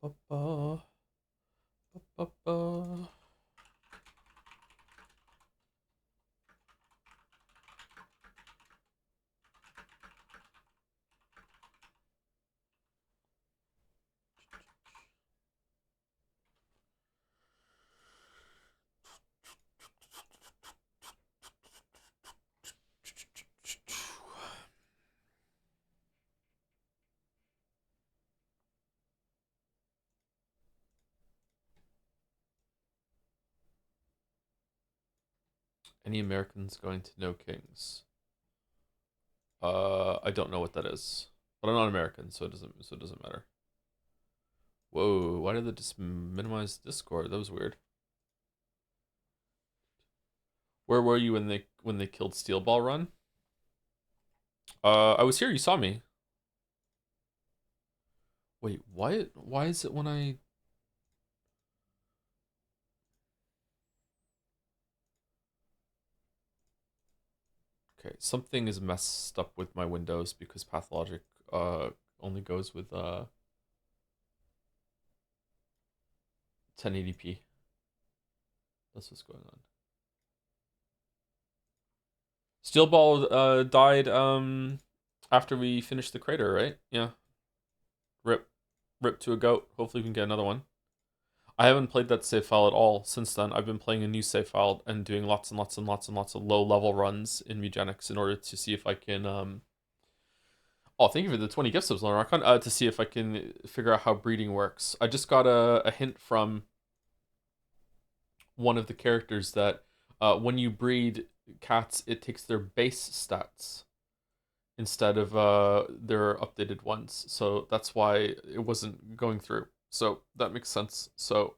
Ba-ba-ba. Ba-ba-ba. Any Americans going to No Kings? I don't know what that is, but I'm not American, so it doesn't matter. Whoa, why did they just minimize Discord? That was weird. Where were you when they killed Steel Ball Run? I was here. You saw me. Wait, why is it when I? Okay, something is messed up with my Windows because Pathologic only goes with 1080p. That's what's going on. Steel Ball died after we finished the crater, right? Yeah. Rip. Rip to a goat. Hopefully we can get another one. I haven't played that save file at all since then. I've been playing a new save file and doing lots and lots and lots and lots of low level runs in Mugenics in order to see if I can oh, thank you for the 20 gift subs, Lauren Archon. To see if I can figure out how breeding works. I just got a hint from one of the characters that when you breed cats, it takes their base stats instead of their updated ones. So that's why it wasn't going through. So that makes sense. So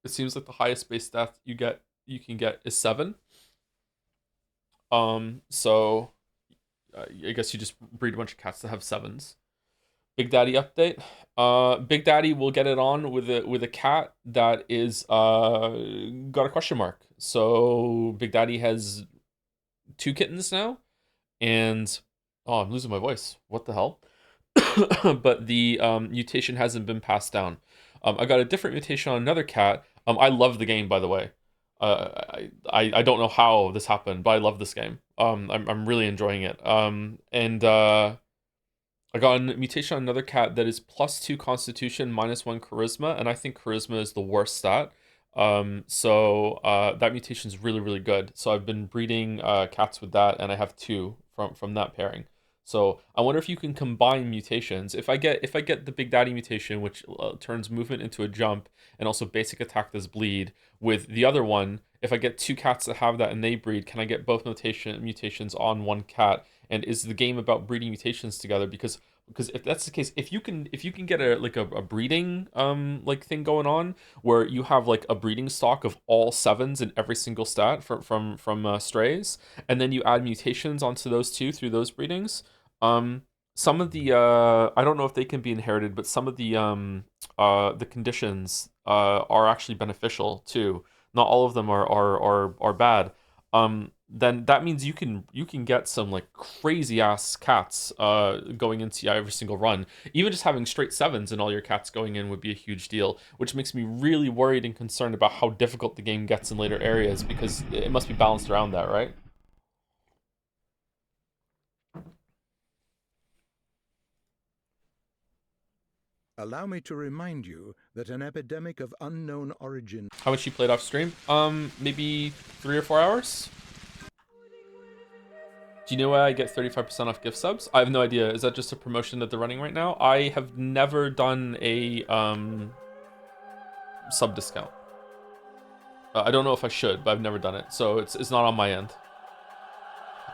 it seems like the highest base stat you can get is 7. So I guess you just breed a bunch of cats that have 7s. Big Daddy update. Big Daddy will get it on with a cat that is got a question mark. So Big Daddy has 2 kittens now, and oh, I'm losing my voice. What the hell? But the mutation hasn't been passed down. I got a different mutation on another cat. I love the game, by the way. I don't know how this happened, but I love this game. I'm really enjoying it. And I got a mutation on another cat that is +2 Constitution, -1 Charisma, and I think Charisma is the worst stat. So that mutation is really really good. So I've been breeding cats with that, and I have 2 from that pairing. So I wonder if you can combine mutations. If I get the Big Daddy mutation, which turns movement into a jump and also basic attack does bleed, with the other one, if I get 2 cats that have that and they breed, can I get both mutations on one cat? And is the game about breeding mutations together? Because if that's the case, if you can get a breeding like thing going on where you have like a breeding stock of all 7s in every single stat from strays, and then you add mutations onto those two through those breedings. Um, some of the I don't know if they can be inherited, but some of the conditions are actually beneficial too. Not all of them are bad. Then that means you can get some like crazy ass cats going into every single run. Even just having straight 7s and all your cats going in would be a huge deal, which makes me really worried and concerned about how difficult the game gets in later areas because it must be balanced around that, right? Allow me to remind you that an epidemic of unknown origin. How much you played off stream? Maybe 3 or 4 hours. Do you know why I get 35% off gift subs? I have no idea. Is that just a promotion that they're running right now? I have never done a sub discount. I don't know if I should, but I've never done it, so it's not on my end.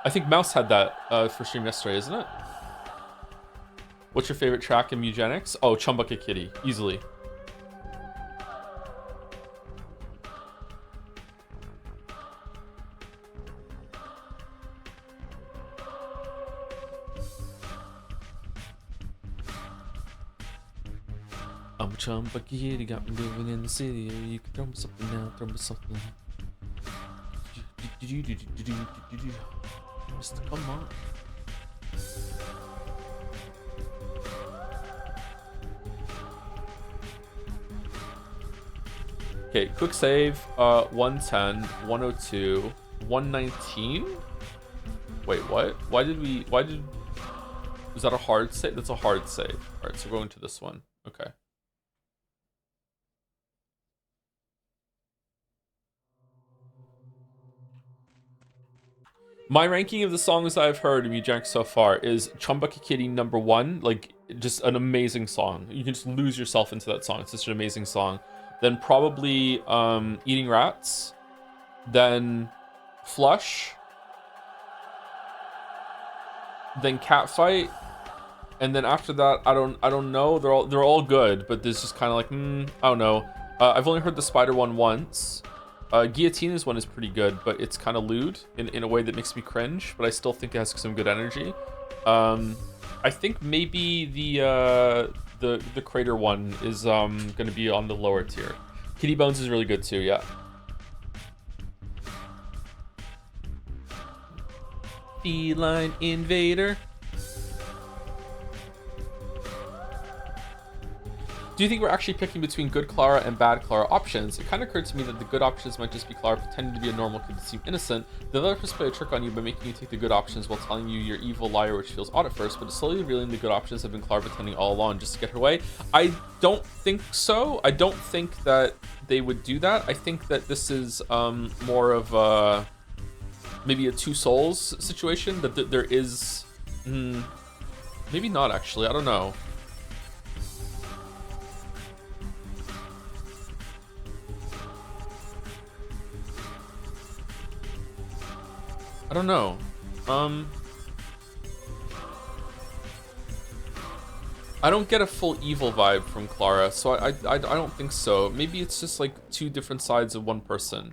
I think Mouse had that for stream yesterday, isn't it? What's your favorite track in Mugenics? Oh, Chumbucket Kitty, easily. I'm a Chumbucket Kitty, got me living in the city. You can throw me something now, throw me something now. Mr. Come on. Okay, quick save. 110, 102, 119. Wait, what? Why did? Was that a hard save? That's a hard save. All right, so we're going to this one. Okay. My ranking of the songs I've heard of Mujank so far is Chumbucky Kitty #1, like just an amazing song. You can just lose yourself into that song. It's such an amazing song. Then probably Eating Rats. Then Flush. Then Catfight. And then after that, I don't know. They're all good, but there's just kind of like I don't know. I've only heard the Spider one once. Guillotina's one is pretty good, but it's kind of lewd in a way that makes me cringe, but I still think it has some good energy. I think maybe the Crater one is gonna be on the lower tier. Kitty Bones is really good too, yeah. Feline Invader. Do you think we're actually picking between good Clara and bad Clara options? It kind of occurred to me that the good options might just be Clara pretending to be a normal kid to seem innocent. The developers play a trick on you by making you take the good options while telling you you're evil liar, which feels odd at first, but slowly revealing the good options have been Clara pretending all along just to get her way. I don't think so. I don't think that they would do that. I think that this is more of maybe a Two Souls situation, that there is... maybe not, actually. I don't know. I don't know. I don't get a full evil vibe from Clara, so I don't think so. Maybe it's just like two different sides of one person.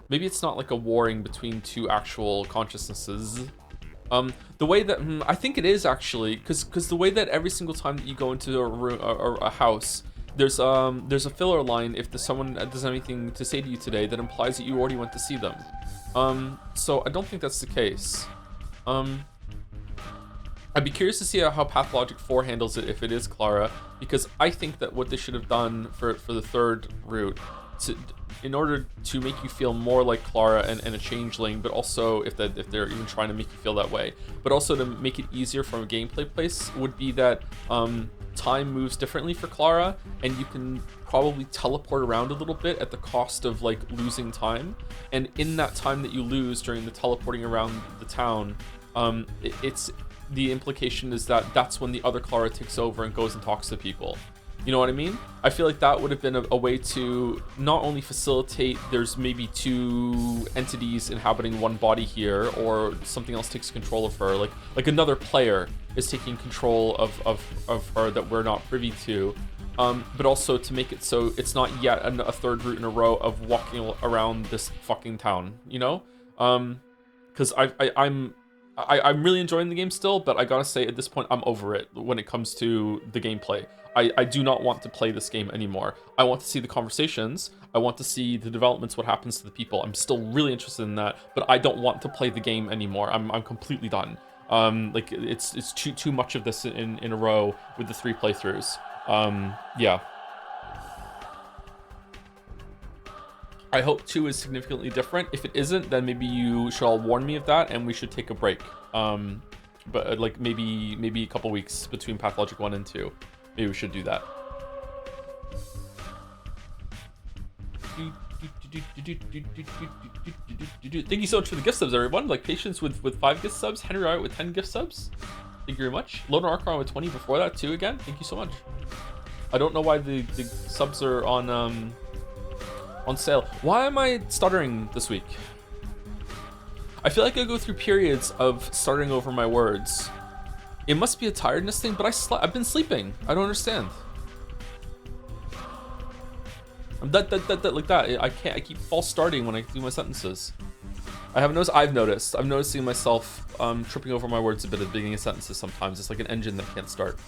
Maybe it's not like a warring between two actual consciousnesses. The way that I think it is actually, because the way that every single time that you go into a room or a house, there's a filler line if someone doesn't have anything to say to you today that implies that you already went to see them. So I don't think that's the case. I'd be curious to see how Pathologic 4 handles it if it is Clara, because I think that what they should have done for the third route, in order to make you feel more like Clara and a changeling, but also if they're even trying to make you feel that way, but also to make it easier from a gameplay place, would be that time moves differently for Clara, and you can probably teleport around a little bit at the cost of like losing time. And in that time that you lose during the teleporting around the town, it's the implication is that that's when the other Clara takes over and goes and talks to people. You know what I mean? I feel like that would have been a way to not only facilitate there's maybe two entities inhabiting one body here, or something else takes control of her, like another player is taking control of her that we're not privy to, but also to make it so it's not yet a third route in a row of walking around this fucking town, you know? Because I'm really enjoying the game still, but I gotta say at this point I'm over it when it comes to the gameplay. I do not want to play this game anymore. I want to see the conversations. I want to see the developments, what happens to the people. I'm still really interested in that, but I don't want to play the game anymore. I'm completely done. Like it's too much of this in a row with the 3 playthroughs. Yeah. I hope 2 is significantly different. If it isn't, then maybe you should all warn me of that and we should take a break. But like maybe a couple weeks between Pathologic 1 and 2. Maybe we should do that. Thank you so much for the gift subs, everyone. Like Patience with 5 gift subs, Henry Wright with 10 gift subs. Thank you very much. Loner Archon with 20 before that too again. Thank you so much. I don't know why the subs are on sale. Why am I stuttering this week? I feel like I go through periods of stuttering over my words. It must be a tiredness thing, but I've been sleeping. I don't understand. I'm like that. I keep false starting when I do my sentences. I've noticed. I'm noticing myself tripping over my words a bit at the beginning of sentences sometimes. It's like an engine that can't start.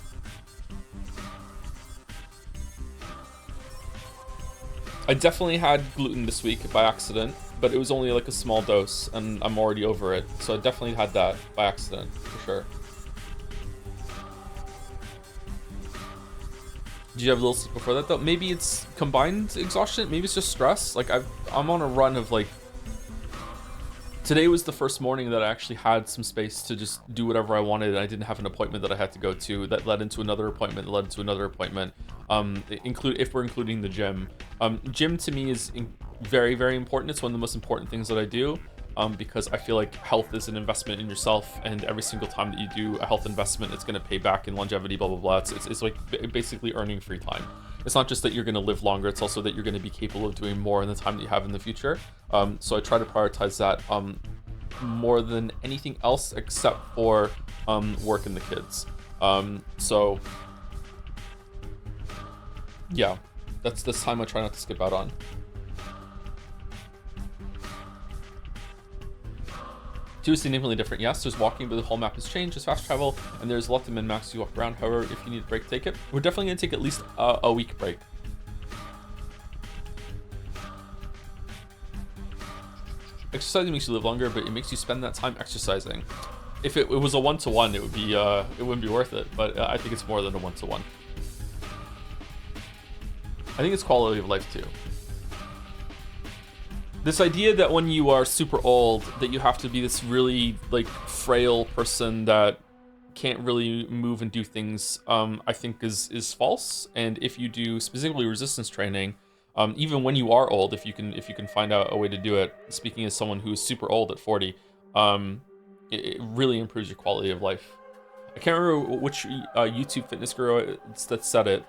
I definitely had gluten this week by accident, but it was only like a small dose and I'm already over it. So I definitely had that by accident, for sure. Do you have a little sleep before that though? Maybe it's combined exhaustion. Maybe it's just stress. Like I'm on a run of like, today was the first morning that I actually had some space to just do whatever I wanted, and I didn't have an appointment that I had to go to that led into another appointment that led into another appointment. If we're including the gym. Gym to me is very, very important. It's one of the most important things that I do, because I feel like health is an investment in yourself, and every single time that you do a health investment, it's going to pay back in longevity, blah, blah, blah. It's like basically earning free time. It's not just that you're going to live longer, it's also that you're going to be capable of doing more in the time that you have in the future. So I try to prioritize that more than anything else, except for work and the kids. So yeah, that's this time I try not to skip out on. Two is significantly different. Yes, there's walking, but the whole map has changed. There's fast travel, and there's a lot of min-max you walk around. However, if you need a break, take it. We're definitely going to take at least a week break. Exercising makes you live longer, but it makes you spend that time exercising. If it was a one-to-one, it would be it wouldn't be worth it. But I think it's more than a one-to-one. I think it's quality of life too. This idea that when you are super old, that you have to be this really like frail person that can't really move and do things, I think is false. And if you do specifically resistance training, even when you are old, if you can find out a way to do it, speaking as someone who is super old at 40, it really improves your quality of life. I can't remember which YouTube fitness guru that said it.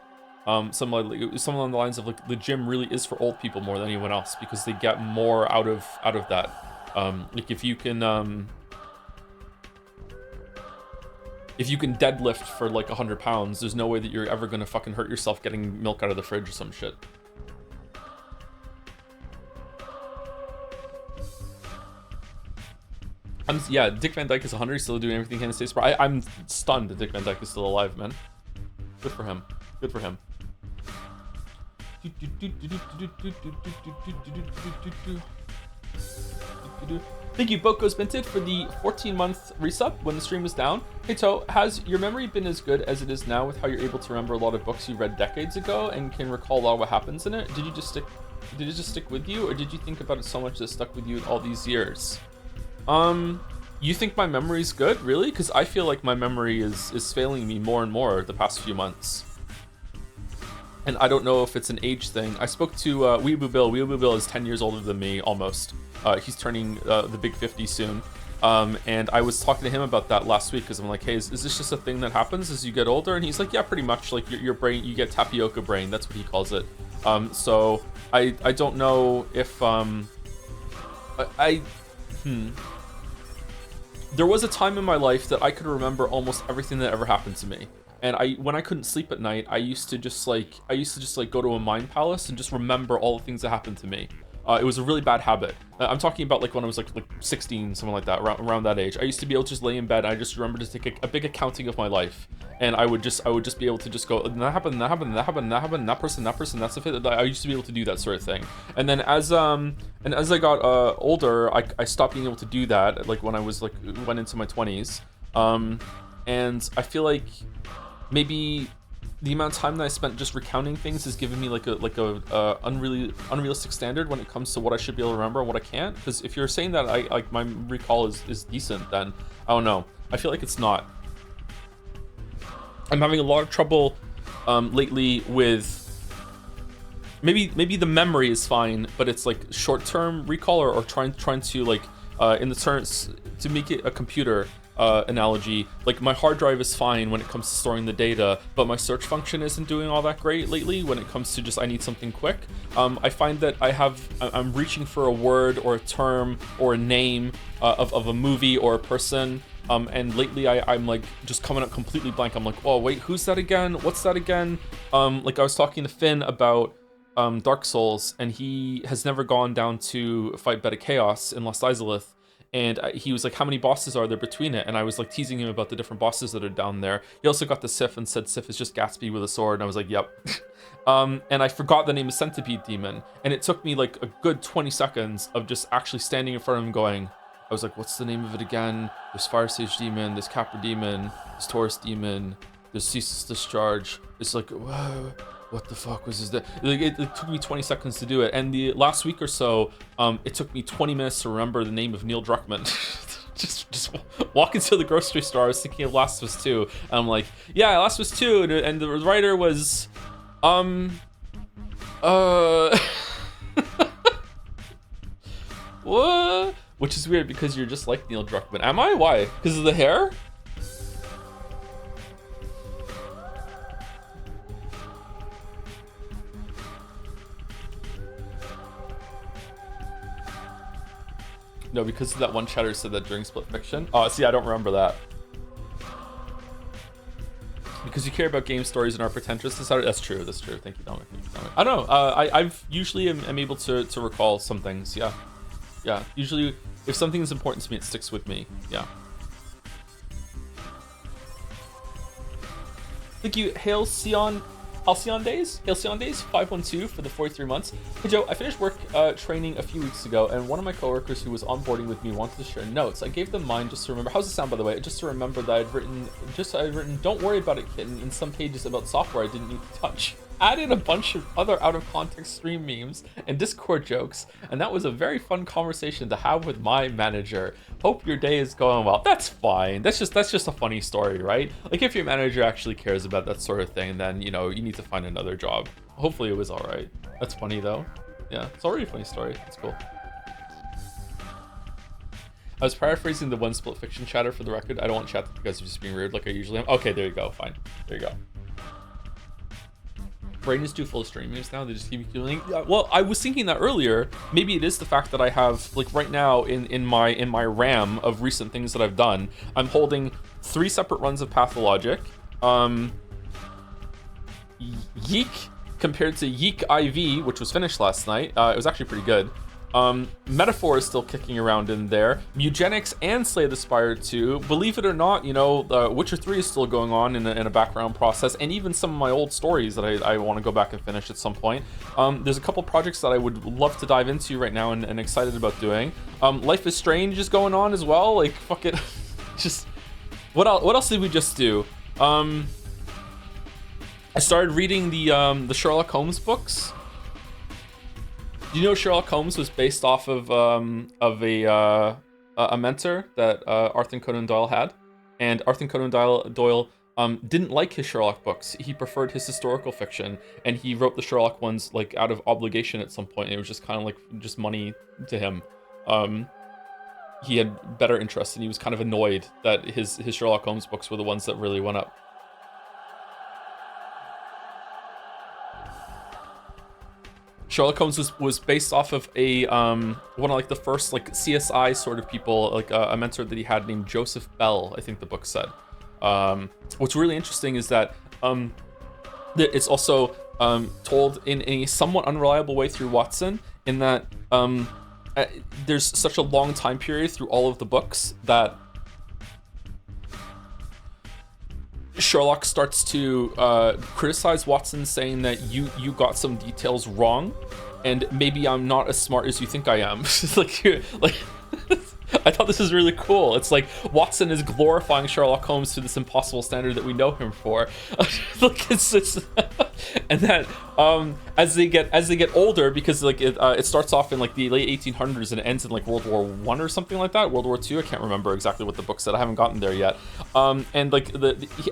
Something along the lines of like the gym really is for old people more than anyone else, because they get more out of that. Like if you can deadlift for like 100 pounds, there's no way that you're ever gonna fucking hurt yourself getting milk out of the fridge or some shit. Yeah, Dick Van Dyke is 100, still doing everything he can to stay smart. I'm stunned that Dick Van Dyke is still alive, man. Good for him. Good for him. Thank you, Boko's Minted, for the 14-month resub when the stream was down. Hey, To, has your memory been as good as it is now with how you're able to remember a lot of books you read decades ago and can recall a lot of what happens in it? Did it just stick with you, or did you think about it so much that it stuck with you all these years? You think my memory's good, really? Because I feel like my memory is failing me more and more the past few months. And I don't know if it's an age thing. I spoke to Weeaboo Bill. Weeaboo Bill is 10 years older than me, almost. He's turning the big 50 soon. And I was talking to him about that last week, because I'm like, hey, is this just a thing that happens as you get older? And he's like, yeah, pretty much. Like your brain, you get tapioca brain. That's what he calls it. So I don't know if there was a time in my life that I could remember almost everything that ever happened to me. And when I couldn't sleep at night, I used to just like go to a mind palace and just remember all the things that happened to me. It was a really bad habit. I'm talking about like when I was like 16, something like that, around that age. I used to be able to just lay in bed. I just remember to take a big accounting of my life, and I would just be able to just go, that happened, that happened, that happened, that happened, that person, that's the fit. I used to be able to do that sort of thing. And then as I got older, I stopped being able to do that. Like when I was went into my 20s, and I feel like maybe the amount of time that I spent just recounting things has given me like a unrealistic standard when it comes to what I should be able to remember and what I can't. Because if you're saying that my recall is decent, then I don't know. I feel like it's not. I'm having a lot of trouble lately with maybe the memory is fine, but it's like short-term recall or trying to like in the terms to make it a computer analogy, like my hard drive is fine when it comes to storing the data, but my search function isn't doing all that great lately when it comes to just I need something quick. I find that I'm reaching for a word or a term or a name of a movie or a person, and lately I'm like just coming up completely blank. I'm like, oh wait, who's that again? What's that again? Like I was talking to Finn about Dark Souls, and he has never gone down to fight Beta Chaos in Lost Izalith. And he was like, how many bosses are there between it? And I was like teasing him about the different bosses that are down there. He also got the Sif and said Sif is just Gatsby with a sword. And I was like, yep. And I forgot the name of Centipede Demon. And it took me like a good 20 seconds of just actually standing in front of him going, I was like, what's the name of it again? There's Fire Sage Demon, there's Capra Demon, there's Taurus Demon, there's Ceaseless Discharge. It's like, whoa. what the fuck was this? Like, it took me 20 seconds to do it, and the last week or so, it took me 20 minutes to remember the name of Neil Druckmann. just walking to the grocery store, I was thinking of Last of Us 2, and I'm like, yeah, Last of Us 2, and the writer was, what? Which is weird because you're just like Neil Druckmann. Am I? Why? Because of the hair? No, because of that one chatter said that during Split Fiction. Oh, see, I don't remember that. Because you care about game stories and are pretentious. That's true. That's true. Thank you, Dominic. I don't know. I've usually am able to recall some things. Yeah. Yeah. Usually, if something is important to me, it sticks with me. Yeah. Thank you, Halcyon Days, 512 for the 43 months. Hey Joe, I finished work training a few weeks ago, and one of my coworkers who was onboarding with me wanted to share notes. I gave them mine just to remember. How's it sound, by the way? Just to remember that I'd written, "Don't worry about it, kitten," in some pages about software I didn't need to touch. Added a bunch of other out of context stream memes and Discord jokes, and that was a very fun conversation to have with my manager. Hope your day is going well. That's fine. That's just a funny story, right? Like, if your manager actually cares about that sort of thing, then you need to find another job. Hopefully it was all right. That's funny though. Yeah, it's already a funny story. That's cool. I was paraphrasing the one Split Fiction chatter for the record. I don't want chat because of just being weird like I usually am. Okay, there you go. Fine. There you go. Brain is too full of stream memes now. They just keep me feeling. Well, I was thinking that earlier. Maybe it is the fact that I have, like, right now in my RAM of recent things that I've done, I'm holding 3 separate runs of Pathologic. Yeek compared to Yeek IV, which was finished last night. It was actually pretty good. Metaphor is still kicking around in there. Mugenics and Slay the Spire 2. Believe it or not, Witcher 3 is still going on in a background process, and even some of my old stories that I want to go back and finish at some point. There's a couple projects that I would love to dive into right now and excited about doing. Life is Strange is going on as well. Like, fuck it. Just what else did we just do? I started reading the Sherlock Holmes books. Do you know Sherlock Holmes was based off of a mentor that Arthur Conan Doyle had, and Arthur Conan Doyle didn't like his Sherlock books. He preferred his historical fiction, and he wrote the Sherlock ones like out of obligation at some point. And it was just kind of like just money to him. He had better interests, and he was kind of annoyed that his Sherlock Holmes books were the ones that really went up. Sherlock Holmes was based off of one of like the first like CSI sort of people, like a mentor that he had named Joseph Bell, I think the book said. What's really interesting is that it's also told in a somewhat unreliable way through Watson, in that there's such a long time period through all of the books that Sherlock starts to criticize Watson, saying that you got some details wrong, and maybe I'm not as smart as you think I am. like I thought this was really cool. It's like Watson is glorifying Sherlock Holmes to this impossible standard that we know him for. Look, it's and that as they get older, because like it starts off in like the late 1800s and it ends in like World War I or something like that, World War II. I can't remember exactly what the book said. I haven't gotten there yet. And like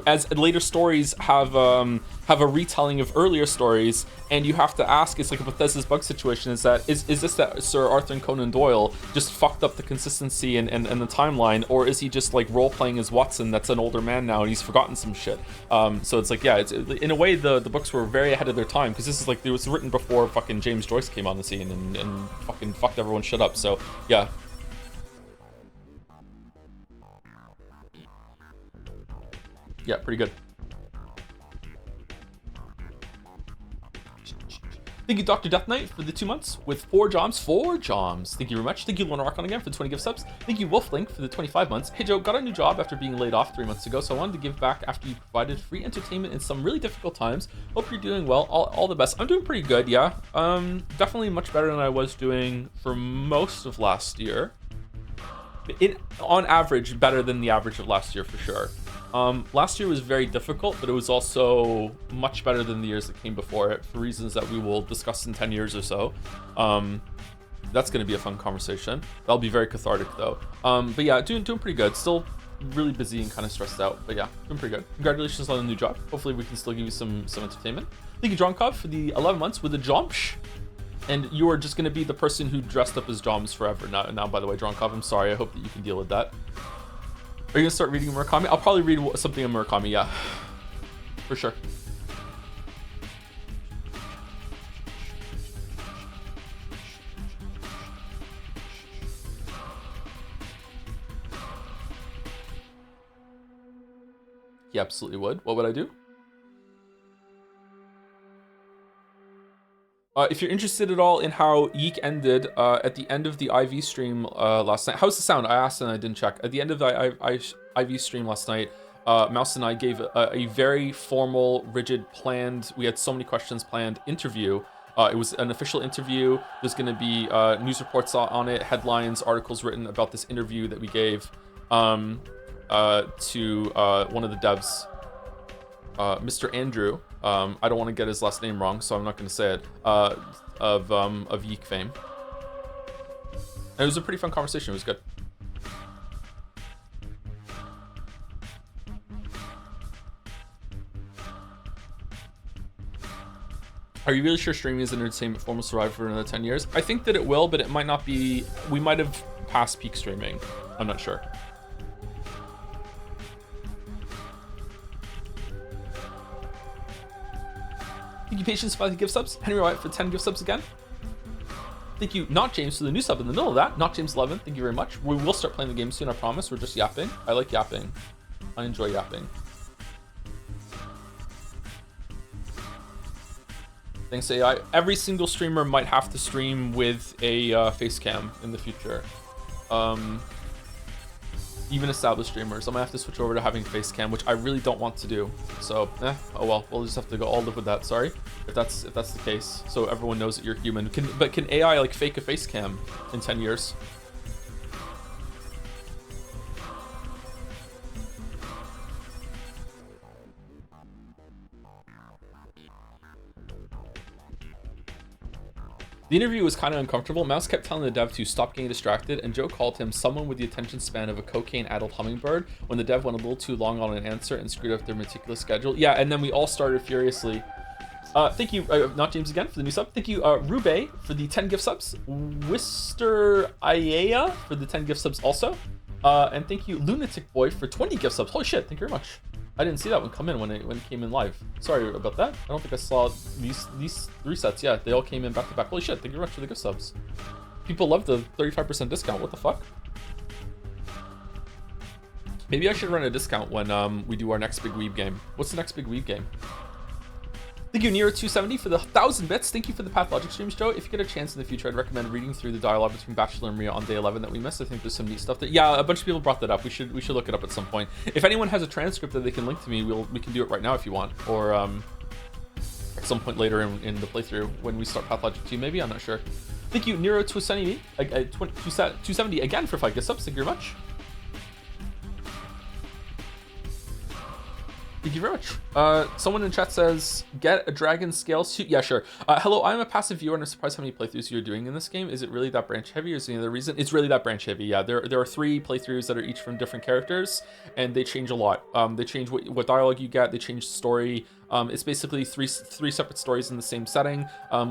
as later stories have a retelling of earlier stories, and you have to ask, it's like a Bethesda's bug situation, is this that Sir Arthur Conan Doyle just fucked up the consistency and the timeline, or is he just like role playing as Watson that's an older man now and he's forgotten some shit? So it's like, yeah, it's in a way the books were very ahead of their time, because this is like, it was written before fucking James Joyce came on the scene and fucking fucked everyone shit up. So yeah. Yeah, pretty good. Thank you, Dr. Death Knight, for the 2 months with 4 joms. 4 joms. Thank you very much. Thank you, Lorna Rockon, again for the 20 gift subs. Thank you, Wolflink, for the 25 months. Hey, Joe, got a new job after being laid off 3 months ago, so I wanted to give back after you provided free entertainment in some really difficult times. Hope you're doing well. All the best. I'm doing pretty good, yeah. Definitely much better than I was doing for most of last year. On average, better than the average of last year, for sure. Last year was very difficult, but it was also much better than the years that came before it for reasons that we will discuss in 10 years or so. That's going to be a fun conversation. That'll be very cathartic though. But yeah, doing pretty good. Still really busy and kind of stressed out, but yeah, doing pretty good. Congratulations on the new job. Hopefully we can still give you some entertainment. Thank you, Dronkov, for the 11 months with the Jomsh. And you are just going to be the person who dressed up as Joms forever. Now, by the way, Dronkov, I'm sorry. I hope that you can deal with that. Are you gonna start reading Murakami? I'll probably read something in Murakami, yeah. For sure. He absolutely would. What would I do? If you're interested at all in how Yeek ended at the end of the IV stream last night, how's the sound? I asked and I didn't check. At the end of the IV stream last night, Mouse and I gave a very formal, rigid, planned, we had so many questions planned interview. It was an official interview. There's going to be news reports on it, headlines, articles written about this interview that we gave to one of the devs, Mr. Andrew. I don't want to get his last name wrong, so I'm not going to say it. Of Yeek fame. And it was a pretty fun conversation. It was good. Are you really sure streaming is an entertainment form will survive for another 10 years? I think that it will, but it might not be. We might have passed peak streaming. I'm not sure. Thank you, Patience, for the gift subs. Henry White for 10 gift subs again. Thank you, Not James, for the new sub in the middle of that. Not James 11, thank you very much. We will start playing the game soon, I promise. We're just yapping. I like yapping. I enjoy yapping. Thanks, AI. Every single streamer might have to stream with a face cam in the future. Even established streamers, I'm gonna have to switch over to having face cam, which I really don't want to do. So, oh well, we'll just have to all live with that. Sorry, if that's the case. So everyone knows that you're human. But can AI like fake a face cam in 10 years? The interview was kind of uncomfortable. Mouse kept telling the dev to stop getting distracted, and Joe called him someone with the attention span of a cocaine-addled hummingbird when the dev went a little too long on an answer and screwed up their meticulous schedule. Yeah, and then we all started furiously. Thank you, Not James again, for the new sub. Thank you, Rube, for the 10 gift subs. Wister Iea for the 10 gift subs also. And thank you, Lunatic Boy, for 20 gift subs. Holy shit, thank you very much. I didn't see that one come in when it came in live. Sorry about that. I don't think I saw these 3 sets. Yeah, they all came in back to back. Holy shit, thank you very much for the gift subs. People love the 35% discount. What the fuck? Maybe I should run a discount when we do our next big weeb game. What's the next big weeb game? Thank you, Nero270, for the 1,000 bits. Thank you for the Pathologic streams, Joe. If you get a chance in the future, I'd recommend reading through the dialogue between Bachelor and Maria on day 11 that we missed. I think there's some neat stuff that, yeah, a bunch of people brought that up. We should look it up at some point. If anyone has a transcript that they can link to me, we can do it right now if you want, or at some point later in the playthrough when we start Pathologic 2, maybe. I'm not sure. Thank you, Nero270 again for 5 gift subs. Thank you very much. Thank you very much. Someone in chat says, get a dragon scale suit. Yeah, sure. Hello, I'm a passive viewer and I'm surprised how many playthroughs you're doing in this game. Is it really that branch heavy or is there any other reason? It's really that branch heavy, yeah. There are 3 playthroughs that are each from different characters and they change a lot. They change what dialogue you get, they change the story. It's basically three separate stories in the same setting,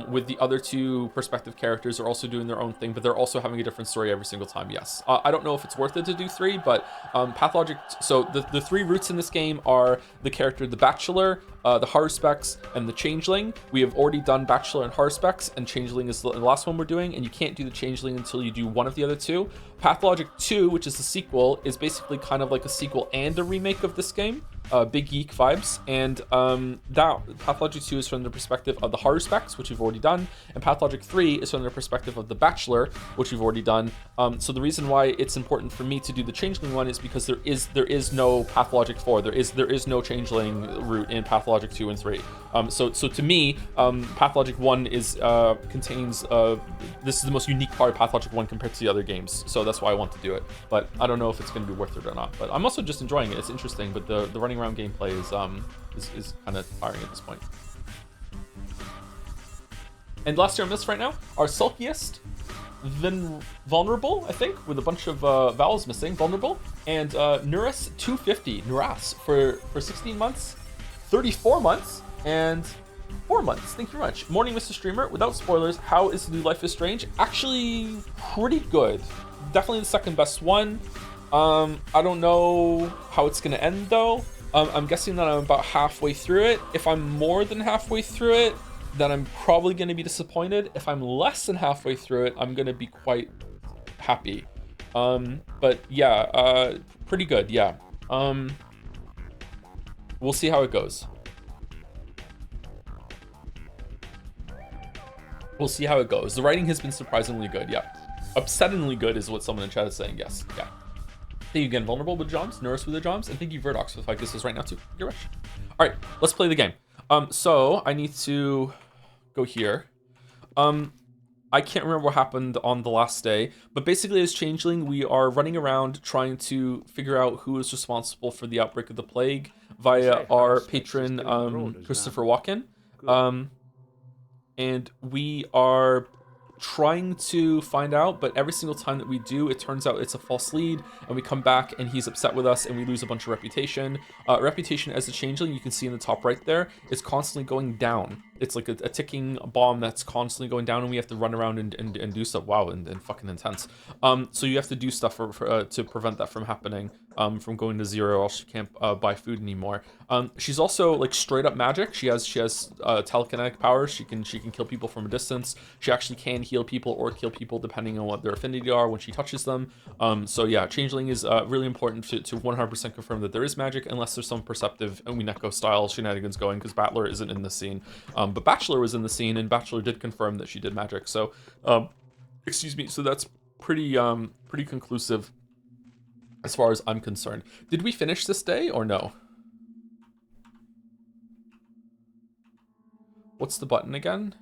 with the other 2 perspective characters are also doing their own thing, but they're also having a different story every single time, yes. I don't know if it's worth it to do 3, but Pathologic, so the 3 routes in this game are the character, the Bachelor, the Haruspecs, and the Changeling. We have already done Bachelor and Haruspecs, and Changeling is the last one we're doing, and you can't do the Changeling until you do one of the other 2. Pathologic 2, which is the sequel, is basically kind of like a sequel and a remake of this game. Big Geek vibes, and that Pathologic 2 is from the perspective of the horror specs, which we've already done, and Pathologic 3 is from the perspective of the Bachelor, which we've already done. So the reason why it's important for me to do the Changeling one is because there is no Pathologic 4, there is no Changeling route in Pathologic 2 and 3. So to me, Pathologic 1 is contains this is the most unique part of Pathologic 1 compared to the other games, so that's why I want to do it. But I don't know if it's going to be worth it or not. But I'm also just enjoying it. It's interesting, but the running around gameplay is kind of tiring at this point. And last year on this right now, our sulkiest, vulnerable, I think, with a bunch of vowels missing, vulnerable, and Nuras 250, Nuras for 16 months, 34 months, and 4 months. Thank you very much. Morning, Mr. Streamer. Without spoilers, how is the new Life is Strange? Actually, pretty good. Definitely the second best one. I don't know how it's gonna end though. I'm guessing that I'm about halfway through it. If I'm more than halfway through it, then I'm probably gonna be disappointed. If I'm less than halfway through it, I'm gonna be quite happy. But yeah, pretty good. Yeah. We'll see how it goes. We'll see how it goes. The writing has been surprisingly good. Yeah. Upsettingly good is what someone in chat is saying. Yes. Yeah. Thank you again, Vulnerable with the Joms, Nurse with the Joms, and thank you, Verdox, with 5 kisses right now, too. You're rich. All right, let's play the game. So I need to go here. I can't remember what happened on the last day, but basically as Changeling, we are running around trying to figure out who is responsible for the outbreak of the plague via our patron, Christopher Walken. And we are trying to find out, but every single time that we do, it turns out it's a false lead, and we come back and he's upset with us and we lose a bunch of reputation. Reputation as a Changeling, you can see in the top right there, is constantly going down. It's like a ticking bomb that's constantly going down, and we have to run around and do stuff. Wow, and fucking intense. So you have to do stuff to prevent that from happening, from going to 0, or else she can't buy food anymore. She's also like straight up magic. She has telekinetic powers. She can kill people from a distance. She actually can heal people or kill people depending on what their affinity are when she touches them. So yeah, Changeling is really important to 100% confirm that there is magic, unless there's some perceptive Umineko style shenanigans going, because Battler isn't in the scene. But Bachelor was in the scene, and Bachelor did confirm that she did magic. So, excuse me. So that's pretty conclusive as far as I'm concerned. Did we finish this day or no? What's the button again?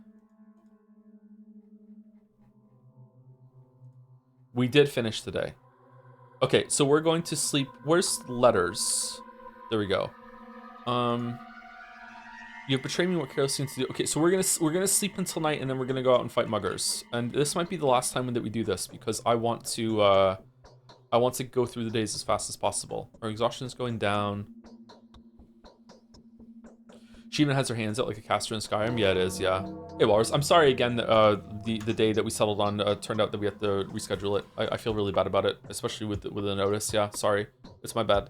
We did finish the day. Okay, so we're going to sleep. Where's letters? There we go. You have betrayed me. What Carol seems to do. Okay, so we're gonna sleep until night, and then we're gonna go out and fight muggers. And this might be the last time that we do this, because I want to go through the days as fast as possible. Our exhaustion is going down. She even has her hands out like a caster in Skyrim. Yeah, it is. Yeah. Hey, Walrus. I'm sorry again. The day that we settled on turned out that we have to reschedule it. I feel really bad about it, especially with the notice. Yeah, sorry. It's my bad.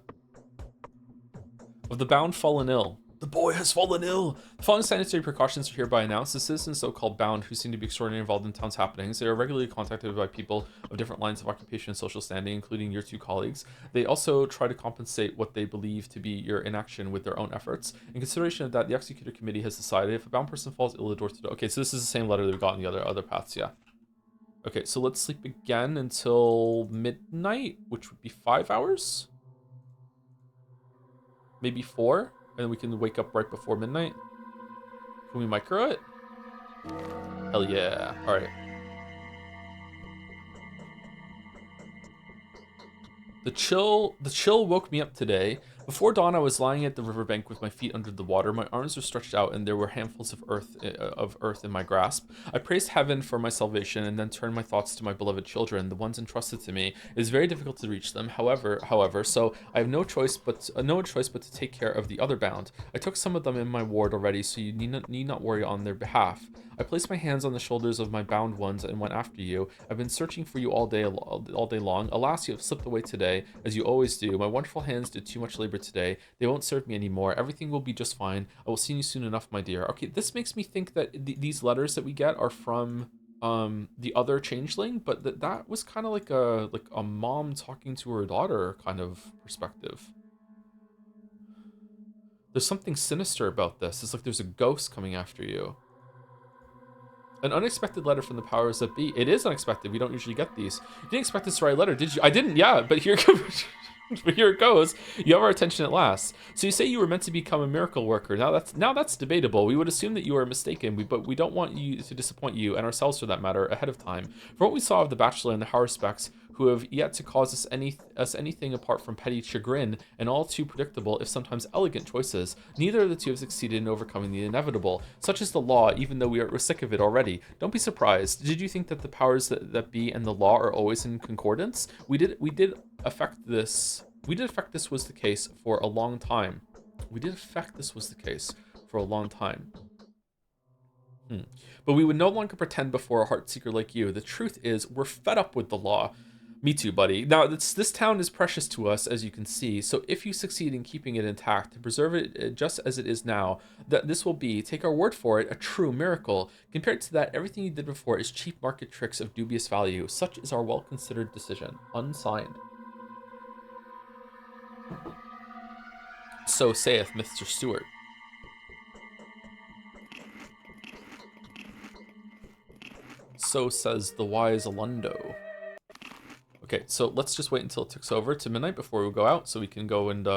Of the bound fallen ill. The boy has fallen ill. The following sanitary precautions are hereby announced. The citizens, so-called bound, who seem to be extraordinarily involved in town's happenings, they are regularly contacted by people of different lines of occupation and social standing, including your 2 colleagues. They also try to compensate what they believe to be your inaction with their own efforts. In consideration of that, the executor committee has decided if a bound person falls ill, the door to the... Okay, so this is the same letter that we got in the other paths, yeah. Okay, so let's sleep again until midnight, which would be 5 hours? Maybe 4? And then we can wake up right before midnight. Can we micro it? Hell yeah. All right. The chill woke me up today. Before dawn, I was lying at the riverbank with my feet under the water. My arms were stretched out, and there were handfuls of earth in my grasp. I praised heaven for my salvation, and then turned my thoughts to my beloved children, the ones entrusted to me. It is very difficult to reach them. However, so I have no choice but to take care of the other bound. I took some of them in my ward already, so you need not worry on their behalf. I placed my hands on the shoulders of my bound ones and went after you. I've been searching for you all day long. Alas, you have slipped away today, as you always do. My wonderful hands did too much labor today. They won't serve me anymore. Everything will be just fine. I will see you soon enough, my dear. Okay, this makes me think that these letters that we get are from the other Changeling, but that was kind of like a mom talking to her daughter kind of perspective. There's something sinister about this. It's like there's a ghost coming after you. An unexpected letter from the powers that be. It is unexpected. We don't usually get these. You didn't expect this to write a letter, did you? I didn't, yeah, but here but here it goes. You have our attention at last. So you say you were meant to become a miracle worker. Now that's debatable. We would assume that you are mistaken, but we don't want you to disappoint you, and ourselves for that matter, ahead of time. For what we saw of the Bachelor and the Haruspecs, who have yet to cause us anything apart from petty chagrin and all too predictable, if sometimes elegant choices. Neither of the two have succeeded in overcoming the inevitable. Such is the law, even though we're sick of it already. Don't be surprised. Did you think that the powers that be and the law are always in concordance? We did affect this was the case for a long time. We did affect this was the case for a long time. But we would no longer pretend before a heart seeker like you. The truth is, we're fed up with the law. Me too, buddy. Now, this town is precious to us, as you can see, so if you succeed in keeping it intact, to preserve it just as it is now, this will be, take our word for it, a true miracle. Compared to that, everything you did before is cheap market tricks of dubious value. Such is our well-considered decision. Unsigned. So saith Mr. Stewart. So says the wise Alundo. Okay, so let's just wait until it ticks over to midnight before we go out, so we can go and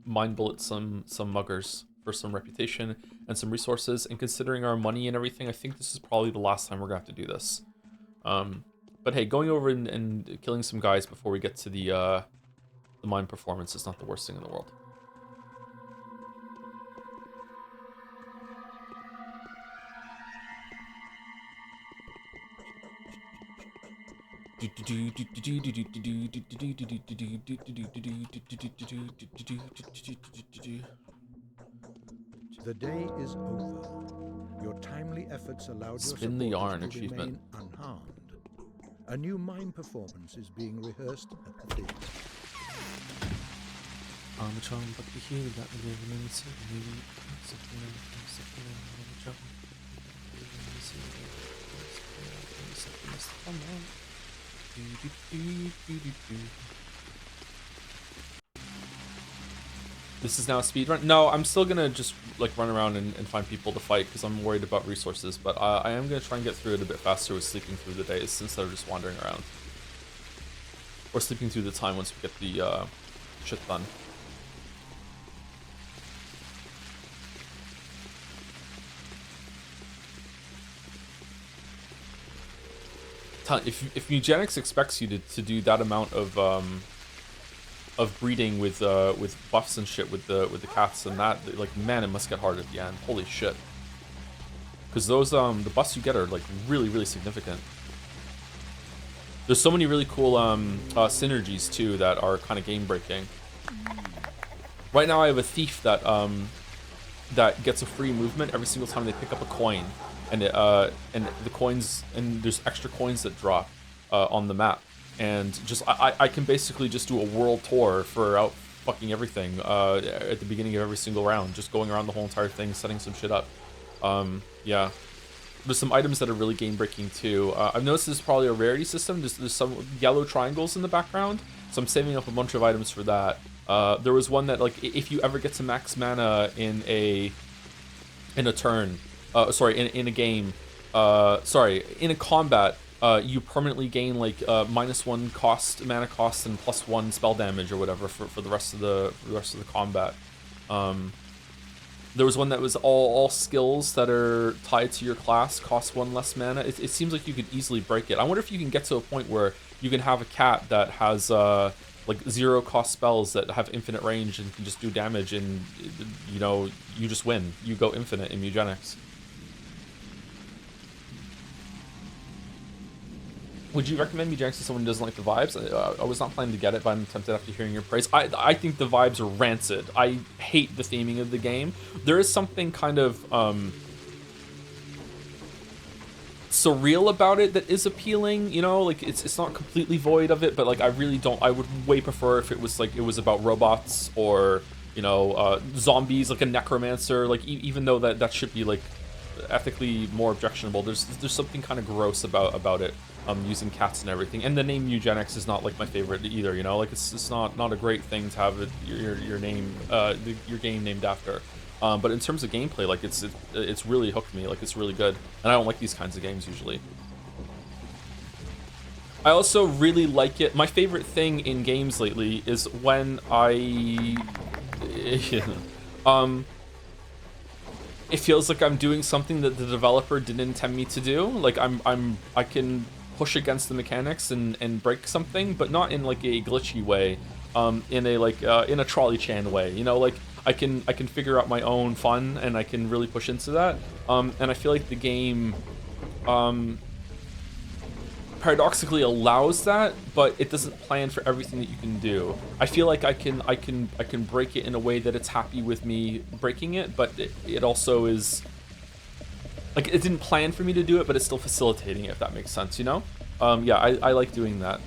mind bullet some muggers for some reputation and some resources. And considering our money and everything, I think this is probably the last time we're gonna have to do this. But hey, going over and killing some guys before we get to the mine performance is not the worst thing in the world. The day is over. Your timely efforts allowed Spin your the yarn supporters to achievement. remain unharmed. A new mime performance is being rehearsed at the theater. This is now a speed run. No, I'm still gonna just like run around and find people to fight because I'm worried about resources, but I am gonna try and get through it a bit faster with sleeping through the days instead of just wandering around. Or sleeping through the time once we get the shit done. If eugenics expects you to do that amount of breeding with buffs and shit with the cats and that, like, man, it must get hard at the end. Holy shit. Because those the buffs you get are like really significant. There's so many really cool synergies too that are kind of game breaking. Right now I have a thief that that gets a free movement every single time they pick up a coin. And the coins, and there's extra coins that drop on the map, and just I can basically just do a world tour for out fucking everything at the beginning of every single round, just going around the whole entire thing, setting some shit up. Yeah, there's some items that are really game breaking too. I've noticed this is probably a rarity system. There's some yellow triangles in the background, so I'm saving up a bunch of items for that. There was one that, like, if you ever get to max mana in a turn. In a game, in a combat, you permanently gain like -1 mana cost and +1 spell damage or whatever for the rest of the combat. There was one that was all skills that are tied to your class cost 1 less mana. It seems like you could easily break it. I wonder if you can get to a point where you can have a cat that has like 0 cost spells that have infinite range and can just do damage, and you know, you just win. You go infinite in eugenics. Would you recommend eugenics to someone who doesn't like the vibes? I was not planning to get it, but I'm tempted after hearing your praise. I think the vibes are rancid. I hate the theming of the game. There is something kind of surreal about it that is appealing, you know, like it's not completely void of it, but like I really don't. I would way prefer if it was like it was about robots or, you know, zombies, like a necromancer. Like even though that should be like ethically more objectionable. There's something kind of gross about it, using cats and everything. And the name eugenics is not like my favorite either, you know, like it's not a great thing to have your name, your game named after. But in terms of gameplay, like it's really hooked me. Like it's really good, and I don't like these kinds of games usually. I also really like it. My favorite thing in games lately is when it feels like I'm doing something that the developer didn't intend me to do. Like I can push against the mechanics and break something, but not in like a glitchy way. In a trolley chan way, you know, like I can figure out my own fun and I can really push into that. And I feel like the game paradoxically allows that, but it doesn't plan for everything that you can do. I feel like I can break it in a way that it's happy with me breaking it, but it also is like it didn't plan for me to do it, but it's still facilitating it, if that makes sense, you know? Yeah, I like doing that.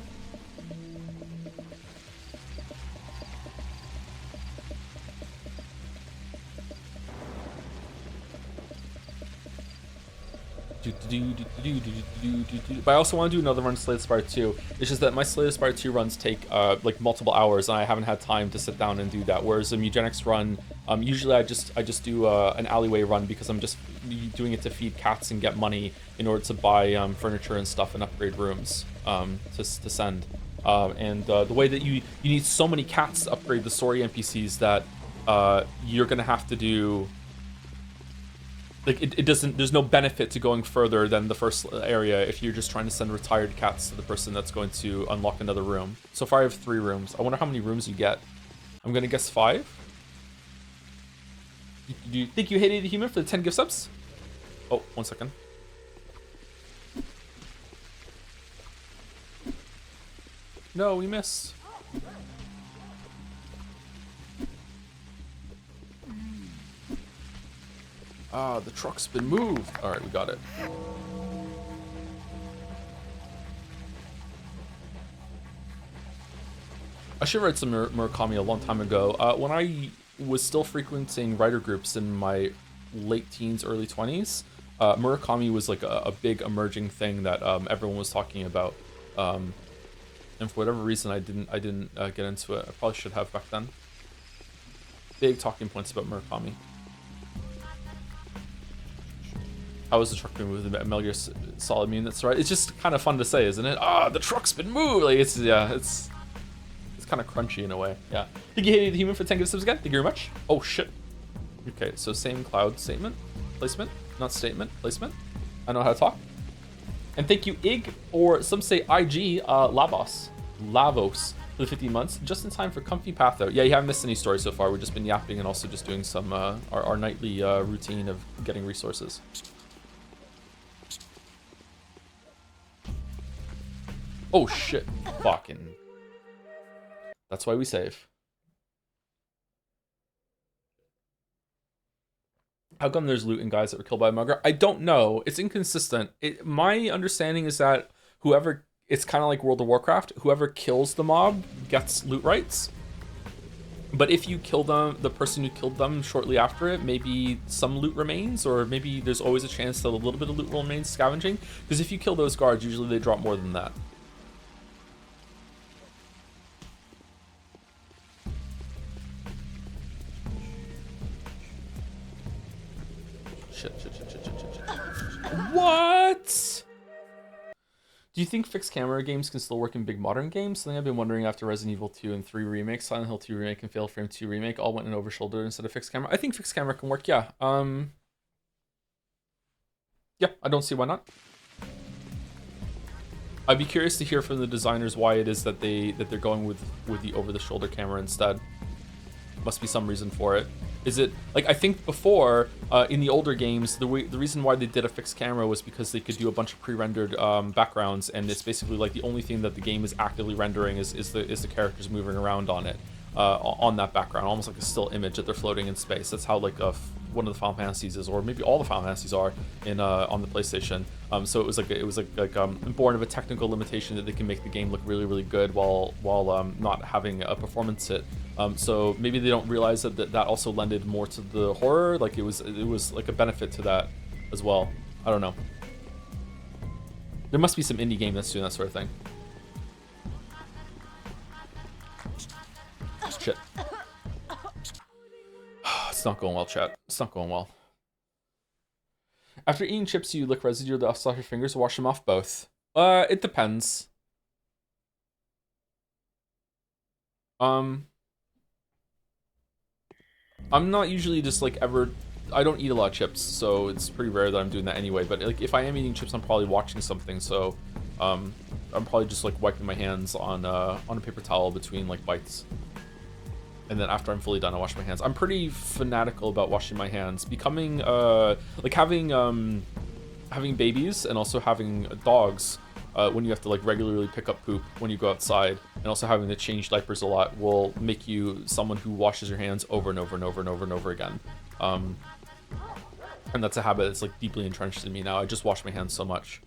But I also want to do another run Slay the Spire 2. It's just that my Slay the Spire 2 runs take like multiple hours, and I haven't had time to sit down and do that. Whereas a Eugenics run, usually I just do an alleyway run because I'm just doing it to feed cats and get money in order to buy furniture and stuff and upgrade rooms to send. The way that you need so many cats to upgrade the story NPCs that you're gonna have to do. Like it doesn't, there's no benefit to going further than the first area if you're just trying to send retired cats to the person that's going to unlock another room. So far I have 3 rooms. I wonder how many rooms you get. I'm gonna guess 5. Do you think you hated the human for the 10 gift subs? Oh, 1 second. No, we missed. Ah, the truck's been moved. All right, we got it. I should write some Murakami a long time ago. When I was still frequenting writer groups in my late teens, early 20s, Murakami was like a big emerging thing that everyone was talking about. And for whatever reason, I didn't get into it. I probably should have back then. Big talking points about Murakami. How was the truck been moved? Metal Gear Solid Meme, that's right. It's just kind of fun to say, isn't it? Ah, the truck's been moved. Like it's kind of crunchy in a way. Yeah. Think you hated the human for 10 gift subs again? Thank you very much. Oh shit. Okay, so same cloud statement, placement, not statement, placement. I know how to talk. And thank you, Ig, or some say IG, Lavos for the 15 months, just in time for comfy path out. Yeah, you haven't missed any stories so far. We've just been yapping and also just doing some our nightly routine of getting resources. Oh shit, fucking. That's why we save. How come there's loot and guys that were killed by a mugger? I don't know. It's inconsistent. My understanding is that whoever, it's kind of like World of Warcraft, whoever kills the mob gets loot rights. But if you kill them, the person who killed them shortly after it, maybe some loot remains, or maybe there's always a chance that a little bit of loot will remain scavenging. Because if you kill those guards, usually they drop more than that. Shit. What? Do you think fixed camera games can still work in big modern games? Something I've been wondering after Resident Evil 2 and 3 remake, Silent Hill 2 remake, and Fatal Frame 2 remake all went in over shoulder instead of fixed camera. I think fixed camera can work, yeah. Yeah, I don't see why not. I'd be curious to hear from the designers why it is that they're going with the over the shoulder camera instead. Must be some reason for it. Is it like, I think before in the older games the reason why they did a fixed camera was because they could do a bunch of pre-rendered backgrounds, and it's basically like the only thing that the game is actively rendering is the characters moving around on it, on that background, almost like a still image that they're floating in space. That's how like one of the Final Fantasies is, or maybe all the Final Fantasies are in on the PlayStation. So it was like born of a technical limitation that they can make the game look really, really good while not having a performance hit. So maybe they don't realize that also lended more to the horror. Like it was like a benefit to that. as well. I don't know. There must be some indie game that's doing that sort of thing. Shit. It's not going well, chat. It's not going well. After eating chips, you lick residue off your fingers or wash them off? Both. It depends. I'm not usually just like ever. I don't eat a lot of chips, so it's pretty rare that I'm doing that anyway. But like, if I am eating chips, I'm probably watching something. So, I'm probably just like wiping my hands on a paper towel between like bites. And then after I'm fully done, I wash my hands. I'm pretty fanatical about washing my hands. Becoming like having babies and also having dogs when you have to like regularly pick up poop when you go outside, and also having to change diapers a lot will make you someone who washes your hands over and over and over and over and over again. And that's a habit that's like deeply entrenched in me now. I just wash my hands so much.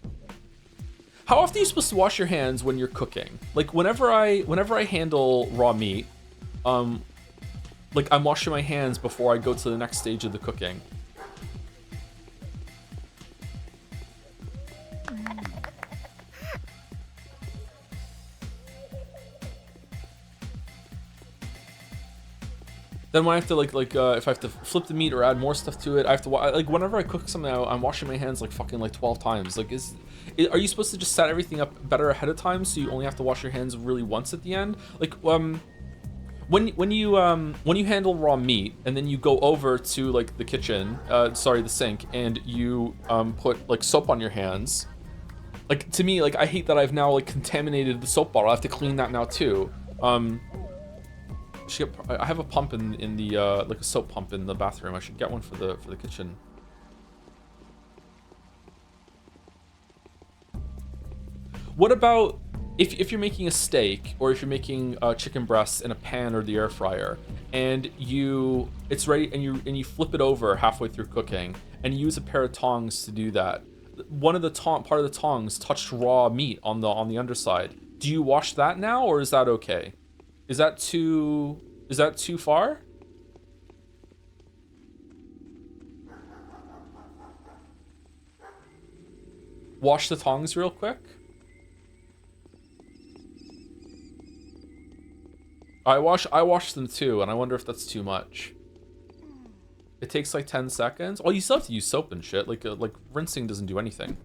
How often are you supposed to wash your hands when you're cooking? Like whenever I handle raw meat, like I'm washing my hands before I go to the next stage of the cooking. Then when I have to like if I have to flip the meat or add more stuff to it, I have to like whenever I cook something, I'm washing my hands like fucking like 12 times. Like are you supposed to just set everything up better ahead of time so you only have to wash your hands really once at the end? Like when you handle raw meat and then you go over to like the kitchen, the sink, and you put like soap on your hands, like to me, like I hate that I've now like contaminated the soap bottle. I have to clean that now too. I have a pump in the like a soap pump in the bathroom. I should get one for the kitchen. What about if you're making a steak, or if you're making chicken breasts in a pan or the air fryer, and it's ready, and you flip it over halfway through cooking, and you use a pair of tongs to do that. One of the part of the tongs touched raw meat on the underside. Do you wash that now, or is that okay? Is that too far? Wash the tongs real quick. I wash them too, and I wonder if that's too much. It takes like 10 seconds. Oh, you still have to use soap and shit. Like rinsing doesn't do anything.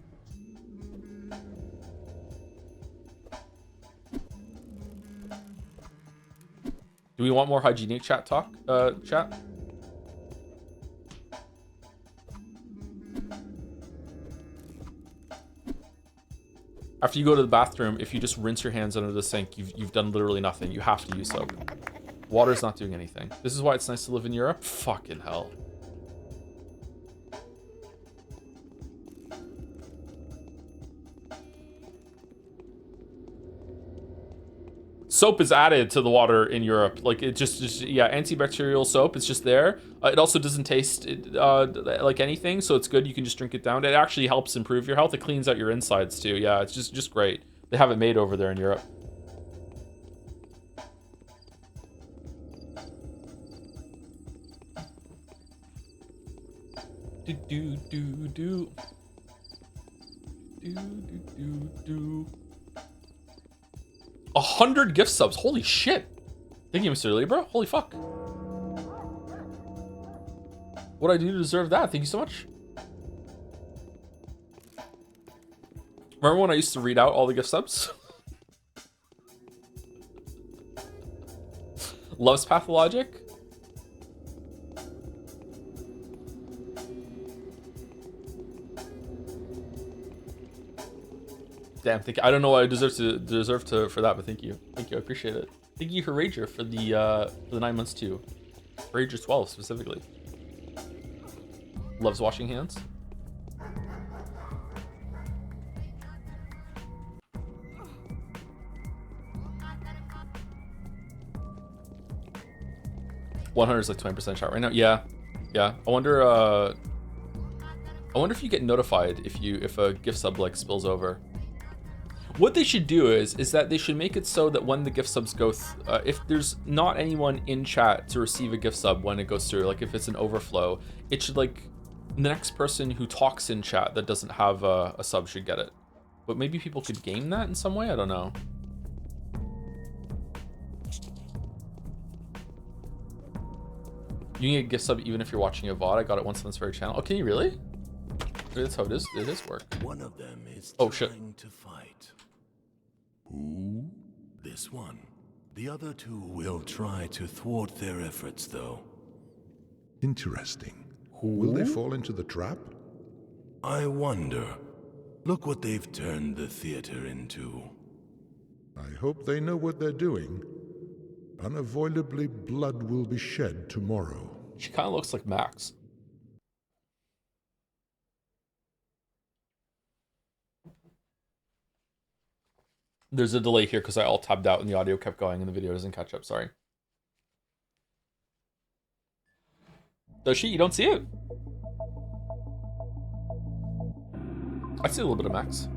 Do we want more hygienic chat talk? Chat? After you go to the bathroom, if you just rinse your hands under the sink, you've done literally nothing. You have to use soap. Water's not doing anything. This is why it's nice to live in Europe? Fucking hell. Soap is added to the water in Europe. Like it just yeah, antibacterial soap. It's just there. It also doesn't taste like anything, so it's good. You can just drink it down. It actually helps improve your health. It cleans out your insides too. Yeah, it's just great. They have it made over there in Europe. Do do do do do do do do. 100 gift subs. Holy shit. Thank you, Mr. Libra. Holy fuck. What do I do to deserve that? Thank you so much. Remember when I used to read out all the gift subs? Loves Pathologic. Damn, thank you. I don't know what I deserve to for that, but thank you. Thank you, I appreciate it. Thank you, Harager, for the 9 months too. Harager 12 specifically. Loves washing hands. $100 is like 20% shot right now. Yeah. I wonder if you get notified if a gift sub like spills over. What they should do is that they should make it so that when the gift subs go, if there's not anyone in chat to receive a gift sub when it goes through, like if it's an overflow, it should like The next person who talks in chat that doesn't have a sub should get it. But maybe people could game that in some way? I don't know. You can get a gift sub even if you're watching a VOD. I got it once on this very channel. Oh, can you really? That's how it is. It is work. One of them is trying to fight. Who? This one. The other two will try to thwart their efforts, though. Interesting. Will they fall into the trap? I wonder. Look what they've turned the theater into. I hope they know what they're doing. Unavoidably, blood will be shed tomorrow. She kind of looks like Max. There's a delay here because I all tabbed out and the audio kept going and the video doesn't catch up. Sorry. Does she? You don't see it? I see a little bit of Max.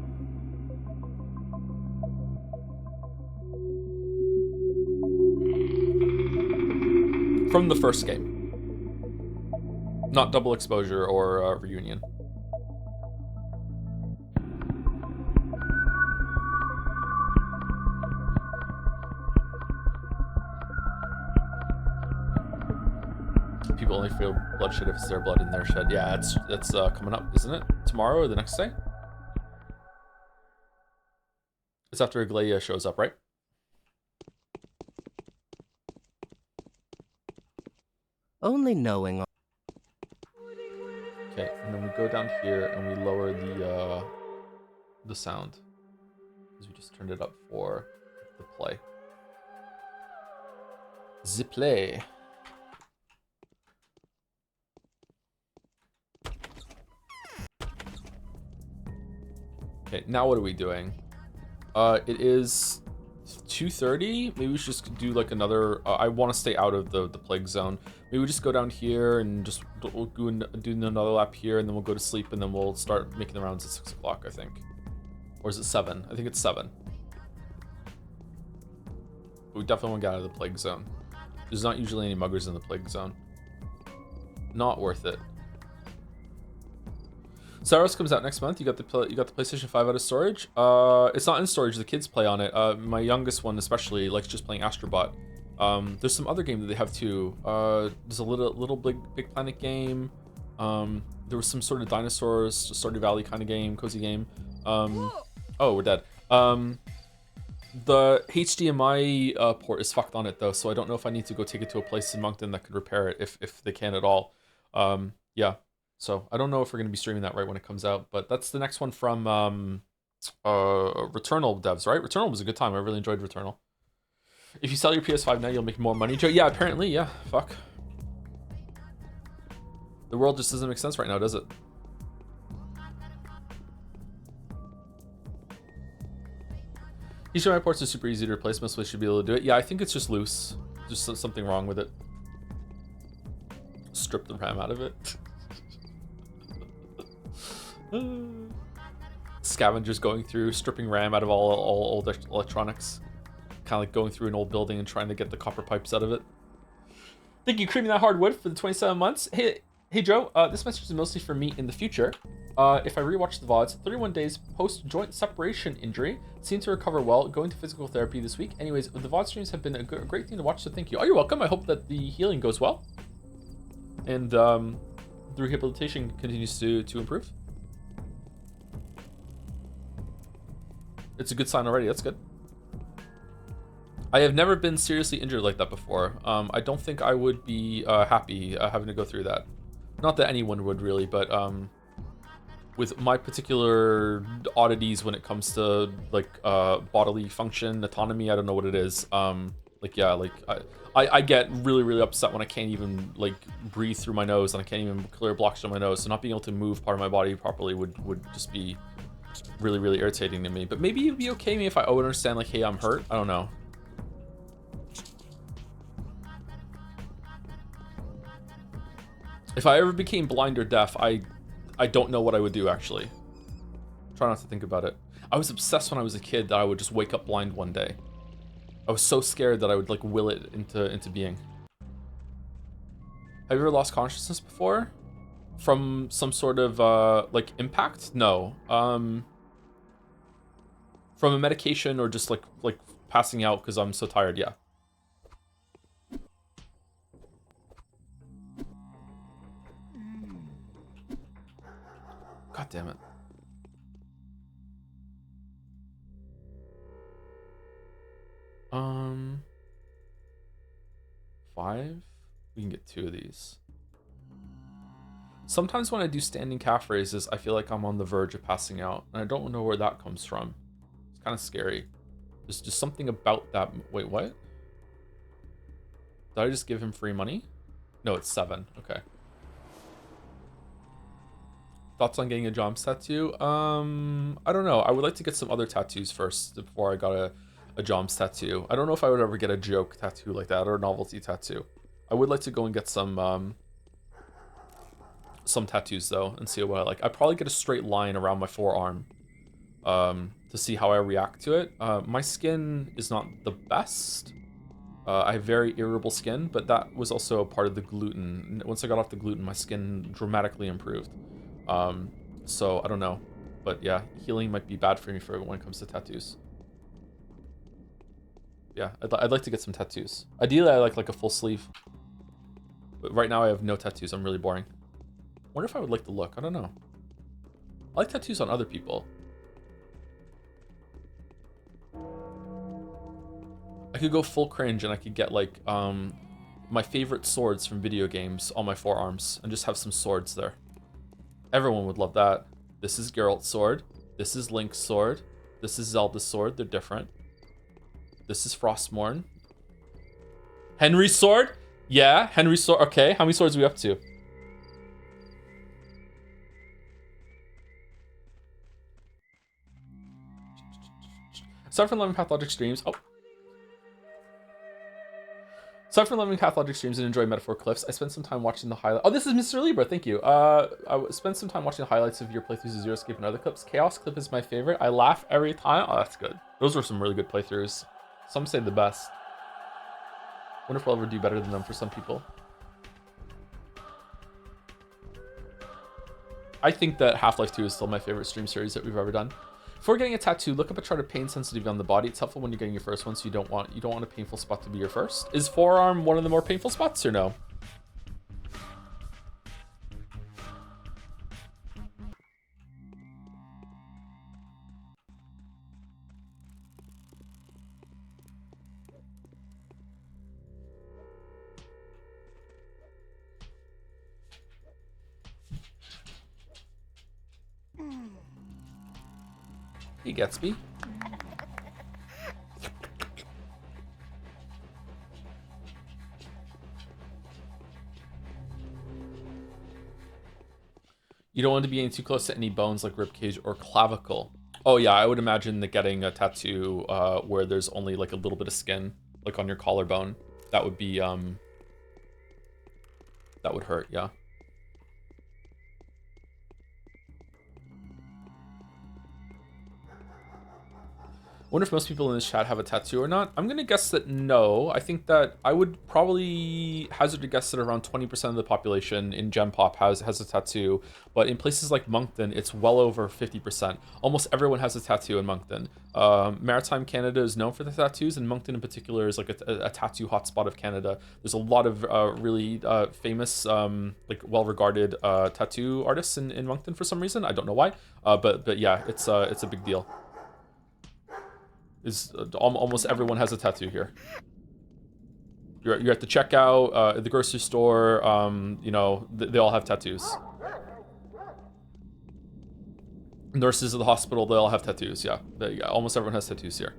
From the first game. Not double exposure or reunion. People only feel bloodshed if it's their blood in their shed. Yeah, that's coming up, isn't it? Tomorrow or the next day? It's after Aglaia shows up, right? Only knowing. Okay, and then we go down here and we lower the sound because we just turned it up for the play. The play. Okay, now what are we doing? It is 2:30. Maybe we should just do like another. I want to stay out of the plague zone. Maybe we just go down here and just we'll do another lap here, and then we'll go to sleep, and then we'll start making the rounds at 6 o'clock, I think. Or is it 7? I think it's 7. But we definitely want to get out of the plague zone. There's not usually any muggers in the plague zone. Not worth it. Saros comes out next month. You got the PlayStation 5 out of storage. It's not in storage. The kids play on it. My youngest one especially likes just playing Astrobot. There's some other game that they have too. There's a little big planet game. There was some sort of dinosaurs, Stardew Valley kind of game, cozy game. Oh, we're dead. The HDMI port is fucked on it though, so I don't know if I need to go take it to a place in Moncton that could repair it if they can at all. Yeah. So I don't know if we're going to be streaming that right when it comes out, but that's the next one from Returnal devs, right? Returnal was a good time. I really enjoyed Returnal. If you sell your PS5 now, you'll make more money, Joe. Yeah, apparently, yeah. Fuck. The world just doesn't make sense right now, does it? HDMI ports are super easy to replace. Most places should be able to do it. Yeah, I think it's just loose. Just something wrong with it. Strip the RAM out of it. Scavengers going through, stripping RAM out of all old electronics. Kind of like going through an old building and trying to get the copper pipes out of it. Thank you, Creaming That Hardwood, for the 27 months. Hey Joe, this message is mostly for me in the future. If I rewatch the VODs, 31 days post-joint separation injury, seem to recover well, going to physical therapy this week. Anyways, the VOD streams have been a great thing to watch, so thank you. Oh, you're welcome. I hope that the healing goes well. And the rehabilitation continues to improve. It's a good sign already. That's good. I have never been seriously injured like that before. I don't think I would be happy having to go through that. Not that anyone would really, but with my particular oddities when it comes to like bodily function, autonomy, I don't know what it is. I get really upset when I can't even like breathe through my nose and I can't even clear blocks from my nose. So not being able to move part of my body properly would just be really irritating to me. But maybe it'd be okay me if I would understand like, hey, I'm hurt. I don't know. If I ever became blind or deaf, I don't know what I would do actually. Try not to think about it. I was obsessed when I was a kid that I would just wake up blind one day. I was so scared that I would like will it into being. Have you ever lost consciousness before? From some sort of like impact? No. From a medication or just like passing out because I'm so tired, yeah. God damn it. Five? We can get 2 of these. Sometimes when I do standing calf raises, I feel like I'm on the verge of passing out, and I don't know where that comes from. It's kind of scary. There's just something about that. Wait, what? Did I just give him free money? No, it's 7. Okay. Thoughts on getting a Joms tattoo? I don't know. I would like to get some other tattoos first before I got a Joms tattoo. I don't know if I would ever get a joke tattoo like that or a novelty tattoo. I would like to go and get some tattoos though and see what I like. I'd probably get a straight line around my forearm to see how I react to it. My skin is not the best. I have very irritable skin, but that was also a part of the gluten. Once I got off the gluten, my skin dramatically improved. So I don't know, but yeah, healing might be bad for me when it comes to tattoos. Yeah, I'd like to get some tattoos. Ideally, I like a full sleeve, but right now I have no tattoos. I'm really boring. Wonder if I would like the look. I don't know. I like tattoos on other people. I could go full cringe and I could get like my favorite swords from video games on my forearms and just have some swords there. Everyone would love that. This is Geralt's sword. This is Link's sword. This is Zelda's sword. They're different. This is Frostmourne. Henry's sword? Yeah, Henry's sword. Okay, how many swords are we up to? Aside from 11 Pathologic streams. Oh. Aside from 11 Pathologic streams and enjoy Metaphor Cliffs, I spent some time watching the highlights. Oh, this is Mr. Libra. Thank you. I spent some time watching the highlights of your playthroughs of Zero Escape and other clips. Chaos clip is my favorite. I laugh every time. Oh, that's good. Those were some really good playthroughs. Some say the best. Wonder if we'll ever do better than them for some people. I think that Half-Life 2 is still my favorite stream series that we've ever done. Before getting a tattoo, look up a chart of pain sensitivity on the body. It's helpful when you're getting your first one, so you don't want a painful spot to be your first. Is forearm one of the more painful spots or no? He gets me. You don't want to be getting too close to any bones like ribcage or clavicle. Oh yeah, I would imagine that getting a tattoo where there's only like a little bit of skin, like on your collarbone, that would be that would hurt, yeah. Wonder if most people in this chat have a tattoo or not. I'm gonna guess that no. I think that I would probably hazard to guess that around 20% of the population in Gen Pop has a tattoo, but in places like Moncton, it's well over 50%. Almost everyone has a tattoo in Moncton. Maritime Canada is known for the tattoos, and Moncton in particular is like a tattoo hotspot of Canada. There's a lot of really famous, like well-regarded tattoo artists in Moncton for some reason. I don't know why, but yeah, it's a big deal. Almost everyone has a tattoo here. You're at the checkout, at the grocery store. You know, they all have tattoos. Nurses at the hospital, they all have tattoos. Yeah, almost everyone has tattoos here.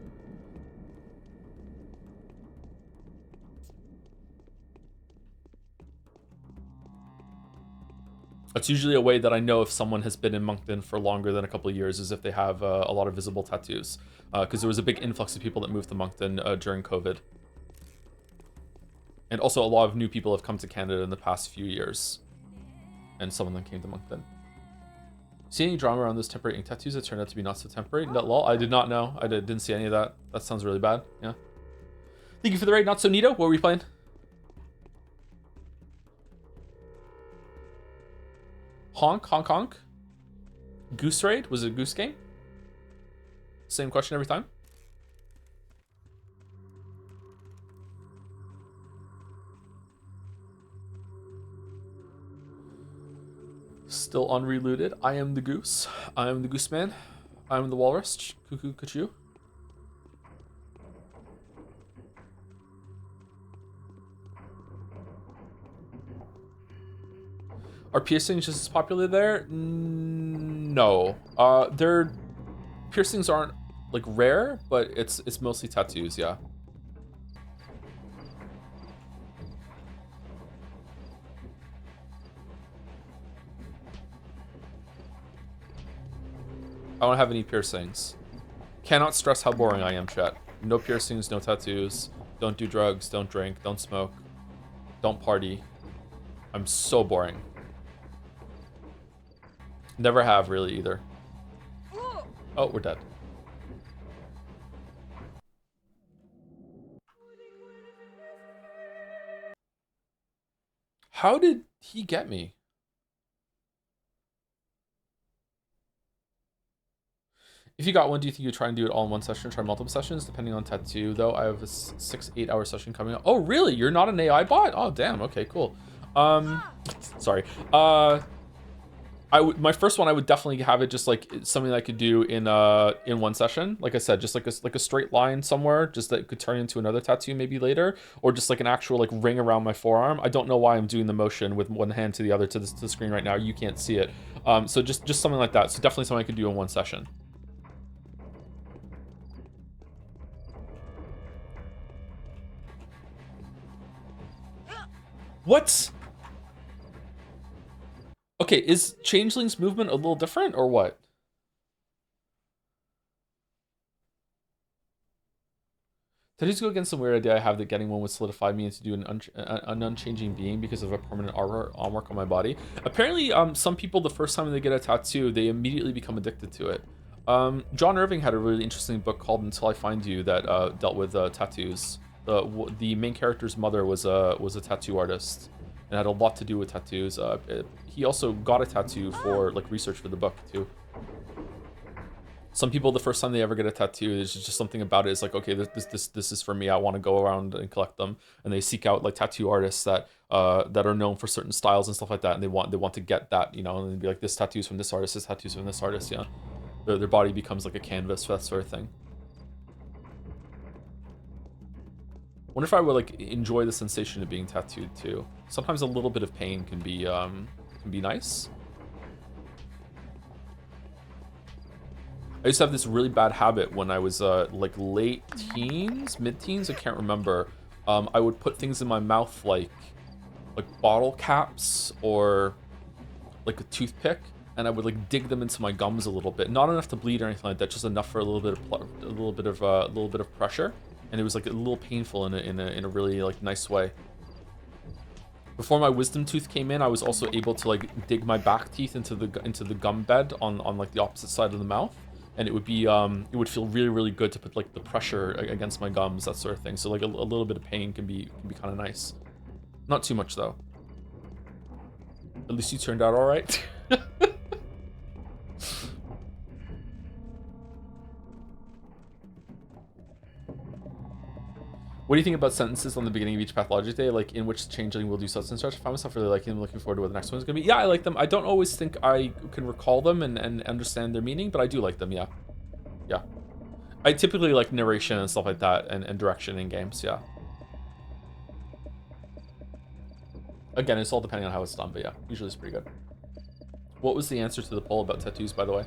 That's usually a way that I know if someone has been in Moncton for longer than a couple of years, is if they have a lot of visible tattoos. Because there was a big influx of people that moved to Moncton during COVID. And also a lot of new people have come to Canada in the past few years. And some of them came to Moncton. See any drama around those temporary ink tattoos that turned out to be not so temporary? No, lol, I did not know. I didn't see any of that. That sounds really bad, yeah. Thank you for the raid, Not So Neato. What were we playing? Honk, honk, honk. Goose Raid? Was it a Goose Game? Same question every time? Still unreluted. I am the goose. I am the goose man. I am the walrus. Cuckoo, cuckoo. Are piercings just as popular there? No. Their piercings aren't like rare, but it's mostly tattoos, yeah. I don't have any piercings. Cannot stress how boring I am, chat. No piercings, no tattoos. Don't do drugs, don't drink, don't smoke. Don't party. I'm so boring. Never have really either. Oh, we're dead. How did he get me? If you got one, do you think you'd try and do it all in one session or try multiple sessions? Depending on tattoo, though, I have a 6-8 hour session coming up. Oh, really? You're not an AI bot? Oh, damn. Okay, cool. Sorry. My first one, I would definitely have it just like something that I could do in one session. Like I said, just like a straight line somewhere, just that could turn into another tattoo maybe later, or just like an actual like ring around my forearm. I don't know why I'm doing the motion with one hand to the other to the screen right now. You can't see it. So just something like that. So definitely something I could do in one session. What? Okay, is Changeling's movement a little different or what? Tattoos go against some weird idea I have that getting one would solidify me into an unchanging being because of a permanent artwork on my body. Apparently, some people, the first time they get a tattoo, they immediately become addicted to it. John Irving had a really interesting book called Until I Find You that dealt with tattoos. The main character's mother was a tattoo artist and had a lot to do with tattoos. He also got a tattoo for like research for the book too. Some people, the first time they ever get a tattoo, there's just something about it. It's like, okay, this is for me. I want to go around and collect them, and they seek out like tattoo artists that are known for certain styles and stuff like that, and they want to get that, you know, and they'd be like, this tattoo's from this artist, this tattoo's from this artist, yeah. Their body becomes like a canvas for that sort of thing. Wonder if I would like enjoy the sensation of being tattooed too. Sometimes a little bit of pain can be nice. I used to have this really bad habit when I was like late teens, mid-teens, I can't remember. I would put things in my mouth like bottle caps or like a toothpick, and I would like dig them into my gums a little bit. Not enough to bleed or anything like that, just enough for a little bit of pressure, and it was like a little painful in a really like nice way. Before my wisdom tooth came in, I was also able to like dig my back teeth into the gum bed on like the opposite side of the mouth. And it would be it would feel really, really good to put like the pressure against my gums, that sort of thing. So like a little bit of pain can be kind of nice. Not too much though. At least you turned out all right. What do you think about sentences on the beginning of each pathologic day, like in which Changeling will do such and such? I find myself really liking them, looking forward to what the next one's gonna be. Yeah, I like them. I don't always think I can recall them and understand their meaning, but I do like them, yeah. Yeah. I typically like narration and stuff like that and direction in games, yeah. Again, it's all depending on how it's done, but yeah, usually it's pretty good. What was the answer to the poll about tattoos, by the way?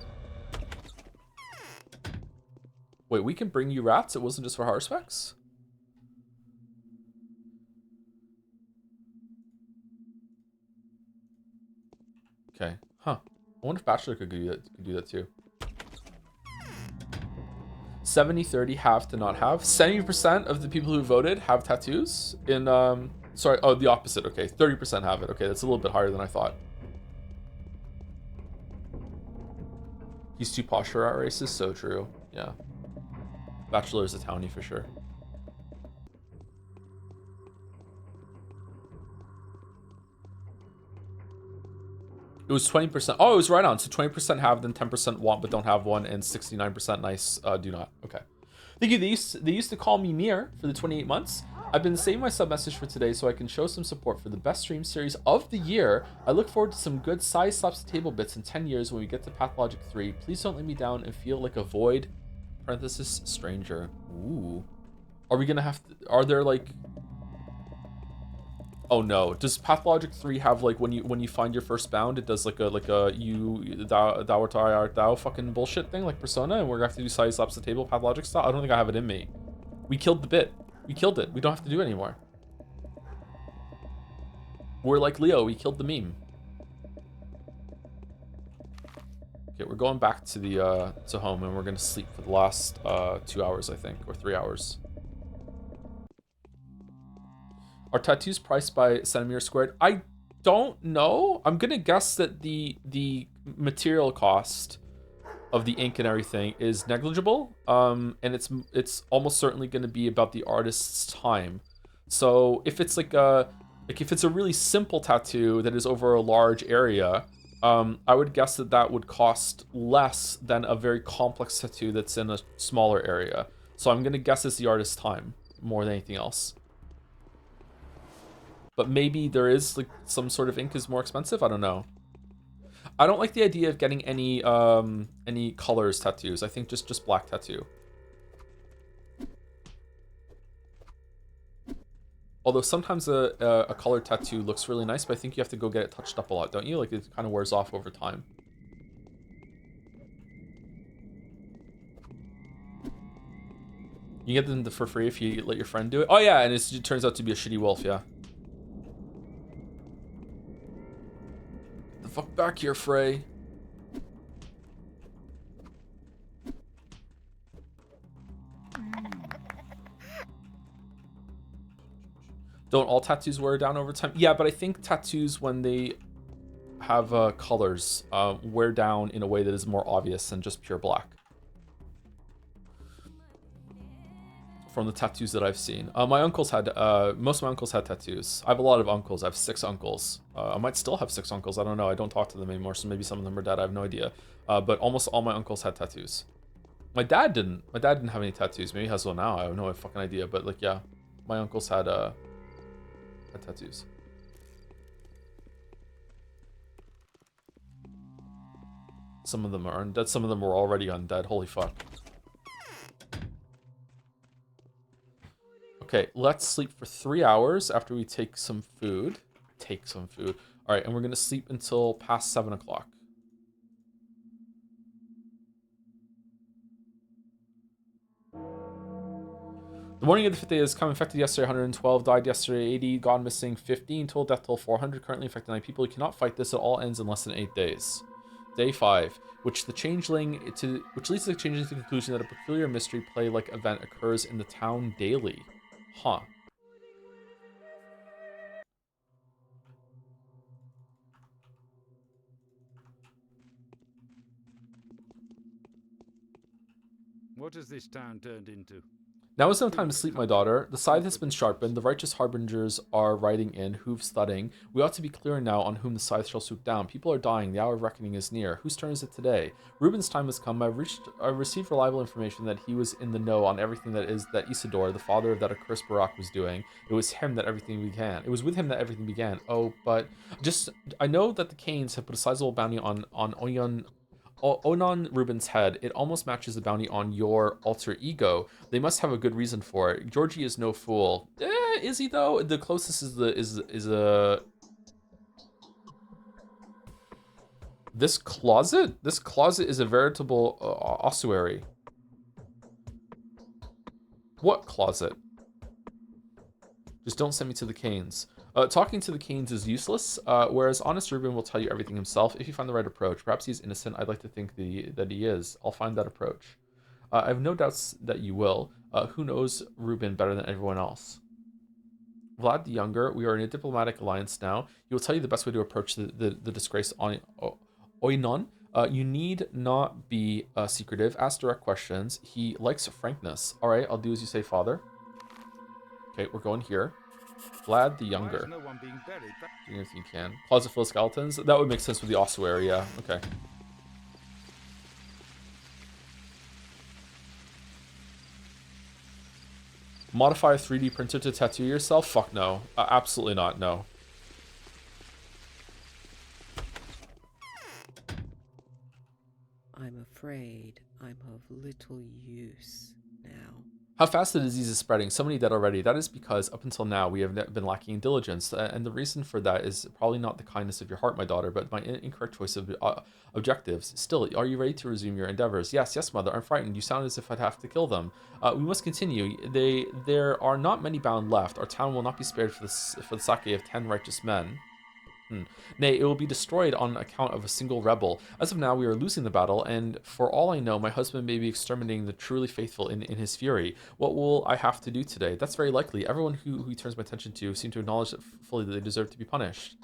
Wait, we can bring you rats? It wasn't just for heart specs? Okay, huh. I wonder if Bachelor could do that too. 70-30 have to not have. 70% of the people who voted have tattoos in, sorry, oh, the opposite, okay. 30% have it, okay, that's a little bit higher than I thought. He's too posh for our races, so true, yeah. Bachelor is a townie for sure. It was 20%. Oh, it was right on. So 20% have, then 10% want but don't have one, and 69% nice do not. Okay. Thank you. They used to call me Near for the 28 months. I've been saving my sub message for today so I can show some support for the best stream series of the year. I look forward to some good size slaps table bits in 10 years when we get to Pathologic 3. Please don't let me down and feel like a void. Parenthesis stranger. Ooh. Are we gonna have to, are there like, oh no, does Pathologic 3 have like when you find your first bound, it does like a you thou art thou fucking bullshit thing like Persona, and we're gonna have to do size slaps the table Pathologic style? I don't think I have it in me. We killed the bit. We killed it. We don't have to do it anymore. We're like Leo, we killed the meme. Okay, we're going back to the to home, and we're gonna sleep for the last 2 hours, I think, or 3 hours. Are tattoos priced by centimeter squared? I don't know. I'm gonna guess that the material cost of the ink and everything is negligible. And it's almost certainly gonna be about the artist's time. So if it's like if it's a really simple tattoo that is over a large area, I would guess that that would cost less than a very complex tattoo that's in a smaller area. So I'm gonna guess it's the artist's time more than anything else. But maybe there is like some sort of ink is more expensive. I don't know. I don't like the idea of getting any colors tattoos. I think just black tattoo. Although sometimes a colored tattoo looks really nice, but I think you have to go get it touched up a lot, don't you? Like it kind of wears off over time. You get them for free if you let your friend do it. Oh yeah, and it turns out to be a shitty wolf, yeah. Get the fuck back here, Frey. Don't all tattoos wear down over time? Yeah, but I think tattoos, when they have colors, wear down in a way that is more obvious than just pure black. From the tattoos that I've seen. My uncles had, most of my uncles had tattoos. I have a lot of uncles. I have 6 uncles. I might still have 6 uncles. I don't know. I don't talk to them anymore, so maybe some of them are dead. I have no idea. But almost all my uncles had tattoos. My dad didn't. My dad didn't have any tattoos. Maybe he has one now. I have no fucking idea. But like, yeah, my uncles had tattoos. Some of them are undead. Some of them were already undead. Holy fuck. Okay, let's sleep for 3 hours after we take some food. All right, and we're gonna sleep until past 7 o'clock. The morning of the 5th day is come infected yesterday 112, died yesterday 80, gone missing 15, total death toll 400, currently infected 9 people. You cannot fight this. It all ends in less than 8 days. Day 5, which leads the changeling to the conclusion that a peculiar mystery play-like event occurs in the town daily. Huh. What has this town turned into? Now is no time to sleep, my daughter. The scythe has been sharpened. The righteous harbingers are riding in, hooves thudding. We ought to be clear now on whom the scythe shall swoop down. People are dying. The hour of reckoning is near. Whose turn is it today? Reuben's time has come. I received reliable information that he was in the know on everything that Isidore, the father of that accursed Barak, was doing. It was him that everything began. It was with him that everything began. Oh, but I know that the Canes have put a sizable bounty on Onan Reuben's head. It almost matches the bounty on your alter ego. They must have a good reason for it. Georgie is no fool. Is he though? The closest is a this closet. This closet is a veritable ossuary. What closet? Just don't send me to the Canes. Talking to the Canes is useless, whereas honest Reuben will tell you everything himself if you find the right approach. Perhaps he's innocent. I'd like to think that he is. I'll find that approach. I have no doubts that you will. Who knows Reuben better than everyone else? Vlad the Younger, we are in a diplomatic alliance now. He will tell you the best way to approach the disgraced Oinon. You need not be secretive. Ask direct questions. He likes frankness. All right, I'll do as you say, father. Okay, we're going here. Vlad the Why is Younger. no one being buried? Do anything you can. Closet full of skeletons. That would make sense with the ossuary. Yeah. Okay. Modify a 3D printer to tattoo yourself? Fuck no. Absolutely not. No. I'm afraid I'm of little use now. How fast the disease is spreading. So many dead already. That is because up until now we have been lacking in diligence. And the reason for that is probably not the kindness of your heart, my daughter, but my incorrect choice of objectives. Still, are you ready to resume your endeavors? Yes, yes, mother. I'm frightened. You sound as if I'd have to kill them. We must continue. There are not many bound left. Our town will not be spared for the sake of 10 righteous men. Nay, it will be destroyed on account of a single rebel. As of now, we are losing the battle, and for all I know, my husband may be exterminating the truly faithful in his fury. What will I have to do today? That's very likely. Everyone who he turns my attention to seem to acknowledge that fully that they deserve to be punished.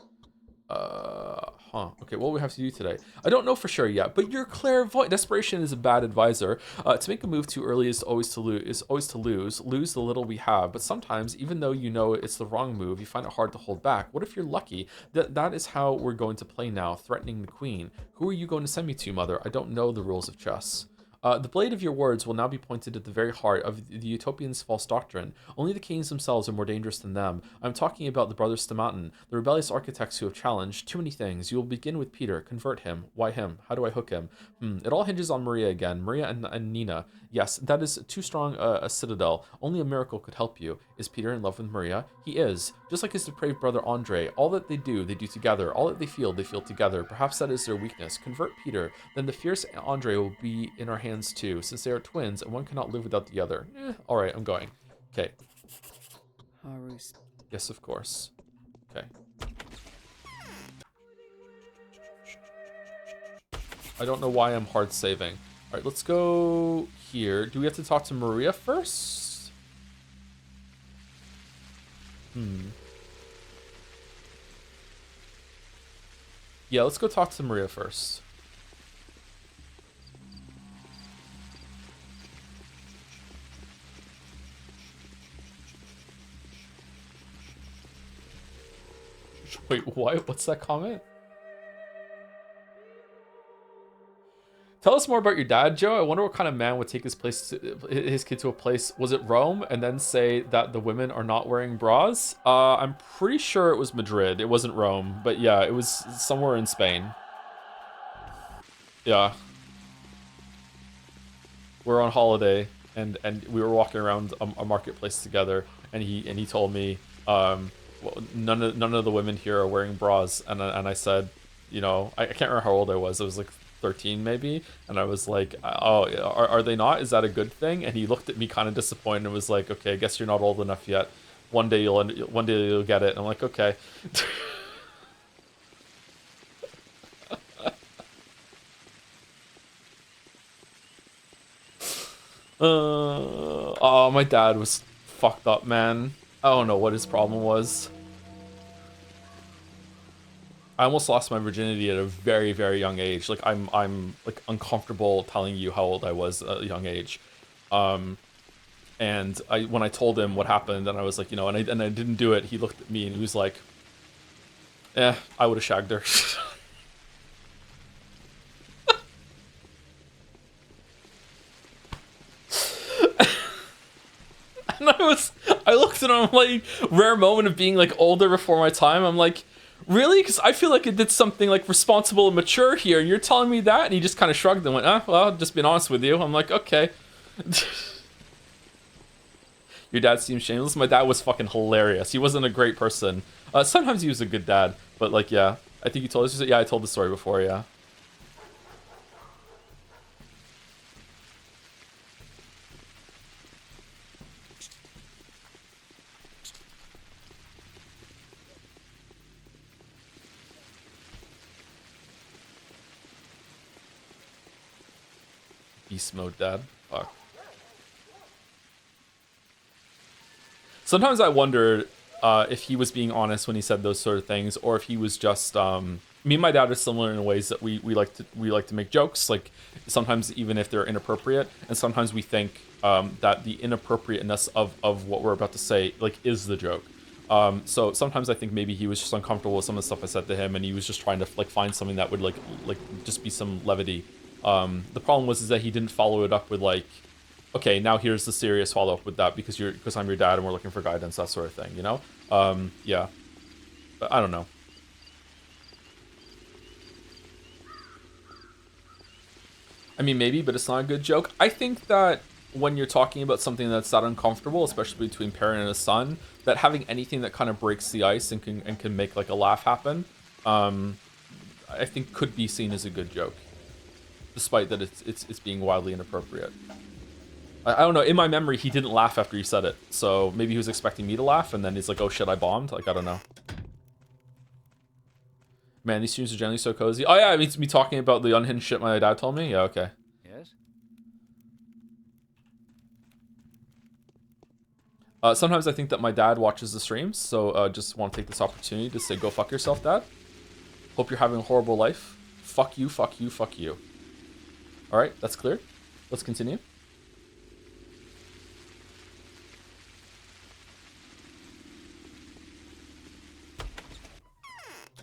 Okay, what do we have to do today? I don't know for sure yet, but you're clairvoyant. Desperation is a bad advisor. To make a move too early is always to lose. Lose the little we have. But sometimes, even though you know it's the wrong move, you find it hard to hold back. What if you're lucky? That is how we're going to play now, threatening the queen. Who are you going to send me to, mother? I don't know the rules of chess. The blade of your words will now be pointed at the very heart of the Utopians' false doctrine. Only the kings themselves are more dangerous than them. I'm talking about the brothers Stamatin, the rebellious architects who have challenged too many things. You will begin with Peter. Convert him. Why him? How do I hook him? It all hinges on Maria again. Maria and Nina. Yes, that is too strong a citadel. Only a miracle could help you. Is Peter in love with Maria? He is. Just like his depraved brother Andre. All that they do together. All that they feel together. Perhaps that is their weakness. Convert Peter. Then the fierce Andre will be in our hands too, since they are twins and one cannot live without the other. Alright, I'm going. Okay. Haru's. Yes, of course. Okay. I don't know why I'm hard saving. Alright, let's go here. Do we have to talk to Maria first? Yeah, let's go talk to Maria first. Wait, what? What's that comment? Tell us more about your dad, Joe. I wonder what kind of man would take his kid to a place. Was it Rome, and then say that the women are not wearing bras? I'm pretty sure it was Madrid. It wasn't Rome, but yeah, it was somewhere in Spain. Yeah, we're on holiday, and we were walking around a marketplace together, and he told me, well, none of the women here are wearing bras, and I said, you know, I can't remember how old I was. It was like 13 maybe, and I was like, oh, are they not? Is that a good thing? And he looked at me kind of disappointed and was like, okay, I guess you're not old enough yet. One day you'll get it. And I'm like, okay. Oh, my dad was fucked up, man. I don't know what his problem was. I almost lost my virginity at a very, very young age. Like I'm like uncomfortable telling you how old I was at a young age. And when I told him what happened, and I was like, you know, and I didn't do it, he looked at me and he was like, I would have shagged her. And I looked at him like, rare moment of being like older before my time. I'm like, really? Because I feel like it did something like responsible and mature here, and you're telling me that? And he just kind of shrugged and went, well, just being honest with you. I'm like, okay. Your dad seems shameless. My dad was fucking hilarious. He wasn't a great person. Sometimes he was a good dad, but like, yeah. I think you told us. Yeah, I told the story before, yeah. Beast mode, dad. Fuck. Sometimes I wondered if he was being honest when he said those sort of things, or if he was just. Me and my dad are similar in ways that we like to make jokes, like sometimes even if they're inappropriate, and sometimes we think that the inappropriateness of what we're about to say like is the joke. So sometimes I think maybe he was just uncomfortable with some of the stuff I said to him, and he was just trying to like find something that would like just be some levity. The problem was is that he didn't follow it up with like, okay, now here's the serious follow up with that because I'm your dad and we're looking for guidance, that sort of thing, you know? Yeah, but I don't know. I mean, maybe, but it's not a good joke. I think that when you're talking about something that's that uncomfortable, especially between parent and a son, that having anything that kind of breaks the ice and can make like a laugh happen, I think could be seen as a good joke, despite that it's being wildly inappropriate. I don't know. In my memory, he didn't laugh after he said it, so maybe he was expecting me to laugh, and then he's like, "Oh shit, I bombed." Like, I don't know. Man, these streams are generally so cozy. Oh yeah, it's me talking about the unhinged shit my dad told me. Yeah, okay. Yes? Sometimes I think that my dad watches the streams, so just want to take this opportunity to say, go fuck yourself, Dad. Hope you're having a horrible life. Fuck you, fuck you, fuck you. Alright, that's clear. Let's continue.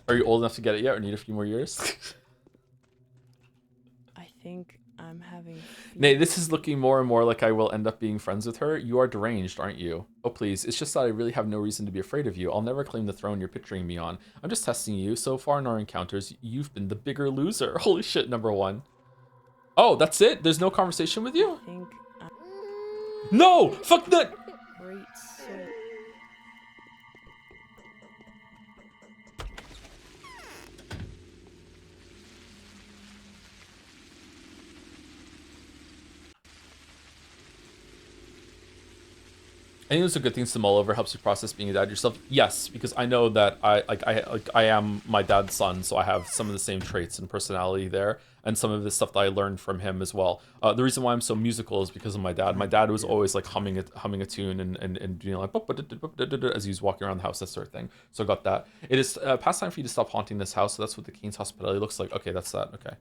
Are you old enough to get it yet or need a few more years? I think I'm having. Nay, this is looking more and more like I will end up being friends with her. You are deranged, aren't you? Oh, please. It's just that I really have no reason to be afraid of you. I'll never claim the throne you're picturing me on. I'm just testing you. So far in our encounters, you've been the bigger loser. Holy shit, #1. Oh, that's it? There's no conversation with you? I think I'm No! Fuck that! great soul. I think those are good things to mull over. Helps you process being a dad yourself. Yes, because I know that I am my dad's son, so I have some of the same traits and personality there, and some of the stuff that I learned from him as well. The reason why I'm so musical is because of my dad. My dad was always like humming a tune and doing like as he was walking around the house, that sort of thing. So I got that. It is past time for you to stop haunting this house. So that's what the King's Hospitality looks like. Okay, that's that. Okay.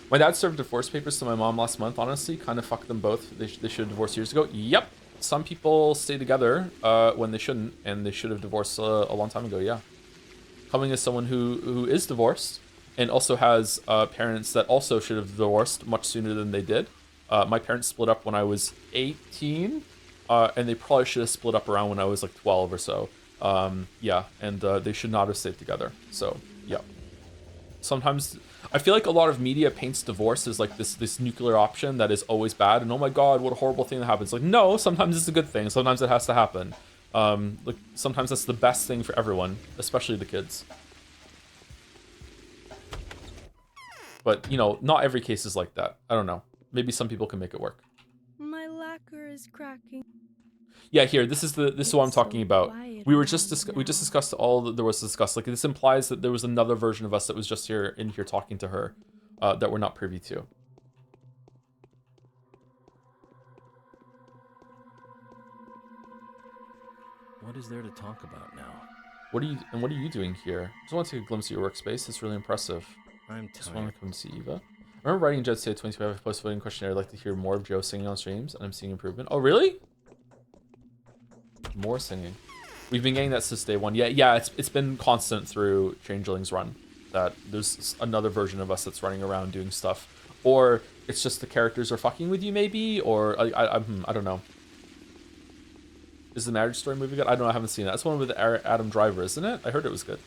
My dad served divorce papers to my mom last month. Honestly, kind of fucked them both. They should have divorced years ago. Yep. Some people stay together when they shouldn't, and they should have divorced a long time ago. Yeah. Coming as someone who is divorced and also has parents that also should have divorced much sooner than they did. My parents split up when I was 18, and they probably should have split up around when I was like 12 or so. Yeah, and they should not have stayed together. So yeah. Sometimes I feel like a lot of media paints divorce as like this nuclear option that is always bad, and oh my god, what a horrible thing that happens. Like, no, sometimes it's a good thing. Sometimes it has to happen. Like sometimes that's the best thing for everyone, especially the kids. But you know, not every case is like that. I don't know. Maybe some people can make it work. My lacquer is cracking. Yeah, here. This is what I'm talking about. We were just we just now. discussed all that there was to discuss. Like this implies that there was another version of us that was just here talking to her, that we're not privy to. What is there to talk about now? What are you doing here? Just want to take a glimpse of your workspace. It's really impressive. I'm Just want tired. to come see Eva. I remember writing Jed State 25 post voting questionnaire. I'd like to hear more of Joe singing on streams, and I'm seeing improvement. Oh, really? More singing. We've been getting that since day one. Yeah, it's been constant through Changeling's run that there's another version of us that's running around doing stuff, or it's just the characters are fucking with you, maybe, or I don't know. Is the Marriage Story movie good? I don't know. I haven't seen it. That's one with Adam Driver, isn't it? I heard it was good.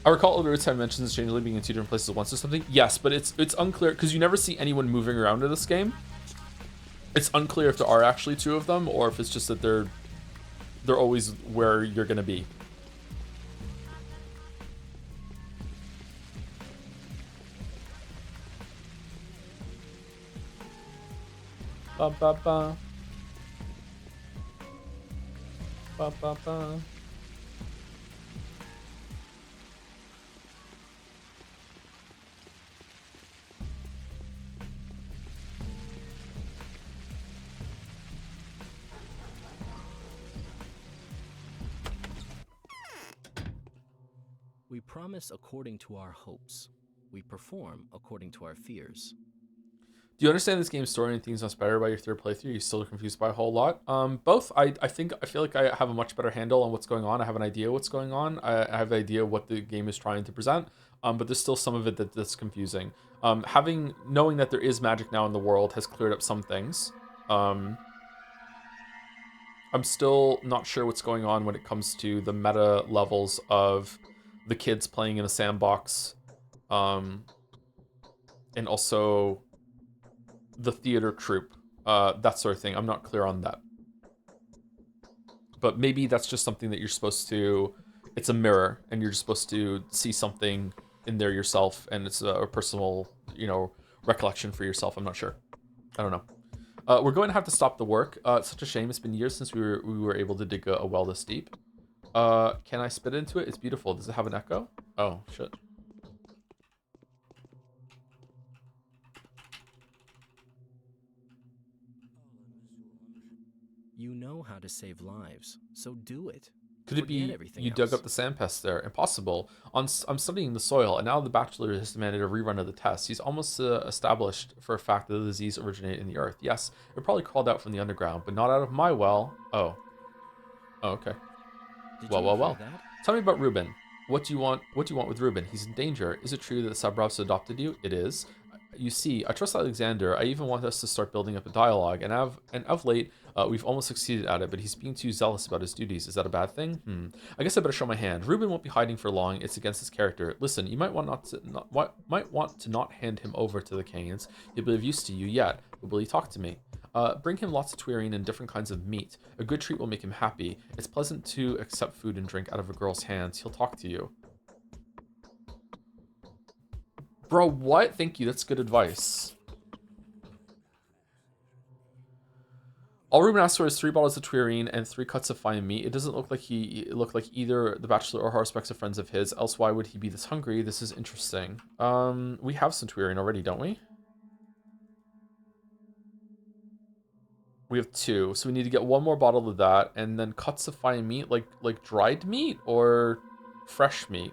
I recall older time mentions Changeling being in 2 different places at once or something. Yes, but it's unclear because you never see anyone moving around in this game. It's unclear if there are actually 2 of them or if it's just that they're always where you're gonna be. Ba ba ba. Ba, ba, ba. We promise according to our hopes. We perform according to our fears. Do you understand this game's story and things much better by your third playthrough? You're still confused by a whole lot. Both. I feel like I have a much better handle on what's going on. I have an idea what's going on. I have an idea what the game is trying to present. But there's still some of it that's confusing. Knowing that there is magic now in the world has cleared up some things. I'm still not sure what's going on when it comes to the meta levels of the kids playing in a sandbox, and also the theater troupe, that sort of thing. I'm not clear on that. But maybe that's just something that you're supposed to, it's a mirror, and you're just supposed to see something in there yourself, and it's a personal, recollection for yourself. I'm not sure. I don't know. We're going to have to stop the work. It's such a shame. It's been years since we were able to dig a well this deep. Can I spit into it? It's beautiful. Does it have an echo? Oh, shit. You know how to save lives, so do it. Could it Forget be everything you dug else. up the sand pest there? Impossible. I'm studying the soil, and now the bachelor has demanded a rerun of the test. He's almost established for a fact that the disease originated in the earth. Yes, it probably crawled out from the underground, but not out of my well. Oh. Oh, okay. Did Well, you well, hear well. that? Tell me about Ruben. What do you want? What do you want with Ruben? He's in danger. Is it true that Sabrovs adopted you? It is. You see, I trust Alexander. I even want us to start building up a dialogue, and of late, we've almost succeeded at it. But he's being too zealous about his duties. Is that a bad thing? I guess I better show my hand. Ruben won't be hiding for long. It's against his character. Listen, you might want to not hand him over to the Canes. He'll be of use to you yet. But will he talk to me? Bring him lots of tuirine and different kinds of meat. A good treat will make him happy. It's pleasant to accept food and drink out of a girl's hands. He'll talk to you. Bro, what? Thank you. That's good advice. All Ruben asked for is 3 bottles of tuirine and 3 cuts of fine meat. It doesn't look like either the bachelor or Haruspex are friends of his. Else why would he be this hungry? This is interesting. We have some tuirine already, don't we? We have 2, so we need to get 1 more bottle of that, and then cuts of fine meat, like dried meat or fresh meat.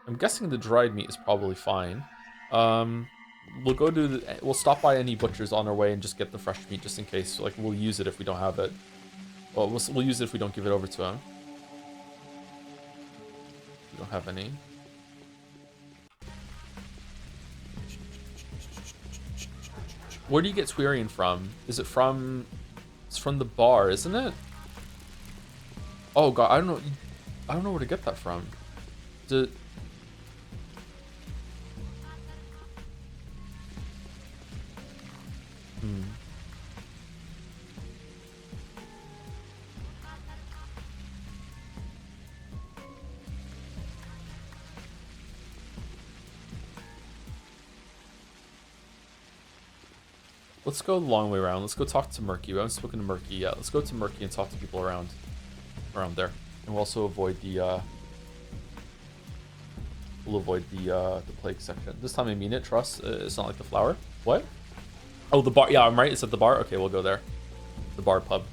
I'm guessing the dried meat is probably fine. We'll stop by any butchers on our way and just get the fresh meat just in case. Like, we'll use it if we don't have it. Well, we'll use it if we don't give it over to him. We don't have any. Where do you get tuirine from? Is it from... It's from the bar, isn't it? Oh god, I don't know. I don't know where to get that from. Let's go the long way around. Let's go talk to Murky. We haven't spoken to Murky yet. Let's go to Murky and talk to people around there. And we'll also avoid the plague section. This time I mean it. Trust. It's not like the flower. What? Oh, the bar. Yeah, I'm right. It's at the bar. Okay, we'll go there. The bar pub.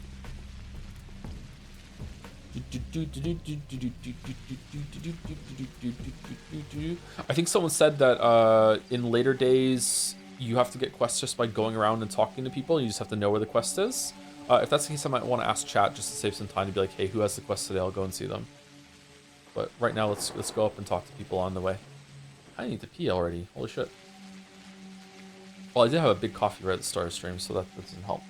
I think someone said that in later days you have to get quests just by going around and talking to people. You just have to know where the quest is. If that's the case, I might want to ask chat just to save some time to be like, hey, who has the quest today? I'll go and see them. But right now, let's go up and talk to people on the way. I need to pee already. Holy shit. Well, I did have a big coffee right at the start of stream, so that doesn't help.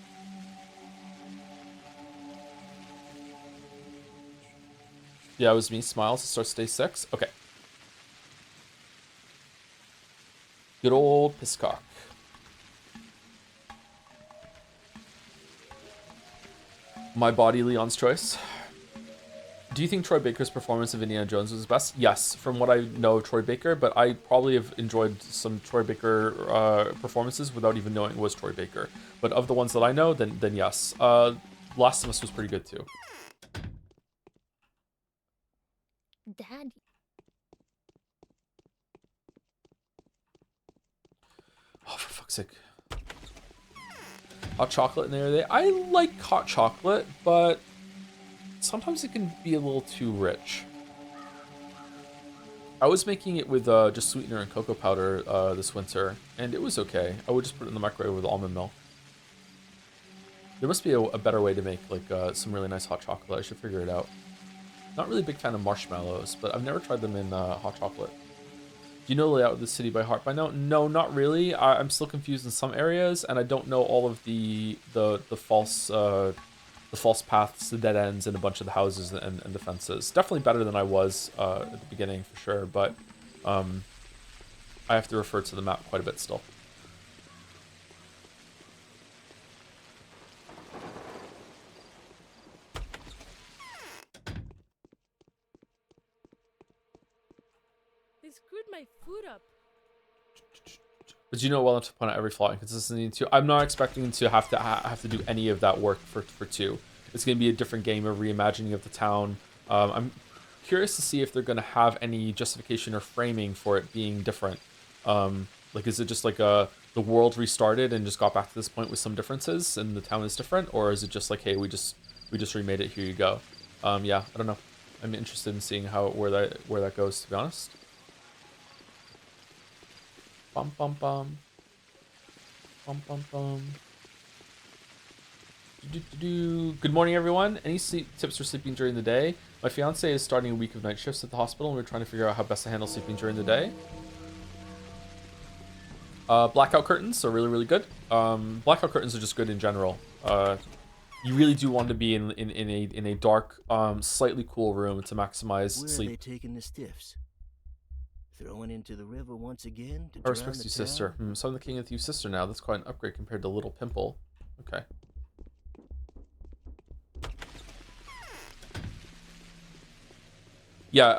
Yeah, it was me. Smiles to start day 6. Okay. Good old Piscock. My body, Leon's choice. Do you think Troy Baker's performance of Indiana Jones was his best? Yes, from what I know of Troy Baker, but I probably have enjoyed some Troy Baker performances without even knowing it was Troy Baker. But of the ones that I know, then yes. Last of Us was pretty good too. Daddy. Oh, for fuck's sake. Hot chocolate in there. I like hot chocolate, but sometimes it can be a little too rich. I was making it with just sweetener and cocoa powder this winter, and it was okay. I would just put it in the microwave with almond milk. There must be a better way to make like some really nice hot chocolate. I should figure it out. Not really a big fan of marshmallows, but I've never tried them in hot chocolate. Do you know the layout of the city by heart by now? No, not really. I'm still confused in some areas, and I don't know all of the false paths, the dead ends, and a bunch of the houses and the fences. Definitely better than I was at the beginning for sure, but I have to refer to the map quite a bit still. They screwed my food up. But you know well enough to point out every flaw and consistency in 2. I'm not expecting to have to do any of that work for 2. It's going to be a different game, a reimagining of the town. I'm curious to see if they're going to have any justification or framing for it being different. Like, is it just like the world restarted and just got back to this point with some differences and the town is different, or is it just like, hey, we just remade it, here you go? Yeah, I don't know. I'm interested in seeing where that goes, to be honest. Bum bum bum. Bum bum bum. Good morning, everyone. Any sleep tips for sleeping during the day? My fiance is starting a week of night shifts at the hospital, and we're trying to figure out how best to handle sleeping during the day. Blackout curtains are really, really good. Blackout curtains are just good in general. You really do want to be in a dark, slightly cool room to maximize Where sleep. are they taking the stiffs? Throwing into the river once again to I drown respect the you, sister. town? So I'm the king with you, sister. Now that's quite an upgrade compared to Little Pimple. Okay. Yeah,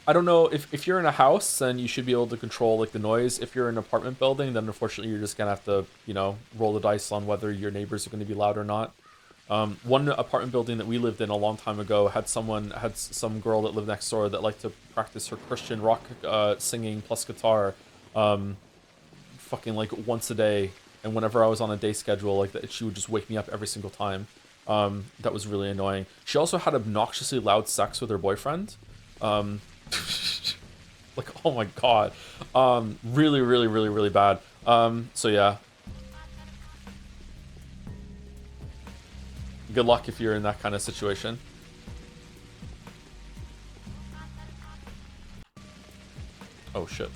I don't know if you're in a house, then you should be able to control like the noise. If you're in an apartment building, then unfortunately you're just gonna have to, you know, roll the dice on whether your neighbors are going to be loud or not. One apartment building that we lived in a long time ago had some girl that lived next door that liked to practice her Christian rock singing plus guitar, fucking like once a day. And whenever I was on a day schedule like that, she would just wake me up every single time. That was really annoying. She also had obnoxiously loud sex with her boyfriend. Like, oh my god. Really, really, really, really bad. So yeah. Good luck if you're in that kind of situation. Oh shit.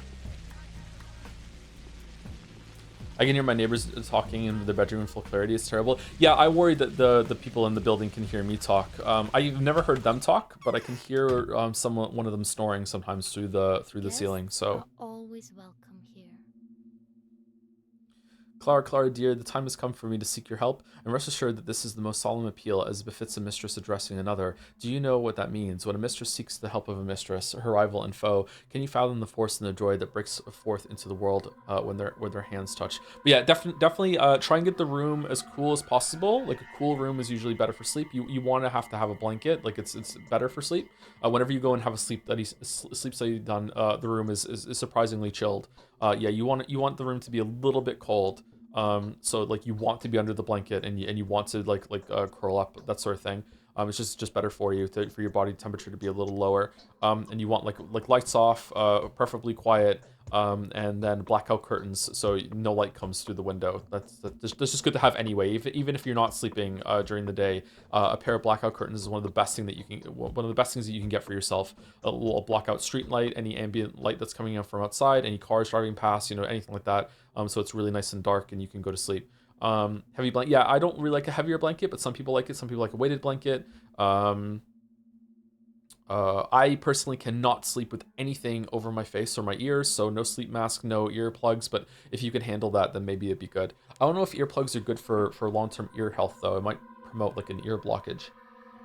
I can hear my neighbors talking in their bedroom in full clarity. It's terrible. Yeah, I worry that the people in the building can hear me talk. I've never heard them talk, but I can hear one of them snoring sometimes through the ceiling. So Always welcome here. Clara, dear, the time has come for me to seek your help, and rest assured that this is the most solemn appeal as befits a mistress addressing another. Do you know what that means? When a mistress seeks the help of a mistress, her rival and foe, can you fathom the force and the joy that breaks forth into the world when their hands touch? But yeah, definitely try and get the room as cool as possible. Like, a cool room is usually better for sleep. You want to have a blanket. Like, it's better for sleep. Whenever you go and have a sleep study done, the room is surprisingly chilled. Yeah, you want the room to be a little bit cold. So like you want to be under the blanket and you want to like curl up, that sort of thing. It's just better for you for your body temperature to be a little lower. And you want like lights off, preferably quiet, and then blackout curtains so no light comes through the window. That's just good to have anyway. Even if you're not sleeping during the day, a pair of blackout curtains is one of the best things that you can get for yourself. A little blackout street light, any ambient light that's coming in from outside, any cars driving past, anything like that. So it's really nice and dark and you can go to sleep. Heavy blanket. Yeah, I don't really like a heavier blanket, but some people like it. Some people like a weighted blanket. I personally cannot sleep with anything over my face or my ears, so no sleep mask, no earplugs, but if you can handle that, then maybe it'd be good. I don't know if earplugs are good for long-term ear health, though. It might promote like an ear blockage.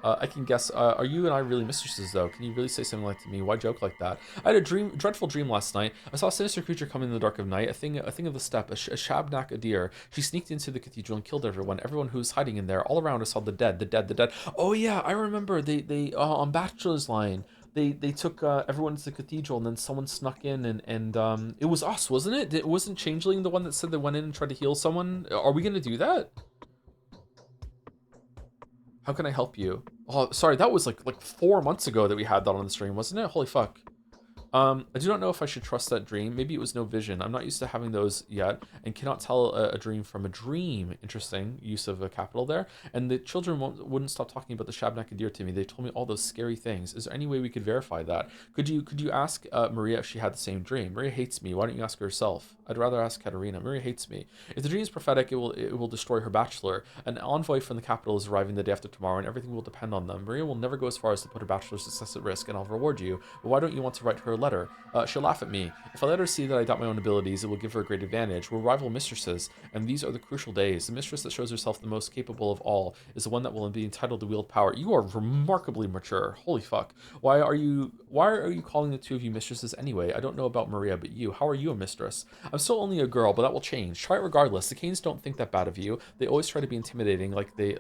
I can guess. Are you and I really mistresses, though? Can you really say something like to me? Why joke like that? I had a dreadful dream last night. I saw a sinister creature come in the dark of night, a thing of the steppe, a shabnak, a deer. She sneaked into the cathedral and killed everyone who was hiding in there. All around us saw the dead. Oh yeah, I remember. They on Bachelor's Line, they took everyone to the cathedral, and then someone snuck in, and it was us, wasn't it? It wasn't Changeling the one that said they went in and tried to heal someone. Are we gonna do that? How can I help you? Oh, sorry, that was like 4 months ago that we had that on the stream, wasn't it? Holy fuck. I do not know if I should trust that dream. Maybe it was no vision. I'm not used to having those yet, and cannot tell a dream from a dream. Interesting use of a capital there. And the children wouldn't stop talking about the Shabnak deer to me. They told me all those scary things. Is there any way we could verify that? Could you ask Maria if she had the same dream? Maria hates me. Why don't you ask her yourself? I'd rather ask Katerina. Maria hates me. If the dream is prophetic, it will destroy her bachelor. An envoy from the capital is arriving the day after tomorrow, and everything will depend on them. Maria will never go as far as to put her bachelor's success at risk, and I'll reward you. But why don't you want to write her a letter? She'll laugh at me. If I let her see that I doubt my own abilities, it will give her a great advantage. We're rival mistresses, and these are the crucial days. The mistress that shows herself the most capable of all is the one that will be entitled to wield power. You are remarkably mature. Holy fuck. Why are you calling the two of you mistresses anyway? I don't know about Maria, but you. How are you a mistress? I'm still only a girl, but that will change. Try it regardless. The Canes don't think that bad of you. They always try to be intimidating, like they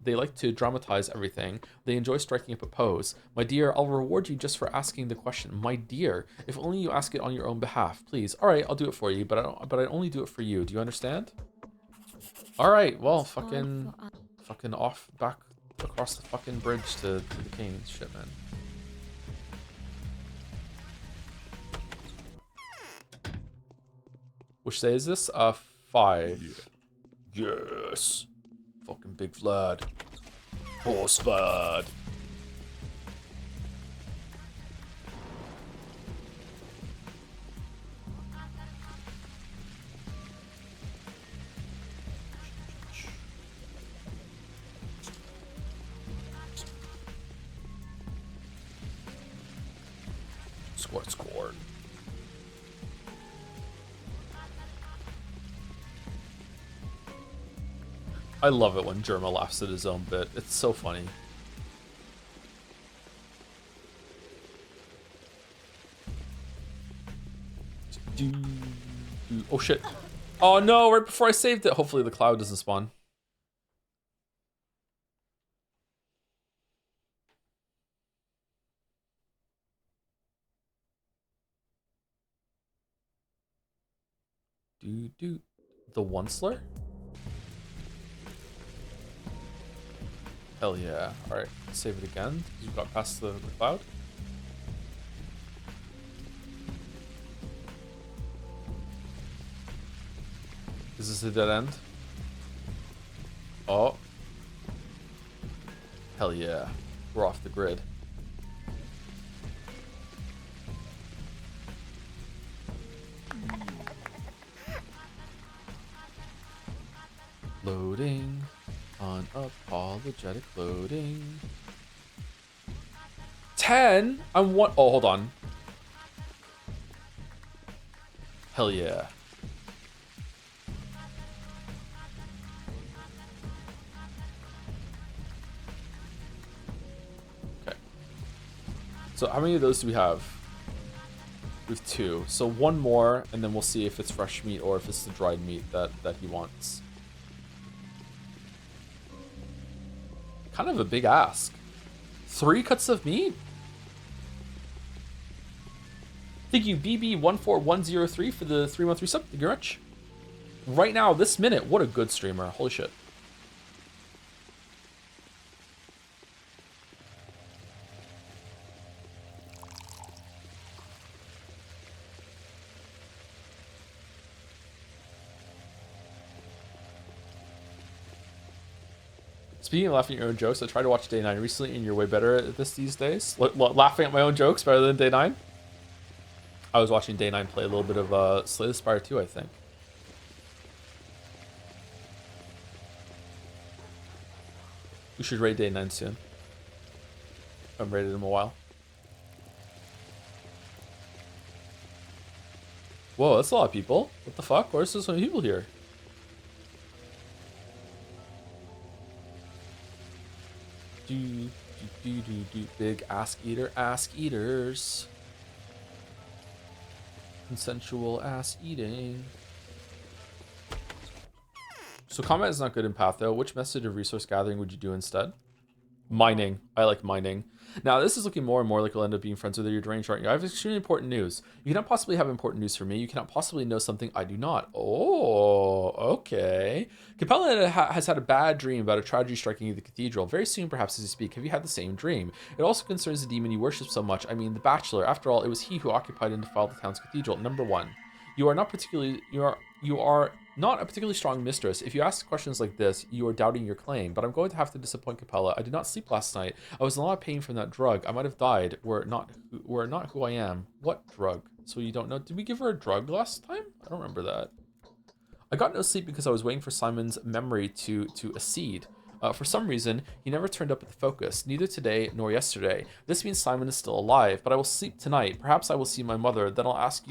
like to dramatize everything. They enjoy striking up a pose. My dear, I'll reward you just for asking the question. My dear, if only you ask it on your own behalf, please. All right, I'll do it for you, but I only do it for you. Do you understand? All right, well, fucking off back across the fucking bridge to the Canes. Shit, man. Which day is this? 5. Yes. Fucking big Vlad. Horse Vlad. Squirt. I love it when Germa laughs at his own bit. It's so funny. Oh shit. Oh no, right before I saved it. Hopefully the cloud doesn't spawn. The Onceler? Hell yeah. Alright, save it again. We got past the cloud. Is this a dead end? Oh. Hell yeah. We're off the grid. Loading. Unapologetic loading. 10? I'm one. Oh, hold on. Hell yeah. Okay. So how many of those do we have? We have 2. So 1 more, and then we'll see if it's fresh meat or if it's the dried meat that he wants. Kind of a big ask. 3 cuts of meat? Thank you, BB14103 for the 313 sub. Thank you very much. Right now, this minute, what a good streamer. Holy shit. Speaking of laughing at your own jokes, I tried to watch Day 9 recently, and you're way better at this these days. Laughing at my own jokes better than Day 9? I was watching Day 9 play a little bit of Slay the Spire 2, I think. We should raid Day 9 soon. I haven't raided him in a while. Whoa, that's a lot of people. What the fuck? Where's so many people here? Big ask eaters. Consensual ass eating. So combat is not good in Path though. Which method of resource gathering would you do instead? Mining. I like mining. Now, this is looking more and more like we'll end up being friends with your deranged, aren't you? I have extremely important news. You cannot possibly have important news for me. You cannot possibly know something I do not. Oh, okay. Capella has had a bad dream about a tragedy striking the cathedral. Very soon, perhaps, as you speak. Have you had the same dream? It also concerns the demon you worship so much. I mean, the Bachelor. After all, it was he who occupied and defiled the town's cathedral. Number one. You are not not a particularly strong mistress. If you ask questions like this, you are doubting your claim. But I'm going to have to disappoint Capella. I did not sleep last night. I was in a lot of pain from that drug. I might have died were it not who I am. What drug? So you don't know? Did we give her a drug last time? I don't remember that. I got no sleep because I was waiting for Simon's memory to accede. For some reason, he never turned up at the focus, neither today nor yesterday. This means Simon is still alive, but I will sleep tonight. Perhaps I will see my mother, then I'll ask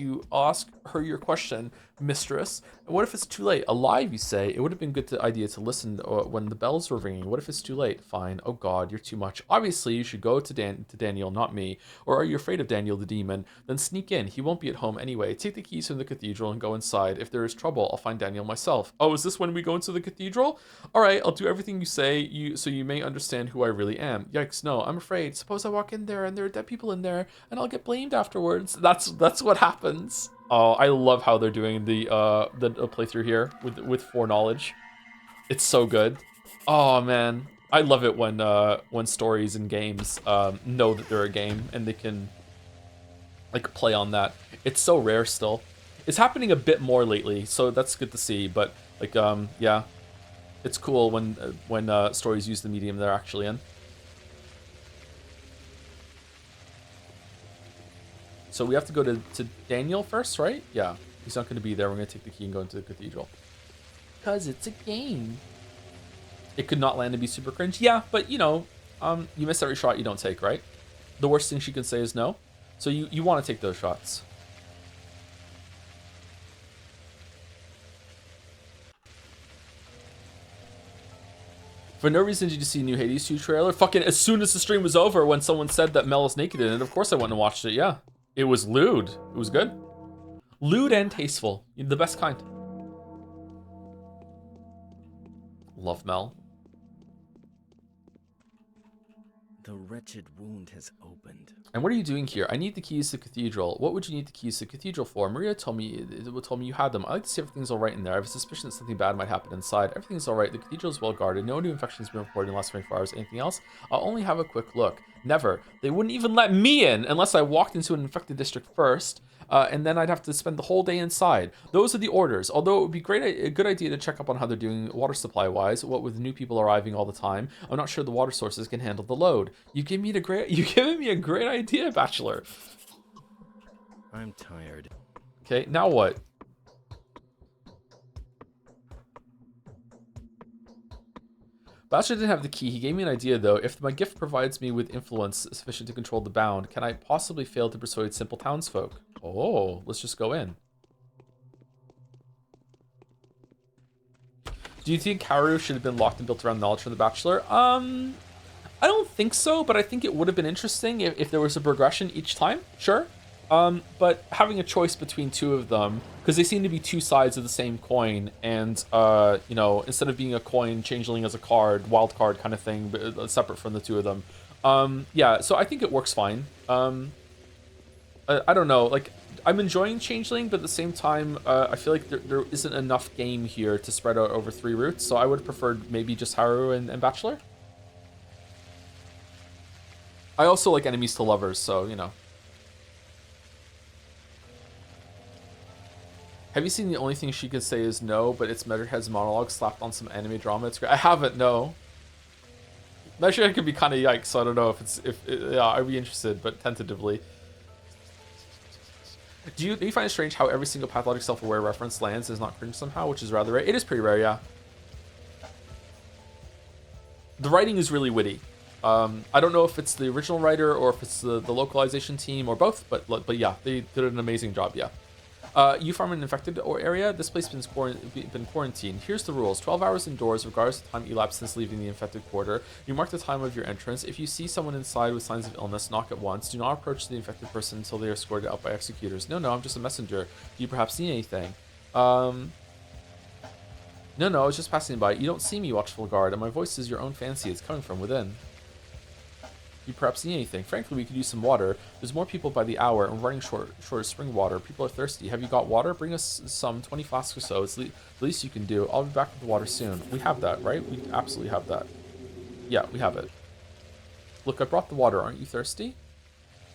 her your question, mistress. And what if it's too late? Alive, you say? It would have been good idea to listen when the bells were ringing. What if it's too late? Fine. Oh God, you're too much. Obviously, you should go to Daniel, not me. Or are you afraid of Daniel the demon? Then sneak in. He won't be at home anyway. Take the keys from the cathedral and go inside. If there is trouble, I'll find Daniel myself. Oh, is this when we go into the cathedral? All right, I'll do everything you say, so you may understand who I really am. Yikes, no, I'm afraid. Suppose I walk in there and there are dead people in there, and I'll get blamed afterwards. That's what happens. Oh, I love how they're doing the playthrough here with foreknowledge. It's so good. Oh man, I love it when stories and games know that they're a game and they can like play on that. It's so rare still. It's happening a bit more lately, so that's good to see. But like yeah, it's cool when stories use the medium they're actually in. So we have to go to Daniel first, right? Yeah, he's not going to be there. We're going to take the key and go into the cathedral. Because it's a game. It could not land and be super cringe. Yeah, but you know, you miss every shot you don't take, right? The worst thing she can say is no. So you want to take those shots. For no reason did you see a new Hades 2 trailer? Fucking as soon as the stream was over when someone said that Mel is naked in it, of course I went and watched it, yeah. It was lewd. It was good. Lewd and tasteful. The best kind. Love Mel. The wretched wound has opened. And what are you doing here? I need the keys to the cathedral. What would you need the keys to the cathedral for? Maria told me you had them. I like to see everything's all right in there. I have a suspicion that something bad might happen inside. Everything's all right. The cathedral is well guarded. No new infections have been reported in the last 24 hours. Anything else? I'll only have a quick look. Never. They wouldn't even let me in unless I walked into an infected district first. And then I'd have to spend the whole day inside. Those are the orders. Although it would be a good idea to check up on how they're doing water supply wise. What with new people arriving all the time, I'm not sure the water sources can handle the load. You've given me a great idea, Bachelor. I'm tired. Okay, now what? Bachelor didn't have the key. He gave me an idea, though. If my gift provides me with influence sufficient to control the bound, can I possibly fail to persuade simple townsfolk? Oh, let's just go in. Do you think Haru should have been locked and built around knowledge from the Bachelor? I don't think so, but I think it would have been interesting if there was a progression each time. Sure. But having a choice between two of them, because they seem to be two sides of the same coin, and you know, instead of being a coin, Changeling as a card, wild card kind of thing, but separate from the two of them. Yeah, so I think it works fine. I don't know, like I'm enjoying Changeling, but at the same time, I feel like there isn't enough game here to spread out over 3 routes. So I would have preferred maybe just Haru and Bachelor. I also like enemies to lovers, so you know. Have you seen The Only Thing She Can Say Is No, but it's Measurehead's monologue slapped on some anime drama? It's great. I haven't, no. Measurehead can be kind of yikes, so I don't know yeah, I'd be interested, but tentatively. Do you find it strange how every single pathologic self-aware reference lands is not cringe somehow, which is rather rare? It is pretty rare, yeah. The writing is really witty. I don't know if it's the original writer or if it's the localization team or both, but yeah, they did an amazing job, yeah. You farm an infected area. This place has been quarantined. Here's the rules. 12 hours indoors, regardless of time elapsed since leaving the infected quarter. You mark the time of your entrance. If you see someone inside with signs of illness, knock at once. Do not approach the infected person until they are escorted out by executors. No, I'm just a messenger. Do you perhaps need anything? No, I was just passing by. You don't see me, watchful guard, and my voice is your own fancy. It's coming from within. You perhaps need anything. Frankly, we could use some water. There's more people by the hour, and we're running short of spring water. People are thirsty. Have you got water? Bring us some, 20 flasks or so. It's the least you can do. I'll be back with the water soon. We have that, right? We absolutely have that. Yeah, we have it. Look, I brought the water. Aren't you thirsty?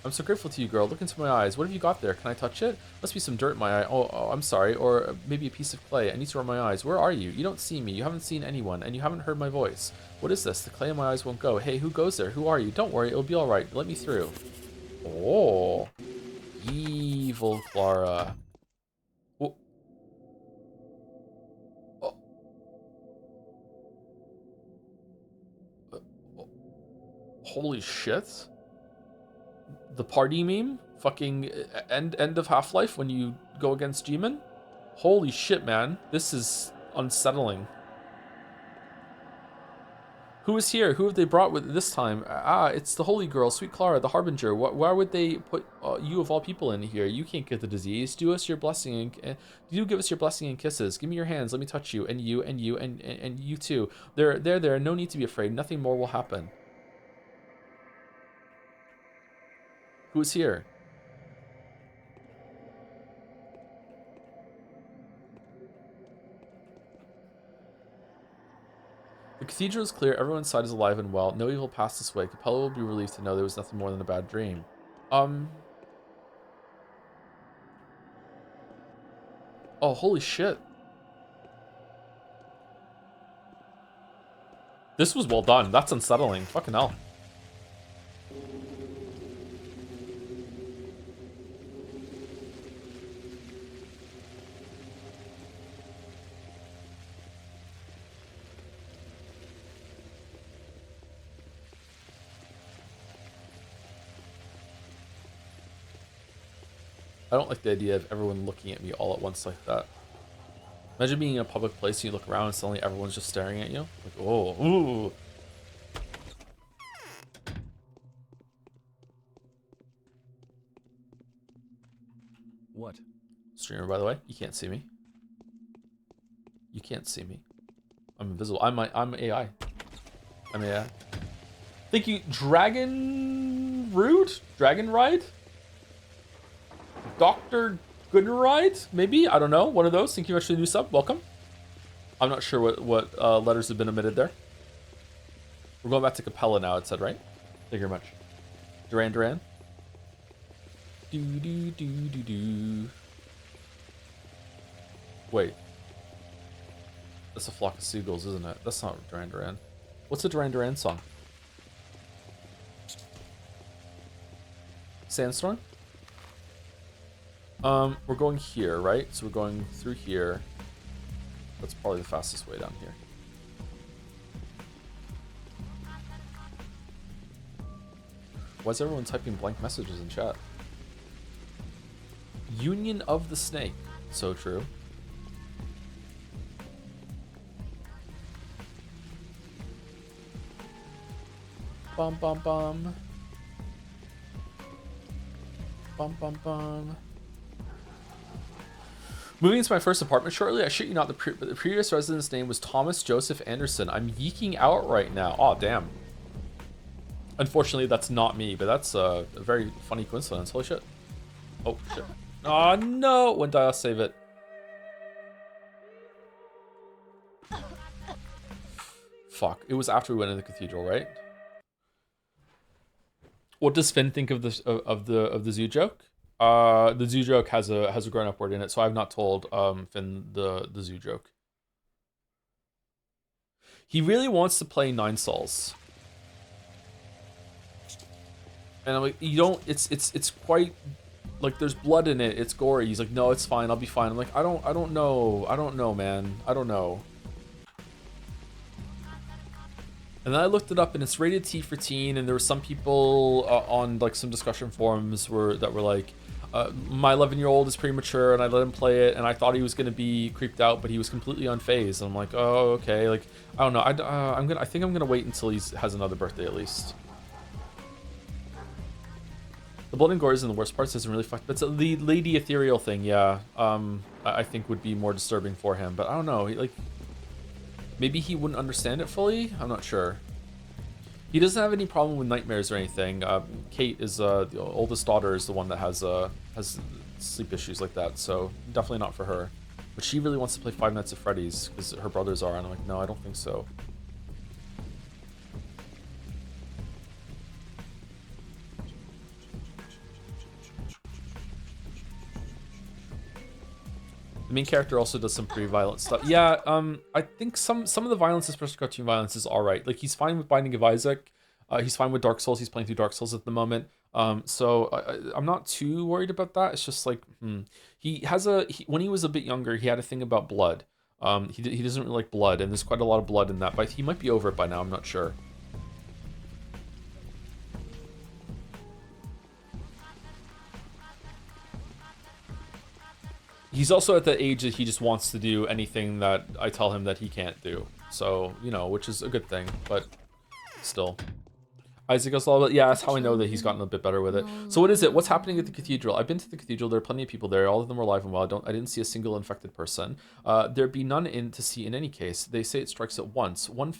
I'm so grateful to you, girl. Look into my eyes. What have you got there? Can I touch it? Must be some dirt in my eye. Oh, I'm sorry. Or maybe a piece of clay. I need to rub my eyes. Where are you? You don't see me. You haven't seen anyone, and you haven't heard my voice. What is this? The clay in my eyes won't go. Hey, who goes there? Who are you? Don't worry. It'll be all right. Let me through. Oh. Evil Clara. Oh. Oh. Holy shit. The party meme? Fucking end of Half-Life when you go against G-Man? Holy shit, man. This is unsettling. Who is here? Who have they brought with this time? Ah, it's the holy girl, sweet Clara, the harbinger. Why would they put you of all people in here? You can't get the disease. Do us your blessing and do give us your blessing and kisses. Give me your hands. Let me touch you, and you, and you, and you too. There. No need to be afraid. Nothing more will happen. Who is here? The cathedral is clear. Everyone inside is alive and well. No evil passed this way. Capella will be relieved to know there was nothing more than a bad dream. Oh, holy shit. This was well done. That's unsettling. Fucking hell. I don't like the idea of everyone looking at me all at once like that. Imagine being in a public place and you look around and suddenly everyone's just staring at you. Like, oh, ooh. What? Streamer, by the way, you can't see me. You can't see me. I'm invisible. I'm AI. I'm AI. Thank you, Dragon Rude? Dragon Ride? Dr. Goodride? Maybe? I don't know. One of those. Thank you very much for the new sub. Welcome. I'm not sure what letters have been omitted there. We're going back to Capella now, it said, right? Thank you very much. Duran. Do. Wait. That's a flock of seagulls, isn't it? That's not Duran. What's a Duran song? Sandstorm? We're going here, right? So we're going through here. That's probably the fastest way down here. Why is everyone typing blank messages in chat? Union of the Snake. So true. Bum. Moving into my first apartment shortly. I shit you not, the previous resident's name was Thomas Joseph Anderson. I'm yeeking out right now. Oh, damn. Unfortunately, that's not me, but that's a very funny coincidence. Holy shit. Oh, shit. Oh, no. When die, I'll save it. Fuck. It was after we went into the cathedral, right? What does Finn think of the zoo joke? The zoo joke has a grown-up word in it, so I've not told Finn the zoo joke. He really wants to play Nine Souls, and I'm like, you don't. It's quite like there's blood in it. It's gory. He's like, no, it's fine. I'll be fine. I'm like, I don't know, man. I don't know. And then I looked it up, and it's rated T for teen. And there were some people on like some discussion forums that were like, my 11-year-old is premature, and I let him play it, and I thought he was gonna be creeped out, but he was completely unfazed. And I'm like, oh, okay. Like, I don't know. I think I'm gonna wait until he has another birthday at least. The blood and gore isn't the worst parts. Isn't really fucked. But it's the lady ethereal thing, yeah. I think would be more disturbing for him. But I don't know. Maybe he wouldn't understand it fully. I'm not sure. He doesn't have any problem with nightmares or anything. Kate is the oldest daughter is the one that has sleep issues like that, so definitely not for her. But she really wants to play Five Nights at Freddy's because her brothers are, and I'm like, no, I don't think so. The main character also does some pretty violent stuff. Yeah, I think some of the violence, especially cartoon violence, is all right. Like, he's fine with Binding of Isaac. He's fine with Dark Souls. He's playing through Dark Souls at the moment. So I'm not too worried about that. It's just like, he has when he was a bit younger, he had a thing about blood. He doesn't really like blood, and there's quite a lot of blood in that, but he might be over it by now. I'm not sure. He's also at the age that he just wants to do anything that I tell him that he can't do. So, you know, which is a good thing, but still. Isaac goes all about, yeah, that's how I know that he's gotten a bit better with it. So what is it? What's happening at the cathedral? I've been to the cathedral. There are plenty of people there. All of them are alive and well. I didn't see a single infected person. There'd be none in to see in any case. They say it strikes at once. One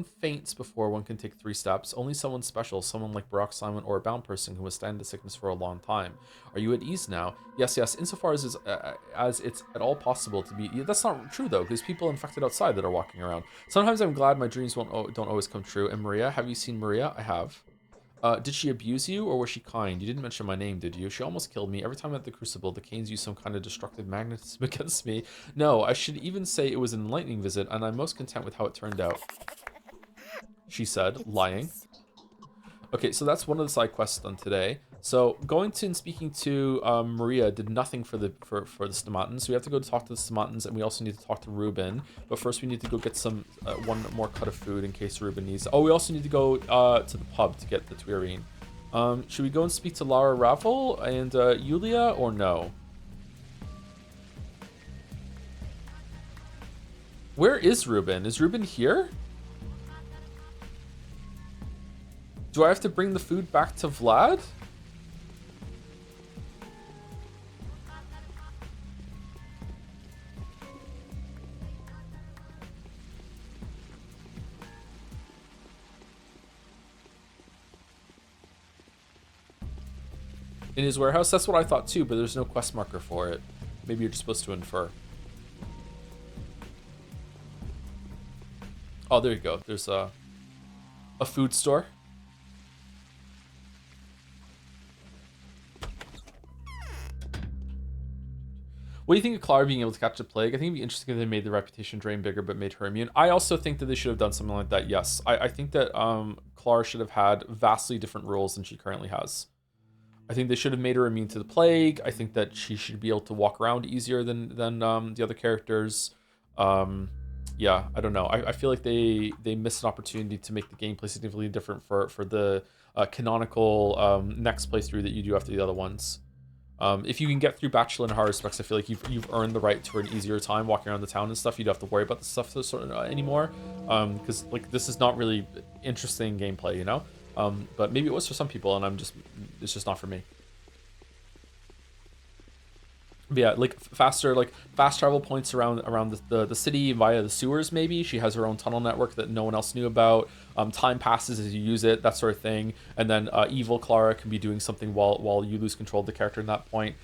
faints before one can take 3 steps. Only someone special, someone like Barack Simon or a bound person who has stand the sickness for a long time. Are you at ease now? Yes, insofar as it's at all possible to be. Yeah, that's not true though, because people infected outside that are walking around. Sometimes I'm glad my dreams don't always come true. And Maria, have you seen Maria? I have. Did she abuse you, or was she kind? You didn't mention my name, did you? She almost killed me. Every time at the Crucible, the Canes use some kind of destructive magnetism against me. No, I should even say it was an enlightening visit, and I'm most content with how it turned out. She said, lying. Okay, so that's one of the side quests done today. So going to and speaking to Maria did nothing for the Stomatans. So we have to go to talk to the Stomatans, and we also need to talk to Ruben. But first we need to go get some one more cut of food in case Ruben needs. Oh, we also need to go to the pub to get the Twirine. Should we go and speak to Lara Ravel and Yulia, or no? Where is Ruben? Is Ruben here? Do I have to bring the food back to Vlad? In his warehouse? That's what I thought too, but there's no quest marker for it. Maybe you're just supposed to infer. Oh, there you go. There's a food store. What do you think of Clara being able to catch the plague? I think it'd be interesting if they made the reputation drain bigger but made her immune. I also think that they should have done something like that, yes. I think that Clara should have had vastly different rules than she currently has. I think they should have made her immune to the plague. I think that she should be able to walk around easier than the other characters. Yeah, I don't know. I feel like they missed an opportunity to make the gameplay significantly different for the canonical next playthrough that you do after the other ones. If you can get through Bachelor in hard respects, I feel like you've earned the right to an easier time walking around the town and stuff. You don't have to worry about the stuff anymore, because like this is not really interesting gameplay, you know. But maybe it was for some people, and it's just not for me. But yeah, like fast travel points around the city via the sewers. Maybe she has her own tunnel network that no one else knew about. Time passes as you use it, that sort of thing. And then evil Clara can be doing something while you lose control of the character in that point.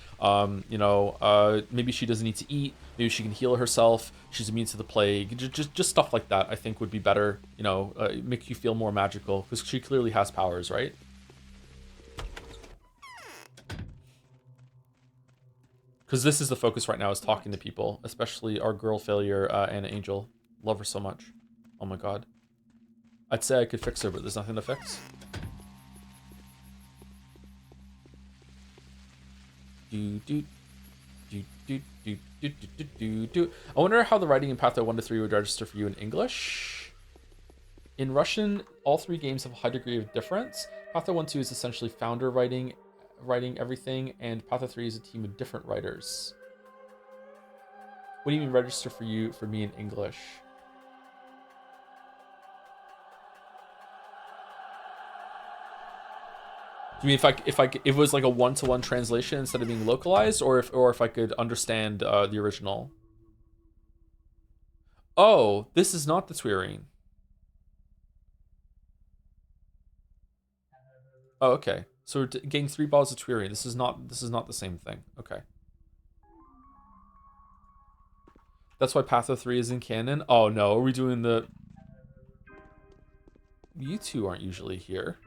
Maybe she doesn't need to eat. Maybe she can heal herself. She's immune to the plague. Just stuff like that, I think, would be better. You know, make you feel more magical, because she clearly has powers, right? Because this is the focus right now, is talking to people, especially our girl failure, Anna Angel. Love her so much. Oh my god. I'd say I could fix her, but there's nothing to fix. I wonder how the writing in Pathway 1 to 3 would register for you in English. In Russian, all 3 games have a high degree of difference. Pathway 1 2 is essentially founder writing everything, and Path of 3 is a team of different writers. What do you mean register for me in English? Do you mean if it was like a one-to-one translation instead of being localized, or if I could understand the original? Oh, this is not the Twirine. Oh, okay. So we're getting 3 bottles of Twiri. This is not the same thing. Okay. That's why Patho 3 is in canon. Oh no, are we doing the? You two aren't usually here.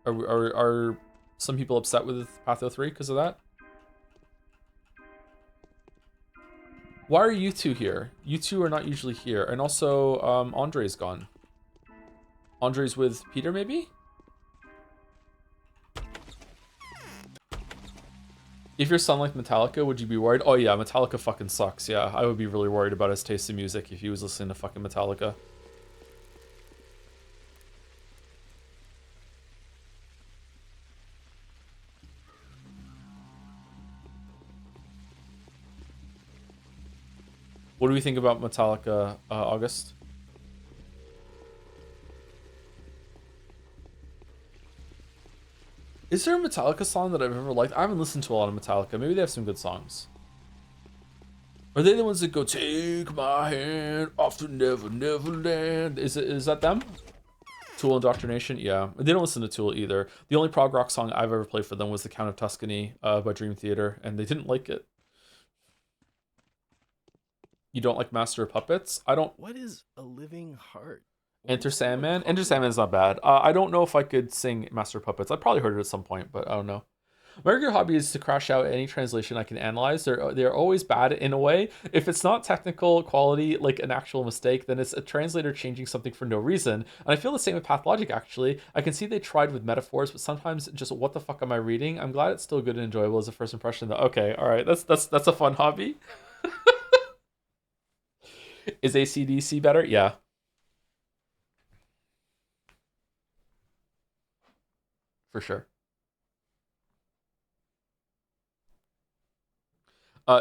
Are some people upset with Patho 3 because of that? Why are you two here? You two are not usually here. And also, Andre's gone. Andre's with Peter, maybe? If your son liked Metallica, would you be worried? Oh yeah, Metallica fucking sucks. Yeah, I would be really worried about his taste in music if he was listening to fucking Metallica. What do we think about Metallica, August? Is there a Metallica song that I've ever liked? I haven't listened to a lot of Metallica. Maybe they have some good songs. Are they the ones that go, take my hand off to never, never land? Is that them? Tool Indoctrination? Yeah. They don't listen to Tool either. The only prog rock song I've ever played for them was The Count of Tuscany by Dream Theater, and they didn't like it. You don't like Master of Puppets? I don't... What is a living heart? Enter Sandman? Enter Sandman's not bad. I don't know if I could sing Master of Puppets. I probably heard it at some point, but I don't know. My regular hobby is to crash out any translation I can analyze. They're always bad in a way. If it's not technical quality, like an actual mistake, then it's a translator changing something for no reason. And I feel the same with Pathologic, actually. I can see they tried with metaphors, but sometimes just what the fuck am I reading? I'm glad it's still good and enjoyable as a first impression, though. Okay, all right, that's a fun hobby. Is AC/DC better? Yeah. For sure.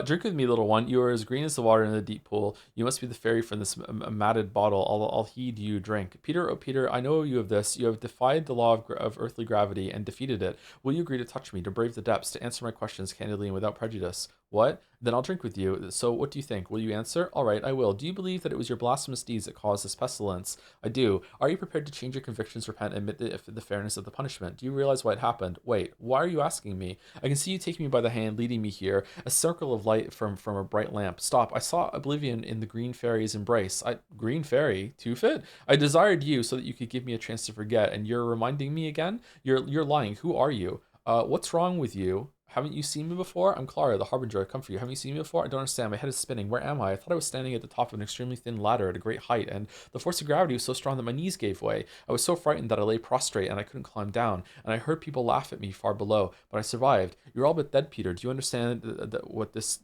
Drink with me, little one. You are as green as the water in the deep pool. You must be the fairy from this matted bottle. I'll heed you. Drink. Peter, oh Peter, I know you of this. You have defied the law of earthly gravity and defeated it. Will you agree to touch me, to brave the depths, to answer my questions candidly and without prejudice? What? Then I'll drink with you. So what do you think? Will you answer? All right, I will. Do you believe that it was your blasphemous deeds that caused this pestilence? I do. Are you prepared to change your convictions, repent, and admit the fairness of the punishment? Do you realize why it happened? Wait, why are you asking me? I can see you taking me by the hand, leading me here, a circle of light from a bright lamp. Stop. I saw oblivion in the green fairy's embrace. Green fairy? Two-Fit? I desired you so that you could give me a chance to forget, and you're reminding me again? You're lying. Who are you? What's wrong with you? Haven't you seen me before? I'm Clara, the Harbinger. I come for you. Haven't you seen me before? I don't understand. My head is spinning. Where am I? I thought I was standing at the top of an extremely thin ladder at a great height, and the force of gravity was so strong that my knees gave way. I was so frightened that I lay prostrate and I couldn't climb down, and I heard people laugh at me far below, but I survived. You're all but dead, Peter. Do you understand what this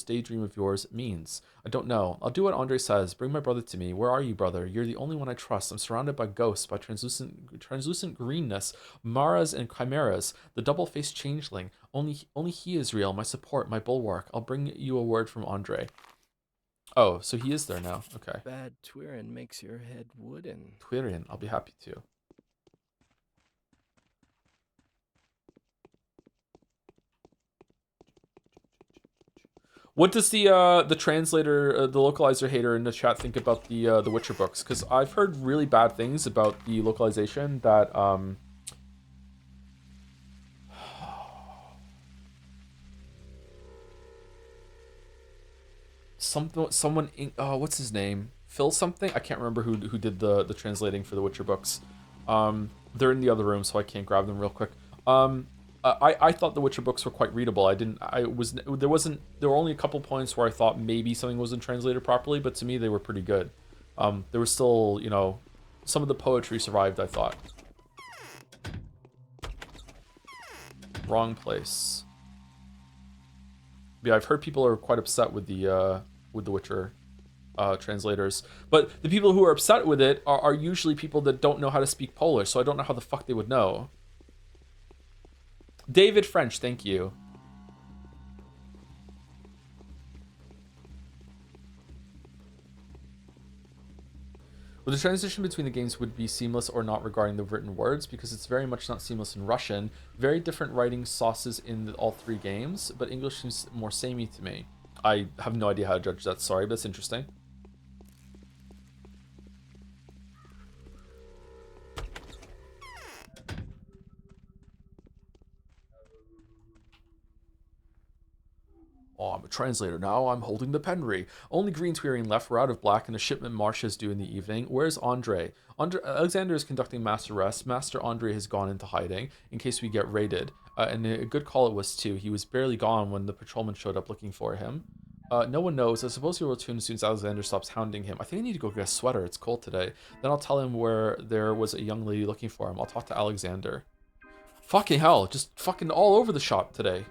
daydream of yours means? I don't know. I'll do what Andre says. Bring my brother to me. Where are you, brother? You're the only one I trust. I'm surrounded by ghosts, by translucent greenness, maras and chimeras, the double-faced changeling. Only he is real, my support, my bulwark. I'll bring you a word from Andre. Oh, so he is there now. Okay. Bad Twirin makes your head wooden. Twirin, I'll be happy to. What does the translator, the localizer hater in the chat think about the Witcher books? Because I've heard really bad things about the localization that someone what's his name? Phil something? I can't remember who did the translating for the Witcher books. They're in the other room, so I can't grab them real quick. I thought the Witcher books were quite readable. There were only a couple points where I thought maybe something wasn't translated properly, but to me they were pretty good. There was still, some of the poetry survived, I thought. Wrong place. Yeah, I've heard people are quite upset with the Witcher translators, but the people who are upset with it are usually people that don't know how to speak Polish, so I don't know how the fuck they would know. David French, thank you. Well, the transition between the games would be seamless or not regarding the written words, because it's very much not seamless in Russian. Very different writing sauces in all 3 games, but English seems more samey to me. I have no idea how to judge that, sorry, but it's interesting. I'm a translator now. I'm holding the penry. Only Green's wearing left. We're out of black, and the shipment marches due in the evening. Where's Andre? Alexander is conducting mass arrest. Master Andre has gone into hiding in case we get raided. And a good call it was, too. He was barely gone when the patrolman showed up looking for him. No one knows. I suppose he will return as soon as Alexander stops hounding him. I think I need to go get a sweater. It's cold today. Then I'll tell him where there was a young lady looking for him. I'll talk to Alexander. Fucking hell. Just fucking all over the shop today.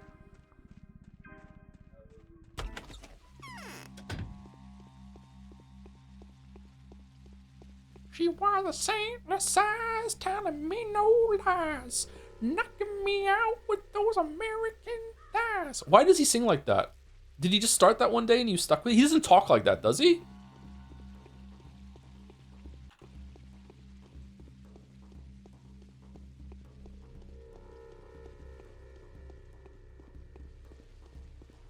She was a saintly size, telling me no lies, knocking me out with those American thighs. Why does he sing like that? Did he just start that one day and you stuck with it? He doesn't talk like that, does he?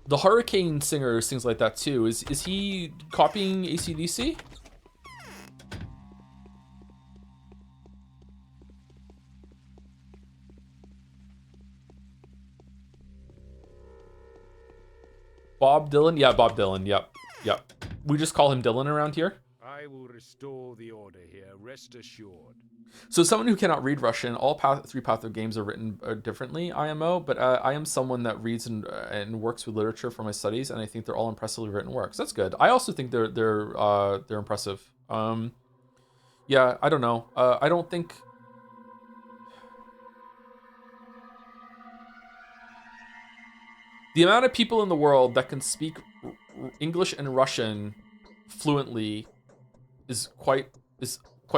The Hurricane singer sings like that too. Is he copying AC/DC? Bob Dylan? Yeah, Bob Dylan. Yep. Yep. We just call him Dylan around here. I will restore the order here, rest assured. So someone who cannot read Russian, all three Patho games are written differently, IMO, but I am someone that reads and works with literature for my studies, and I think they're all impressively written works. That's good. I also think they're impressive. Yeah, I don't know. I don't think... The amount of people in the world that can speak English and Russian fluently is quite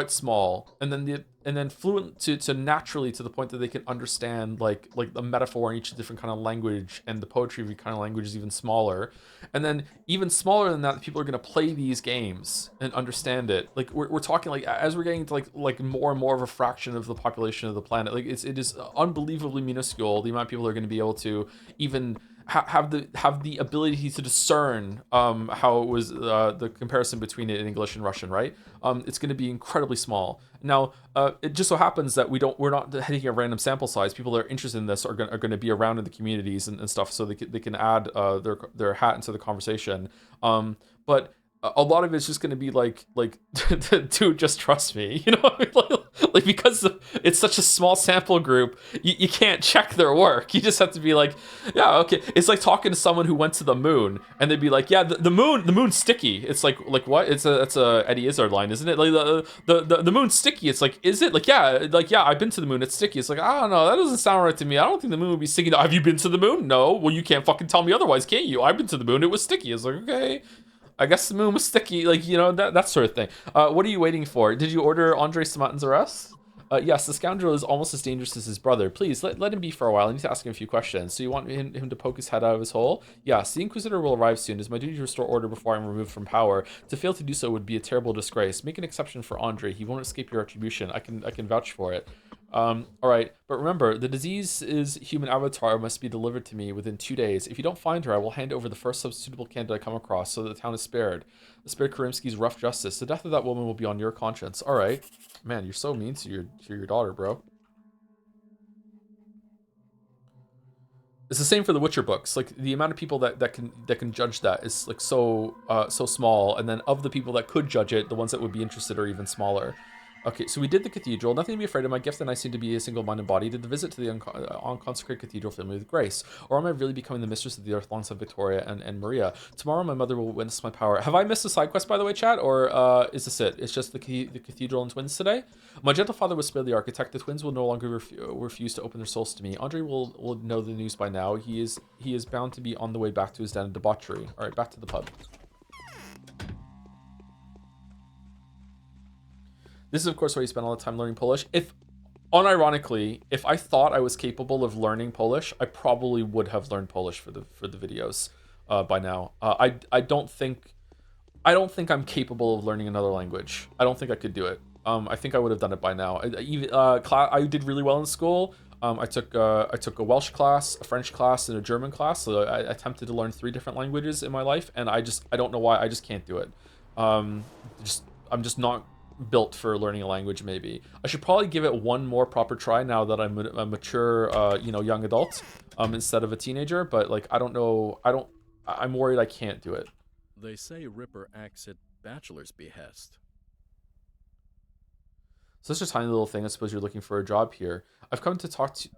small, and then fluent to naturally to the point that they can understand like the metaphor in each different kind of language, and the poetry of each kind of language is even smaller, and then even smaller than that, people are going to play these games and understand it. Like we're talking like as we're getting to like more and more of a fraction of the population of the planet, like it is unbelievably minuscule the amount of people that are going to be able to even have the ability to discern how it was the comparison between it in English and Russian, right? It's going to be incredibly small. Now, it just so happens that we're not hitting a random sample size. People that are interested in this are going to be around in the communities and stuff, so they can add their hat into the conversation. But a lot of it's just going to be like dude, just trust me, you know what I mean? Like because it's such a small sample group, you can't check their work. You just have to be like, yeah, okay. It's like talking to someone who went to the moon, and they'd be like, yeah, the moon's sticky. It's like what? It's a Eddie Izzard line, isn't it? Like the moon's sticky. It's like, is it? Like yeah, I've been to the moon. It's sticky. It's like, I don't know. That doesn't sound right to me. I don't think the moon would be sticky. Have you been to the moon? No. Well, you can't fucking tell me otherwise, can't you? I've been to the moon. It was sticky. It's like, okay. I guess the moon was sticky, like, you know, that sort of thing. What are you waiting for? Did you order Andre Samatin's arrest? Yes, the scoundrel is almost as dangerous as his brother. Please, let him be for a while. I need to ask him a few questions. So you want him to poke his head out of his hole? Yes, the Inquisitor will arrive soon. It is my duty to restore order before I am removed from power. To fail to do so would be a terrible disgrace. Make an exception for Andre. He won't escape your retribution. I can vouch for it. All right, but remember, the disease's human avatar must be delivered to me within 2 days. If you don't find her, I will hand over the first substitutable candidate I come across so that the town is spared. Spare Karimsky's rough justice. The death of that woman will be on your conscience. All right. Man, you're so mean to your daughter, bro. It's the same for the Witcher books. Like the amount of people that can judge that is like so small, and then of the people that could judge it, the ones that would be interested are even smaller. Okay, so we did the cathedral. Nothing to be afraid of. My gift and I seem to be a single-minded body. Did the visit to the unconsecrated cathedral fill me with grace? Or am I really becoming the mistress of the earth alongside Victoria and Maria? Tomorrow my mother will witness my power. Have I missed a side quest, by the way, chat? Or is this it? It's just the cathedral and twins today? My gentle father was spared the architect. The twins will no longer refuse to open their souls to me. Andre will know the news by now. He is bound to be on the way back to his den of debauchery. All right, back to the pub. This is, of course, where you spend all the time learning Polish. Unironically, if I thought I was capable of learning Polish, I probably would have learned Polish for the videos by now. I don't think I'm capable of learning another language. I don't think I could do it. I think I would have done it by now. I did really well in school. I took a Welsh class, a French class, and a German class. So I attempted to learn 3 different languages in my life, and I don't know why. I just can't do it. I'm just not built for learning a language. Maybe I should probably give it one more proper try now that I'm a mature young adult instead of a teenager. But like I don't know, I'm worried I can't do it. They say Ripper acts at Bachelor's behest. So it's just a tiny little thing. I suppose you're looking for a job here. I've come to talk to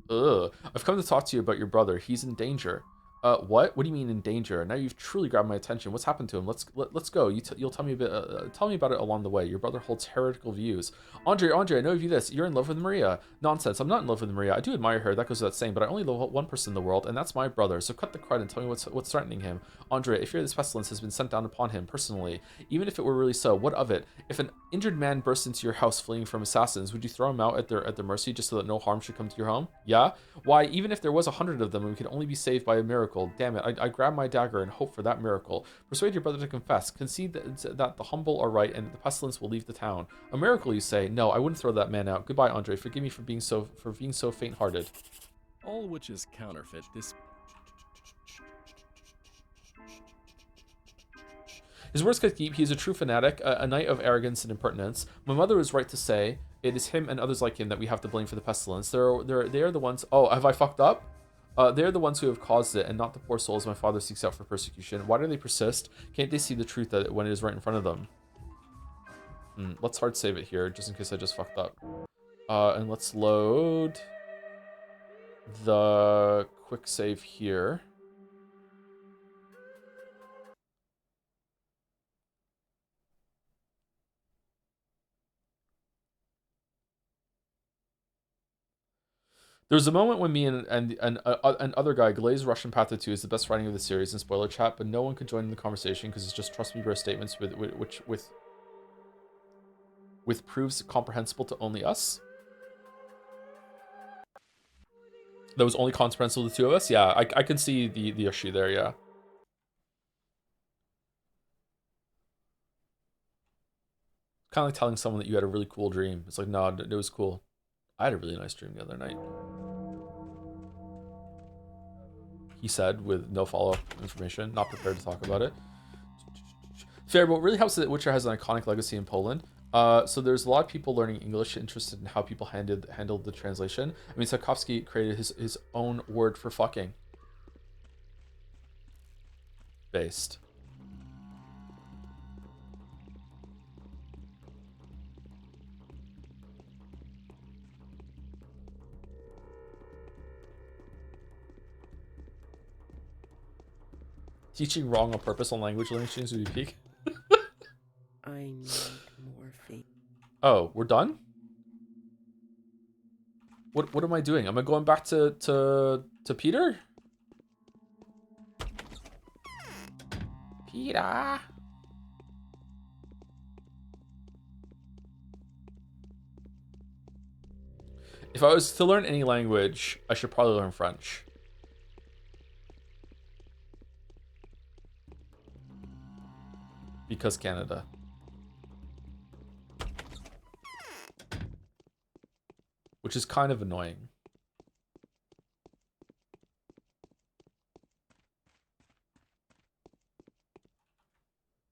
you about your brother. He's in danger. What? What do you mean in danger? Now you've truly grabbed my attention. What's happened to him? Let's go. You'll tell me a bit. Tell me about it along the way. Your brother holds heretical views. Andre, I know of you this. You're in love with Maria. Nonsense. I'm not in love with Maria. I do admire her. That goes without saying. But I only love one person in the world, and that's my brother. So cut the crud and tell me what's threatening him. Andre, if this pestilence has been sent down upon him personally, even if it were really so, what of it? If an injured man bursts into your house fleeing from assassins, would you throw him out at their mercy just so that no harm should come to your home? Yeah. Why? Even if there was 100 of them, and we could only be saved by a miracle. Damn it, I grab my dagger and hope for that miracle. Persuade your brother to confess. Concede that the humble are right and the pestilence will leave the town. A miracle, you say? No, I wouldn't throw that man out. Goodbye, Andre. Forgive me for being so faint-hearted. All which is counterfeit. His words could keep. He is a true fanatic, a knight of arrogance and impertinence. My mother is right to say it is him and others like him that we have to blame for the pestilence. They are the ones. Oh, have I fucked up? They are the ones who have caused it, and not the poor souls my father seeks out for persecution. Why do they persist? Can't they see the truth that when it is right in front of them? Let's hard save it here, just in case I just fucked up. And let's load the quick save here. There was a moment when me and other guy, Glaze Russian Path 2 is the best writing of the series in spoiler chat, but no one could join in the conversation because it's just trust me bro statements with proofs comprehensible to only us. That was only comprehensible to the two of us? Yeah, I can see the issue there, yeah. Kind of like telling someone that you had a really cool dream. It's like, no, it was cool. I had a really nice dream the other night. He said, with no follow-up information, not prepared to talk about it. Fair, but what really helps is that Witcher has an iconic legacy in Poland. So there's a lot of people learning English interested in how people handled the translation. I mean, Tarkovsky created his own word for fucking. Based. Teaching wrong on purpose on language learning students would be peak. I need morphine. Oh, we're done? What am I doing? Am I going back to Peter? Peter. If I was to learn any language, I should probably learn French. Because Canada. Which is kind of annoying.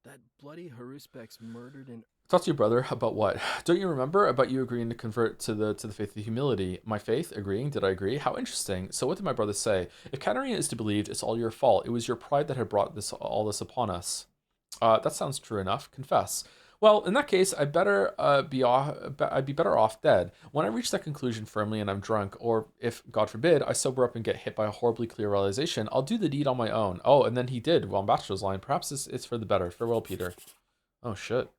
That bloody Haruspex murdered in... Talk to your brother about what? Don't you remember about you agreeing to convert to the faith of humility? My faith? Agreeing? Did I agree? How interesting. So what did my brother say? If Katerina is to be believed, it's all your fault. It was your pride that had brought all this upon us. That sounds true enough. Confess. Well, in that case, I'd be better off dead. When I reach that conclusion firmly and I'm drunk, or if, God forbid, I sober up and get hit by a horribly clear realization, I'll do the deed on my own. Oh, and then he did, well, on Bachelor's line. Perhaps it's for the better. Farewell, Peter. Oh, shit.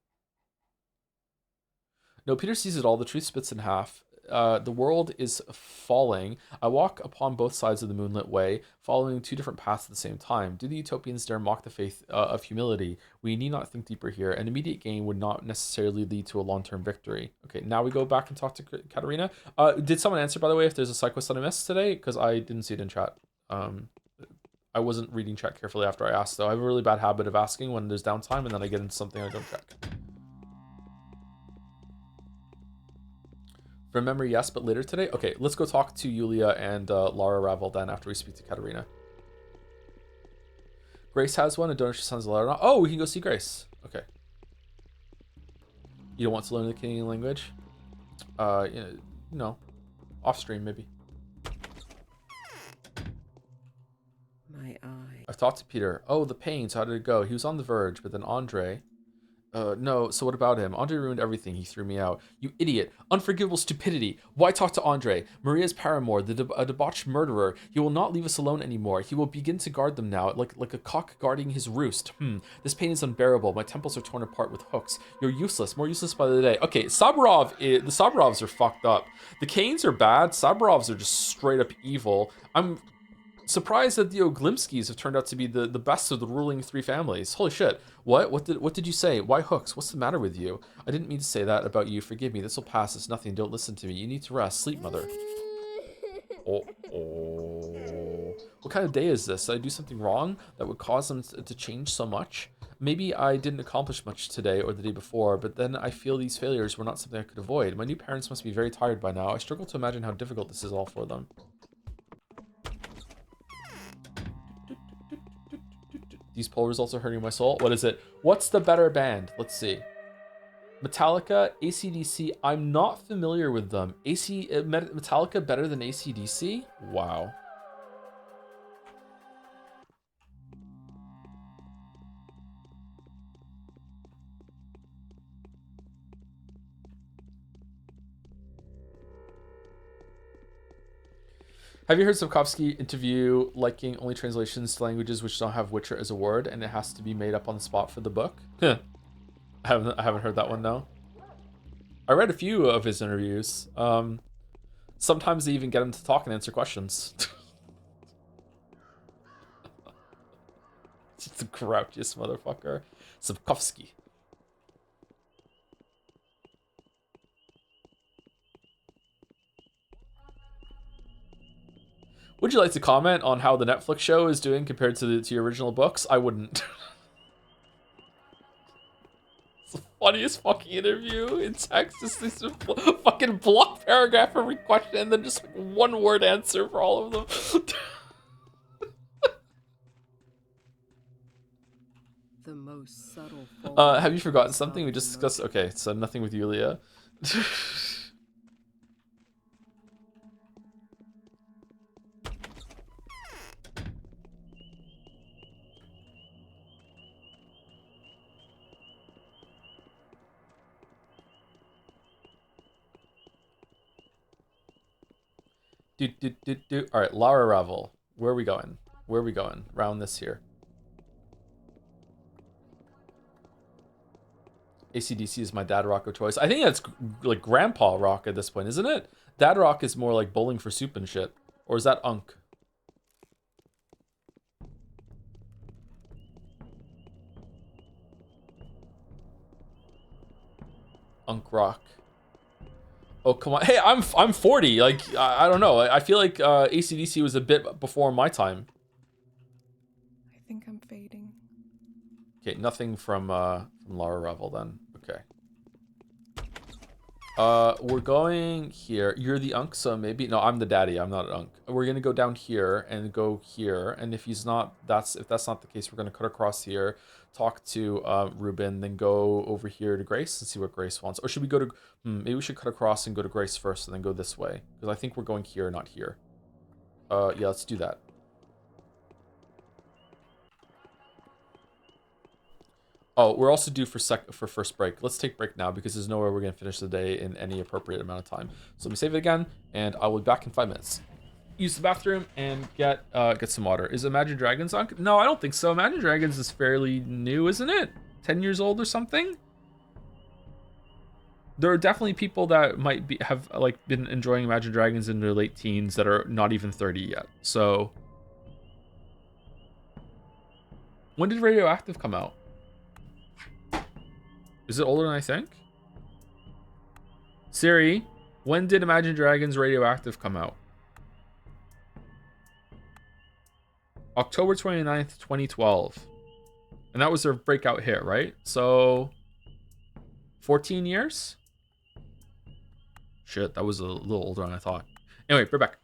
No, Peter sees it all. The truth splits in half. The world is falling. I walk upon both sides of the moonlit way, following two different paths at the same time. Do the utopians dare mock the faith of humility? We need not think deeper here. An immediate gain would not necessarily lead to a long-term victory. Okay, now we go back and talk to Katerina. Did someone answer, by the way, if there's a side quest that I missed today? Because I didn't see it in chat. I wasn't reading chat carefully after I asked, though. I have a really bad habit of asking when there's downtime, and then I get into something I don't check. From memory, yes, but later today? Okay, let's go talk to Yulia and Lara Ravel then after we speak to Katerina. Grace has one, and Donor sends Lara. Oh, we can go see Grace. Okay. You don't want to learn the Canadian language? No. Off stream, maybe. My eye. I've Talk to Peter. Oh, the pains. How did it go? He was on the verge, but then Andre. No, so what about him? Andre ruined everything. He threw me out. You idiot. Unforgivable stupidity. Why talk to Andre? Maria's paramour, a debauched murderer. He will not leave us alone anymore. He will begin to guard them now, like a cock guarding his roost. This pain is unbearable. My temples are torn apart with hooks. You're useless, more useless by the day. Okay, the Sabrovs are fucked up. The Kanes are bad. Sabrovs are just straight up evil. I'm surprised that the Oglimskis have turned out to be the best of the ruling three families. Holy shit. What did you say? Why hooks? What's the matter with you? I didn't mean to say that about you. Forgive me. This will pass. It's nothing. Don't listen to me. You need to rest. Sleep, mother. Oh. What kind of day is this? Did I do something wrong that would cause them to change so much? Maybe I didn't accomplish much today or the day before, but then I feel these failures were not something I could avoid. My new parents must be very tired by now. I struggle to imagine how difficult this is all for them. These poll results are hurting my soul. What is it? What's the better band? Let's see. Metallica, AC/DC. I'm not familiar with them. Metallica better than AC/DC? Wow. Have you heard Sapkowski interview liking only translations to languages which don't have Witcher as a word, and it has to be made up on the spot for the book? I haven't heard that one, no. I read a few of his interviews. Sometimes they even get him to talk and answer questions. It's the grouchiest motherfucker. Sapkowski. Would you like to comment on how the Netflix show is doing compared to your original books? I wouldn't. It's the funniest fucking interview in text. It's this fucking block paragraph every question and then just like one word answer for all of them. The most subtle form Have you forgotten of something we just discussed? Okay, so nothing with Yulia. All right, Lara Ravel. Where are we going? Where are we going? Round this here. AC/DC is my dad rock of choice. I think that's like grandpa rock at this point, isn't it? Dad rock is more like bowling for soup and shit. Or is that Unk? Unk rock. Oh, come on. Hey, I'm 40. Like, I don't know. I feel like AC/DC was a bit before my time. I think I'm fading. Okay, nothing from Lara Revel then. Okay. We're going here. You're the Unk, so maybe no. I'm the daddy. I'm not an Unk. We're gonna go down here and go here. And if he's not, if that's not the case, we're gonna cut across here, talk to Ruben, then go over here to Grace and see what Grace wants. Or should we go to? Maybe we should cut across and go to Grace first, and then go this way because I think we're going here, not here. Yeah, let's do that. Oh, we're also due for first break. Let's take break now because there's no way we're gonna finish the day in any appropriate amount of time. So let me save it again, and I will be back in 5 minutes. Use the bathroom and get some water. Is Imagine Dragons on? No, I don't think so. Imagine Dragons is fairly new, isn't it? 10 years old or something. There are definitely people that might have been enjoying Imagine Dragons in their late teens that are not even 30 yet. So when did Radioactive come out? Is it older than I think? Siri, when did Imagine Dragons Radioactive come out? October 29th, 2012. And that was their breakout hit, right? So 14 years? Shit, that was a little older than I thought. Anyway, we're back.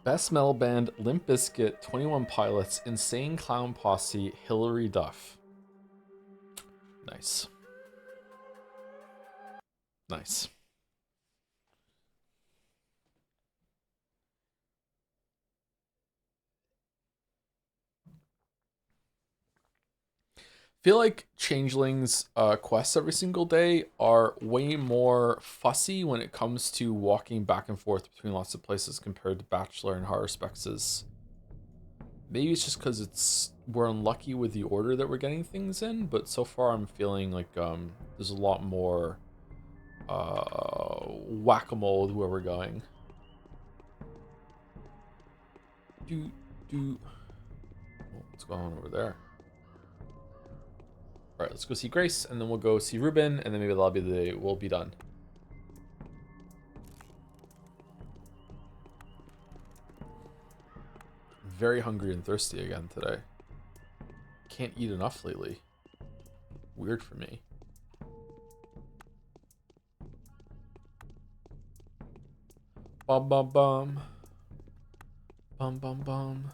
Best metal band: Limp Bizkit, 21 Pilots, Insane Clown Posse, Hilary Duff. Nice. Nice. Feel like Changeling's quests every single day are way more fussy when it comes to walking back and forth between lots of places compared to Bachelor and Haruspex. Maybe it's just because we're unlucky with the order that we're getting things in, but so far I'm feeling like there's a lot more whack-a-mole with where we're going. What's going on over there? All right, let's go see Grace, and then we'll go see Ruben, and then maybe that'll be the day we'll be done. Very hungry and thirsty again today. Can't eat enough lately. Weird for me. Bum bum bum. Bum bum bum.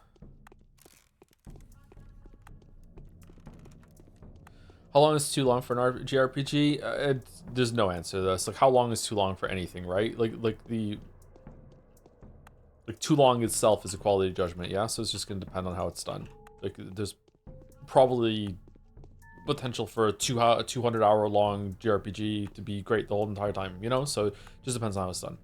How long is too long for an JRPG? There's no answer to this. Like, how long is too long for anything, right? Like too long itself is a quality judgment, yeah? So it's just going to depend on how it's done. Like, there's probably potential for a 200-hour long JRPG to be great the whole entire time, you know? So it just depends on how it's done.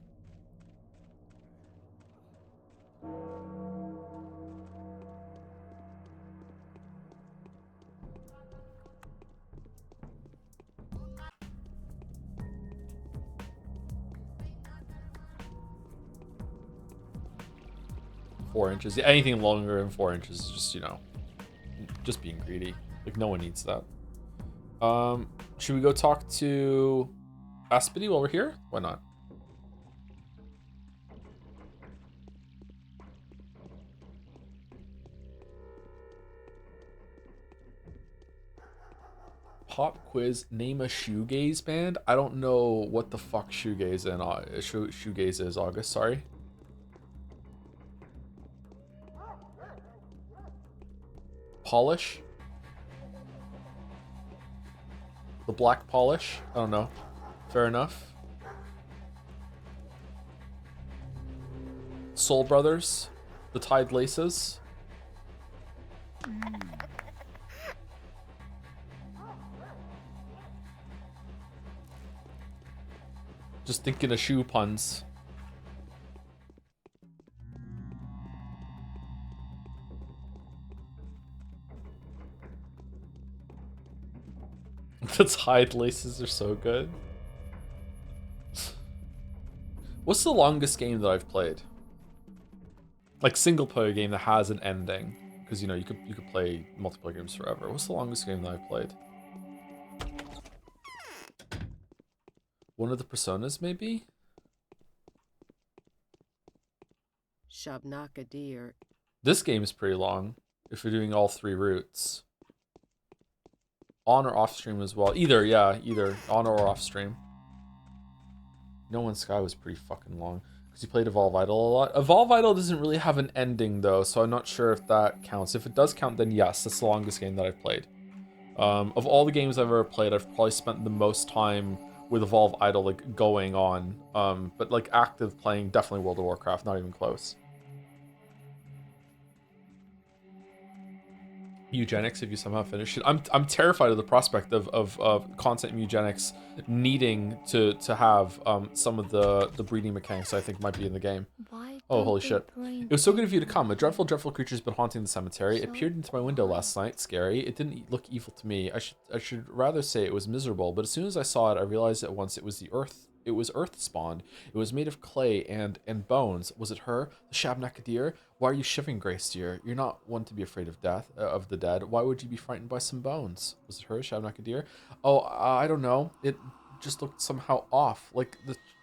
Four inches. Yeah, anything longer than 4 inches is just, you know, just being greedy. Like, no one needs that. Should we go talk to Aspity while we're here? Why not? Pop quiz. Name a shoegaze band. I don't know what the fuck shoegaze shoegaze is. August. Sorry. Polish. The Black Polish. I don't know. Fair enough. Soul Brothers. The Tide Laces. Just thinking of shoe puns. The Tide Laces are so good. What's the longest game that I've played? Like, single player game that has an ending. Because, you know, you could play multiplayer games forever. What's the longest game that I've played? One of the Personas, maybe? Shabnaka deer. This game is pretty long, if you're doing all 3 routes. On or off stream as well. Either, yeah, either. On or off stream. No One's Sky was pretty fucking long. Because you played Evolve Idol a lot. Evolve Idol doesn't really have an ending, though, so I'm not sure if that counts. If it does count, then yes, that's the longest game that I've played. Of all the games I've ever played, I've probably spent the most time with Evolve Idol, like, going on. But, like, active playing, definitely World of Warcraft, not even close. Eugenics, if you somehow finish it. I'm terrified of the prospect of content eugenics needing to have some of the breeding mechanics I think might be in the game. Oh, holy shit. It was so good of you to come. A dreadful, dreadful creature's been haunting the cemetery. It peered into my window last night. Scary. It didn't look evil to me. I should rather say it was miserable, but as soon as I saw it, I realized at once it was the earth. It was earth spawned. It was made of clay and bones. Was it her? The Shabnakadir? Why are you shivering, Grace dear? You're not one to be afraid of death, of the dead. Why would you be frightened by some bones? Was it her, Shabnakadir? Oh, I don't know. It just looked somehow off. Like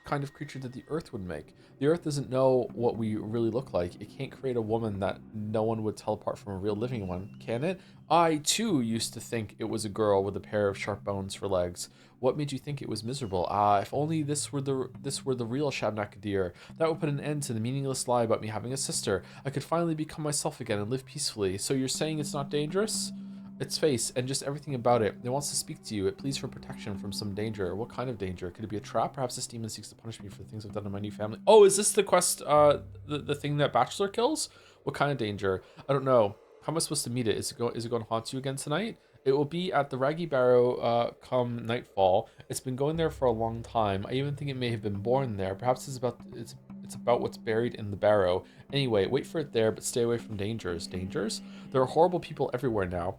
kind of creature that the Earth would make. The Earth doesn't know what we really look like. It can't create a woman that no one would tell apart from a real living one, can it? I, too, used to think it was a girl with a pair of sharp bones for legs. What made you think it was miserable? Ah, if only this were the real Shabnakadir. That would put an end to the meaningless lie about me having a sister. I could finally become myself again and live peacefully. So you're saying it's not dangerous? Its face and just everything about it. It wants to speak to you. It pleads for protection from some danger. What kind of danger? Could it be a trap? Perhaps this demon seeks to punish me for the things I've done in my new family. Oh, is this the quest, the thing that Bachelor kills? What kind of danger? I don't know. How am I supposed to meet it? Is it going to haunt you again tonight? It will be at the Raggy Barrow come nightfall. It's been going there for a long time. I even think it may have been born there. Perhaps it's about what's buried in the barrow. Anyway, wait for it there, but stay away from dangers. Dangers? There are horrible people everywhere now,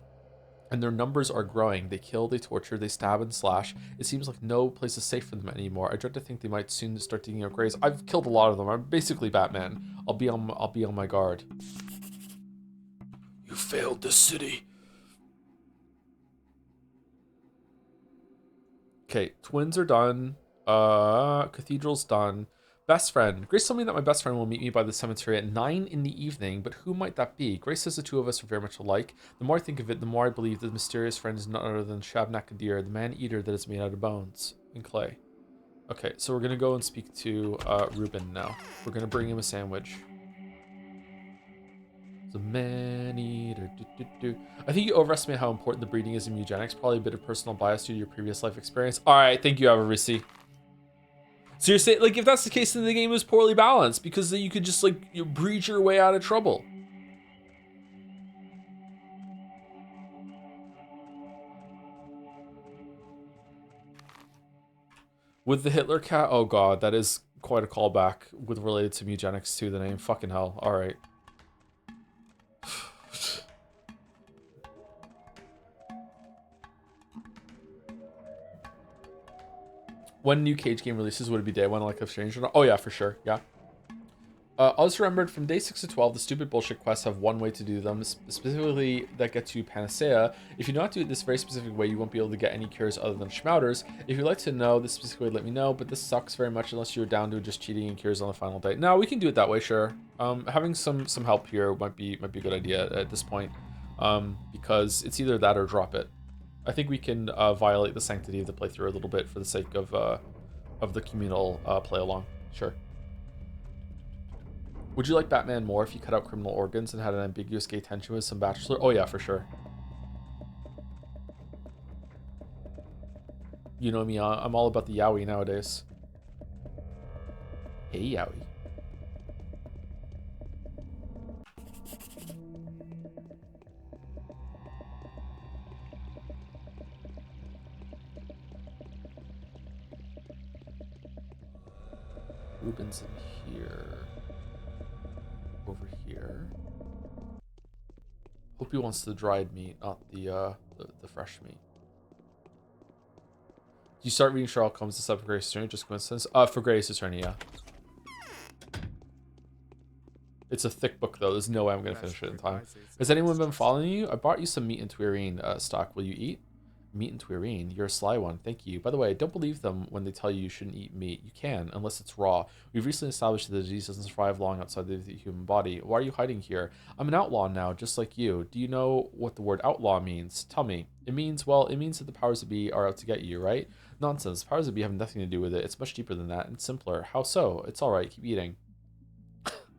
and their numbers are growing. They kill, they torture, they stab and slash. It seems like no place is safe for them anymore. I dread to think they might soon start digging out graves. I've killed a lot of them. I'm basically Batman. I'll be on my guard. You failed the city. Okay, twins are done. Cathedral's done. Best friend. Grace told me that my best friend will meet me by the cemetery at 9 in the evening, but who might that be? Grace says the two of us are very much alike. The more I think of it, the more I believe the mysterious friend is none other than Shabnakadir, the man-eater that is made out of bones and clay. Okay, so we're going to go and speak to Ruben now. We're going to bring him a sandwich. The man-eater. I think you overestimate how important the breeding is in eugenics. Probably a bit of personal bias due to your previous life experience. All right, thank you, Avarisi. So you're saying, like, if that's the case, then the game is poorly balanced, because then you could just, like, you breed your way out of trouble. With the Hitler cat, oh god, that is quite a callback with related to eugenics too, the name. Fucking hell. All right. When new Cage game releases, would it be day one like Life is Strange or not? Oh yeah, for sure. Yeah. I just remembered from day 6 to 12, the stupid bullshit quests have one way to do them, specifically that gets you Panacea. If you do not do it this very specific way, you won't be able to get any cures other than Schmouters. If you'd like to know this specific way, let me know, but this sucks very much unless you're down to just cheating and cures on the final day. No, we can do it that way, sure. Having some help here might be a good idea at this point, because it's either that or drop it. I think we can violate the sanctity of the playthrough a little bit for the sake of the communal play along. Sure. Would you like Batman more if you cut out criminal organs and had an ambiguous gay tension with some bachelor? Oh yeah, for sure. You know me, I'm all about the yaoi nowadays. Hey yaoi. Ruben's in here. Over here. Hope he wants the dried meat, not the fresh meat. Do you start reading Sherlock Holmes this up for Grace's Attorney? Just coincidence? For Grace's Attorney, yeah. It's a thick book though. There's no way I'm gonna finish it in time. Has anyone been following you? I bought you some meat and Tuirine stock. Will you eat? Meat and Tuirine. You're a sly one. Thank you. By the way, don't believe them when they tell you shouldn't eat meat. You can, unless it's raw. We've recently established that the disease doesn't survive long outside the human body. Why are you hiding here? I'm an outlaw now, just like you. Do you know what the word outlaw means? Tell me. It means that the powers that be are out to get you, right? Nonsense. Powers that be have nothing to do with it. It's much deeper than that and simpler. How so? It's alright. Keep eating.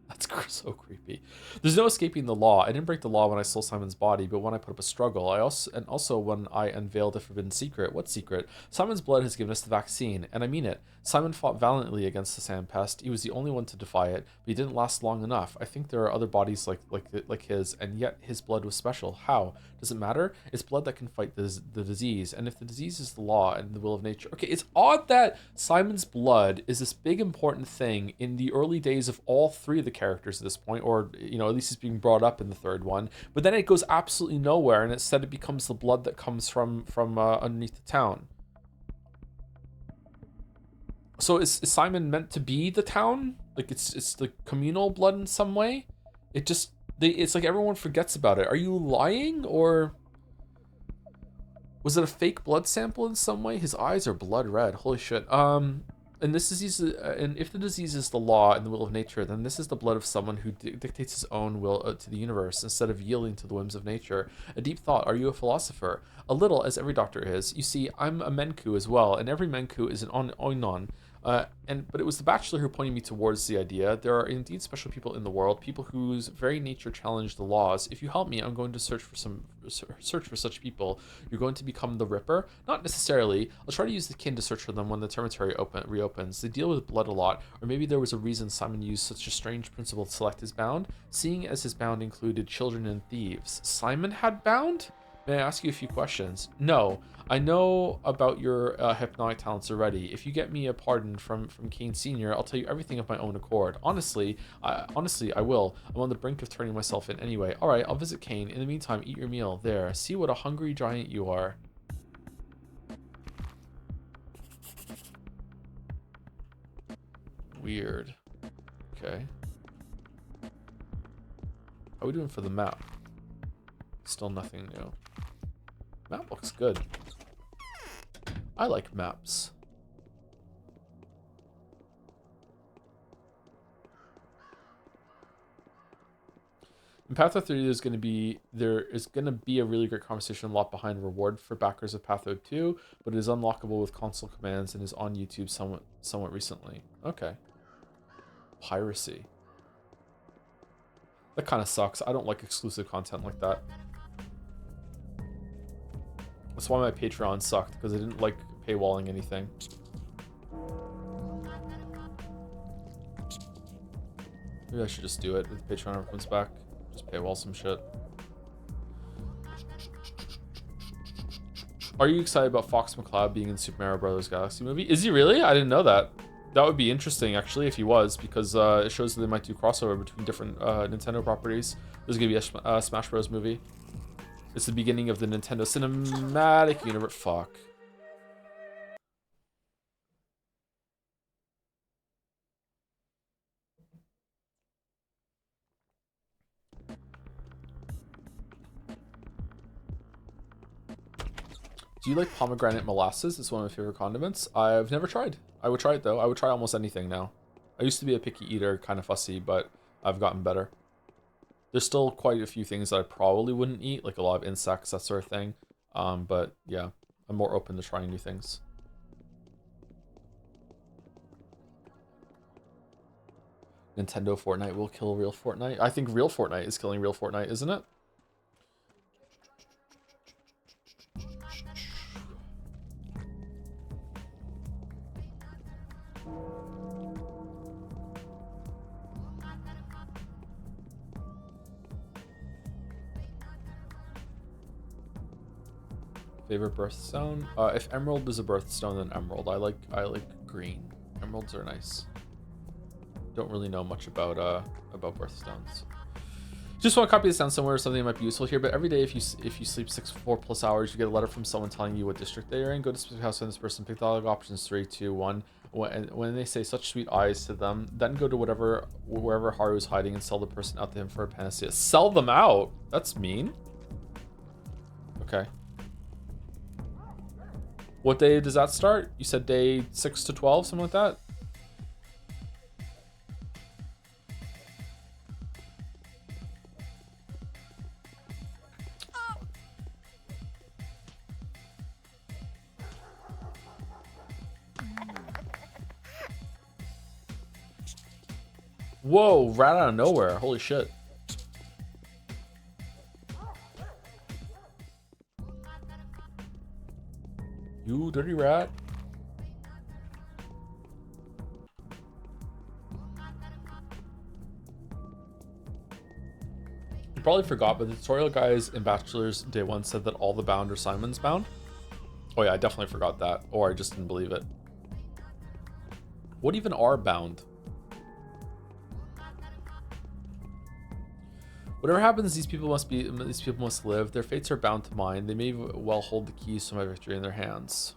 That's so creepy. There's no escaping the law. I didn't break the law when I stole Simon's body, but when I put up a struggle. Also when I unveiled a forbidden secret. What secret? Simon's blood has given us the vaccine, and I mean it. Simon fought valiantly against the sand pest. He was the only one to defy it, but he didn't last long enough. I think there are other bodies like his, and yet his blood was special. How? Does it matter? It's blood that can fight the disease, and if the disease is the law and the will of nature. Okay, it's odd that Simon's blood is this big important thing in the early days of all three of the characters at this point, or at least it's being brought up in the third one. But then it goes absolutely nowhere, and instead it becomes the blood that comes from underneath the town. So is Simon meant to be the town? Like it's the communal blood in some way? It's like everyone forgets about it. Are you lying, or was it a fake blood sample in some way? His eyes are blood red. Holy shit. And this disease, and if the disease is the law and the will of nature, then this is the blood of someone who dictates his own will to the universe instead of yielding to the whims of nature. A deep thought. Are you a philosopher? A little, as every doctor is. You see, I'm a Menku as well, and every Menku is an Oinon. But it was the bachelor who pointed me towards the idea. There are indeed special people in the world, people whose very nature challenge the laws. If you help me, I'm going to search for such people. You're going to become the Ripper? Not necessarily. I'll try to use the kin to search for them when the territory reopens. They deal with blood a lot, or maybe there was a reason Simon used such a strange principle to select his bound, seeing as his bound included children and thieves. Simon had bound? May I ask you a few questions? No. I know about your hypnotic talents already. If you get me a pardon from Kane Sr., I'll tell you everything of my own accord. Honestly, I will. I'm on the brink of turning myself in anyway. All right, I'll visit Kane. In the meantime, eat your meal. There. See what a hungry giant you are. Weird. Okay. How are we doing for the map? Still nothing new. Map looks good. I like maps. In Patho 3, there is going to be a really great conversation lot behind reward for backers of Patho 2, but it is unlockable with console commands and is on YouTube somewhat recently. Okay. Piracy. That kind of sucks. I don't like exclusive content like that. That's why my Patreon sucked, because I didn't like paywalling anything. Maybe I should just do it if Patreon ever comes back. Just paywall some shit. Are you excited about Fox McCloud being in Super Mario Bros. Galaxy movie? Is he really? I didn't know that. That would be interesting, actually, if he was, because it shows that they might do crossover between different Nintendo properties. There's going to be a Smash Bros. Movie. It's the beginning of the Nintendo Cinematic Universe. Fuck. Do you like pomegranate molasses? It's one of my favorite condiments. I've never tried. I would try it though. I would try almost anything now. I used to be a picky eater, kind of fussy, but I've gotten better. There's still quite a few things that I probably wouldn't eat, like a lot of insects, that sort of thing. But yeah, I'm more open to trying new things. Nintendo Fortnite will kill real Fortnite. I think real Fortnite is killing real Fortnite, isn't it? Favorite birthstone? If emerald is a birthstone, then emerald. I like green. Emeralds are nice. Don't really know much about birthstones. Just want to copy this down somewhere, something that might be useful here. But every day, if you sleep 4+ hours, you get a letter from someone telling you what district they are in. Go to specific house, find this person, pick dialogue options 3, 2, 1. When they say such sweet eyes to them, then go to wherever Haru's hiding and sell the person out to him for a panacea. Sell them out? That's mean. Okay. What day does that start? You said day 6 to 12, something like that? Whoa, rat out of nowhere. Holy shit. You dirty rat. You probably forgot, but the tutorial guys in Bachelor's Day 1 said that all the bound are Simon's bound. Oh yeah, I definitely forgot that. Or I just didn't believe it. What even are bound? Whatever happens, these people must live. Their fates are bound to mine. They may well hold the keys to my victory in their hands.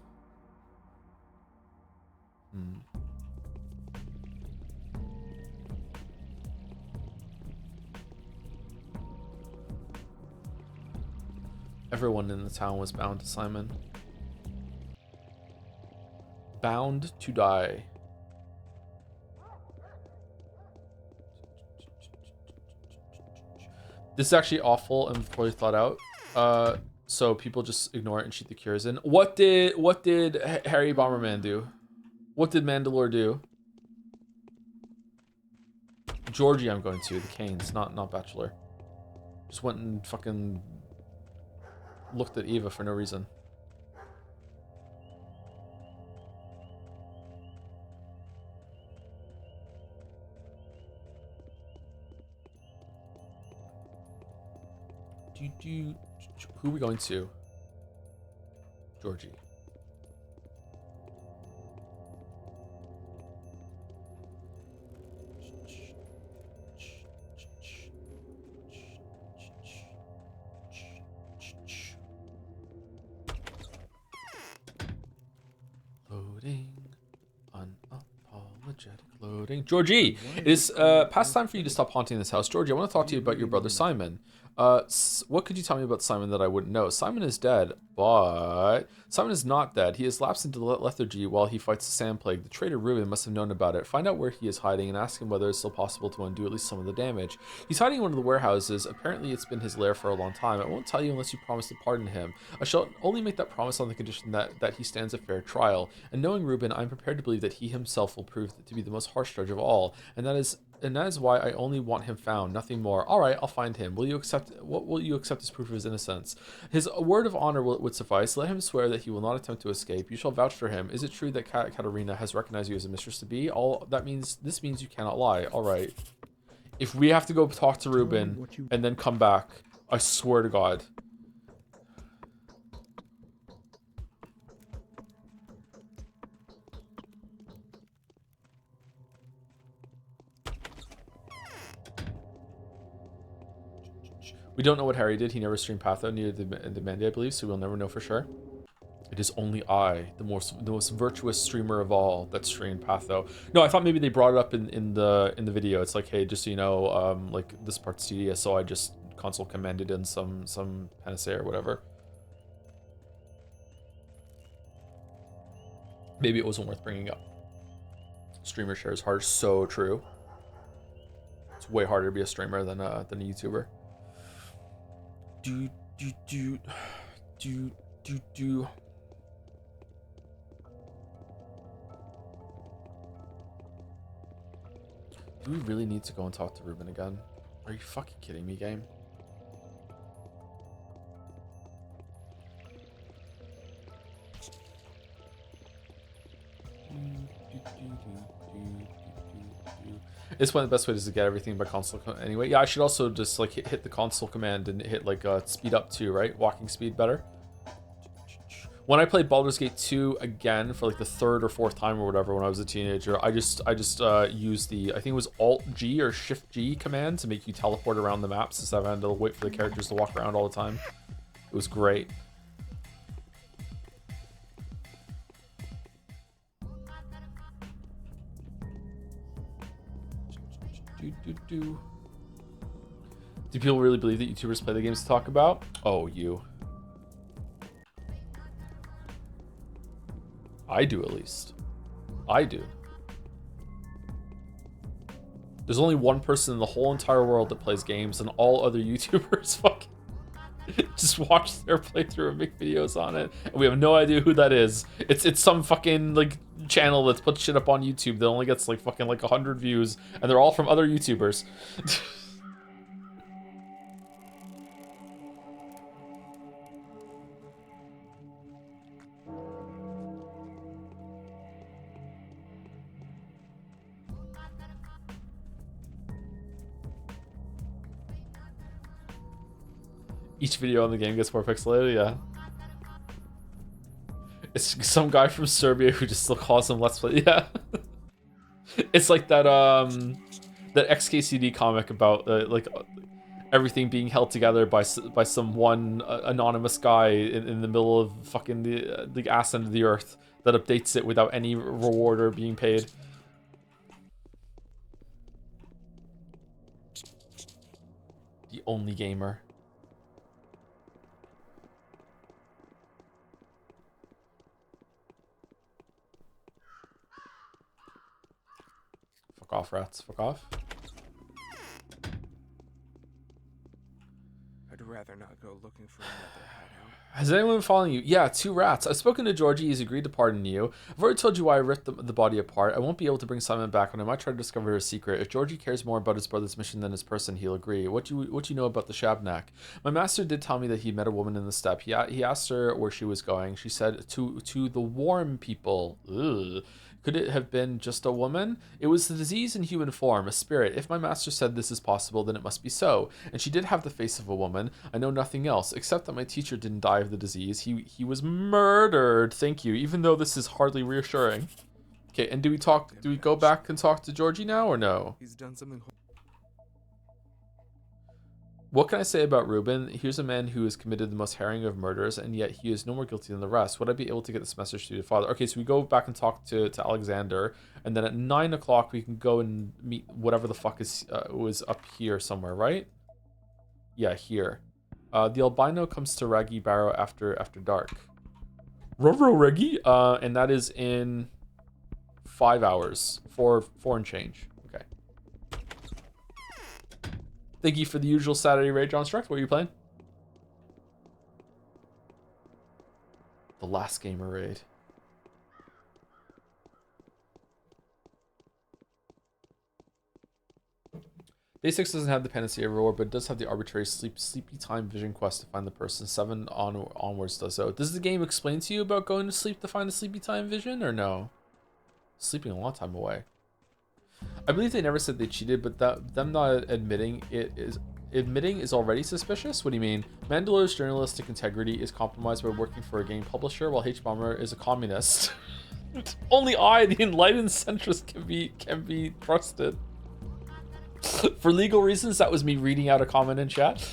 Everyone in the town was bound to Simon. Bound to die. This is actually awful and poorly thought out. So people just ignore it and shoot the cures in. What did Harry Bomberman do? What did Mandalore do? Georgie, I'm going to the Canes, not Bachelor. Just went and fucking looked at Eva for no reason. Who are we going to? Georgie. Loading. Unapologetic loading. Georgie, it is past time for you to stop haunting this house. Georgie, I want to talk to you about your brother Simon. What could you tell me about Simon that I wouldn't know? Simon is dead, but Simon is not dead. He has lapsed into lethargy while he fights the sand plague. The traitor Ruben must have known about it. Find out where he is hiding and ask him whether it's still possible to undo at least some of the damage. He's hiding in one of the warehouses. Apparently it's been his lair for a long time. I won't tell you unless you promise to pardon him. I shall only make that promise on the condition that he stands a fair trial. And knowing Ruben, I'm prepared to believe that he himself will prove to be the most harsh judge of all. And that is why I only want him found, nothing more. All right, I'll find him. Will you accept as proof of his innocence? His word of honor would suffice. Let him swear that he will not attempt to escape. You shall vouch for him. Is it true that Katarina has recognized you as a mistress to be? This means you cannot lie. All right. If we have to go talk to Ruben and then come back, I swear to God. We don't know what Harry did. He never streamed Patho, neither did Mandy, I believe, so we'll never know for sure. It is only I, the most virtuous streamer of all, that streamed Patho. No, I thought maybe they brought it up in the video. It's like, hey, just so you know, like this part's tedious, so I just console commanded in some panacea or whatever. Maybe it wasn't worth bringing up. Streamer share is hard. So true. It's way harder to be a streamer than a YouTuber. Do we really need to go and talk to Ruben again? Are you fucking kidding me, game? It's one of the best ways to get everything by console anyway. Yeah, I should also just like hit the console command and hit like speed up too, right? Walking speed better. When I played Baldur's Gate 2 again for like the third or fourth time or whatever when I was a teenager, I just used the, I think it was Alt G or Shift G command to make you teleport around the maps instead of having to wait for the characters to walk around all the time. It was great. Do people really believe that YouTubers play the games to talk about? Oh, you. I do, at least. I do. There's only one person in the whole entire world that plays games, and all other YouTubers fucking just watch their playthrough and make videos on it. And we have no idea who that is. It's some fucking like channel that's put shit up on YouTube that only gets like fucking like 100 views, and they're all from other YouTubers. Each video on the game gets more pixelated, yeah. It's some guy from Serbia who just still calls him Let's Play, yeah. It's like that that XKCD comic about like everything being held together by some one anonymous guy in the middle of fucking the ass end of the earth that updates it without any reward or being paid. The only gamer. Fuck off, rats. Fuck off. rather not go looking for another hideout. Has anyone been following you? Yeah, 2 rats. I've spoken to Georgie. He's agreed to pardon you. I've already told you why I ripped the body apart. I won't be able to bring Simon back, and I might try to discover his secret. If Georgie cares more about his brother's mission than his person, he'll agree. What do you know about the Shabnak? My master did tell me that he met a woman in the steppe. He asked her where she was going. She said to the warm people. Ugh. Could it have been just a woman? It was the disease in human form, a spirit. If my master said this is possible, then it must be so. And she did have the face of a woman. I know nothing else, except that my teacher didn't die of the disease. He was murdered. Thank you, even though this is hardly reassuring. Okay, and do we go back and talk to Georgie now, or no? He's done something. What can I say about Reuben? Here's a man who has committed the most harrowing of murders, and yet he is no more guilty than the rest. Would I be able to get this message to your father? Okay, so we go back and talk to Alexander, and then at 9 o'clock we can go and meet whatever the fuck was up here somewhere, right? Yeah, here. The albino comes to Raggy Barrow after dark. Roro Reggie, and that is in 5 hours, 4 and change. Okay. Thank you for the usual Saturday raid, John Struck. What are you playing? The last gamer raid. Day 6 doesn't have the Panacea Reward, but it does have the arbitrary sleepy time vision quest to find the person. 7 onwards does so. Does the game explain to you about going to sleep to find the sleepy time vision, or no? Sleeping a long time away. I believe they never said they cheated, but them not admitting is already suspicious. What do you mean? Mandalorian's journalistic integrity is compromised by working for a game publisher, while H-Bomber is a communist. Only I, the enlightened centrist, can be trusted. For legal reasons, that was me reading out a comment in chat.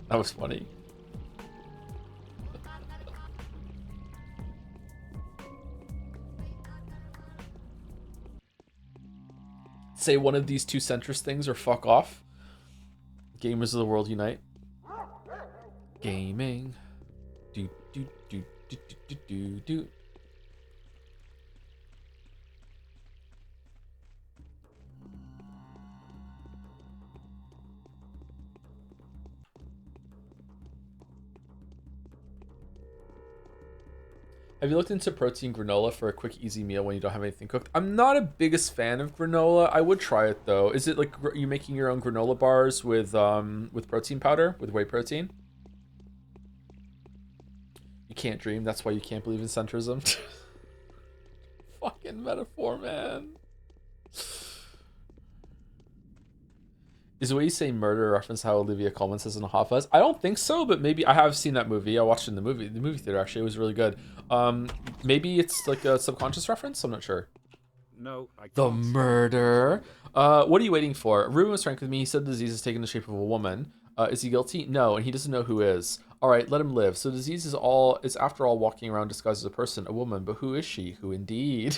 That was funny. Say one of these 2 centrist things or fuck off. Gamers of the world unite. Gaming. Do do do do do do do. Have you looked into protein granola for a quick, easy meal when you don't have anything cooked? I'm not a biggest fan of granola. I would try it though. Is it like you making your own granola bars with protein powder, with whey protein? You can't dream. That's why you can't believe in centrism. Fucking metaphor, man. Is the way you say murder a reference to how Olivia Colman says in a Hot Fuzz? I don't think so, but maybe I have seen that movie. I watched it in the movie theater actually. It was really good. Maybe it's like a subconscious reference. I'm not sure. No, I can't. The murder. What are you waiting for? Ruben was frank with me. He said the disease has taken the shape of a woman. Is he guilty? No, and he doesn't know who is. All right, let him live. So disease is after all walking around disguised as a person, a woman. But who is she? Who indeed?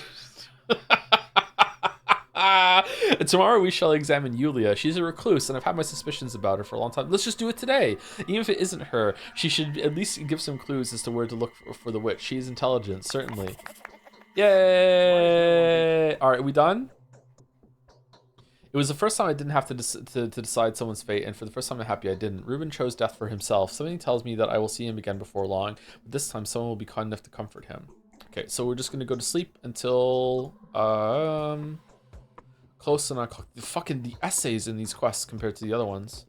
And tomorrow we shall examine Yulia. She's a recluse, and I've had my suspicions about her for a long time. Let's just do it today. Even if it isn't her, she should at least give some clues as to where to look for the witch. She's intelligent, certainly. Yay! All right, we done? It was the first time I didn't have to decide someone's fate, and for the first time I'm happy I didn't. Ruben chose death for himself. Something tells me that I will see him again before long, but this time someone will be kind enough to comfort him. Okay, so we're just gonna go to sleep until close to 9 o'clock. The essays in these quests compared to the other ones.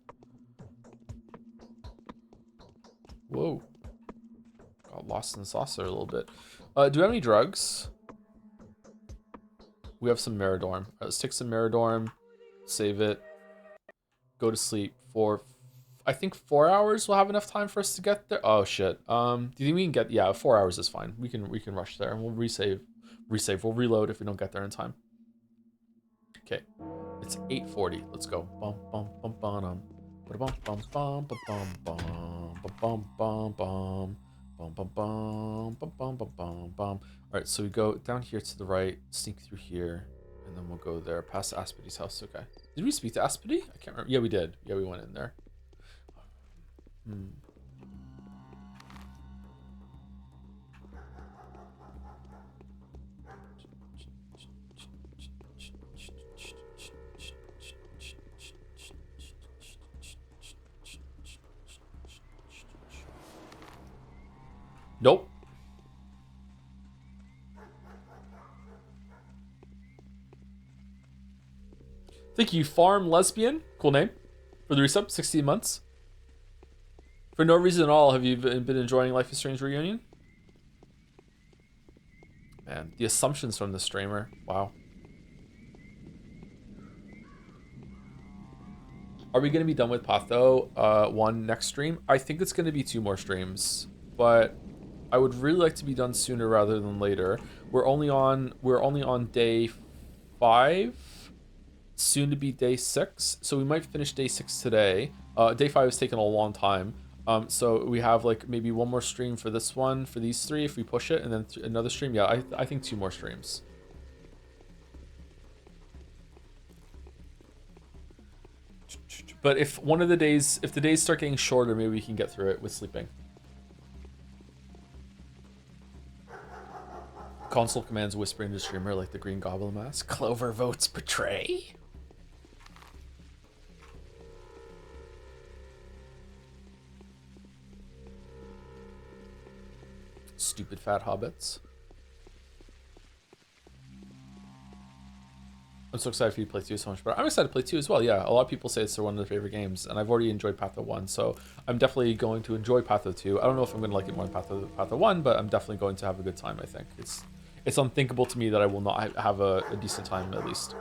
Whoa. Got lost in the sauce there a little bit. Do we have any drugs? We have some Meridorm. Let's take some Meridorm. Save it. Go to sleep for, I think 4 hours will have enough time for us to get there. Oh shit. Do you think we can get, yeah, 4 hours is fine. We can rush there and we'll resave. We'll reload if we don't get there in time. Okay. It's 8:40. Let's go. Bum bum bum bum bum bum bum bum bum bum bum bum bum bum bum bum bum bum bum bum. Alright, so we go down here to the right, sneak through here, and then we'll go there, past Aspidy's house. Okay. Did we speak to Aspidy? I can't remember. Yeah, we did. Yeah, we went in there. Nope. Thank you, Farm Lesbian. Cool name. For the resub, 16 months. For no reason at all, have you been enjoying Life is Strange Reunion? Man, the assumptions from the streamer. Wow. Are we going to be done with Patho 1 next stream? I think it's going to be 2 more streams, but I would really like to be done sooner rather than later. We're only on day 5, soon to be day 6, so we might finish day 6 today. Day 5 has taken a long time. So we have like maybe 1 more stream for this one, for these 3 if we push it, and then another stream. Yeah, I think 2 more streams. But if the days start getting shorter, maybe we can get through it with sleeping. Console commands whispering to streamer like the Green Goblin mask. Clover votes betray. Stupid fat hobbits. I'm so excited for you to play 2 so much better. I'm excited to play 2 as well, yeah. A lot of people say it's one of their favorite games, and I've already enjoyed Patho 1, so I'm definitely going to enjoy Patho 2. I don't know if I'm going to like it more than Patho 1, but I'm definitely going to have a good time, I think. It's unthinkable to me that I will not have a decent time, at least.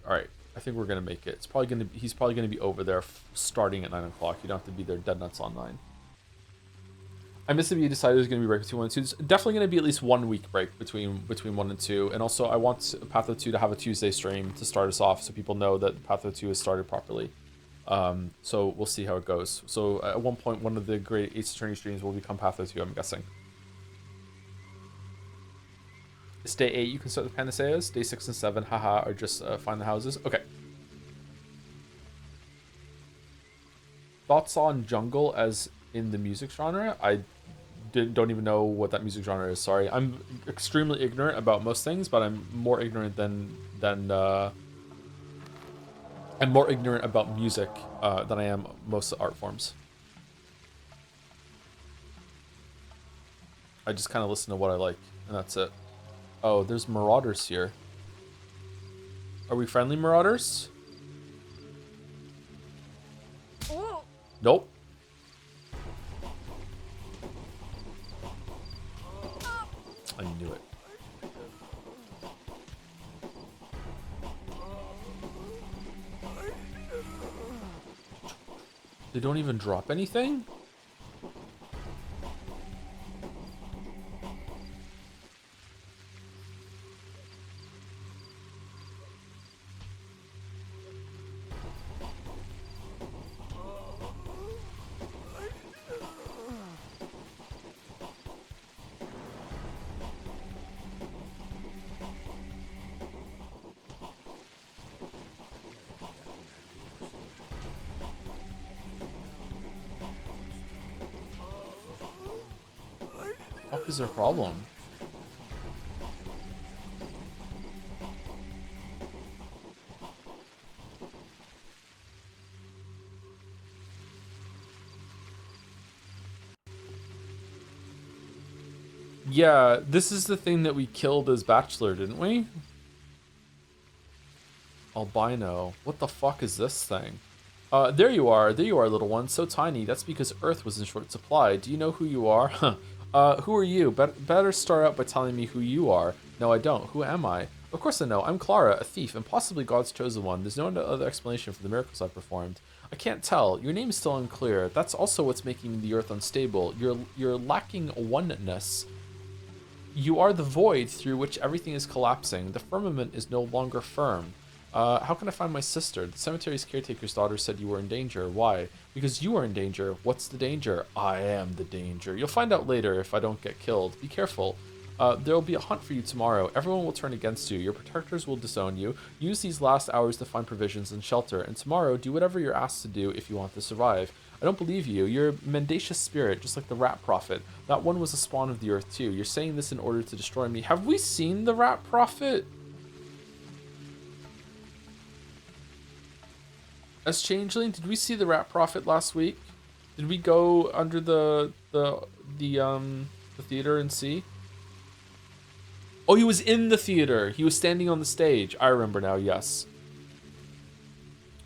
Alright. I think we're gonna make it. He's probably gonna be over there starting at 9 o'clock. You don't have to be there dead nuts on 9. I missed if you decided there's gonna be break between 1 and 2. There's definitely gonna be at least 1 week break between 1 and 2. And also I want Patho 2 to have a Tuesday stream to start us off so people know that Patho 2 has started properly. So we'll see how it goes. So at one point one of the great Ace Attorney streams will become Patho 2, I'm guessing. It's day 8, you can start the panaceas. Day 6 and 7, haha, are just find the houses. Okay. Thoughts on jungle as in the music genre? I don't even know what that music genre is, sorry. I'm extremely ignorant about most things, but I'm more ignorant than I'm more ignorant about music than I am most art forms. I just kind of listen to what I like, and that's it. Oh, there's marauders here. Are we friendly marauders? Oh. Nope. I knew it. They don't even drop anything? What is their problem? Yeah, this is the thing that we killed as Bachelor, didn't we? Albino. What the fuck is this thing? There you are, little one. So tiny. That's because Earth was in short supply. Do you know who you are? Who are you? Better start out by telling me who you are. No, I don't. Who am I? Of course I know. I'm Clara, a thief, and possibly God's chosen one. There's no other explanation for the miracles I've performed. I can't tell. Your name is still unclear. That's also what's making the Earth unstable. You're lacking oneness. You are the void through which everything is collapsing. The firmament is no longer firm. How can I find my sister? The cemetery's caretaker's daughter said you were in danger. Why? Because you are in danger. What's the danger? I am the danger. You'll find out later if I don't get killed. Be careful. There will be a hunt for you tomorrow. Everyone will turn against you. Your protectors will disown you. Use these last hours to find provisions and shelter. And tomorrow, do whatever you're asked to do if you want to survive. I don't believe you. You're a mendacious spirit, just like the rat prophet. That one was a spawn of the earth too. You're saying this in order to destroy me. Have we seen the rat prophet? As Changeling, did we see the Rat Prophet last week? Did we go under the theater and see? Oh, he was in the theater. He was standing on the stage. I remember now. Yes.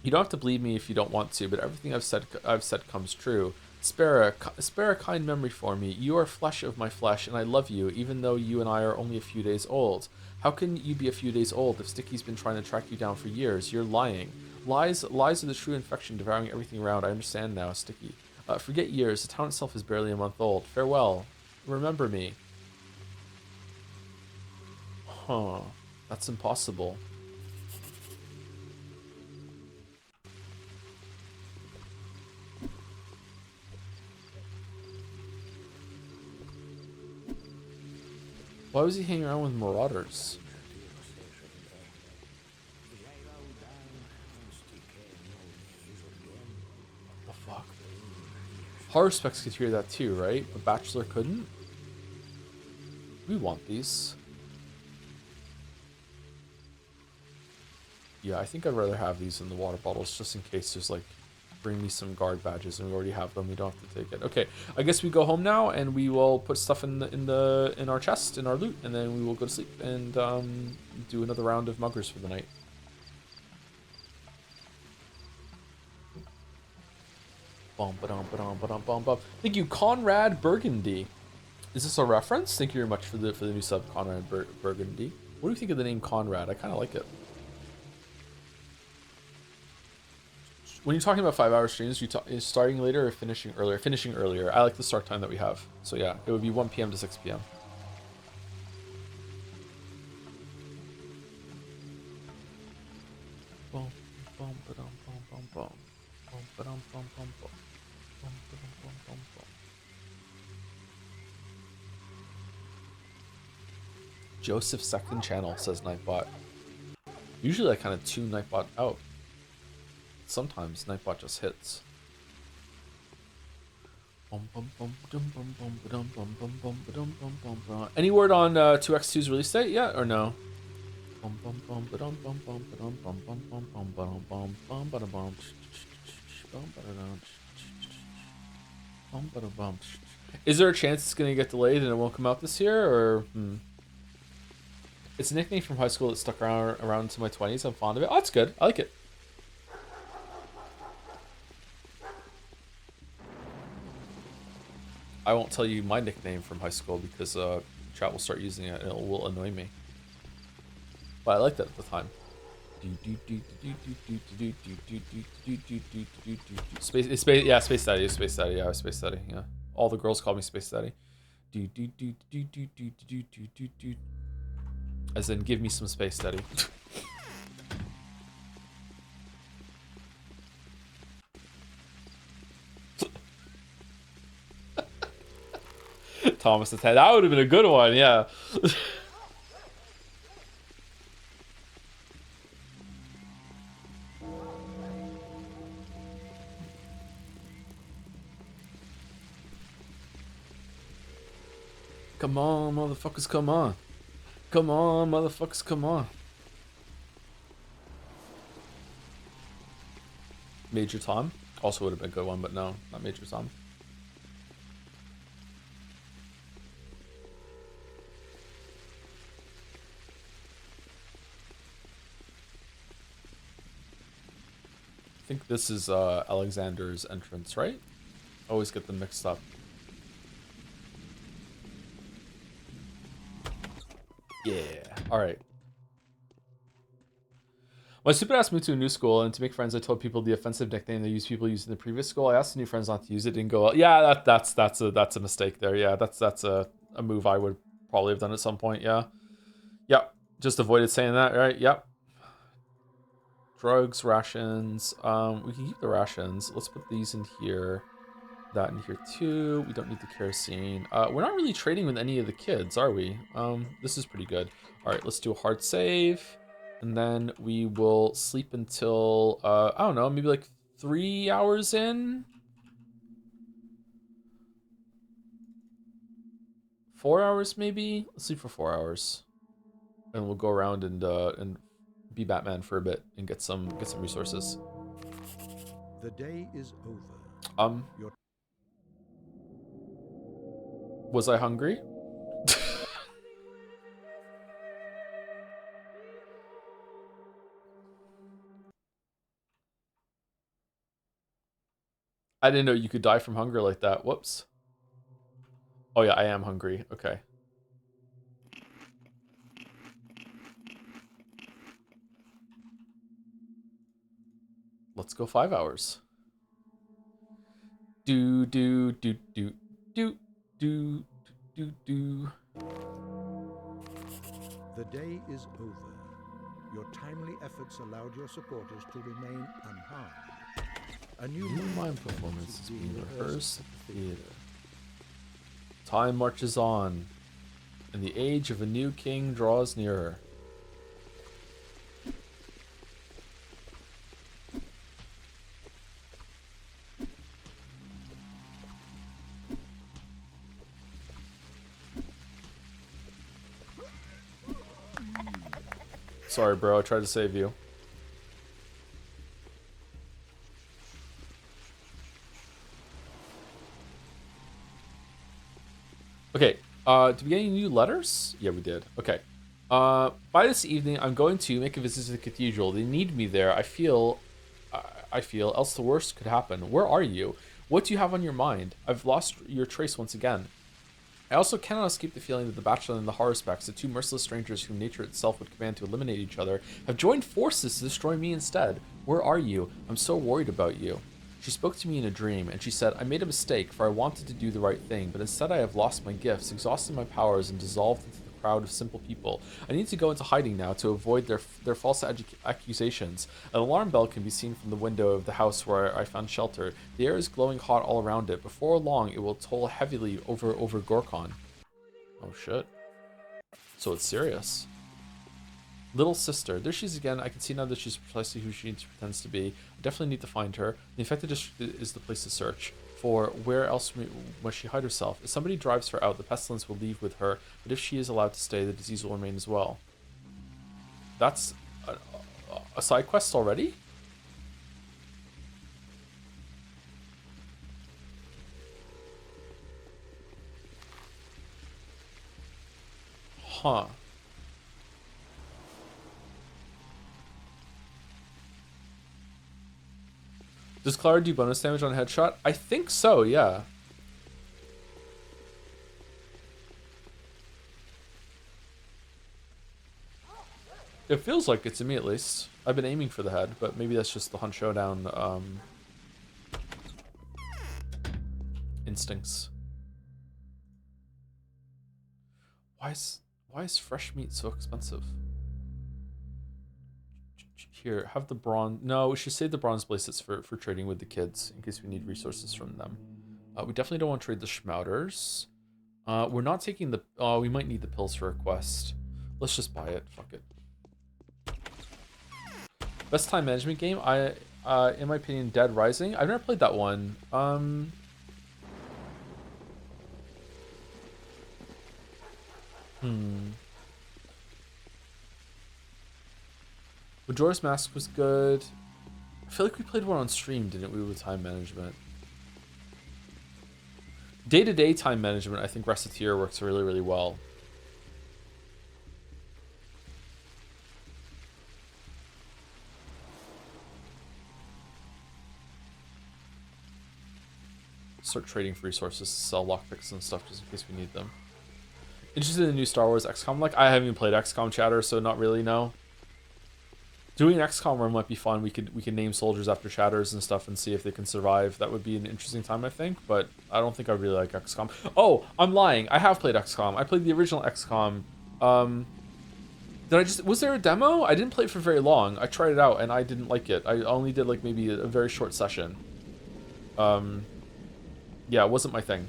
You don't have to believe me if you don't want to, but everything I've said comes true. Spare a kind memory for me. You are flesh of my flesh, and I love you, even though you and I are only a few days old. How can you be a few days old if Sticky's been trying to track you down for years? You're lying. Lies are the true infection, devouring everything around. I understand now, Sticky. Forget years. The town itself is barely a month old. Farewell. Remember me. Huh. That's impossible. Why was he hanging around with marauders? What the fuck? Horror specs could hear that too, right? A bachelor couldn't? We want these. Yeah, I think I'd rather have these in the water bottles just in case there's like, bring me some guard badges and we already have them. We don't have to take it. Okay, I guess we go home now and we will put stuff in our chest, in our loot, and then we will go to sleep and do another round of muggers for the night. Thank you, Conrad Burgundy. Is this a reference? Thank you very much for the new sub, Conrad Burgundy. What do you think of the name Conrad? I kind of like it. When you're talking about 5-hour streams, is starting later or finishing earlier? Finishing earlier. I like the start time that we have. So yeah, it would be 1 p.m. to 6 p.m. Joseph's second channel, says Nightbot. Usually I kind of tune Nightbot out. Sometimes Nightbot just hits. Any word on 2x2's release date yet, or no? Is there a chance it's going to get delayed and it won't come out this year, or... It's a nickname from high school that stuck around into my 20s. I'm fond of it. Oh, that's good. I like it. I won't tell you my nickname from high school because chat will start using it and it will annoy me. But I liked it at the time. Space Daddy, yeah, Space Daddy, yeah, Space Daddy, yeah. All the girls call me Space Daddy. As in, give me some Space Daddy. Thomas the Tank. That would have been a good one, yeah. Come on, motherfuckers, come on. Come on, motherfuckers, come on. Major Tom. Also would have been a good one, but no, not Major Tom. I think this is Alexander's entrance, right? Always get them mixed up. Yeah, alright. My stupid ass moved to a new school, and to make friends, I told people the offensive nickname they used people used in the previous school. I asked the new friends not to use it, didn't go well. Yeah, that's a mistake there. Yeah, that's a move I would probably have done at some point, yeah. Yep, just avoided saying that, right? Yep. Drugs, rations. We can keep the rations. Let's put these in here. That in here too. We don't need the kerosene. We're not really trading with any of the kids, are we? This is pretty good. All right, let's do a hard save, and then we will sleep until I don't know, maybe like 3 hours in. 4 hours maybe. Let's sleep for 4 hours, and we'll go around and be Batman for a bit and get some resources. The day is over. Was I hungry? I didn't know you could die from hunger like that. Whoops. Oh yeah, I am hungry. Okay. Let's go 5 hours. Do do do do do do do do. The day is over. Your timely efforts allowed your supporters to remain unharmed. A new mime performance is being rehearsed at the theater. Time marches on, and the age of a new king draws nearer. Sorry, bro. I tried to save you. Okay. Did we get any new letters? Yeah, we did. Okay. By this evening, I'm going to make a visit to the cathedral. They need me there. I feel, else the worst could happen. Where are you? What do you have on your mind? I've lost your trace once again. I also cannot escape the feeling that the Bachelor and the Haruspecs, the two merciless strangers whom nature itself would command to eliminate each other, have joined forces to destroy me instead. Where are you? I'm so worried about you. She spoke to me in a dream, and she said, I made a mistake, for I wanted to do the right thing, but instead I have lost my gifts, exhausted my powers, and dissolved into the crowd of simple people. I need to go into hiding now to avoid their false accusations. An alarm bell can be seen from the window of the house where I found shelter. The air is glowing hot all around it. Before long, it will toll heavily over Gorkon. Oh shit. So it's serious. Little sister. There she is again. I can see now that she's precisely who she pretends to be. I definitely need to find her. The infected district is the place to search. For where else must she hide herself? If somebody drives her out, the pestilence will leave with her. But if she is allowed to stay, the disease will remain as well. That's a side quest already? Huh. Does Clara do bonus damage on headshot? I think so, yeah. It feels like it to me, at least. I've been aiming for the head, but maybe that's just the Hunt Showdown instincts. Why is fresh meat so expensive? Here, have the bronze. No, we should save the bronze bracelets for trading with the kids in case we need resources from them. We definitely don't want to trade the schmouters. We're not taking the. We might need the pills for a quest. Let's just buy it. Fuck it. Best time management game. In my opinion, Dead Rising. I've never played that one. Majora's Mask was good. I feel like we played one on stream, didn't we, with time management? Day-to-day time management, I think Recettear works really, really well. Start trading for resources, sell lockpicks and stuff just in case we need them. Interested in the new Star Wars XCOM? Like, I haven't even played XCOM chatter, so not really, no. Doing an XCOM run might be fun. We could name soldiers after chatters and stuff and see if they can survive. That would be an interesting time, I think. But I don't think I really like XCOM. Oh, I'm lying. I have played XCOM. I played the original XCOM. Was there a demo? I didn't play it for very long. I tried it out and I didn't like it. I only did like maybe a very short session. Yeah, it wasn't my thing.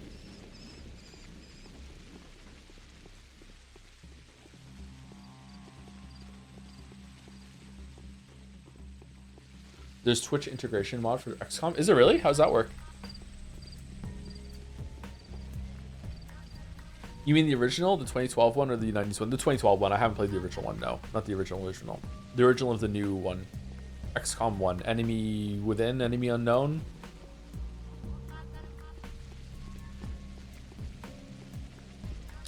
There's Twitch integration mod for XCOM. Is it really? How does that work? You mean the original, the 2012 one, or the 90s one? The 2012 one. I haven't played the original one. No, not the original. The original of the new one. XCOM 1. Enemy within, enemy unknown.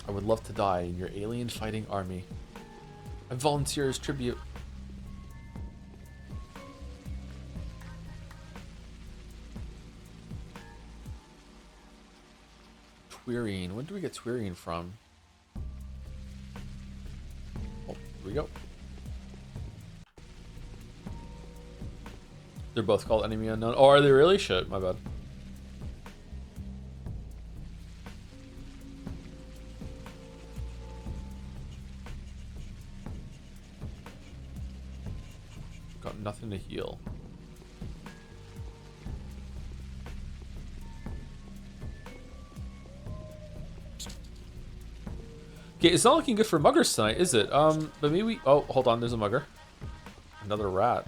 I would love to die in your alien fighting army. I volunteer as tribute. Twirine. When do we get Twirine from? Oh, here we go. They're both called enemy unknown. Oh, are they really? Shit, my bad. Got nothing to heal. Okay, it's not looking good for muggers tonight, is it? But maybe we... Oh, hold on, there's a mugger. Another rat.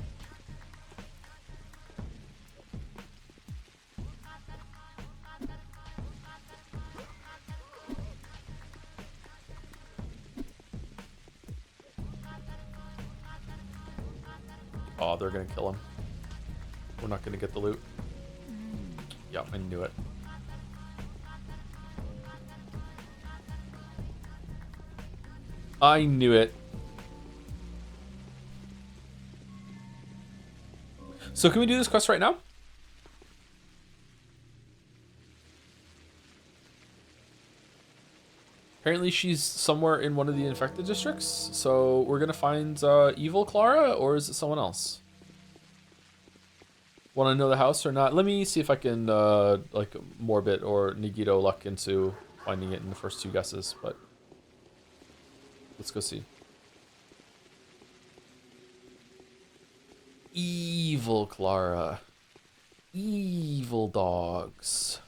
Oh, they're gonna kill him. We're not gonna get the loot. Yeah, I knew it. I knew it. So can we do this quest right now? Apparently she's somewhere in one of the infected districts. So we're gonna find evil Clara, or is it someone else? Want to know the house or not? Let me see if I can like morbid or Nagito luck into finding it in the first two guesses, but let's go see. Evil Clara. Evil dogs.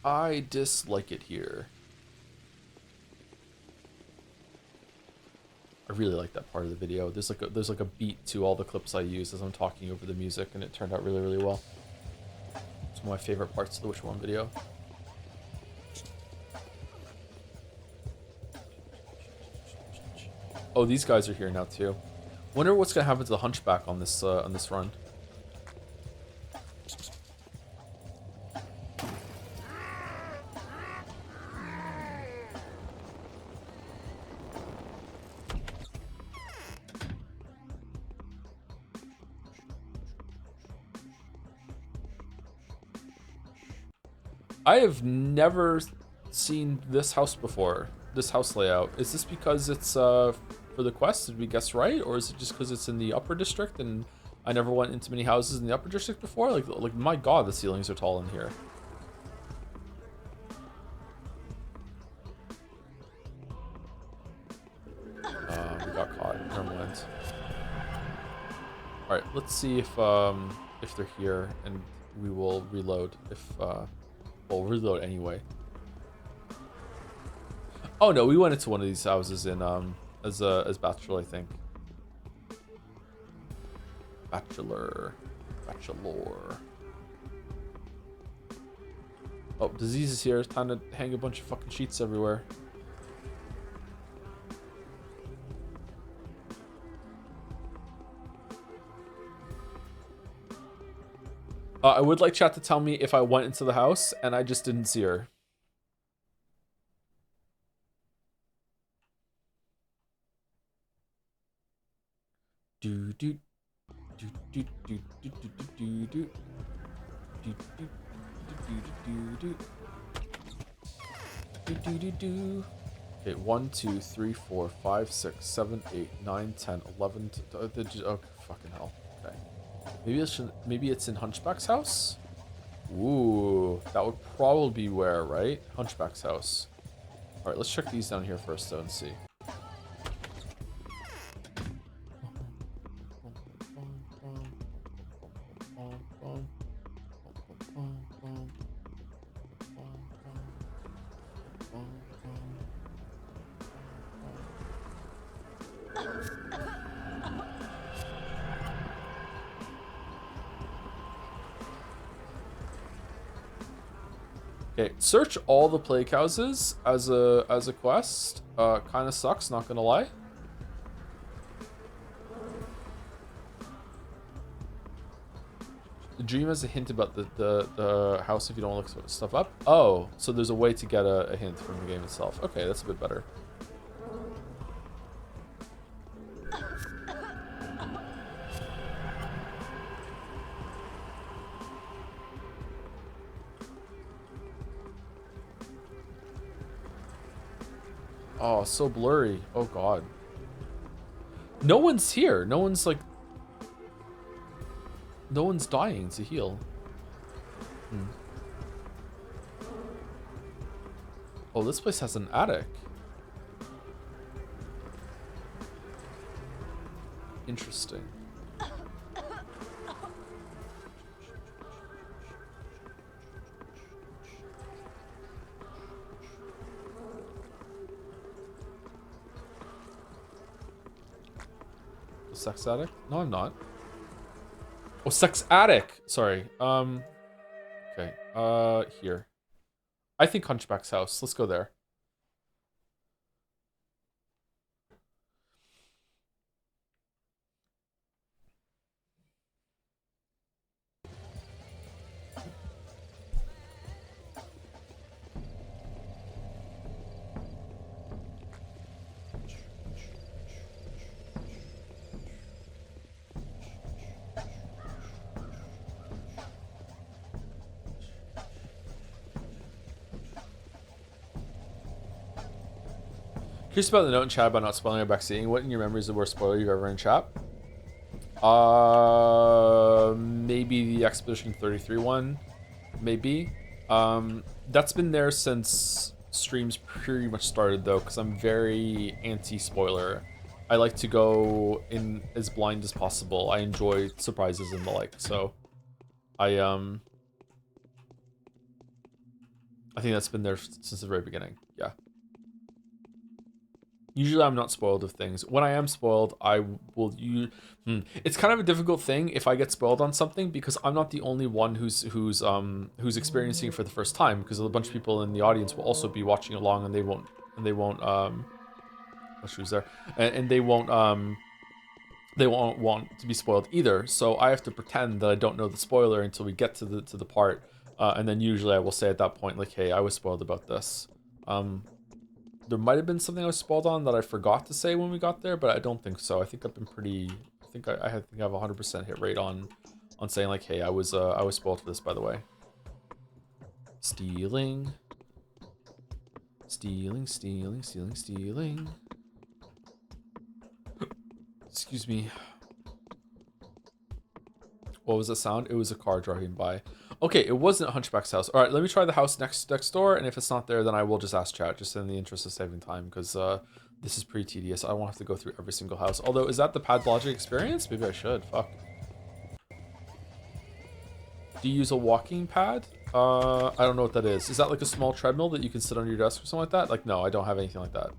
I dislike it here. I really like that part of the video. There's like a beat to all the clips I use as I'm talking over the music, and it turned out really, really well. It's one of my favorite parts of the Which One video. Oh, these guys are here now too. Wonder what's gonna happen to the Hunchback on this run. I have never seen this house before. This house layout. Is this because it's for the quest? Did we guess right, or is it just because it's in the upper district and I never went into many houses in the upper district before? Like my god, the ceilings are tall in here. We got caught. Never mind. All right, let's see if they're here, and we will reload. We'll reload anyway. Oh no, we went into one of these houses in as Bachelor, I think. Bachelor. Oh, Disease is here. It's time to hang a bunch of fucking sheets everywhere. I would like chat to tell me if I went into the house and I just didn't see her. Do do do do do do do do do do do. Okay, 1, 2, 3, 4, 5, 6, 7, 8, 9, 10, 11. Oh, fucking hell. Okay. Maybe it's in Hunchback's house? Ooh, that would probably be where, right? Hunchback's house. Alright, let's check these down here first, though, and see. Okay, search all the plague houses as a quest. Kind of sucks, not gonna lie. The dream has a hint about the house if you don't look stuff up. Oh, so there's a way to get a hint from the game itself. Okay, that's a bit better. Oh, so blurry. Oh god. No one's here. No one's like... No one's dying to heal. Oh, this place has an attic. Interesting. Sex addict? No, I'm not. Oh, sex attic. Sorry. Okay. Here. I think Hunchback's house. Let's go there. Curious about the note in chat about not spoiling or backseating. What in your memories is the worst spoiler you've ever in chat? Maybe the Expedition 33 one. Maybe. That's been there since streams pretty much started though, because I'm very anti-spoiler. I like to go in as blind as possible. I enjoy surprises and the like, so I think that's been there since the very beginning. Yeah. Usually I'm not spoiled of things. When I am spoiled, I will use... It's kind of a difficult thing if I get spoiled on something because I'm not the only one who's experiencing it for the first time, because a bunch of people in the audience will also be watching along and they won't oh, she was there. And they won't want to be spoiled either. So I have to pretend that I don't know the spoiler until we get to the part. And then usually I will say at that point, like, hey, I was spoiled about this. There might have been something I was spoiled on that I forgot to say when we got there, but I don't think so. I think I've been pretty... I think I have a 100% hit rate on saying like, hey, I was spoiled for this, by the way. Stealing. Stealing, stealing, stealing, stealing. Excuse me. What was the sound? It was a car driving by. Okay, it wasn't Hunchback's house. All right, let me try the house next door, and if it's not there, then I will just ask chat, just in the interest of saving time, because this is pretty tedious. I won't have to go through every single house. Although, is that the Pathologic experience? Maybe I should. Fuck. Do you use a walking pad? I don't know what that is. Is that like a small treadmill that you can sit on your desk or something like that? Like, no, I don't have anything like that.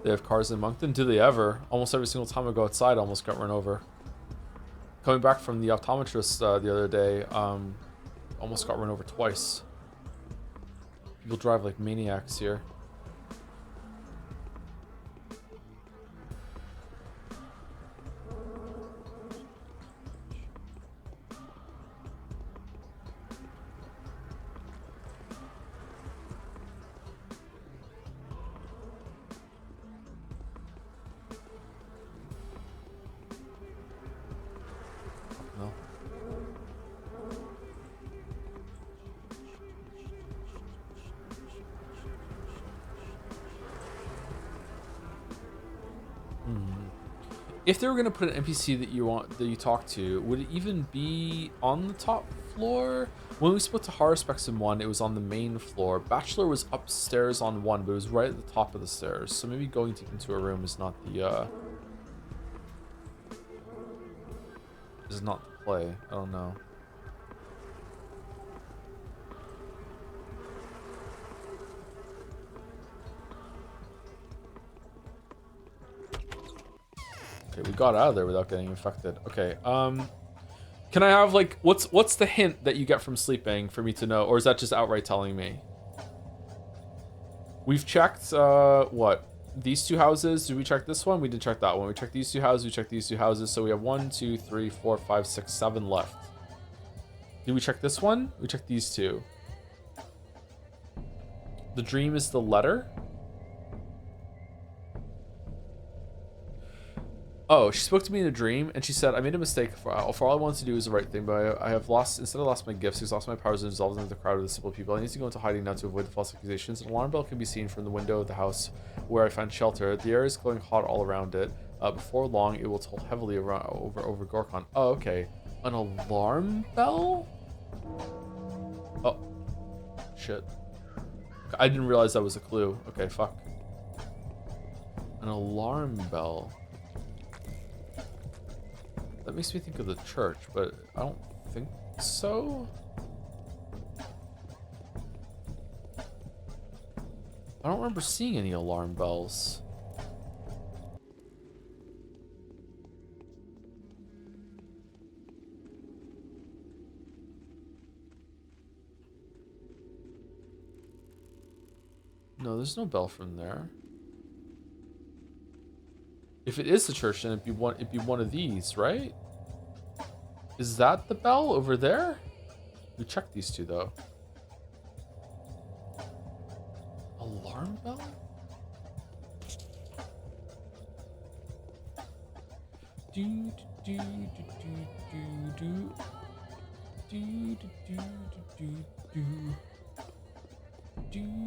They have cars in Moncton? Do they ever? Almost every single time I go outside, I almost got run over. Coming back from the optometrist the other day, almost got run over twice. People drive like maniacs here. If they were gonna put an NPC that you talk to, would it even be on the top floor? When we spoke to Horror Spectrum 1, it was on the main floor. Bachelor was upstairs on 1, but it was right at the top of the stairs. So maybe going deep into a room is not the play. I don't know. Okay, we got out of there without getting infected. Okay, can I have like what's the hint that you get from sleeping for me to know, or is that just outright telling me? We've checked, what? These two houses. Did we check this one? We didn't check that one. We checked these two houses. We checked these two houses. So we have 1, 2, 3, 4, 5, 6, 7 left. Did we check this one? We checked these two. The dream is the letter. Oh, she spoke to me in a dream, and she said, I made a mistake. For all I wanted to do is the right thing, but I have lost, instead of lost my gifts, I've lost my powers and dissolved into the crowd of the simple people. I need to go into hiding now to avoid the false accusations. An alarm bell can be seen from the window of the house where I found shelter. The air is glowing hot all around it. Before long, it will toll heavily around over Gorkon. Oh, okay. An alarm bell? Oh. Shit. I didn't realize that was a clue. Okay, fuck. An alarm bell. That makes me think of the church, but I don't think so. I don't remember seeing any alarm bells. No, there's no bell from there. If it is the church, then it'd be one of these, right? Is that the bell over there? We checked these two though. Alarm bell? Do do do do do do do do do do do do do do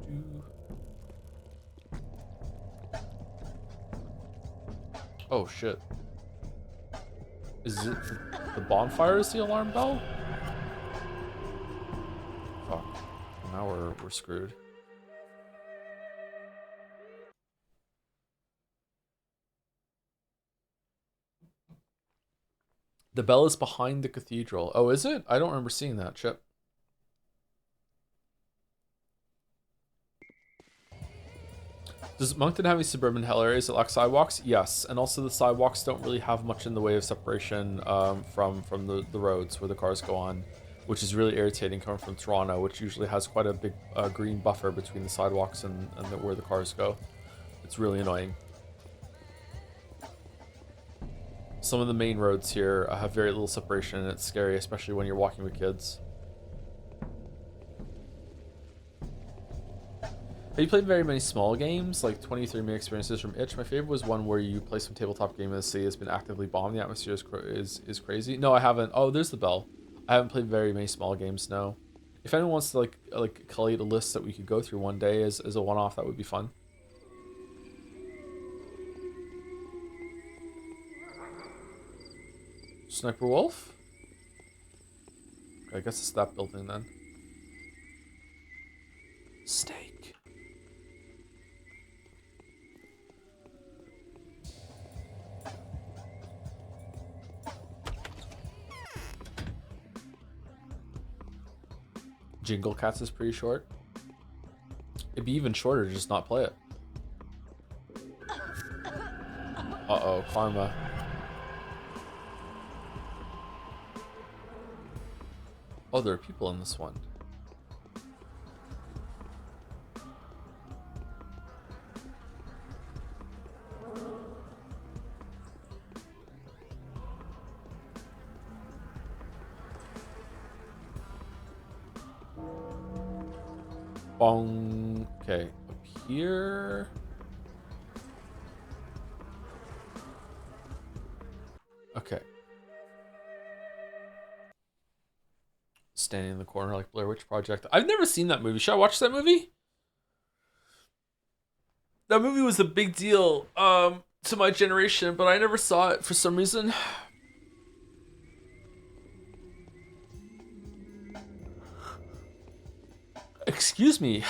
do. Oh shit. Is it the bonfire is the alarm bell? Fuck. Now we're screwed. The bell is behind the cathedral. Oh, is it? I don't remember seeing that. Chip. Does Moncton have any suburban hell areas that lack sidewalks? Yes, and also the sidewalks don't really have much in the way of separation from the roads where the cars go on, which is really irritating coming from Toronto, which usually has quite a big green buffer between the sidewalks and where the cars go. It's really annoying. Some of the main roads here have very little separation, and it's scary, especially when you're walking with kids. Have you played very many small games, like 23-minute experiences from Itch? My favorite was one where you play some tabletop game and the city has been actively bombed. The atmosphere is crazy. No, I haven't. Oh, there's the bell. I haven't played very many small games, no. If anyone wants to like collate a list that we could go through one day as a one-off, that would be fun. Sniper Wolf? I guess it's that building then. Steak. Jingle Cats is pretty short. It'd be even shorter to just not play it. Uh-oh, karma. Oh, there are people in this one. Bong. Okay, up here. Okay. Standing in the corner like Blair Witch Project. I've never seen that movie. Should I watch that movie? That movie was a big deal to my generation, but I never saw it for some reason. Excuse me.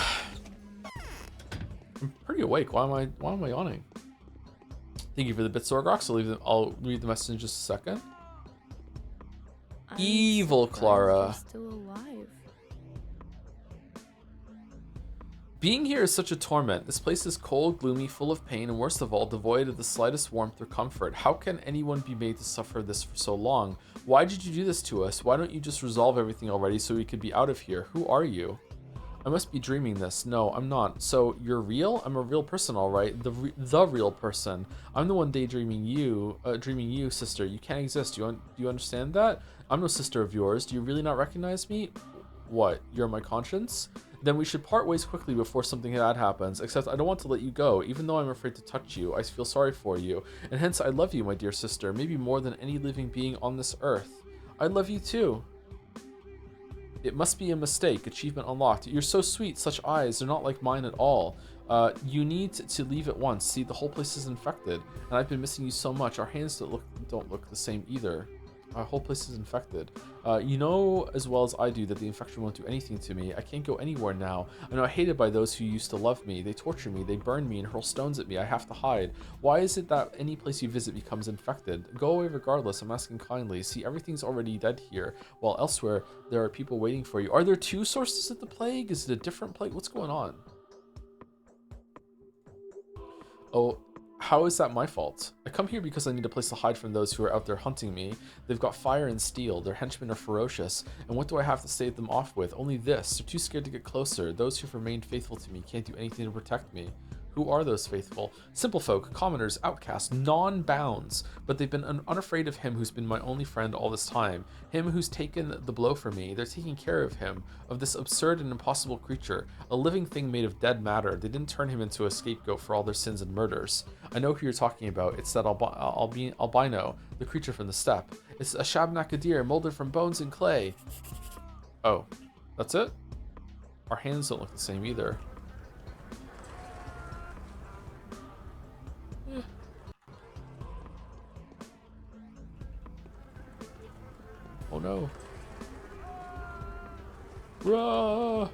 I'm pretty awake. Why am I yawning? Thank you for the bit, Sorgox. I'll read the message in just a second. Evil Clara. Still alive. Being here is such a torment. This place is cold, gloomy, full of pain, and worst of all, devoid of the slightest warmth or comfort. How can anyone be made to suffer this for so long? Why did you do this to us? Why don't you just resolve everything already so we could be out of here? Who are you? I must be dreaming this. No, I'm not. So you're real? I'm a real person, all right. The real person. I'm the one daydreaming you, sister. You can't exist. Do you understand that? I'm no sister of yours. Do you really not recognize me? What? You're my conscience? Then we should part ways quickly before something bad happens. Except I don't want to let you go, even though I'm afraid to touch you. I feel sorry for you, and hence I love you, my dear sister. Maybe more than any living being on this earth. I love you too. It must be a mistake. Achievement unlocked. You're so sweet. Such eyes. They're not like mine at all. You need to leave at once. See, the whole place is infected, and I've been missing you so much. Our hands don't look the same either. Our whole place is infected. You know as well as I do that the infection won't do anything to me. I can't go anywhere now. I'm now hated by those who used to love me. They torture me, they burn me, and hurl stones at me. I have to hide. Why is it that any place you visit becomes infected? Go away regardless. I'm asking kindly. See, everything's already dead here, while elsewhere there are people waiting for you. Are there two sources of the plague? Is it a different plague? What's going on? Oh, how is that my fault? I come here because I need a place to hide from those who are out there hunting me. They've got fire and steel, their henchmen are ferocious, and what do I have to stave them off with? Only this. They're too scared to get closer. Those who've remained faithful to me can't do anything to protect me. Who are those faithful? Simple folk, commoners, outcasts, non-bounds, but they've been unafraid of him who's been my only friend all this time, him who's taken the blow for me. They're taking care of him, of this absurd and impossible creature, a living thing made of dead matter. They didn't turn him into a scapegoat for all their sins and murders. I know who you're talking about. It's that albino, the creature from the steppe. It's a shabnakadir molded from bones and clay. Oh, that's it? Our hands don't look the same either. Oh no. Rah!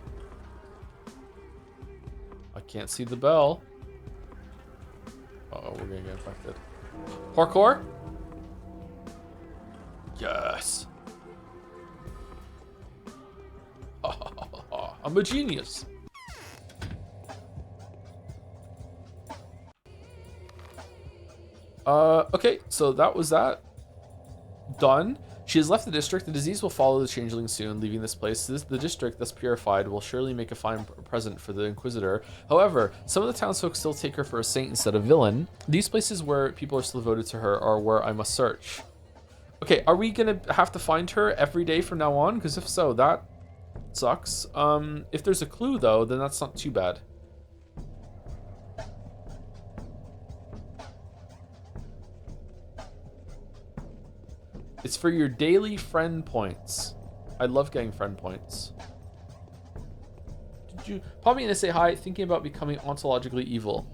I can't see the bell. Uh-oh, we're gonna get infected. Parkour? Yes. I'm a genius. Okay, so that was that. Done. She has left the district. The disease will follow the changeling soon, leaving this place. The district, thus purified, will surely make a fine present for the Inquisitor. However, some of the townsfolk still take her for a saint instead of villain. These places where people are still devoted to her are where I must search. Okay, are we gonna have to find her every day from now on? Because if so, that sucks. If there's a clue, though, then that's not too bad. It's for your daily friend points. I love getting friend points. Did you probably gonna say hi? Thinking about becoming ontologically evil.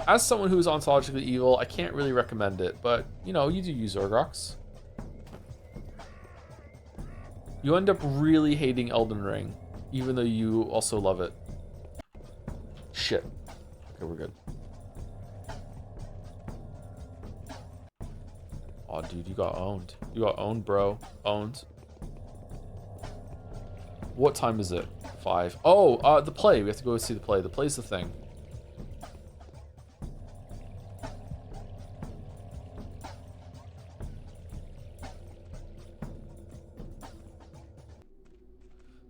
As someone who is ontologically evil, I can't really recommend it, but you know, you do use Orgrox. You end up really hating Elden Ring, even though you also love it. Shit. Okay, we're good. Oh, dude, you got owned. You got owned, bro. Owned. What time is it? 5. Oh, the play. We have to go see the play. The play's the thing.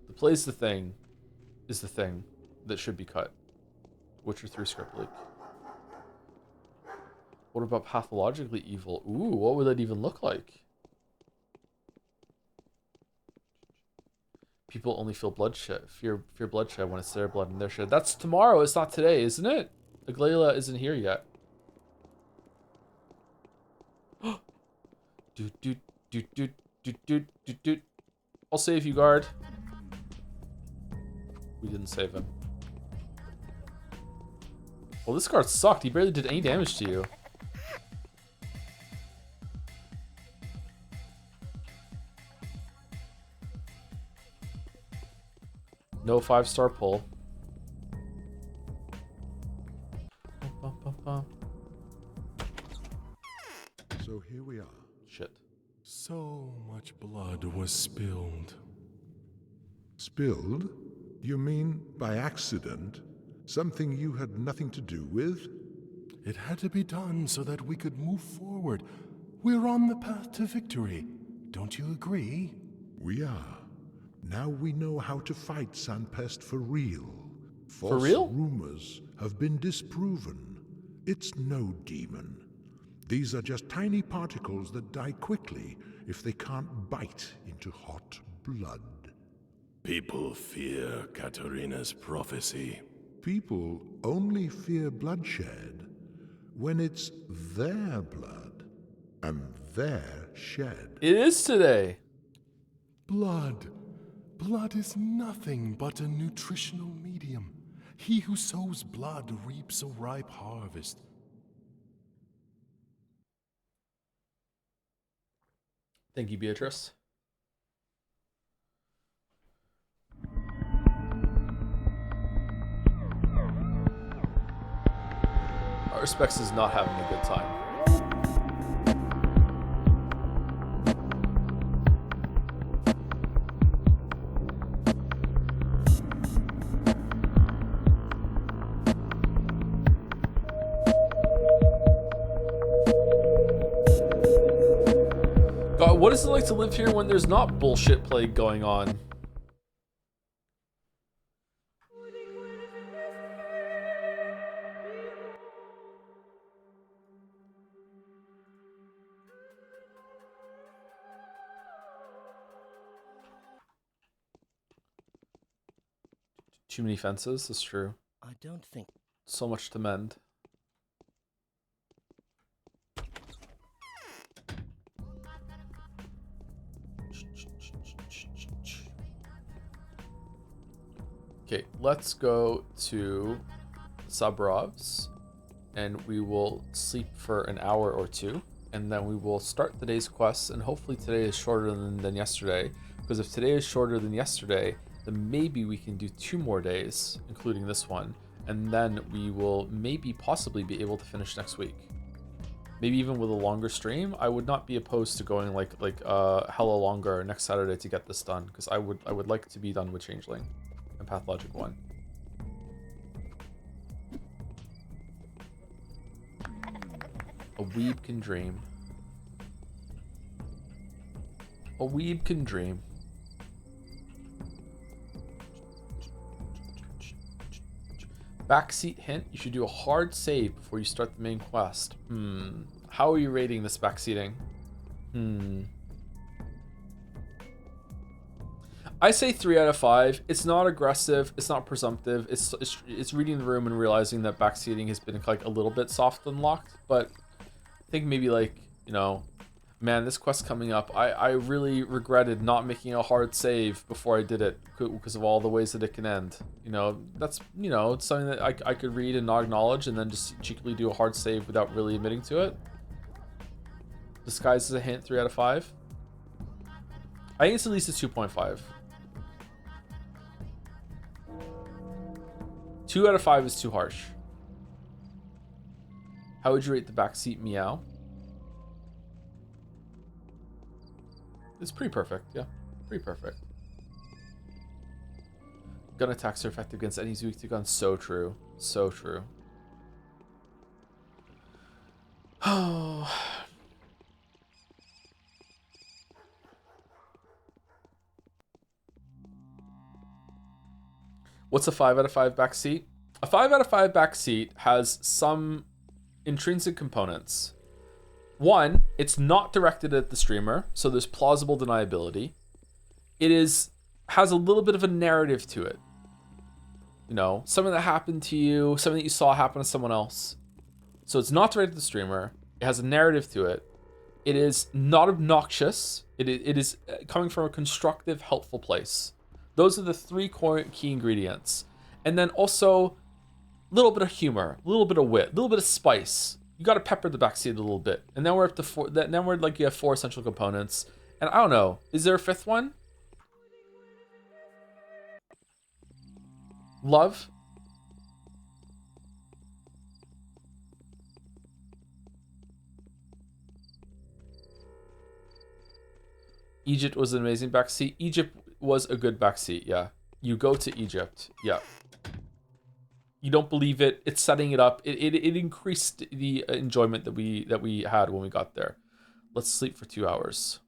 The play's the thing is the thing that should be cut. Witcher 3 script leak. What about pathologically evil? Ooh, what would that even look like? People only feel bloodshed, fear bloodshed when it's their blood and their shed. That's tomorrow. It's not today, isn't it? Aglaila isn't here yet. I'll save you, guard. We didn't save him. Well, this guard sucked. He barely did any damage to you. No 5-star pull. So here we are. Shit. So much blood was spilled. Spilled? You mean by accident? Something you had nothing to do with? It had to be done so that we could move forward. We're on the path to victory. Don't you agree? We are. Now we know how to fight Sanpest for real. For False real? rumors have been disproven. It's no demon. These are just tiny particles that die quickly if they can't bite into hot blood. People fear Katarina's prophecy. People only fear bloodshed when it's their blood and their shed. It is today. Blood. Blood is nothing but a nutritional medium. He who sows blood reaps a ripe harvest. Thank you, Beatrice. Our Specs is not having a good time. God, what is it like to live here when there's not bullshit plague going on? Too many fences, that's true. I don't think... So much to mend. Okay, let's go to Sabrov's and we will sleep for an hour or two, and then we will start the day's quests, and hopefully today is shorter than yesterday, because if today is shorter than yesterday, then maybe we can do 2 more days, including this one, and then we will maybe possibly be able to finish next week. Maybe even with a longer stream. I would not be opposed to going like hella longer next Saturday to get this done, because I would like to be done with Changeling and Pathologic 1. A weeb can dream. A weeb can dream. Backseat hint, you should do a hard save before you start the main quest. How are you rating this backseating? I say 3 out of 5. It's not aggressive, it's not presumptive, it's reading the room and realizing that backseating has been like a little bit soft unlocked, but I think maybe like, you know, man, this quest coming up, I really regretted not making a hard save before I did it because of all the ways that it can end. You know, that's, you know, it's something that I could read and not acknowledge and then just cheekily do a hard save without really admitting to it. Disguised as a hint, 3 out of 5. I think it's at least a 2.5. 2 out of 5 is too harsh. How would you rate the backseat meow? It's pretty perfect, yeah. Pretty perfect. Gun attacks are effective against enemies weak to guns. So true. So true. Oh. What's a 5 out of 5 backseat? A 5 out of 5 backseat has some intrinsic components. One, it's not directed at the streamer, so there's plausible deniability. It has a little bit of a narrative to it. You know, something that happened to you, something that you saw happen to someone else. So it's not directed at the streamer. It has a narrative to it. It is not obnoxious. It is coming from a constructive, helpful place. Those are the 3 core key ingredients. And then also a little bit of humor, a little bit of wit, a little bit of spice. You got to pepper the backseat a little bit. And then we're up to 4. Then we're like, you have 4 essential components. And I don't know, is there a 5th one? Love? Egypt was an amazing backseat. Egypt was a good backseat, yeah. You go to Egypt, yeah. You don't believe it. It's setting it up. It increased the enjoyment that we had when we got there. Let's sleep for 2 hours.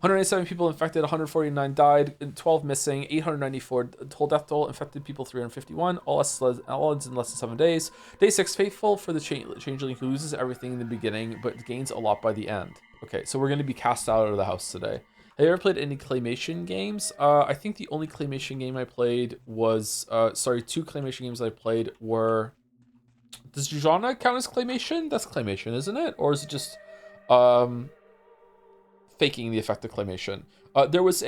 187 people infected, 149 died, 12 missing, 894 total death toll, infected people 351, all ends in less than 7 days. Day 6, faithful for the changeling who loses everything in the beginning, but gains a lot by the end. Okay, so we're going to be cast out of the house today. Have you ever played any claymation games? I think the only claymation game I played was, 2 claymation games I played were, does genre count as claymation? That's claymation, isn't it? Or is it just, faking the effect of claymation? It was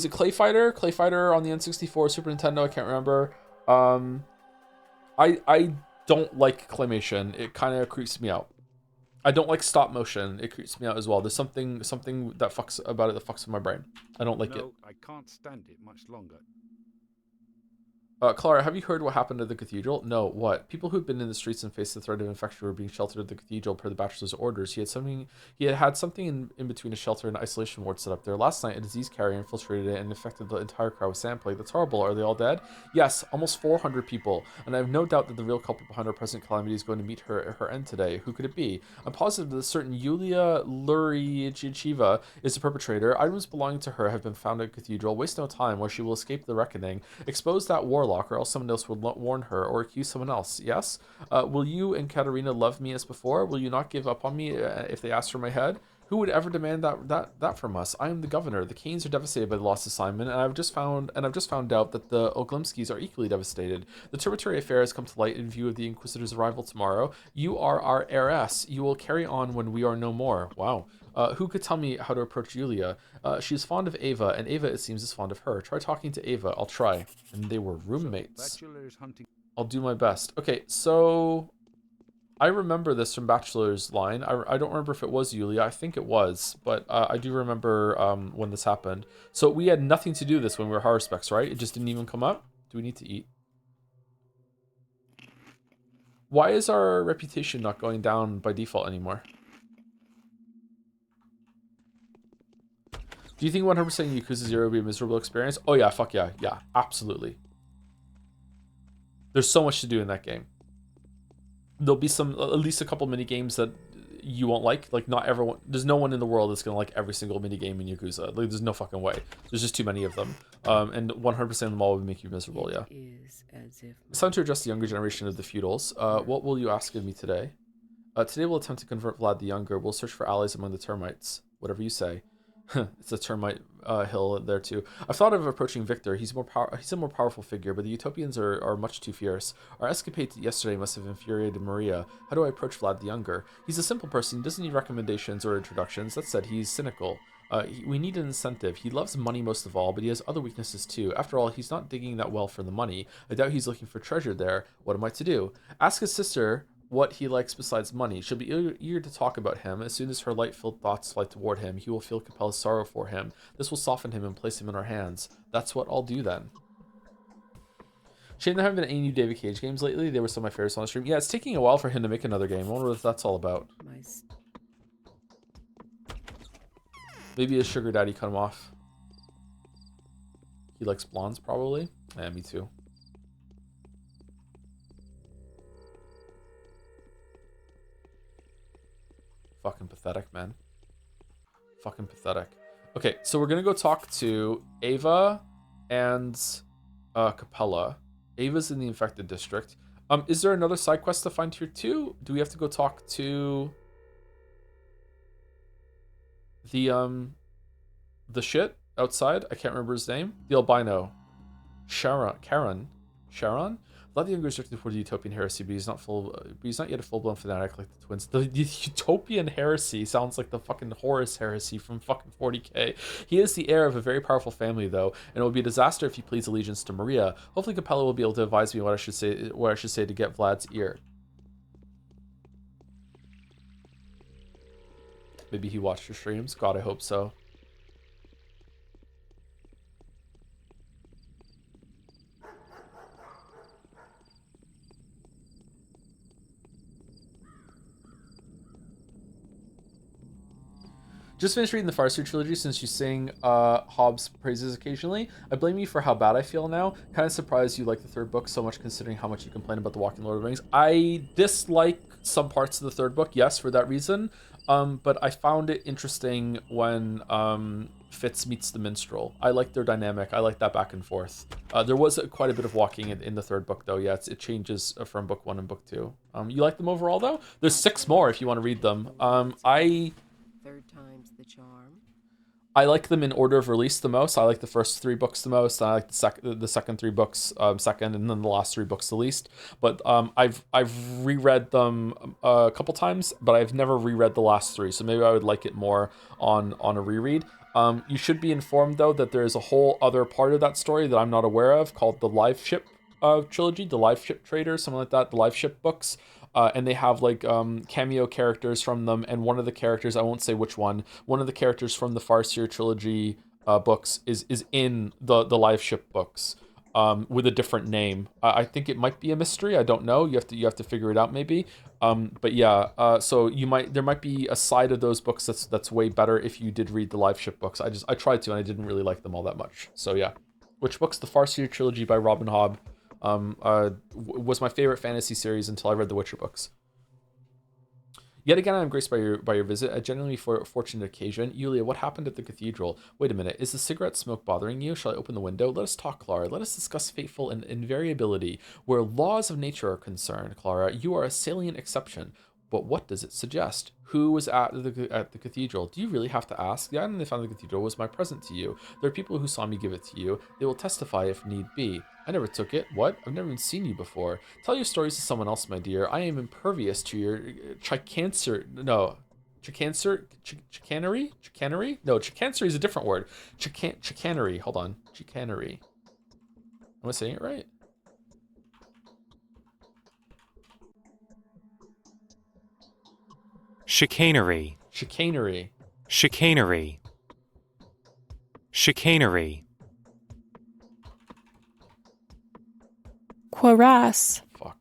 a Clay Fighter on the N64, Super Nintendo, I can't remember. I don't like claymation. It kind of creeps me out. I don't like stop motion. It creeps me out as well. There's something that fucks about it that fucks with my brain. I don't like it. No, I can't stand it much longer. Clara, have you heard what happened at the cathedral? No, what? People who've been in the streets and faced the threat of infection were being sheltered at the cathedral per the bachelor's orders. He had something in between a shelter and isolation ward set up there. Last night, a disease carrier infiltrated it and infected the entire crowd with sand plague. That's horrible. Are they all dead? Yes, almost 400 people. And I have no doubt that the real culprit behind our present calamity is going to meet her end today. Who could it be? I'm positive that a certain Yulia Lurichiva is the perpetrator. Items belonging to her have been found at the cathedral. Waste no time, where she will escape the reckoning. Expose that warlock, or else someone else will warn her or accuse someone else. Yes? Will you and Katerina love me as before? Will you not give up on me if they ask for my head? Who would ever demand that from us? I am the governor. The Canes are devastated by the loss of Simon, and I've just found out that the Oglimskis are equally devastated. The Tributary affair has come to light in view of the Inquisitor's arrival tomorrow. You are our heiress. You will carry on when we are no more. Wow. Who could tell me how to approach Yulia? She's fond of Ava, and Ava, it seems, is fond of her. Try talking to Ava. I'll try. And they were roommates. I'll do my best. Okay, so I remember this from Bachelor's line. I don't remember if it was Yulia. I think it was, but I do remember when this happened. So we had nothing to do this when we were higher specs, right? It just didn't even come up. Do we need to eat? Why is our reputation not going down by default anymore? Do you think 100% Yakuza 0 will be a miserable experience? Oh yeah, fuck yeah. Yeah, absolutely. There's so much to do in that game. There'll be at least a couple mini games that you won't like. Like, not everyone, there's no one in the world that's gonna like every single mini game in Yakuza. Like, there's no fucking way. There's just too many of them. And 100% of them all would make you miserable, yeah. It's time to address the younger generation of the feudals. What will you ask of me today? Today we'll attempt to convert Vlad the Younger. We'll search for allies among the termites. Whatever you say. It's a termite hill there too. I've thought of approaching Victor. He's a more powerful figure, but the Utopians are much too fierce. Our escapade yesterday must have infuriated Maria. How do I approach Vlad the Younger? He's a simple person. He doesn't need recommendations or introductions. That said, he's cynical. We need an incentive. He loves money most of all, but he has other weaknesses too. After all, he's not digging that well for the money. I doubt he's looking for treasure there. What am I to do? Ask his sister what he likes besides money. She'll be eager to talk about him. As soon as her light-filled thoughts fly toward him, he will feel compelled sorrow for him. This will soften him and place him in our hands. That's what I'll do then. Shame there haven't been any new David Cage games lately. They were some of my favorites on the stream. Yeah, it's taking a while for him to make another game. I wonder what that's all about. Maybe his sugar daddy cut him off. He likes blondes, probably. Yeah, me too. Fucking pathetic, man. Fucking pathetic. Okay, so we're gonna go talk to Ava and Capella. Ava's in the infected district. Is there another side quest to find here too? Do we have to go talk to the shit outside? I can't remember his name. The albino. Sharon. Vlad the Younger is directed for the Utopian heresy, but he's not yet a full-blown fanatic like the twins. The Utopian heresy sounds like the fucking Horus heresy from fucking 40k. He is the heir of a very powerful family, though, and it would be a disaster if he pleads allegiance to Maria. Hopefully, Capella will be able to advise me what I should say to get Vlad's ear. Maybe he watched your streams. God, I hope so. Just finished reading the Farseer trilogy since you sing Hobbes' praises occasionally. I blame you for how bad I feel now. Kind of surprised you like the third book so much considering how much you complain about the Walking Lord of the Rings. I dislike some parts of the third book, yes, for that reason. But I found it interesting when Fitz meets the minstrel. I like their dynamic. I like that back and forth. There was quite a bit of walking in the third book, though. Yeah, it changes from book 1 and book 2. You like them overall, though? There's 6 more if you want to read them. Third time's the charm. I like them in order of release the most. I like the first 3 books the most. I like the second 3 books second, and then the last 3 books the least. But I've reread them a couple times, but I've never reread the last 3. So maybe I would like it more on a reread. You should be informed though that there is a whole other part of that story that I'm not aware of called the Live Ship trilogy, the Live Ship Trader, something like that, the Live Ship books. And they have like cameo characters from them, and one of the characters, I won't say which one of the characters from the Farseer trilogy books is in the Live Ship books with a different name. I think it might be a mystery. I don't know. You have to figure it out maybe. But yeah, so there might be a side of those books that's way better if you did read the Live Ship books. I tried to and I didn't really like them all that much. So yeah, which books? The Farseer trilogy by Robin Hobb. Was my favorite fantasy series until I read the Witcher books. Yet again, I'm graced by your visit. A genuinely fortunate occasion. Yulia, what happened at the cathedral? Wait a minute. Is the cigarette smoke bothering you? Shall I open the window? Let us talk, Clara. Let us discuss fateful and invariability. Where laws of nature are concerned, Clara, you are a salient exception. But what does it suggest? Who was at the cathedral? Do you really have to ask? The item they found in the cathedral was my present to you. There are people who saw me give it to you. They will testify if need be. I never took it. What? I've never even seen you before. Tell your stories to someone else, my dear. I am impervious to your chicanery? No, chicanery is a different word. Chicanery. Hold on. Chicanery. Am I saying it right? Chicanery. Chicanery. Chicanery. Chicanery. Quaras. Fuck.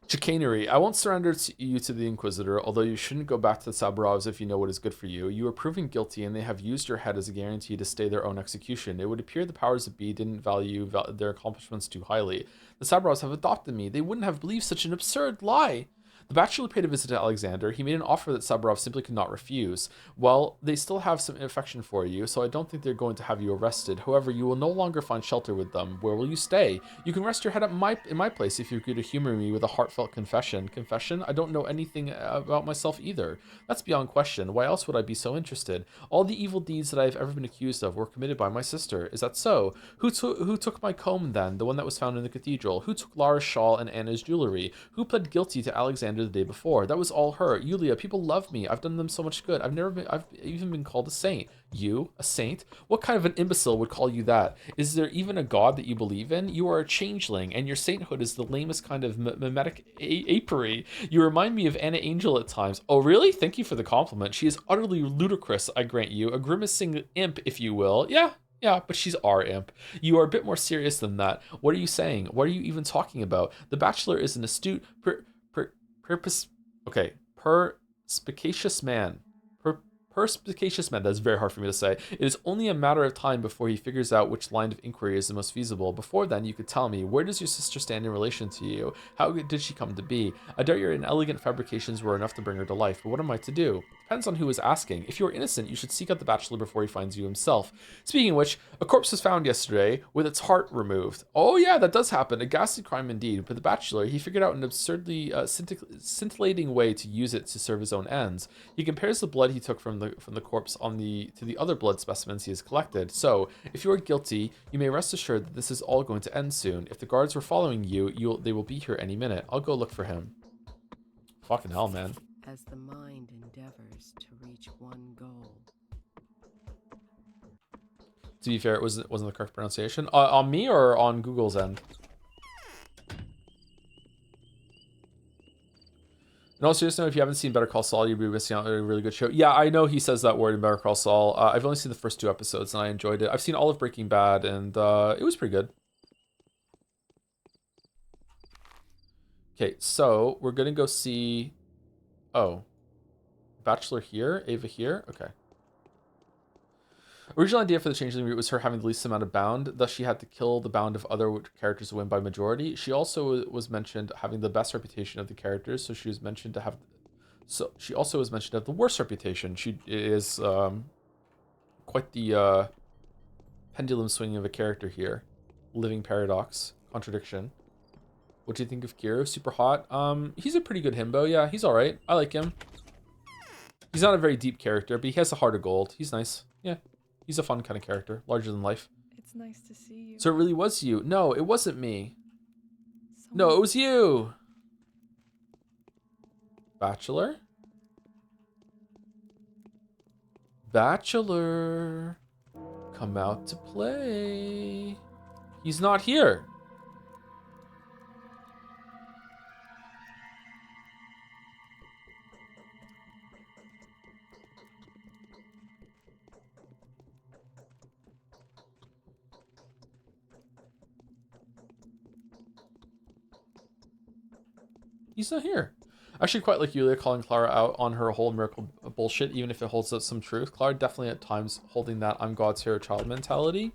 Chicanery. I won't surrender you to the Inquisitor, although you shouldn't go back to the Saburovs if you know what is good for you. You are proven guilty, and they have used your head as a guarantee to stay their own execution. It would appear the powers that be didn't value their accomplishments too highly. The Saburovs have adopted me. They wouldn't have believed such an absurd lie. The bachelor paid a visit to Alexander. He made an offer that Saburov simply could not refuse. Well, they still have some affection for you, so I don't think they're going to have you arrested. However, you will no longer find shelter with them. Where will you stay? You can rest your head in my place if you agree to humor me with a heartfelt confession. Confession? I don't know anything about myself either. That's beyond question. Why else would I be so interested? All the evil deeds that I have ever been accused of were committed by my sister. Is that so? Who took my comb then, the one that was found in the cathedral? Who took Lara's shawl and Anna's jewelry? Who pled guilty to Alexander the day before? That was all her. Yulia, people love me. I've done them so much good. I've even been called a saint. You, a saint? What kind of an imbecile would call you that? Is there even a god that you believe in? You are a changeling, and your sainthood is the lamest kind of mimetic apery. You remind me of Anna Angel at times. Oh, really? Thank you for the compliment. She is utterly ludicrous, I grant you. A grimacing imp, if you will. Yeah, but she's our imp. You are a bit more serious than that. What are you saying? What are you even talking about? The Bachelor is an astute, perspicacious man. Perspicacious man. That's very hard for me to say. It is only a matter of time before he figures out which line of inquiry is the most feasible. Before then, you could tell me, where does your sister stand in relation to you? How did she come to be? I doubt your inelegant fabrications were enough to bring her to life, but what am I to do? Depends on who is asking. If you are innocent, you should seek out the Bachelor before he finds you himself. Speaking of which, a corpse was found yesterday with its heart removed. Oh yeah, that does happen. A ghastly crime indeed. But the Bachelor, he figured out an absurdly scintillating way to use it to serve his own ends. He compares the blood he took from the corpse to the other blood specimens he has collected. So, if you are guilty, you may rest assured that this is all going to end soon. If the guards were following you, they will be here any minute. I'll go look for him. Fucking hell, man. As the mind endeavors to reach one goal. To be fair, it wasn't the correct pronunciation. On me or on Google's end? In all seriousness, if you haven't seen Better Call Saul, you'll be missing out on a really good show. Yeah, I know he says that word in Better Call Saul. I've only seen the first 2 episodes, and I enjoyed it. I've seen all of Breaking Bad, and it was pretty good. Okay, so we're going to go see Oh. Bachelor here? Ava here? Okay. Original idea for the Changeling route was her having the least amount of bound, thus she had to kill the bound of other characters to win by majority. She also was mentioned having the best reputation of the characters, so she was mentioned to have... So she also was mentioned to have the worst reputation. She is quite the pendulum swinging of a character here. Living paradox. Contradiction. What do you think of Kiro? Super hot. He's a pretty good himbo. Yeah, he's alright. I like him. He's not a very deep character, but he has a heart of gold. He's nice. Yeah. He's a fun kind of character. Larger than life. It's nice to see you. So it really was you. No, it wasn't me. No, it was you. Bachelor? Bachelor. Come out to play. He's not here. He's not here. I actually quite like Yulia calling Clara out on her whole miracle bullshit, even if it holds up some truth. Clara definitely at times holding that I'm God's hero child mentality.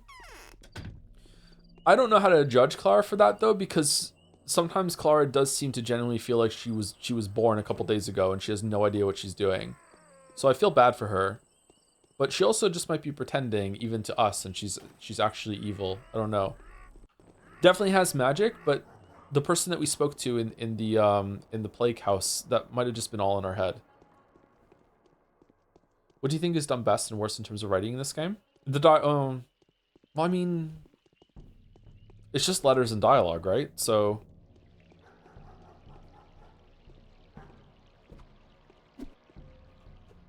I don't know how to judge Clara for that though, because sometimes Clara does seem to genuinely feel like she was born a couple days ago and she has no idea what she's doing. So I feel bad for her. But she also just might be pretending even to us, and she's actually evil. I don't know. Definitely has magic, but the person that we spoke to in the plague house, that might have just been all in our head. What do you think is done best and worst in terms of writing in this game? Well, I mean, it's just letters and dialogue, right? So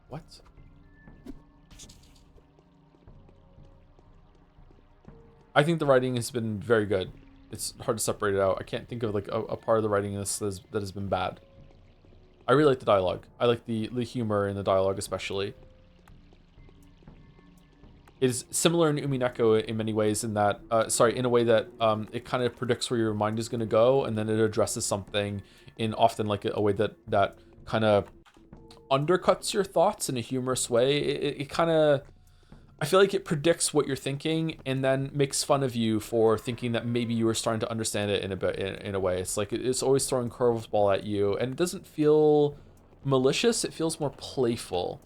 what? I think the writing has been very good. It's hard to separate it out. I can't think of like a part of the writing in this that has been bad. I really like the dialogue. I like the humor in the dialogue especially. It is similar in Umineko in many ways in that, in a way that it kind of predicts where your mind is going to go, and then it addresses something in often like a way that kind of undercuts your thoughts in a humorous way. It kind of... I feel like it predicts what you're thinking and then makes fun of you for thinking that maybe you were starting to understand it in a way. It's like it's always throwing curveball at you, and it doesn't feel malicious. It feels more playful.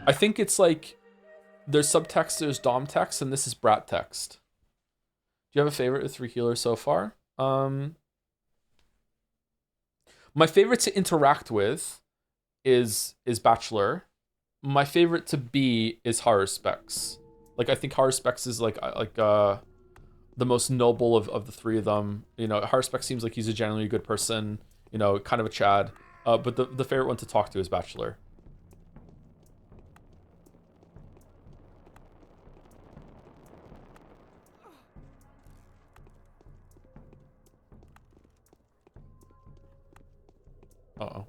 I think it's like there's subtext, there's dom text, and this is brat text. Do you have a favorite of 3 healers so far? My favorite to interact with is Bachelor. My favorite to be is Haruspex. Like I think Haruspex is like the most noble of the 3 of them. You know, Haruspex seems like he's a generally good person, you know, kind of a Chad. But the favorite one to talk to is Bachelor. Uh-oh.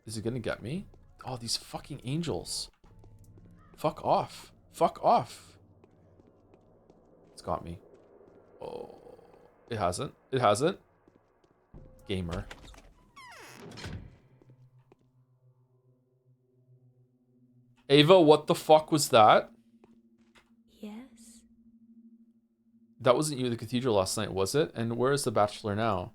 Is it gonna get me? Oh, these fucking angels. Fuck off. Fuck off. It's got me. Oh, it hasn't. It hasn't. Gamer. Ava, what the fuck was that? Yes. That wasn't you at the cathedral last night, was it? And where is the Bachelor now?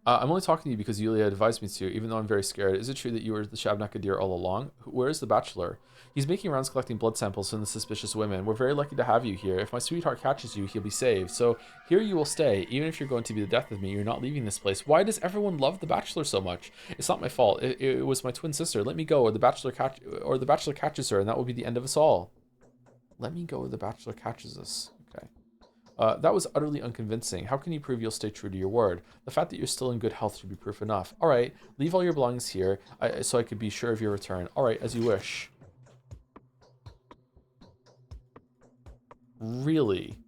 I'm only talking to you because Yulia advised me to, even though I'm very scared. Is it true that you were the Shabnakadir all along? Where is the Bachelor? He's making rounds collecting blood samples from the suspicious women. We're very lucky to have you here. If my sweetheart catches you, he'll be saved. So here you will stay. Even if you're going to be the death of me, you're not leaving this place. Why does everyone love the Bachelor so much? It's not my fault. It was my twin sister. Let me go, or the Bachelor catches her, and that will be the end of us all. Let me go, or the Bachelor catches us. Okay. That was utterly unconvincing. How can you prove you'll stay true to your word? The fact that you're still in good health should be proof enough. All right, leave all your belongings here so I could be sure of your return. All right, as you wish. Really?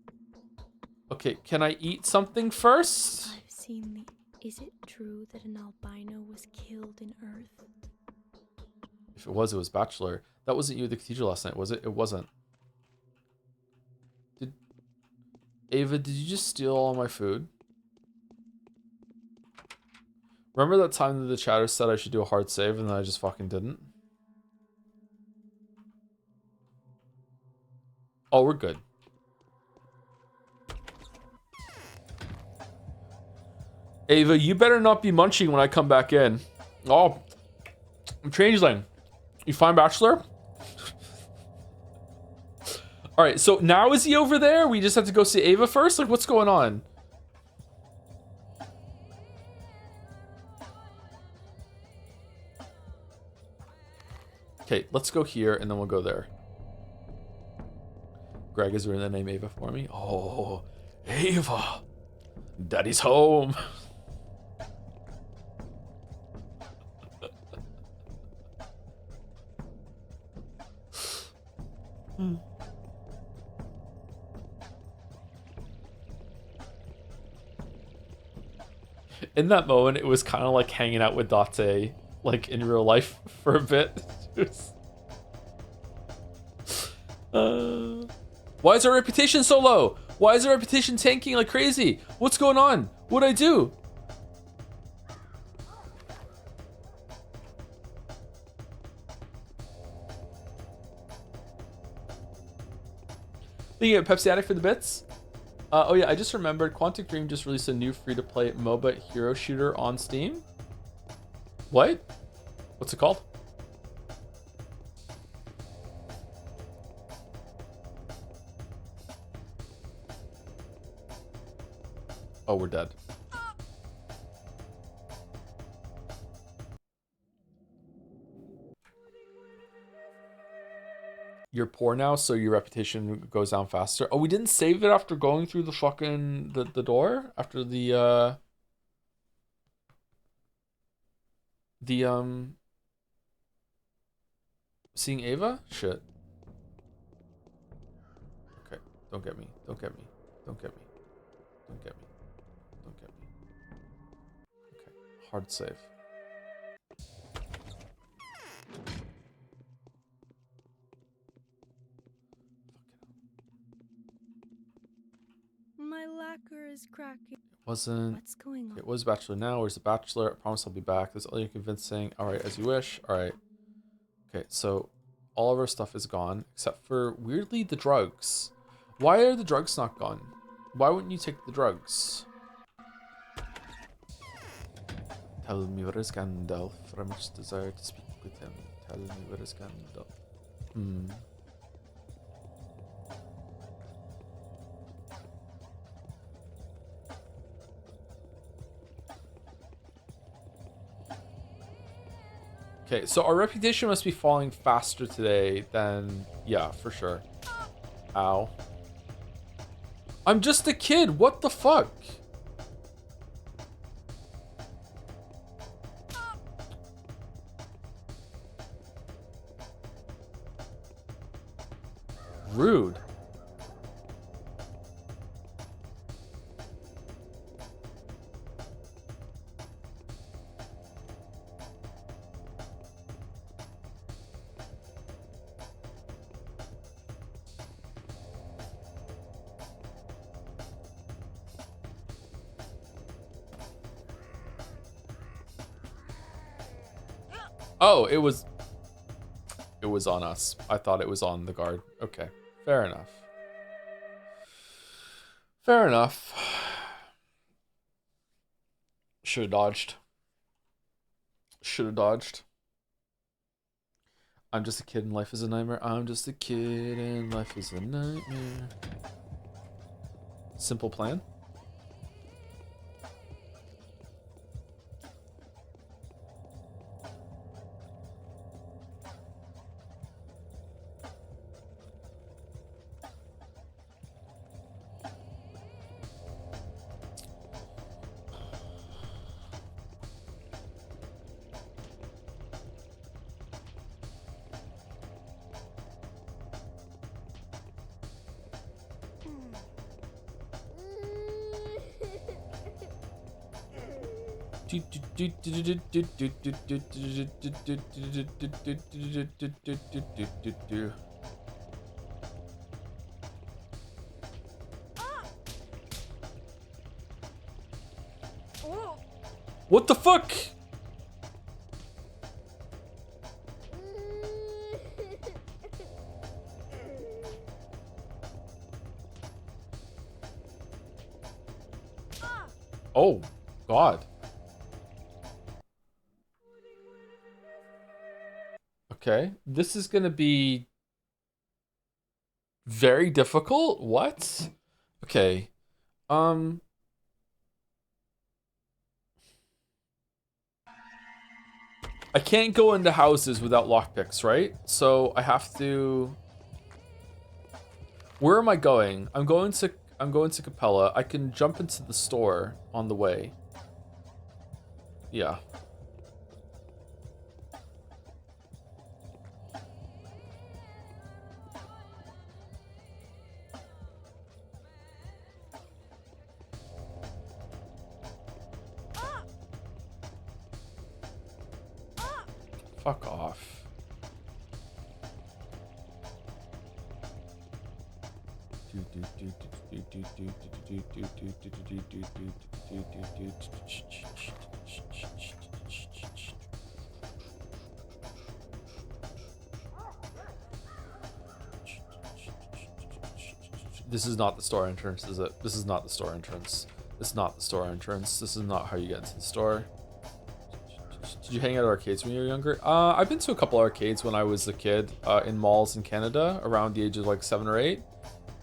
Okay, can I eat something first? I've seen the... Is it true that an albino was killed in Earth? If it was Bachelor. That wasn't you at the cathedral last night, was it? It wasn't. Ava, did you just steal all my food? Remember that time that the chatter said I should do a hard save and then I just fucking didn't? Oh, we're good. Ava, you better not be munching when I come back in. Oh, Changeling. You find Bachelor? Alright, so now is he over there? We just have to go see Ava first? Like, what's going on? Okay, let's go here and then we'll go there. Greg, is there the name Ava for me? Oh, Ava. Daddy's home. In that moment, it was kind of like hanging out with Date, like in real life for a bit. Why is our reputation so low? Why is our reputation tanking like crazy? What's going on? What'd I do? Thinking of Pepsi Addict for the bits? Oh yeah, I just remembered Quantic Dream just released a new free-to-play MOBA hero shooter on Steam. What? What's it called? Oh, we're dead. You're poor now, so your reputation goes down faster. Oh, we didn't save it after going through the fucking the door after the seeing Ava? Shit. Okay, don't get me. Don't get me. Don't get me. Don't get me. Don't get me. Okay, hard save. My lacquer is cracking. Wasn't. What's going on? It was Bachelor now. Where's the Bachelor? I promise I'll be back. That's all you're convincing. All right, as you wish. All right. Okay, so all of our stuff is gone except for weirdly the drugs. Why are the drugs not gone? Why wouldn't you take the drugs? Tell me where is Gandalf? For I much desire to speak with him. Tell me where is Gandalf? Okay, so our reputation must be falling faster today than... Yeah, for sure. Ow. I'm just a kid. What the fuck? Rude. Oh, it was on us. I thought it was on the guard. Okay, fair enough. Fair enough. Should have dodged. Should have dodged. I'm just a kid and life is a nightmare. I'm just a kid and life is a nightmare. Simple plan. What the fuck? Oh, God. Okay, this is gonna be very difficult. What? Okay. I can't go into houses without lockpicks, right? So I have to. Where am I going? I'm going to Capella. I can jump into the store on the way. Yeah. Fuck off. This is not the store entrance, is it? This is not the store entrance. This is not the store entrance. This is not how you get into the store. Did you hang out at arcades when you were younger? I've been to a couple arcades when I was a kid, in malls in Canada, around the age of like 7 or 8.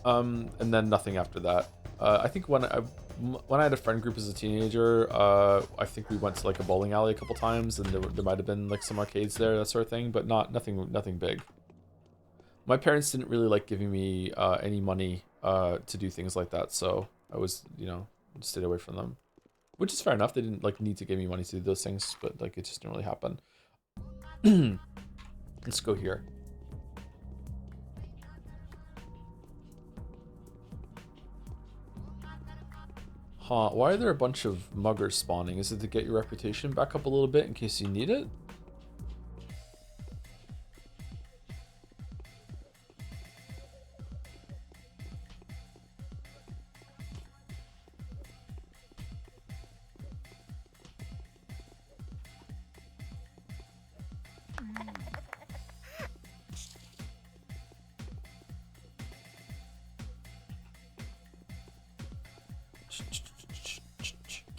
And then nothing after that. I think when I had a friend group as a teenager, I think we went to like a bowling alley a couple times, and there might have been like some arcades there, that sort of thing, but nothing big. My parents didn't really like giving me any money to do things like that, so I was, stayed away from them. Which is fair enough. They didn't like need to give me money to do those things, but like it just didn't really happen. Let's go here. Huh, why are there a bunch of muggers spawning? Is it to get your reputation back up a little bit in case you need it?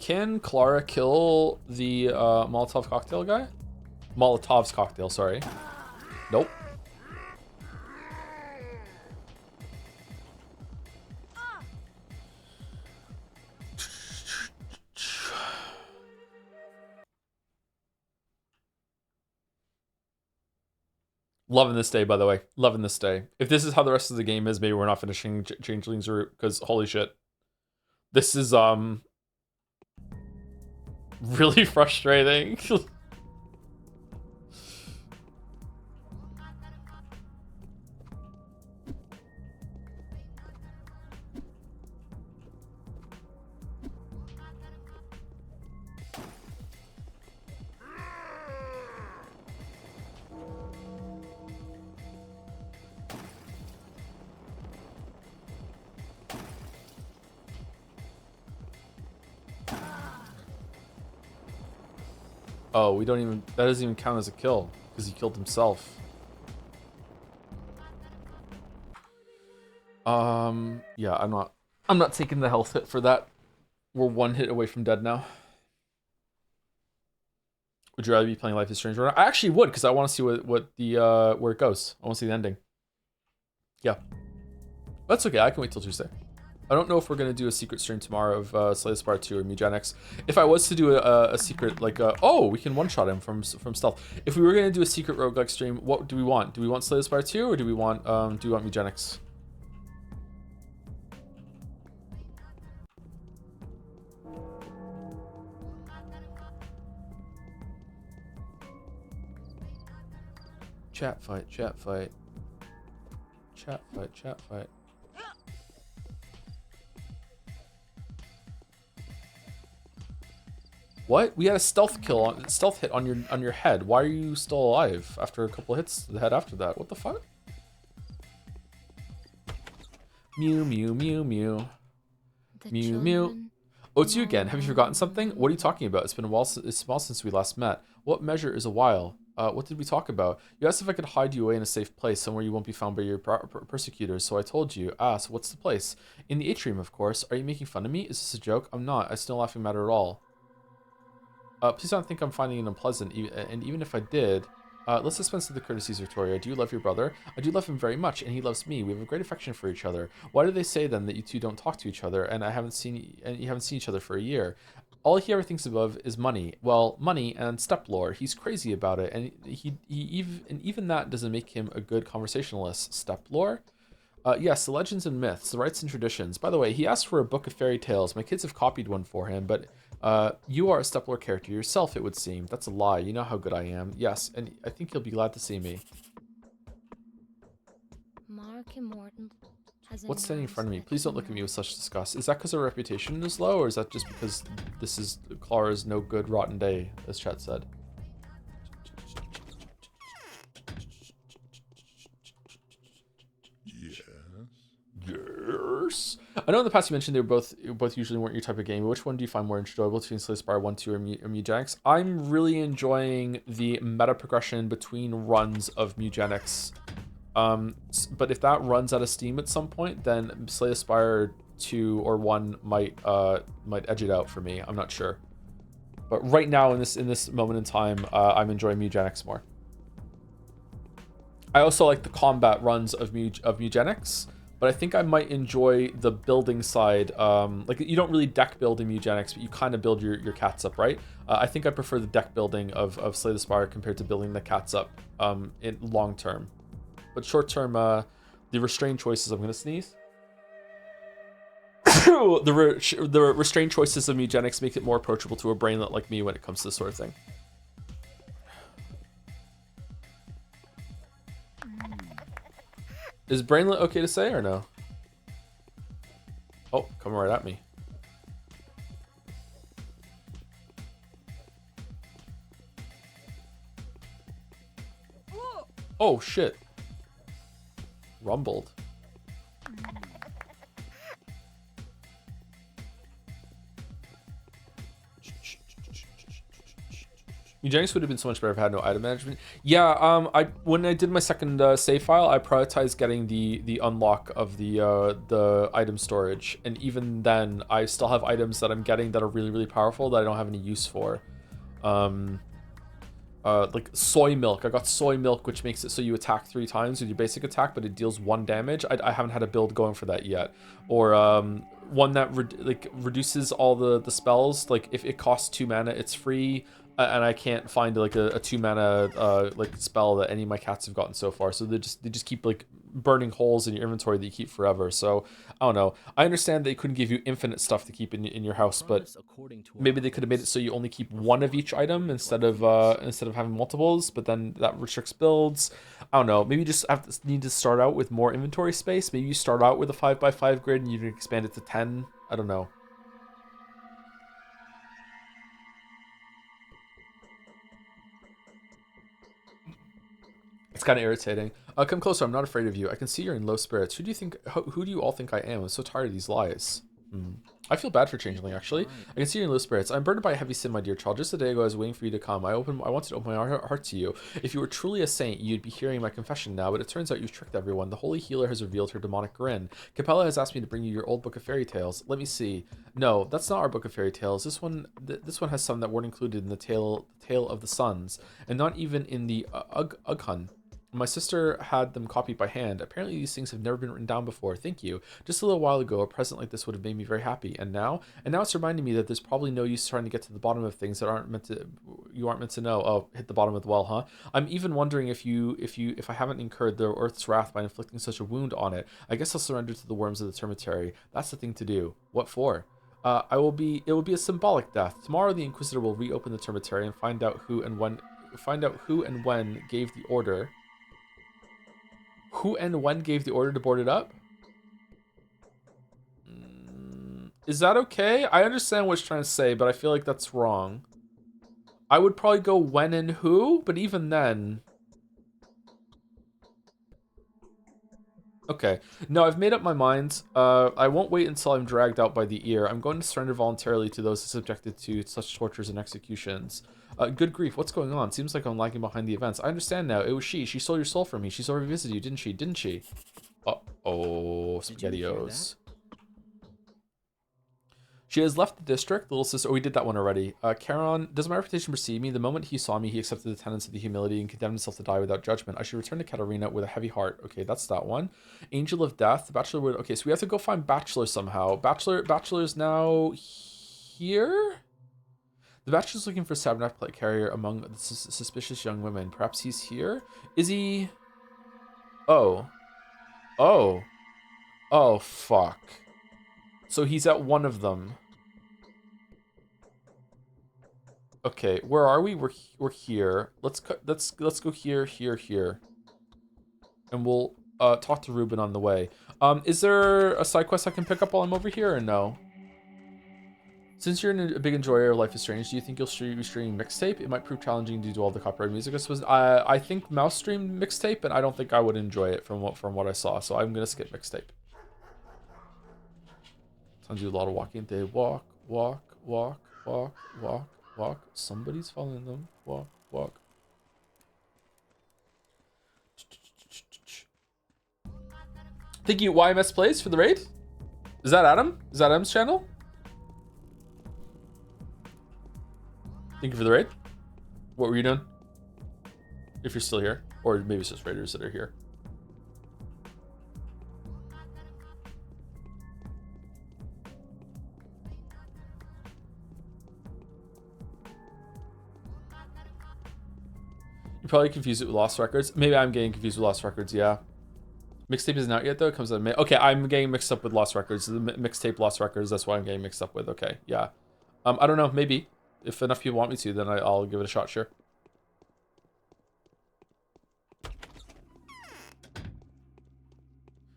Can Clara kill the Molotov cocktail guy? Molotov's cocktail, sorry. Nope. Loving this day, by the way. Loving this day. If this is how the rest of the game is, maybe we're not finishing Changeling's route, because holy shit. This is, really frustrating. Oh, we don't even, that doesn't even count as a kill because he killed himself. Yeah, I'm not taking the health hit for that. We're one hit away from dead now. Would you rather be playing Life is Strange or not? I actually would, because I want to see what the where it goes. I want to see the ending. Yeah. That's okay, I can wait till Tuesday. I don't know if we're going to do a secret stream tomorrow of Slay the Spire 2 or Mugenics. If I was to do a secret, like, oh, we can one-shot him from stealth. If we were going to do a secret roguelike stream, what do we want? Do we want Slay the Spire 2 or do we want Mugenics? Chat fight, chat fight. Chat fight, chat fight. What? We had a stealth hit on your head. Why are you still alive after a couple hits to the head after that? What the fuck? Mew mew mew mew. Mew mew. Oh, it's you again. Have you forgotten something? What are you talking about? It's been a while. It's a while since we last met. What measure is a while? What did we talk about? You asked if I could hide you away in a safe place, somewhere you won't be found by your persecutors. So I told you. Ah, so what's the place? In the atrium, of course. Are you making fun of me? Is this a joke? I'm not. It's no laughing matter at all. Please don't think I'm finding it unpleasant. And even if I did, let's dispense with the courtesies, Victoria. I do love your brother. I do love him very much, and he loves me. We have a great affection for each other. Why do they say then that you two don't talk to each other, and you haven't seen each other for a year? All he ever thinks of is money. Well, money and step lore. He's crazy about it, and even that doesn't make him a good conversationalist. Step lore? Yes, the legends and myths, the rites and traditions. By the way, he asked for a book of fairy tales. My kids have copied one for him, but you are a Steplore character yourself, it would seem. That's a lie. You know how good I am. Yes, and I think you'll be glad to see me. What's standing in front of me? Please don't look at me with such disgust. Is that because our reputation is low, or is that just because this is Clara's no good rotten day, as Chet said? Yes. I know in the past you mentioned they were both usually weren't your type of game, but which one do you find more enjoyable between Slay the Spire 1, 2, or Mugenics? I'm really enjoying the meta progression between runs of Mugenics. But if that runs out of steam at some point, then Slay the Spire 2 or 1 might edge it out for me. I'm not sure. But right now in this moment in time, I'm enjoying Mugenics more. I also like the combat runs of Mugenics, but I think I might enjoy the building side. Like, you don't really deck build in Mugenics, but you kind of build your cats up, right? I think I prefer the deck building of Slay the Spire compared to building the cats up in long term. But short term, the restrained choices, I'm going to sneeze. the restrained choices of Mugenics make it more approachable to a brainlet like me when it comes to this sort of thing. Is brainlet okay to say or no? Oh, coming right at me. Oh, shit. Rumbled. Eugenics would have been so much better if I had no item management. Yeah, when I did my second save file, I prioritized getting the unlock of the item storage, and even then, I still have items that I'm getting that are really, really powerful that I don't have any use for. Like soy milk. I got soy milk, which makes it so you attack 3 times with your basic attack, but it deals 1 damage. I haven't had a build going for that yet. Or one that reduces all the spells. Like if it costs 2 mana, it's free. And I can't find like a 2 mana like spell that any of my cats have gotten so far. So they just keep like burning holes in your inventory that you keep forever. So I don't know. I understand they couldn't give you infinite stuff to keep in your house, but maybe they could have made it so you only keep 1 of each item instead of having multiples. But then that restricts builds. I don't know. Maybe you just need to start out with more inventory space. Maybe you start out with a 5x5 grid and you can expand it to 10. I don't know. It's kind of irritating. Come closer. I'm not afraid of you. I can see you're in low spirits. Who do you all think I am? I'm so tired of these lies. I feel bad for Changeling, actually. I can see you're in low spirits. I'm burdened by a heavy sin, my dear child. Just a day ago, I was waiting for you to come. I wanted to open my heart to you. If you were truly a saint, you'd be hearing my confession now, but it turns out you've tricked everyone. The holy healer has revealed her demonic grin. Capella has asked me to bring you your old book of fairy tales. Let me see. No, that's not our book of fairy tales. This one has some that weren't included in the tale of the Sons, and not even in the Ughun. My sister had them copied by hand. Apparently these things have never been written down before. Thank you. Just a little while ago, a present like this would have made me very happy. And now it's reminding me that there's probably no use trying to get to the bottom of things that you aren't meant to know. Oh, hit the bottom of the well, huh? I'm even wondering if I haven't incurred the Earth's wrath by inflicting such a wound on it. I guess I'll surrender to the worms of the Termitary. That's the thing to do. What for? It will be a symbolic death. Tomorrow the Inquisitor will reopen the Termitary and find out who and when gave the order. Who and when gave the order to board it up? Is that okay? I understand what it's trying to say, but I feel like that's wrong. I would probably go when and who, but even then... Okay. No, I've made up my mind. I won't wait until I'm dragged out by the ear. I'm going to surrender voluntarily to those subjected to such tortures and executions. Good grief, what's going on? Seems like I'm lagging behind the events. I understand now. It was she. She stole your soul from me. She's already visited you, didn't she? Didn't she? Uh-oh, SpaghettiOs. She has left the district, little sister. Oh, we did that one already. Charon, does my reputation precede me? The moment he saw me, he accepted the tenets of the humility and condemned himself to die without judgment. I should return to Katarina with a heavy heart. Okay, that's that one. Angel of Death. The Bachelor would... Okay, so we have to go find Bachelor somehow. Bachelor is now here? The Bachelor's looking for Sabnac plate carrier among the suspicious young women. Perhaps he's here? Is he... Oh. Oh. Oh, fuck. So he's at one of them. Okay, where are we? We're here. Let's go here, and we'll talk to Ruben on the way. Is there a side quest I can pick up while I'm over here, or no? Since you're a big enjoyer of Life is Strange, do you think you'll be streaming mixtape? It might prove challenging due to all the copyrighted music. I think Mouse streamed mixtape, and I don't think I would enjoy it from what I saw. So I'm gonna skip mixtape. Sounds do a lot of walking. They walk. Somebody's following them. Walk. Thank you, YMS Plays, for the raid. Is that Adam? Is that Adam's channel? Thank you for the raid. What were you doing? If you're still here. Or maybe it's just raiders that are here. You probably confused it with Lost Records. Maybe I'm getting confused with Lost Records, yeah. Mixtape isn't out yet, though. It comes out in May. Okay, I'm getting mixed up with Lost Records. The mixtape Lost Records, that's why I'm getting mixed up with. Okay, yeah. I don't know, maybe. If enough people want me to, then I'll give it a shot, sure.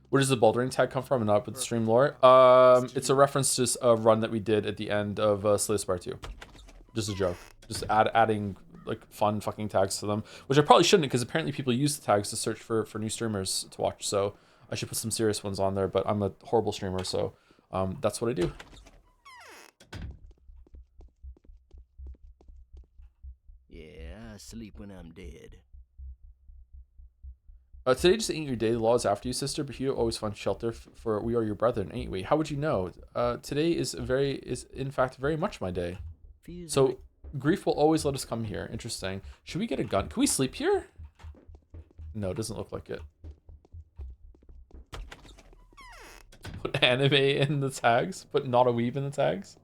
Where does the bouldering tag come from and not with the stream lore? It's a reference to a run that we did at the end of Slay Spire 2. Just a joke. Just adding like fun fucking tags to them, which I probably shouldn't because apparently people use the tags to search for new streamers to watch. So I should put some serious ones on there, but I'm a horrible streamer, so that's what I do. Yeah, I sleep when I'm dead. Today just ain't your day. The law is after you, sister, but you always find shelter for we are your brethren, ain't we? How would you know? Today is in fact very much my day. So grief will always let us come here. Interesting. Should we get a gun? Can we sleep here? No, it doesn't look like it. Put anime in the tags. Put not a weeb in the tags.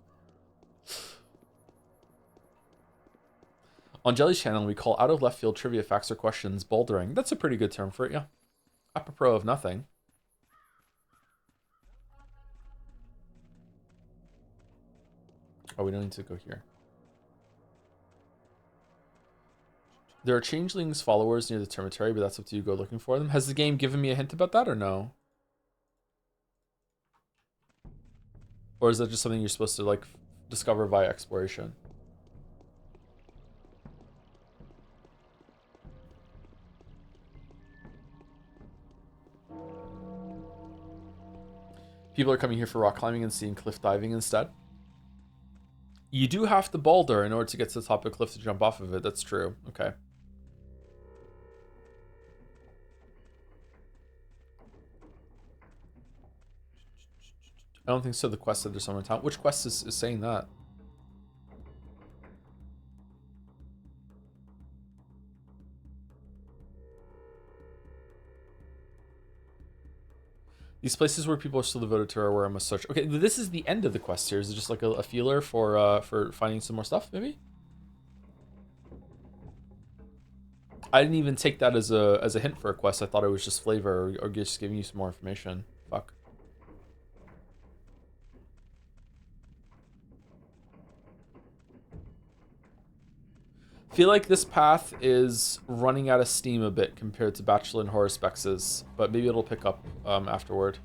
On Jelly's channel, we call out of left field trivia facts or questions bouldering. That's a pretty good term for it, yeah. Apropos of nothing. Oh, we don't need to go here. There are changelings followers near the cemetery, but that's up to you. Go looking for them. Has the game given me a hint about that or no? Or is that just something you're supposed to like discover via exploration? People are coming here for rock climbing and seeing cliff diving instead. You do have to boulder in order to get to the top of a cliff to jump off of it. That's true. Okay. I don't think so. The quest said there's someone in town. Which quest is saying that? These places where people are still devoted to are where I must search. Okay, this is the end of the quest here. Is it just like a feeler for finding some more stuff, maybe? I didn't even take that as a hint for a quest. I thought it was just flavor or just giving you some more information. Fuck. Feel like this path is running out of steam a bit compared to Bachelor and Horror Spex's, but maybe it'll pick up afterward.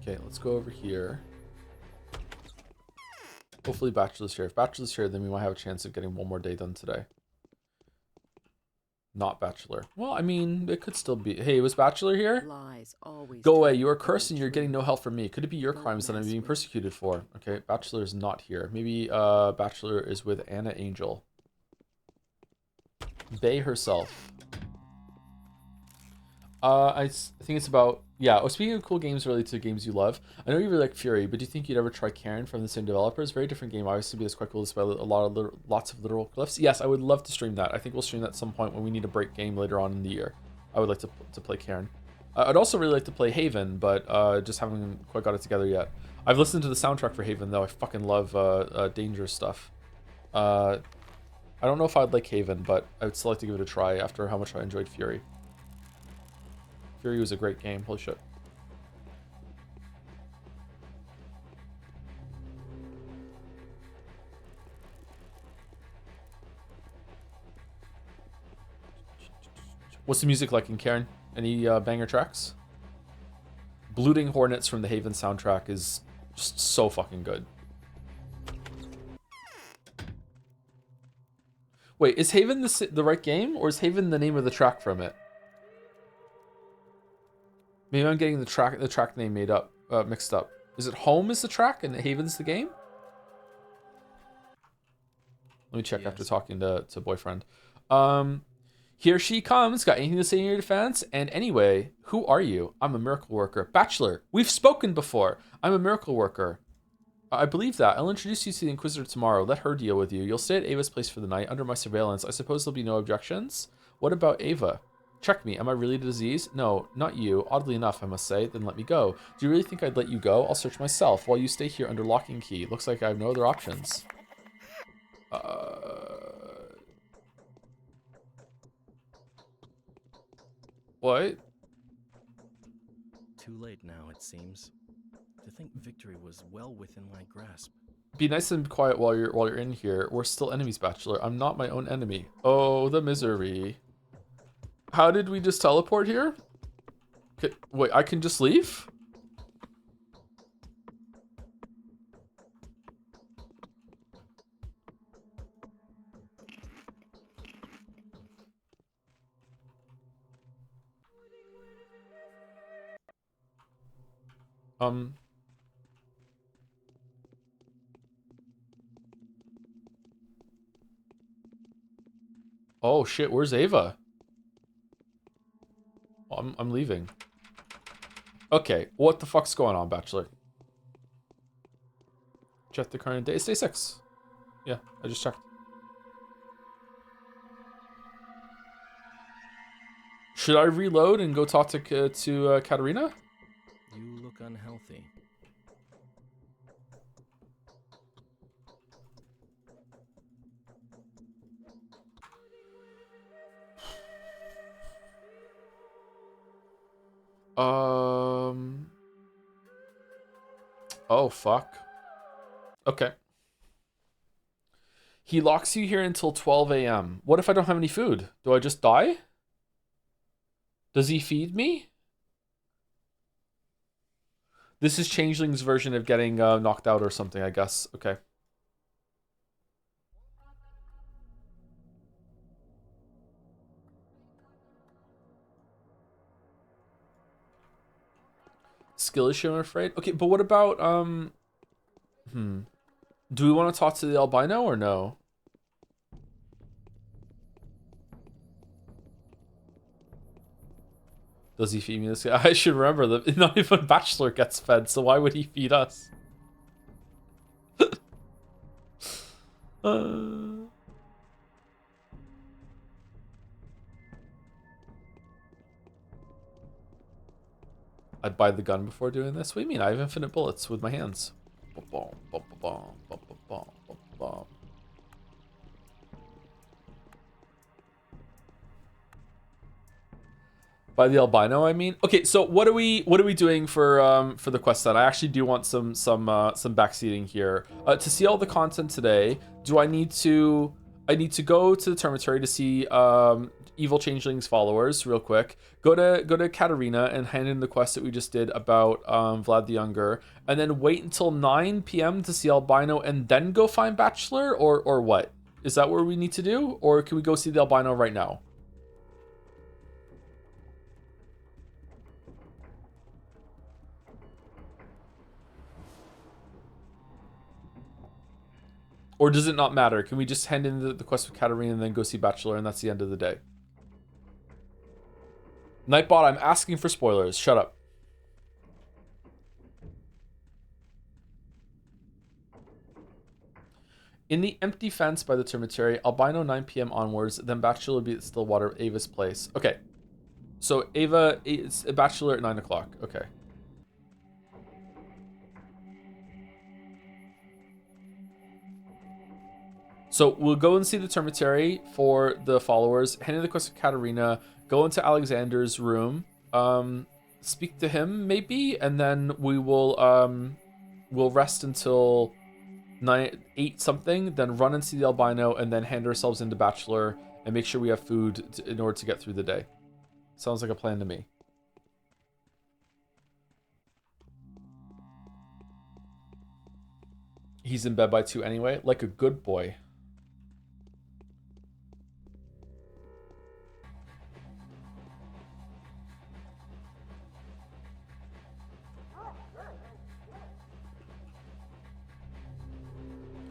Okay, let's go over here. Hopefully Bachelor's here. If Bachelor's here, then we might have a chance of getting one more day done today. Not Bachelor. Well, I mean, it could still be. Hey, was Bachelor here? Lies always Go away. turn You are out to cursed be and you're true. getting no help from me. Could it be your Don't crimes that I'm mess being with persecuted for? Okay, Bachelor is not here. Maybe Bachelor is with Anna Angel. Bay herself. I think it's about, yeah. Oh, speaking of cool games related to games you love, I know you really like Fury, but do you think you'd ever try Karen from the same developers? Very different game, obviously, but it's quite cool to spell lots of literal glyphs. Yes, I would love to stream that. I think we'll stream that at some point when we need a break game later on in the year. I would like to play Karen. I'd also really like to play Haven, but just haven't quite got it together yet. I've listened to the soundtrack for Haven, though. I fucking love Dangerous stuff. I don't know if I'd like Haven, but I would still like to give it a try after how much I enjoyed Fury. Fury was a great game. Holy shit. What's the music like in Karen? Any banger tracks? Blooding Hornets from the Haven soundtrack is just so fucking good. Wait, is Haven the right game, or is Haven the name of the track from it? Maybe I'm getting the track name mixed up. Is it Home is the track and Haven's the game? Let me check Yes. after talking to boyfriend. Here she comes. Got anything to say in your defense? And anyway, who are you? I'm a miracle worker. Bachelor. We've spoken before. I'm a miracle worker. I believe that. I'll introduce you to the Inquisitor tomorrow. Let her deal with you. You'll stay at Ava's place for the night under my surveillance. I suppose there'll be no objections. What about Ava? Check me. Am I really the disease? No, not you. Oddly enough, I must say. Then let me go. Do you really think I'd let you go? I'll search myself while you stay here under lock and key. Looks like I have no other options. What? Too late now, it seems. To think victory was well within my grasp. Be nice and quiet while you're in here. We're still enemies, Bachelor. I'm not my own enemy. Oh, the misery. How did we just teleport here? Okay, wait, I can just leave? Oh shit, where's Ava? Oh, I'm leaving. Okay, what the fuck's going on, Bachelor? Check the current day. It's day 6. Yeah, I just checked. Should I reload and go talk to Katarina? You look unhealthy. Oh, fuck. Okay. He locks you here until 12 a.m. What if I don't have any food? Do I just die? Does he feed me? This is Changeling's version of getting knocked out or something, I guess. Okay. Skill issue, I'm afraid. Okay, but what about do we want to talk to the albino or no? Does he feed me this guy? I should remember that not even Bachelor gets fed, so why would he feed us? I'd buy the gun before doing this. What do you mean? I have infinite bullets with my hands. By the albino, I mean. Okay, so what are we doing for the quest then? I actually do want some backseating here. To see all the content today, do I need to I need to go to the Termitory to see Evil Changeling's followers real quick. Go to Katarina and hand in the quest that we just did about Vlad the Younger, and then wait until 9 p.m. to see Albino, and then go find Bachelor, or what? Is that what we need to do, or can we go see the Albino right now? Or does it not matter? Can we just hand in the quest with Katarina and then go see Bachelor, and that's the end of the day? Nightbot, I'm asking for spoilers. Shut up. In the empty fence by the Termitory, Albino 9 p.m. onwards, then Bachelor will be at Stillwater, Ava's place. Okay. So Ava, it's a Bachelor at 9 o'clock. Okay. So we'll go and see the Termitory for the followers, hand in the quest of Katarina, go into Alexander's room, speak to him maybe, and then we will we'll rest until 8 something, then run and see the Albino, and then hand ourselves into Bachelor and make sure we have food in order to get through the day. Sounds like a plan to me. He's in bed by 2 anyway, like a good boy.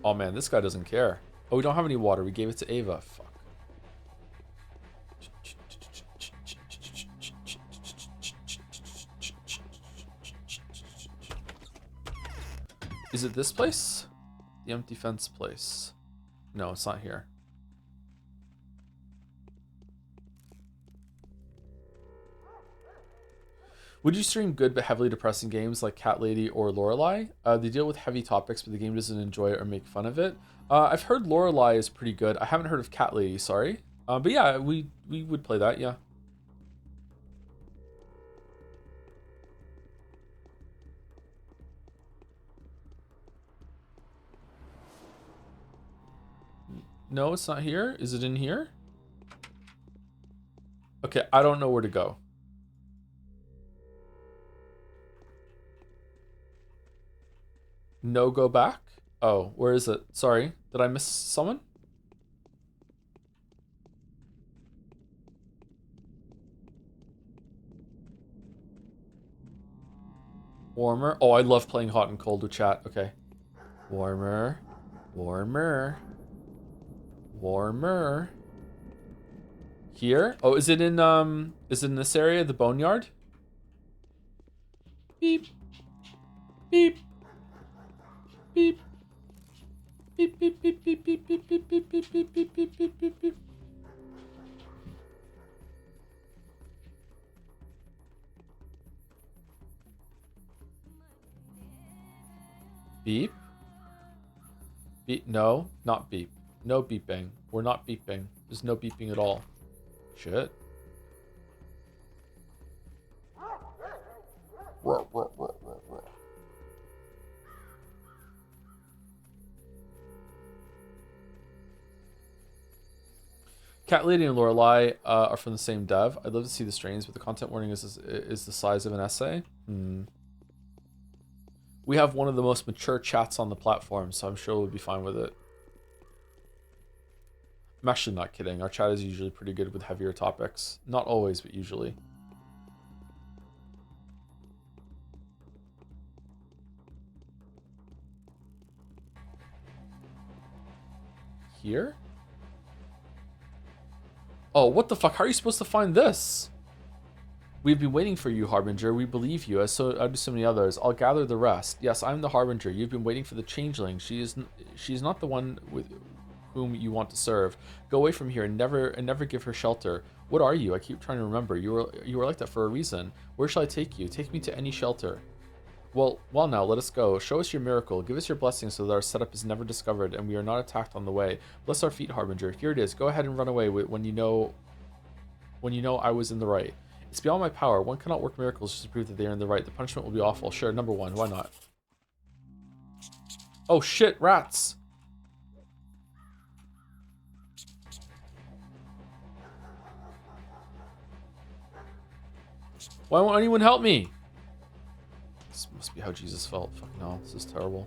Oh man, this guy doesn't care. Oh, we don't have any water. We gave it to Ava. Fuck. Is it this place? The empty fence place. No, it's not here. Would you stream good but heavily depressing games like Cat Lady or Lorelei? They deal with heavy topics, but the game doesn't enjoy it or make fun of it. I've heard Lorelei is pretty good. I haven't heard of Cat Lady, sorry. But yeah, we would play that, yeah. No, it's not here. Is it in here? Okay, I don't know where to go. No, go back? Oh, where is it? Sorry, did I miss someone? Warmer. Oh, I love playing hot and cold with chat. Okay. Warmer. Warmer. Warmer. Here? Oh, is it in this area, the boneyard? Beep. Beep. Beep. Beep, beep, beep, beep, beep, beep, beep, beep, beep, beep, beep, beep, beep, beep, beep. Beep. Beep. No, not beep. No beeping. We're not beeping. There's no beeping at all. Shit. Cat Lady and Lorelei are from the same dev. I'd love to see the strains, but the content warning is the size of an essay. We have one of the most mature chats on the platform, so I'm sure we'll be fine with it. I'm actually not kidding. Our chat is usually pretty good with heavier topics. Not always, but usually. Here? Oh, what the fuck? How are you supposed to find this? We've been waiting for you, Harbinger. We believe you, as do so many others. I'll gather the rest. Yes, I'm the Harbinger. You've been waiting for the Changeling. She's not the one with whom you want to serve. Go away from here and never give her shelter. What are you? I keep trying to remember. You were like that for a reason. Where shall I take you? Take me to any shelter. Well, now, let us go. Show us your miracle. Give us your blessing so that our setup is never discovered and we are not attacked on the way. Bless our feet, Harbinger. Here it is. Go ahead and run away when you know I was in the right. It's beyond my power. One cannot work miracles just to prove that they are in the right. The punishment will be awful. Sure, number 1. Why not? Oh shit, rats! Why won't anyone help me? This must be how Jesus felt. Fucking hell, this is terrible.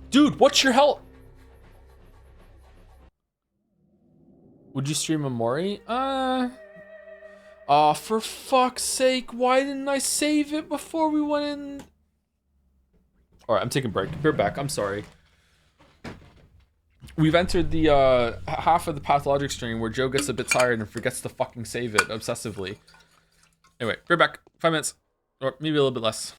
Dude, what's your health? Would you stream a Mori? Aw, for fuck's sake, why didn't I save it before we went in? Alright, I'm taking a break. Be right back, I'm sorry. We've entered the half of the Pathologic stream where Joe gets a bit tired and forgets to fucking save it obsessively. Anyway, be right back. 5 minutes. Or maybe a little bit less.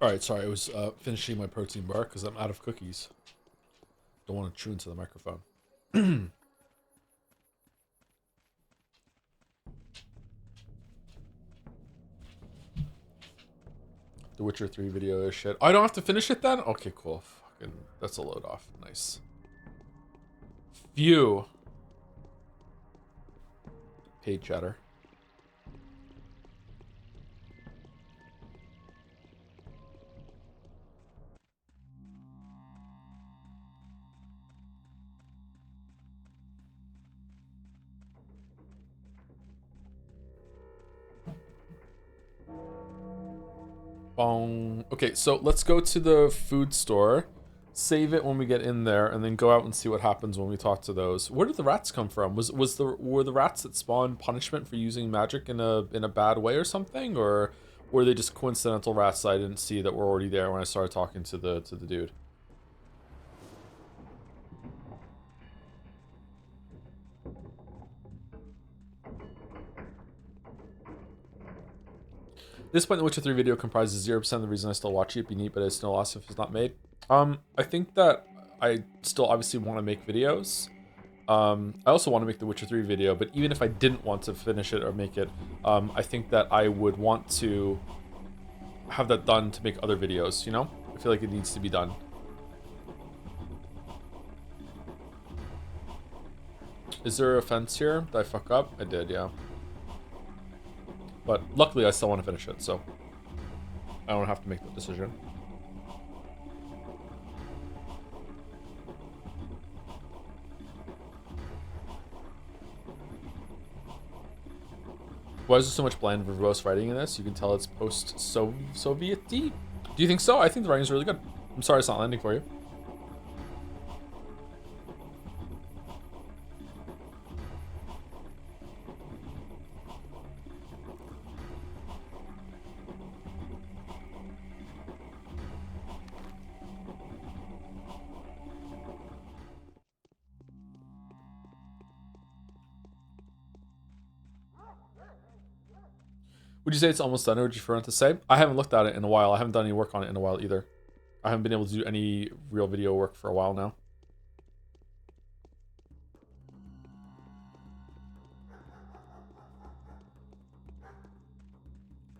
Alright, sorry, I was finishing my protein bar because I'm out of cookies. Don't want to chew into the microphone. The Witcher 3 video is shit. Oh, I don't have to finish it then? Okay, cool. Fucking, that's a load off. Nice. Phew. Paid chatter. Bong. Okay, so let's go to the food store, save it when we get in there, and then go out and see what happens when we talk to those. Where did the rats come from? Were the rats that spawned punishment for using magic in a bad way or something, or were they just coincidental rats that I didn't see that were already there when I started talking to the dude? This point, the Witcher 3 video comprises 0% of the reason I still watch it. It'd be neat, but it's no loss if it's not made. I think that I still obviously want to make videos. I also want to make the Witcher 3 video, but even if I didn't want to finish it or make it, I think that I would want to have that done to make other videos, you know? I feel like it needs to be done. Is there a fence here? Did I fuck up? I did, yeah. But luckily, I still want to finish it, so I don't have to make the decision. Why is there so much bland, verbose writing in this? You can tell it's post-Soviet-y. Do you think so? I think the writing's really good. I'm sorry it's not landing for you. Would you say it's almost done, or would you prefer it to say? I haven't looked at it in a while. I haven't done any work on it in a while either. I haven't been able to do any real video work for a while now.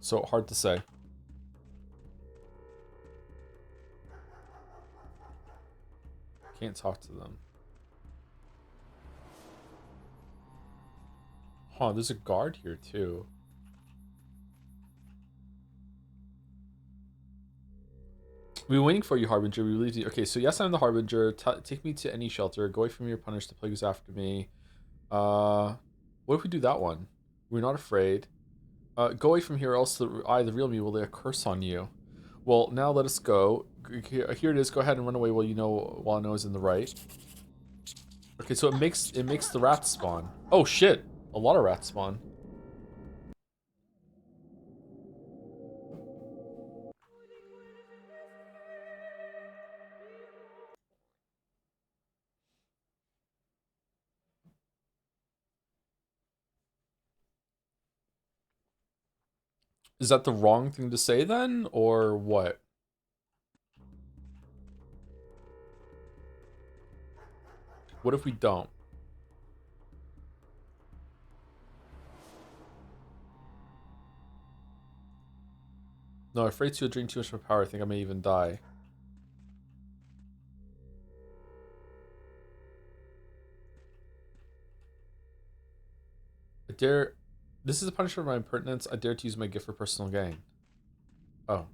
So hard to say. Can't talk to them. Huh, there's a guard here too. We've been waiting for you, Harbinger. We believe you. Okay, so yes, I'm the Harbinger. Take me to any shelter. Go away from here. Punish the plagues after me. What if we do that one? We're not afraid. Go away from here, else the real me, will lay a curse on you. Well, now let us go. Here it is. Go ahead and run away while I know is in the right. Okay, so it makes the rats spawn. Oh shit! A lot of rats spawn. Is that the wrong thing to say then, or what? What if we don't? No, afraid to drink too much of my power. I think I may even die. I dare... This is a punishment for my impertinence. I dare to use my gift for personal gain. Oh.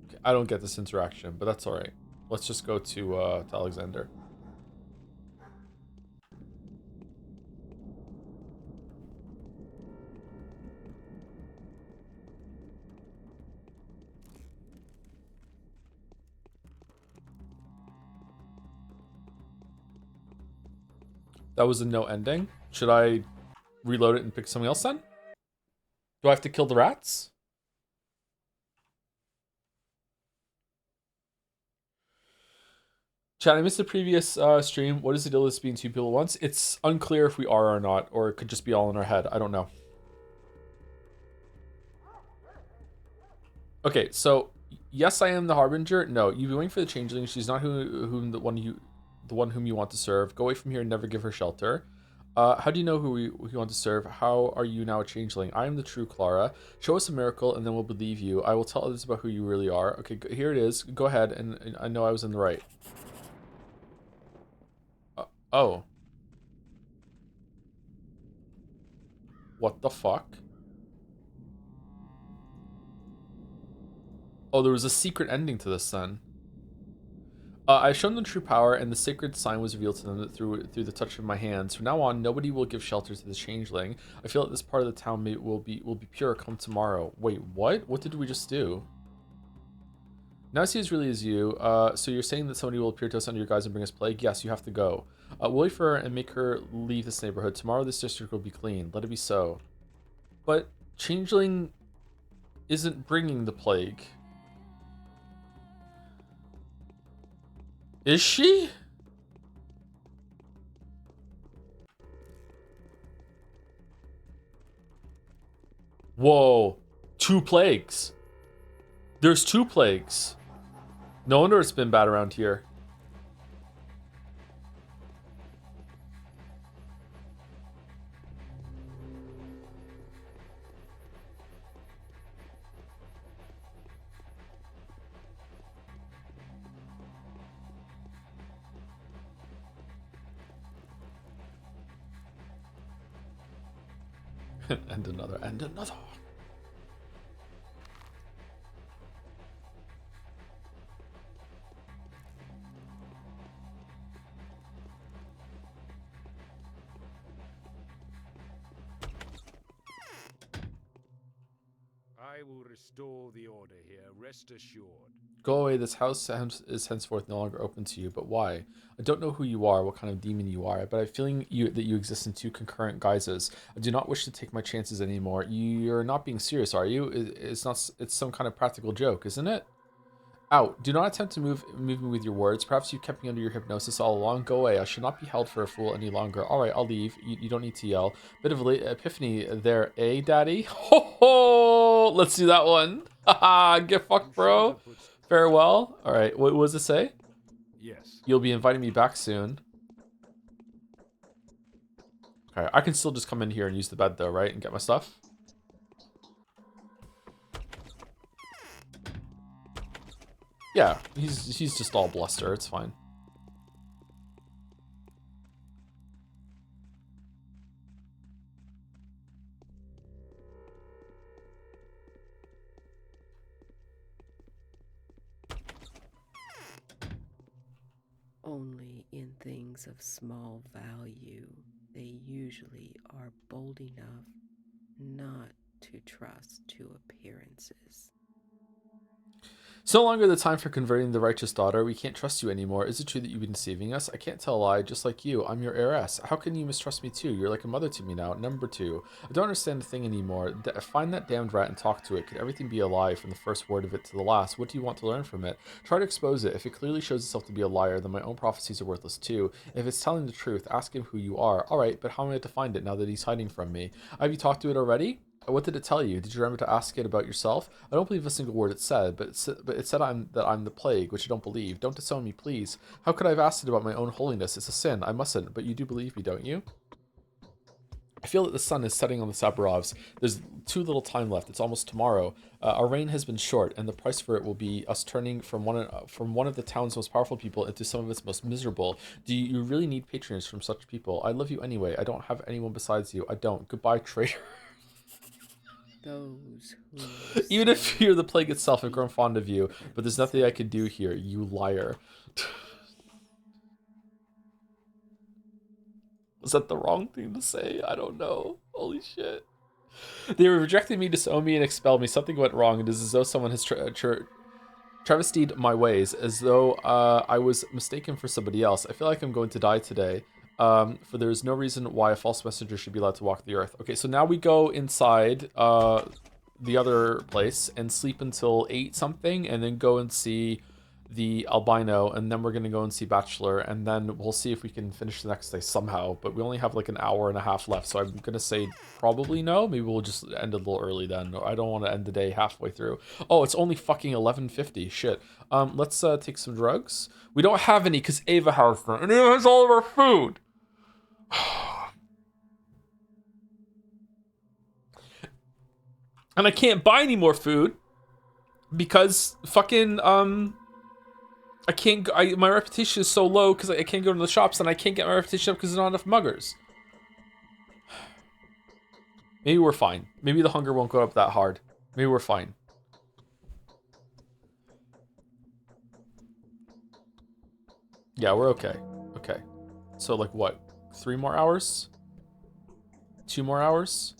Okay, I don't get this interaction, but that's alright. Let's just go to Alexander. That was a no ending. Should I reload it and pick something else then? Do I have to kill the rats? Chat, I missed the previous stream. What is the deal with this being two people at once? It's unclear if we are or not, or it could just be all in our head. I don't know. Okay, so yes, I am the harbinger. No, you've been waiting for the changeling. She's not the one whom you want to serve. Go away from here and never give her shelter. How do you know who you want to serve? How are you now a changeling? I am the true Clara. Show us a miracle and then we'll believe you. I will tell others about who you really are. Okay, here it is. Go ahead, and I know I was in the right. Oh. What the fuck? Oh, there was a secret ending to this then. I showed them true power, and the sacred sign was revealed to them through the touch of my hands. From now on, nobody will give shelter to the changeling. I feel that this part of the town will be pure come tomorrow. Wait, what? What did we just do? Now I see as really as you. So you're saying that somebody will appear to us under your guise and bring us plague? Yes, you have to go. We'll wait for her and make her leave this neighborhood. Tomorrow this district will be clean. Let it be so. But changeling isn't bringing the plague. Is she? Whoa. 2 plagues. There's 2 plagues. No wonder it's been bad around here. And another, and another. I will restore the order here, rest assured. Go away, this house is henceforth no longer open to you. But why? I don't know who you are, what kind of demon you are, but I have a feeling that you exist in 2 concurrent guises. I do not wish to take my chances anymore. You're not being serious, are you? It's not. It's some kind of practical joke, isn't it? Out. Do not attempt to move me with your words. Perhaps you kept me under your hypnosis all along. Go away. I should not be held for a fool any longer. All right, I'll leave. You don't need to yell. Bit of a late epiphany there, eh, daddy? Ho ho! Let's do that one. Haha, get fucked, bro. Farewell. All right, what does it say? Yes. You'll be inviting me back soon. Okay, I can still just come in here and use the bed though, right? And get my stuff. Yeah, he's just all bluster. It's fine. Only in things of small value, they usually are bold enough not to trust to appearances. It's no longer the time for converting the righteous daughter. We can't trust you anymore. Is it true that you've been deceiving us? I can't tell a lie, just like you. I'm your heiress. How can you mistrust me too? You're like a mother to me now. Number 2. I don't understand a thing anymore. Find that damned rat and talk to it. Could everything be a lie from the first word of it to the last? What do you want to learn from it? Try to expose it. If it clearly shows itself to be a liar, then my own prophecies are worthless too. If it's telling the truth, ask him who you are. Alright, but how am I to find it now that he's hiding from me? Have you talked to it already? What did it tell you? Did you remember to ask it about yourself? I don't believe a single word it said, but it said that I'm the plague, which I don't believe. Don't disown me, please. How could I have asked it about my own holiness? It's a sin. I mustn't, but you do believe me, don't you? I feel that the sun is setting on the Saburovs. There's too little time left. It's almost tomorrow. Our reign has been short, and the price for it will be us turning from one of the town's most powerful people into some of its most miserable. Do you really need patronage from such people? I love you anyway. I don't have anyone besides you. I don't. Goodbye, traitor. Those who Even if you're the plague itself, I've grown fond of you, but there's nothing I can do here, you liar. Was that the wrong thing to say? I don't know. Holy shit. They rejected me, disowned me, and expelled me. Something went wrong. It is as though someone has travestied my ways, as though I was mistaken for somebody else. I feel like I'm going to die today. For there's no reason why a false messenger should be allowed to walk the earth. Okay, so now we go inside the other place and sleep until 8 something, and then go and see the albino, and then we're gonna go and see Bachelor, and then we'll see if we can finish the next day somehow. But we only have like an hour and a half left, so I'm gonna say probably no. Maybe we'll just end a little early then. I don't want to end the day halfway through. Oh, it's only fucking 11:50. Shit. Let's take some drugs. We don't have any because Ava has them, and Ava has all of our food. And I can't buy any more food because fucking I can't. My reputation is so low because I can't go to the shops, and I can't get my reputation up because there's not enough muggers. Maybe we're fine. Maybe the hunger won't go up that hard. Maybe we're fine. Yeah, we're okay. Okay. So like what? 3 more hours? 2 more hours?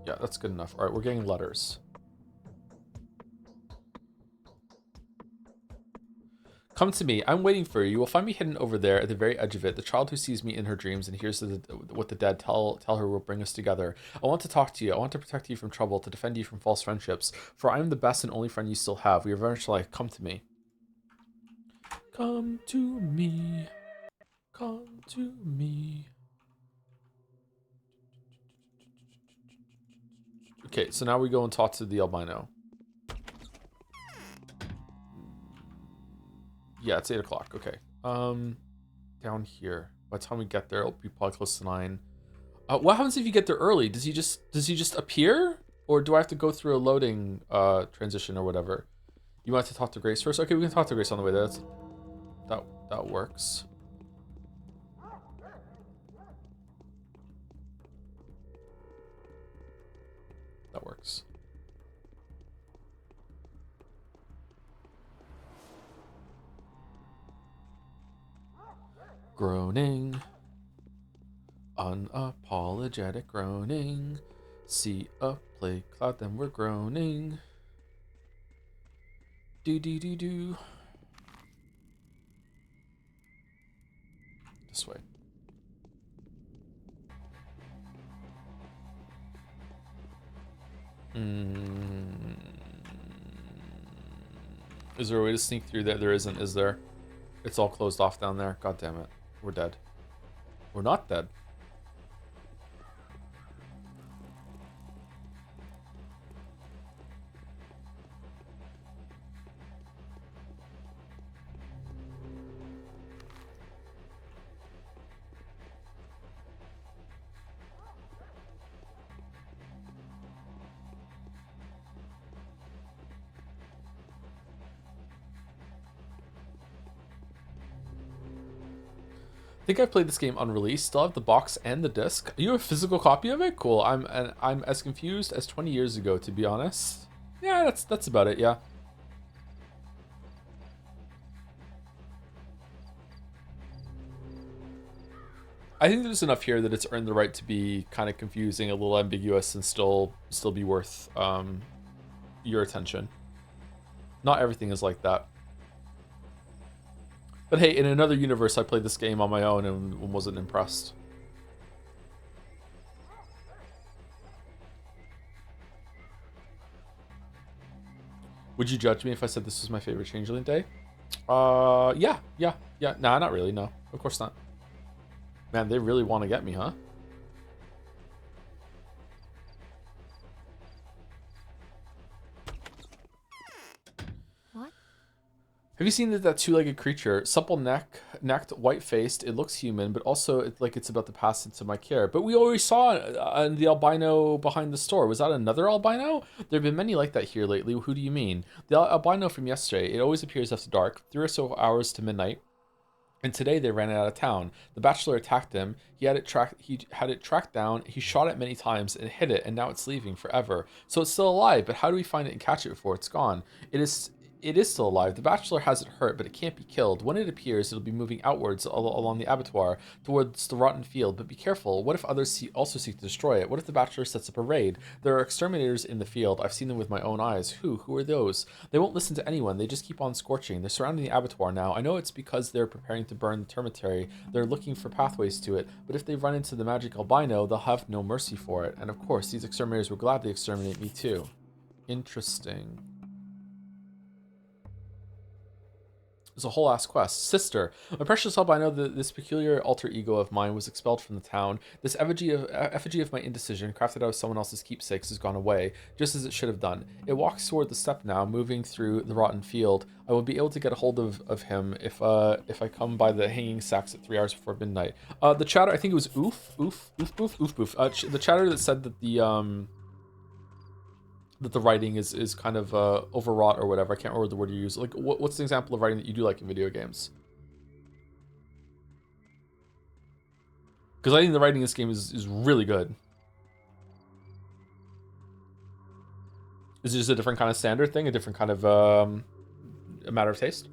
Yeah, that's good enough. All right, we're getting letters. Come to me. I'm waiting for you. You will find me hidden over there at the very edge of it. The child who sees me in her dreams and hears what the dead tell her will bring us together. I want to talk to you. I want to protect you from trouble, to defend you from false friendships. For I am the best and only friend you still have. We are very much alike. Come to me. Come to me. Come to me. Okay, so now we go and talk to the albino. Yeah, it's 8 o'clock. Okay. Down here. By the time we get there, it'll be probably close to 9. What happens if you get there early? Does he just appear, or do I have to go through a loading transition or whatever? You want to talk to Grace first? Okay, we can talk to Grace on the way there. That works. That works. Groaning. Unapologetic groaning. See a plague cloud, then we're groaning. Do. This way. Is there a way to sneak through there? There isn't, is there? It's all closed off down there. God damn it. We're dead. We're not dead. I think I played this game unreleased. Still have the box and the disc. You have a physical copy of it? Cool. I'm as confused as 20 years ago, to be honest. Yeah, that's about it. Yeah. I think there's enough here that it's earned the right to be kind of confusing, a little ambiguous, and still be worth your attention. Not everything is like that. But hey, in another universe, I played this game on my own and wasn't impressed. Would you judge me if I said this was my favorite Changeling day? Yeah. Nah, not really, no. Of course not. Man, they really want to get me, huh? Have you seen that two-legged creature? Supple necked, white-faced. It looks human, but also it's about to pass into my care. But we already saw the albino behind the store. Was that another albino? There have been many like that here lately. Who do you mean? The albino from yesterday. It always appears after dark, 3 or so hours to midnight. And today they ran it out of town. The Bachelor attacked him. He had it tracked down. He shot it many times and hit it, and now it's leaving forever. So it's still alive, but how do we find it and catch it before it's gone? It is still alive. The Bachelor has it hurt, but it can't be killed. When it appears, it'll be moving outwards along the abattoir towards the rotten field. But be careful. What if others also seek to destroy it? What if the Bachelor sets up a raid? There are exterminators in the field. I've seen them with my own eyes. Who are those? They won't listen to anyone. They just keep on scorching. They're surrounding the abattoir now. I know it's because they're preparing to burn the termitary. They're looking for pathways to it. But if they run into the magic albino, they'll have no mercy for it. And of course, these exterminators will gladly exterminate me too. Interesting. There's a whole ass quest. Sister, my precious help, I know that this peculiar alter ego of mine was expelled from the town. This effigy of my indecision, crafted out of someone else's keepsakes, has gone away, just as it should have done. It walks toward the steppe now, moving through the rotten field. I will be able to get a hold of him if I come by the hanging sacks at 3 hours before midnight. The chatter, I think it was oof. The chatter that said that the writing is kind of overwrought or whatever. I can't remember the word you use. Like, what's an example of writing that you do like in video games? Because I think the writing in this game is really good. Is it just a different kind of standard thing? A different kind of a matter of taste?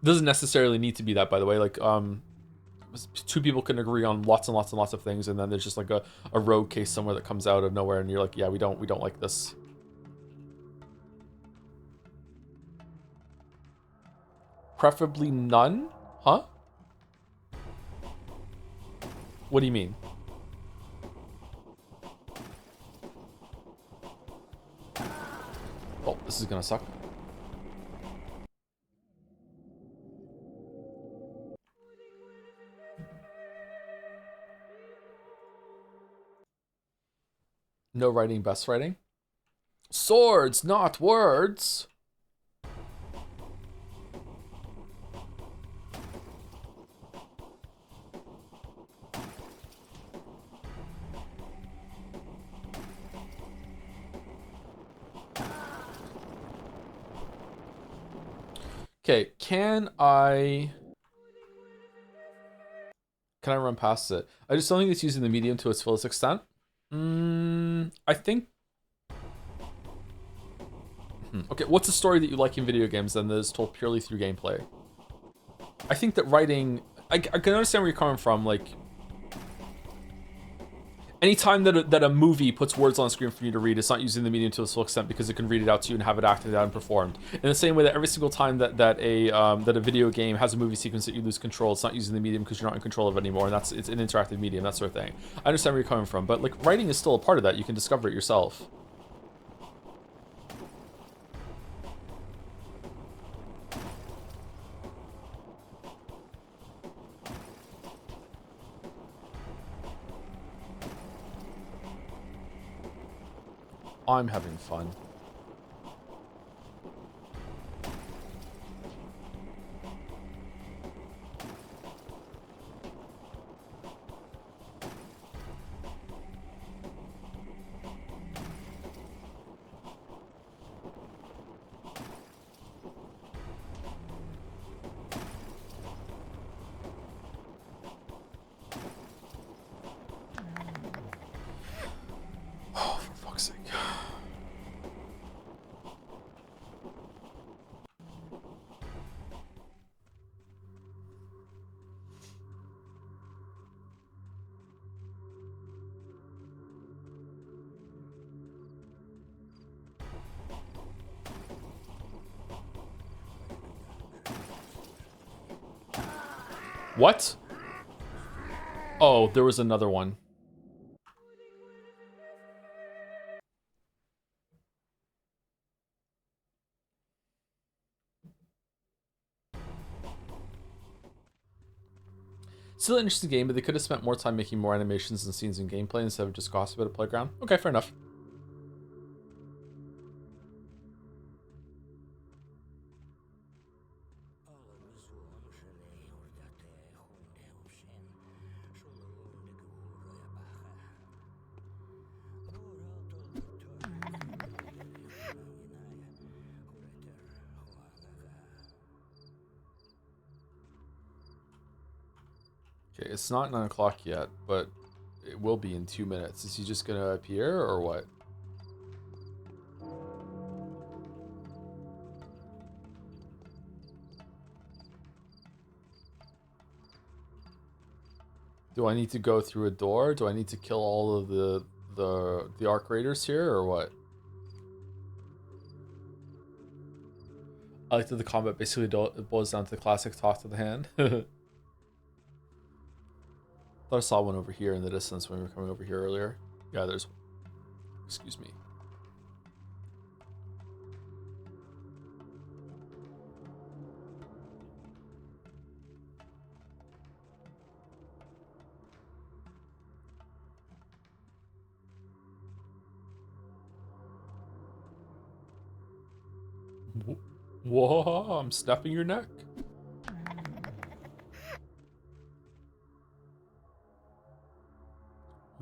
Doesn't necessarily need to be that, by the way. Like, two people can agree on lots and lots and lots of things, and then there's just like a rogue case somewhere that comes out of nowhere, and you're like, yeah, we don't like this. Preferably none? Huh? What do you mean? Oh, this is gonna suck. No writing, best writing. Swords, not words. Okay, can I run past it? I just don't think it's using the medium to its fullest extent. I think. Okay, what's a story that you like in video games then that is told purely through gameplay? I think that writing, I can understand where you're coming from. Like, anytime that a movie puts words on screen for you to read, it's not using the medium to its full extent because it can read it out to you and have it acted out and performed. In the same way that every single time that a video game has a movie sequence that you lose control, it's not using the medium because you're not in control of it anymore, and it's an interactive medium, that sort of thing. I understand where you're coming from, but like writing is still a part of that. You can discover it yourself. I'm having fun. Oh, for fuck's sake. What? Oh, there was another one. Still an interesting game, but they could have spent more time making more animations and scenes and gameplay instead of just gossip at a playground. Okay, fair enough. Okay, it's not 9 o'clock yet, but it will be in 2 minutes. Is he just gonna appear or what? Do I need to go through a door? Do I need to kill all of the arc raiders here or what? I like that the combat basically boils down to the classic talk to the hand. Thought I saw one over here in the distance when we were coming over here earlier. Yeah, there's... Excuse me. Whoa, I'm snapping your neck.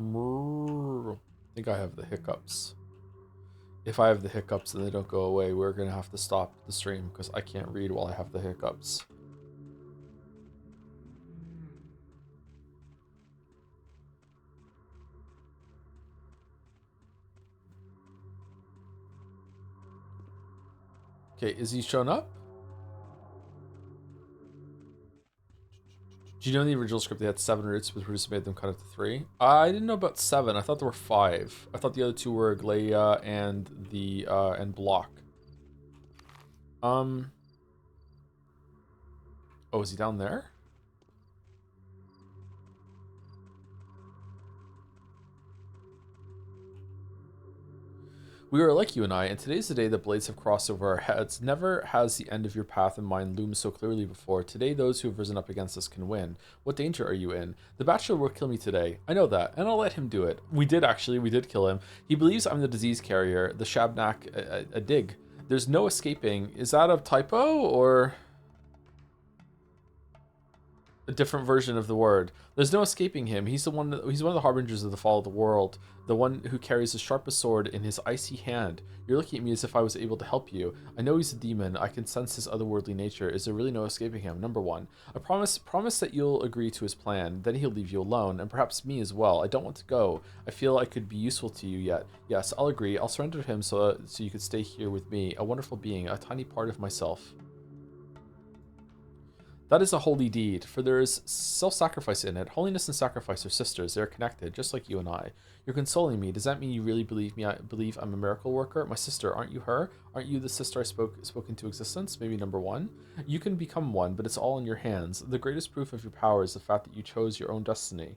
I think I have the hiccups. If I have the hiccups and they don't go away, we're going to have to stop the stream because I can't read while I have the hiccups. Okay, is he shown up? Do you know in the original script they had 7 roots, but Bruce made them cut it to 3? I didn't know about 7. I thought there were 5. I thought the other 2 were Glaya and the and Block. Oh, is he down there? We are like you and I, and today's the day that blades have crossed over our heads. Never has the end of your path in mind loomed so clearly before. Today, those who have risen up against us can win. What danger are you in? The Bachelor will kill me today. I know that, and I'll let him do it. We did kill him. He believes I'm the disease carrier, the Shabnak, a dig. There's no escaping. Is that a typo, or a different version of the word? There's no escaping him. He's one of the harbingers of the fall of the world, the one who carries the sharpest sword in his icy hand. You're looking at me as if I was able to help you. I know he's a demon. I can sense his otherworldly nature. Is there really no escaping him? Number 1, I promise that you'll agree to his plan. Then he'll leave you alone, and perhaps me as well. I don't want to go. I feel I could be useful to you yet. Yes, I'll agree. I'll surrender to him so you could stay here with me, a wonderful being, a tiny part of myself. That is a holy deed, for there is self-sacrifice in it. Holiness and sacrifice are sisters. They are connected, just like you and I. You're consoling me. Does that mean you really believe me? I believe I'm a miracle worker? My sister, aren't you her? Aren't you the sister I spoke into existence? Maybe number 1? You can become one, but it's all in your hands. The greatest proof of your power is the fact that you chose your own destiny.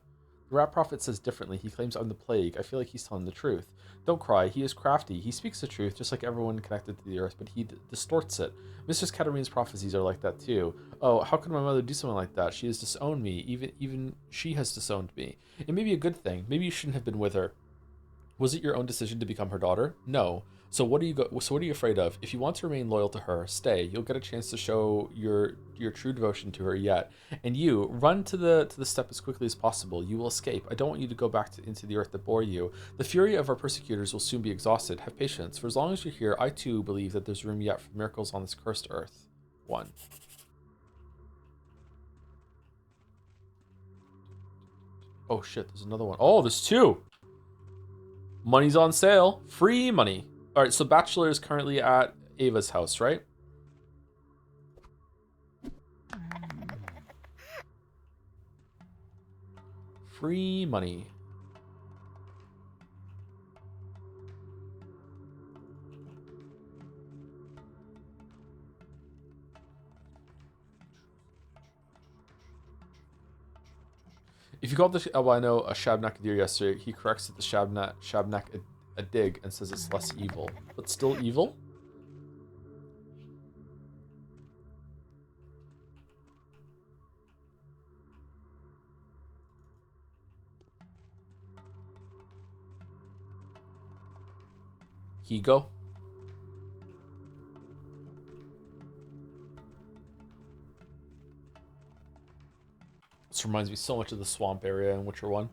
The rat prophet says differently. He claims I'm the plague. I feel like he's telling the truth. Don't cry. He is crafty. He speaks the truth, just like everyone connected to the earth, but he distorts it. Mistress Katarine's prophecies are like that too. Oh, how could my mother do something like that? She has disowned me. Even she has disowned me. It may be a good thing. Maybe you shouldn't have been with her. Was it your own decision to become her daughter? No. So what are you afraid of? If you want to remain loyal to her, stay. You'll get a chance to show your true devotion to her yet. And you run to the step as quickly as possible. You will escape. I don't want you to go back into the earth that bore you. The fury of our persecutors will soon be exhausted. Have patience. For as long as you're here, I too believe that there's room yet for miracles on this cursed earth. 1. Oh shit, there's another one. Oh, there's 2. Money's on sale. Free money. All right, so Bachelor is currently at Ava's house, right? Free money. If you called the albino a Shabnak a deer yesterday, he corrects it to Shabnak a dig and says it's less evil. But still evil? Higo? This reminds me so much of the swamp area in Witcher 1.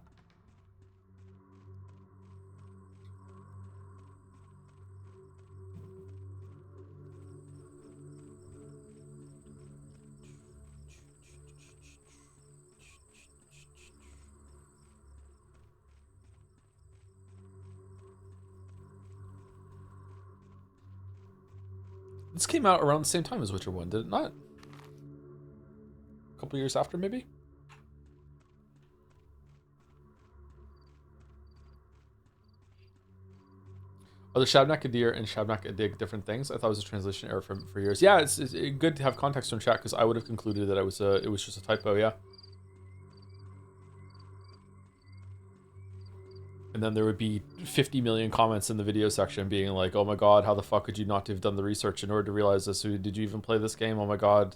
This came out around the same time as Witcher 1, did it not? A couple years after, maybe? Are the Shabnak Adir and Shabnak Adig different things? I thought it was a translation error for years. Yeah, it's good to have context from chat because I would have concluded that it was just a typo, yeah. And then there would be 50 million comments in the video section being like, oh my god, how the fuck could you not have done the research in order to realize this? Did you even play this game? Oh my god.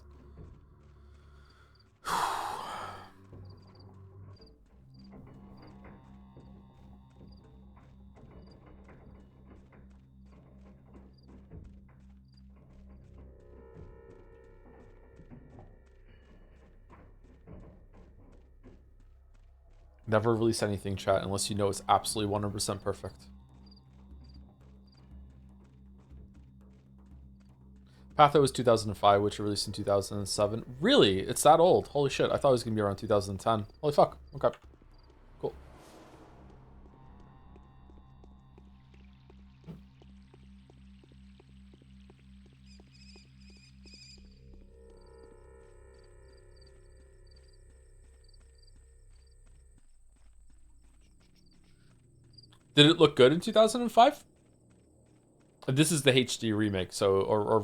Never release anything, chat, unless you know it's absolutely 100% perfect. Patho was 2005, Witcher released in 2007. Really? It's that old? Holy shit, I thought it was going to be around 2010. Holy fuck. Okay. Cool. Did it look good in 2005? This is the HD remake, so or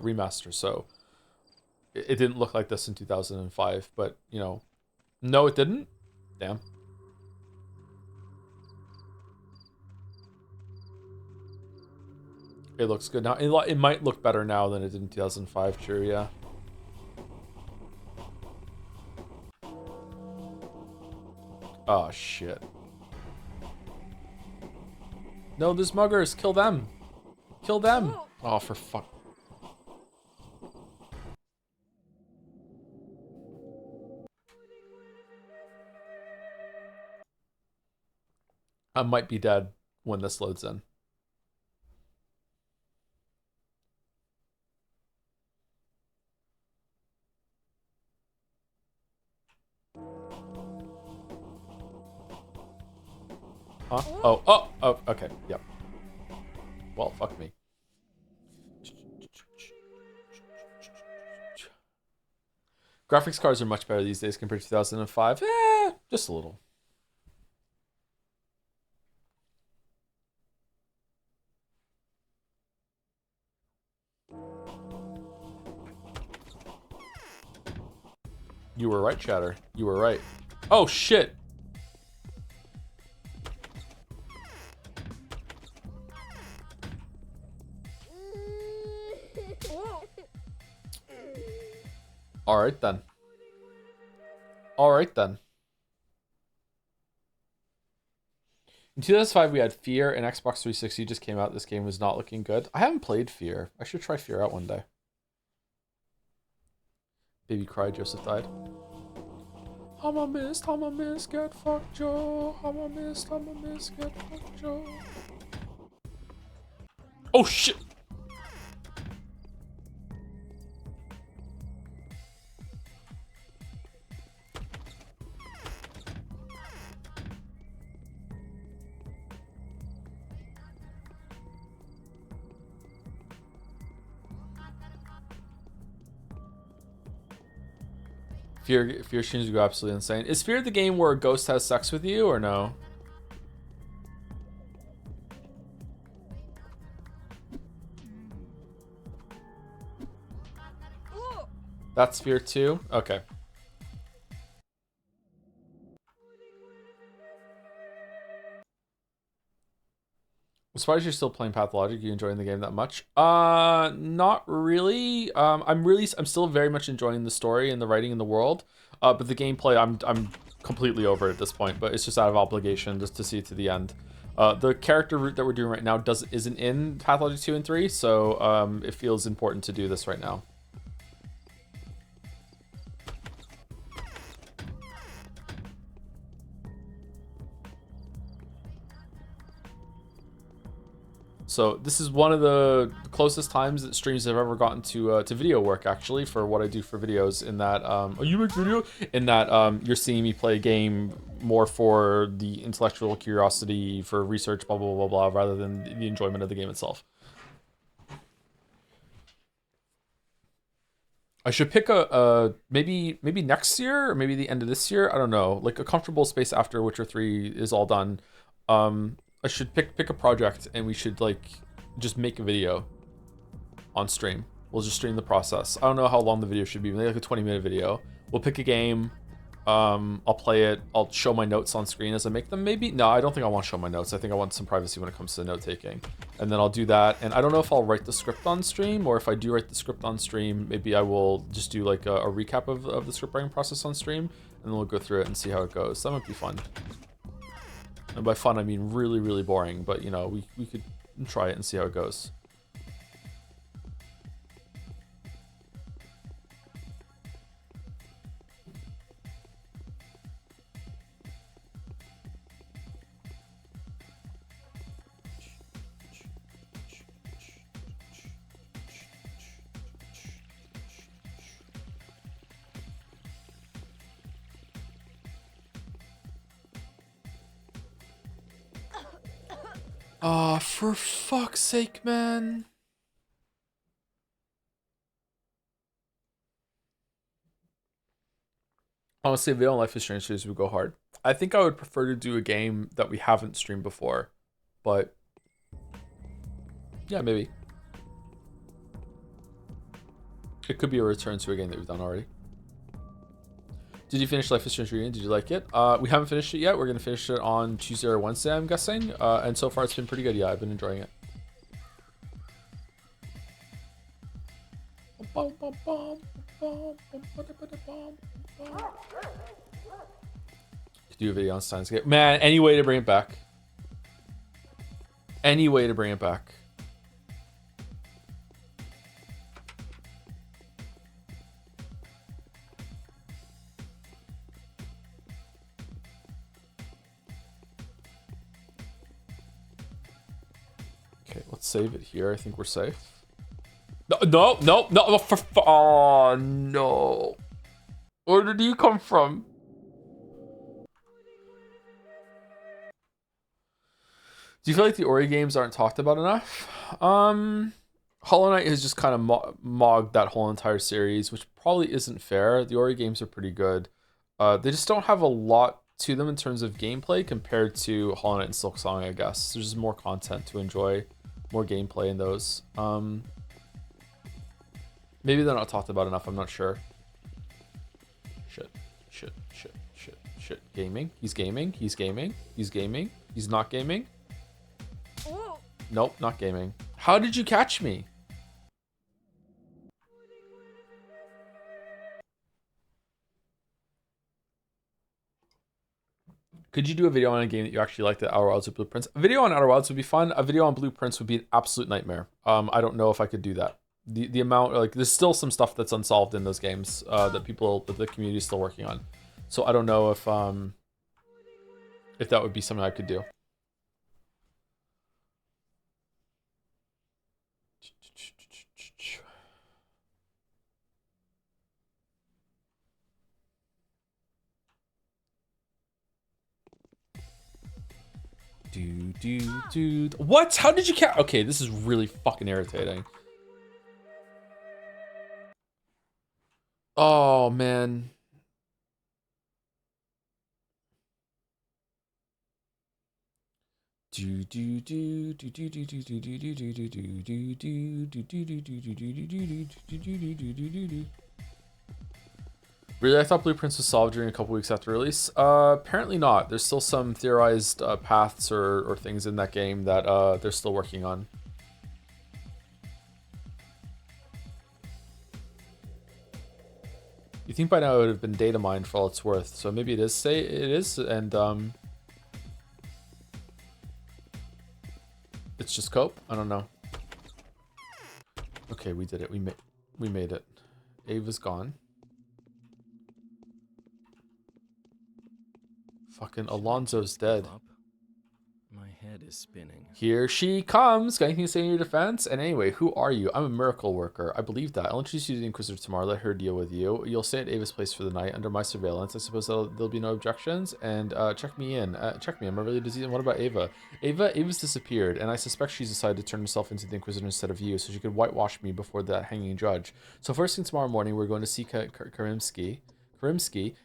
remaster, so it didn't look like this in 2005. But you know, no, it didn't. Damn. It looks good now. It might look better now than it did in 2005. True, yeah. Oh shit. No, there's muggers. Kill them. Kill them. Oh, for fuck. I might be dead when this loads in. Huh? Oh, okay. Yep. Well, fuck me. Graphics cards are much better these days compared to 2005. Just a little. You were right, Chatter. You were right. Oh, shit. Alright then. Alright then. In 2005, we had Fear, and Xbox 360 just came out. This game was not looking good. I haven't played Fear. I should try Fear out one day. Baby cried, Joseph died. I'm a mist, get fucked, Joe. I'm a mist, get fucked, Joe. Oh, shit! Fear streams go absolutely insane. Is Fear the game where a ghost has sex with you or no? That's Fear 2? Okay. I'm surprised you're still playing Pathologic. You enjoying the game that much? Not really. I'm still very much enjoying the story and the writing in the world. But the gameplay, I'm completely over at this point. But it's just out of obligation just to see it to the end. The character route that we're doing right now isn't in Pathologic 2 and 3, so it feels important to do this right now. So this is one of the closest times that streams have ever gotten to video work, actually, for what I do for videos. In that, oh, you make video? In that, you're seeing me play a game more for the intellectual curiosity, for research, blah blah blah blah, rather than the enjoyment of the game itself. I should pick maybe next year or maybe the end of this year. I don't know, like a comfortable space after Witcher 3 is all done. I should pick a project and we should like just make a video on stream. We'll just stream the process. I don't know how long the video should be, maybe like a 20-minute video. We'll pick a game, I'll play it. I'll show my notes on screen as I make them, maybe? No, I don't think I want to show my notes. I think I want some privacy when it comes to note-taking. And then I'll do that. And I don't know if I'll write the script on stream, or if I do write the script on stream, maybe I will just do like a recap of the script writing process on stream, and then we'll go through it and see how it goes. That might be fun. And by fun, I mean really, really boring, but, you know, we could try it and see how it goes. For fuck's sake, man. Honestly, video on Life is Strange series would go hard. I think I would prefer to do a game that we haven't streamed before, but yeah, maybe. It could be a return to a game that we've done already. Did you finish Life is Strange Reunion? Did you like it? We haven't finished it yet. We're gonna finish it on Tuesday or Wednesday, I'm guessing. And so far it's been pretty good. Yeah, I've been enjoying it. Could do a video on Steins Gate. Man, any way to bring it back. Any way to bring it back. Okay, let's save it here. I think we're safe. No. Oh, no. Where did you come from? Do you feel like the Ori games aren't talked about enough? Hollow Knight has just kind of mogged that whole entire series, which probably isn't fair. The Ori games are pretty good. They just don't have a lot to them in terms of gameplay compared to Hollow Knight and Silksong, I guess. There's just more content to enjoy, more gameplay in those. Maybe they're not talked about enough, I'm not sure. Shit. Gaming. He's gaming. He's not gaming. Nope, not gaming. How did you catch me? Could you do a video on a game that you actually liked, the Outer Wilds or Blueprints? A video on Outer Wilds would be fun. A video on Blueprints would be an absolute nightmare. I don't know if I could do that. The amount, like, there's still some stuff that's unsolved in those games that the community is still working on. So I don't know if that would be something I could do. Dude. What? How did you catch? Okay, this is really fucking irritating. Oh, man. Really, I thought Blueprints was solved during a couple weeks after release. Apparently not. There's still some theorized paths or things in that game that they're still working on. You think by now it would have been data mined for all it's worth, so maybe it is, and it's just cope. I don't know. Okay, we did it. We made it. Ava's gone. Fucking Alonso's dead. My head is spinning. Here she comes. Got anything to say in your defense? And anyway, who are you? I'm a miracle worker. I believe that. I'll introduce you to the Inquisitor tomorrow. Let her deal with you. You'll stay at Ava's place for the night under my surveillance. I suppose there'll be no objections. And check me in. Check me. I'm a really disease. And what about Ava? Ava's disappeared, and I suspect she's decided to turn herself into the Inquisitor instead of you, so she could whitewash me before the hanging judge. So first thing tomorrow morning, we're going to see Karimsky,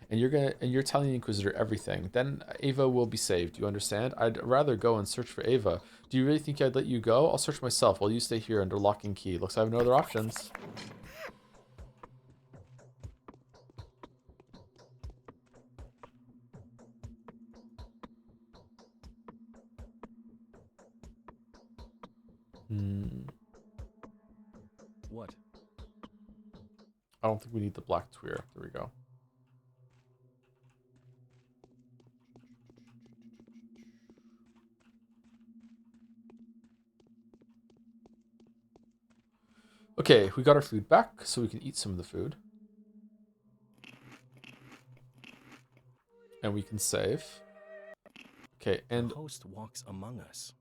and you're telling the Inquisitor everything. Then Ava will be saved. You understand? I'd rather go and search for Ava. Do you really think I'd let you go? I'll search myself while you stay here under lock and key. Looks like I have no other options. What? I don't think we need the black tweer. There we go. Okay, we got our food back, so we can eat some of the food. And we can save. Okay, and the host walks among us.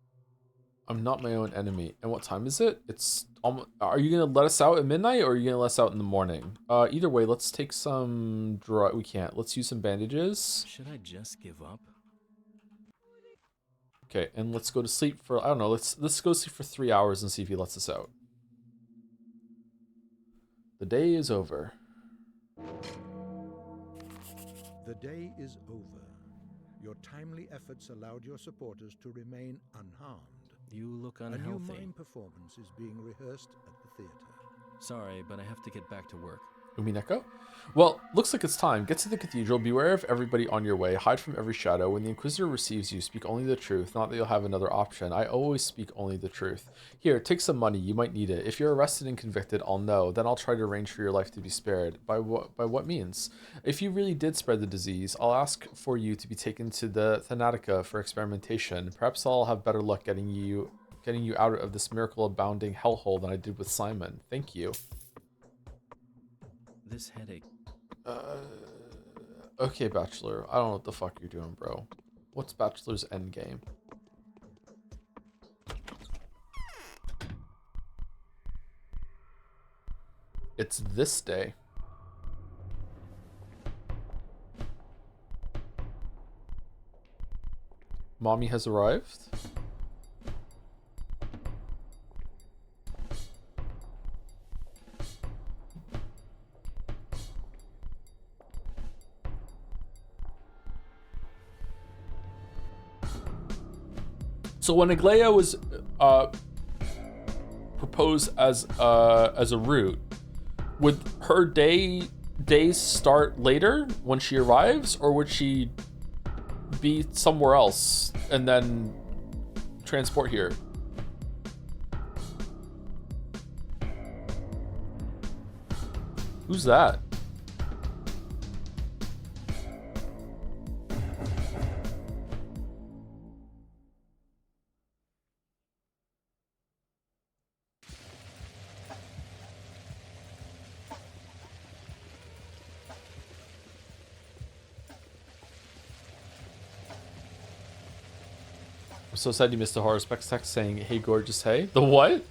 I'm not my own enemy. And what time is it? It's almost, are you gonna let us out at midnight, or are you gonna let us out in the morning? Either way, let's take some we can't. Let's use some bandages. Should I just give up? Okay, and let's go to sleep for, I don't know, let's go sleep for 3 hours and see if he lets us out. The day is over. The day is over. Your timely efforts allowed your supporters to remain unharmed. You look A unhealthy. new mime performance is being rehearsed at the theater. Sorry, but I have to get back to work. Umineko? Well, looks like it's time. Get to the cathedral, beware of everybody on your way, hide from every shadow. When the Inquisitor receives you, speak only the truth, not that you'll have another option. I always speak only the truth. Here, take some money, you might need it. If you're arrested and convicted, I'll know. Then I'll try to arrange for your life to be spared. By what means? If you really did spread the disease, I'll ask for you to be taken to the Thanatica for experimentation. Perhaps I'll have better luck getting you out of this miracle-abounding hellhole than I did with Simon. Thank you. This headache. Okay, Bachelor. I don't know what the fuck you're doing, bro. What's Bachelor's endgame? It's this day. Mommy has arrived. So when Aglaia was proposed as a route, would her days start later when she arrives, or would she be somewhere else and then transport here? Who's that? I'm so sad you missed the horror specs text saying, "Hey, gorgeous, hey." The what?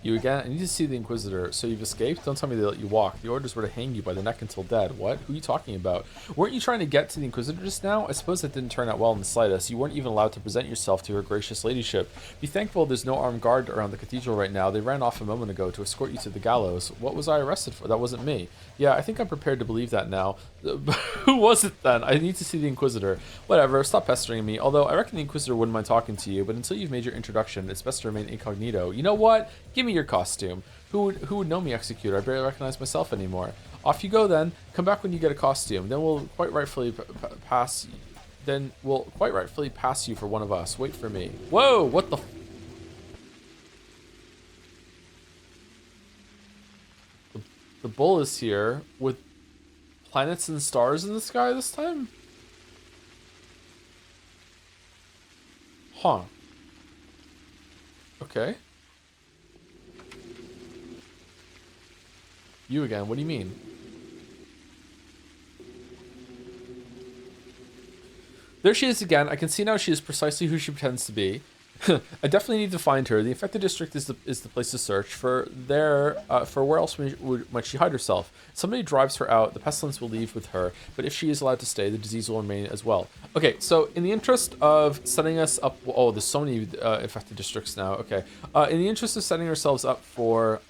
You again? I need to see the Inquisitor. So you've escaped? Don't tell me they let you walk. The orders were to hang you by the neck until dead. What? Who are you talking about? Weren't you trying to get to the Inquisitor just now? I suppose that didn't turn out well in the slightest. You weren't even allowed to present yourself to her gracious ladyship. Be thankful there's no armed guard around the cathedral right now. They ran off a moment ago to escort you to the gallows. What was I arrested for? That wasn't me. Yeah, I think I'm prepared to believe that now. Who was it then? I need to see the Inquisitor. Whatever, stop pestering me. Although I reckon the Inquisitor wouldn't mind talking to you, but until you've made your introduction, it's best to remain incognito. You know what? Give me your costume. Who would know me, Executor? I barely recognize myself anymore. Off you go then. Come back when you get a costume. Then we'll quite rightfully pass you for one of us. Wait for me. Whoa, what the The bull is here with planets and stars in the sky this time? Huh. Okay. You again, what do you mean? There she is again. I can see now she is precisely who she pretends to be. I definitely need to find her. The infected district is the place to search for. For where else might she hide herself? If somebody drives her out, the pestilence will leave with her. But if she is allowed to stay, the disease will remain as well. Okay, so in the interest of setting us up, oh, there's so many infected districts now. Okay, in the interest of setting ourselves up for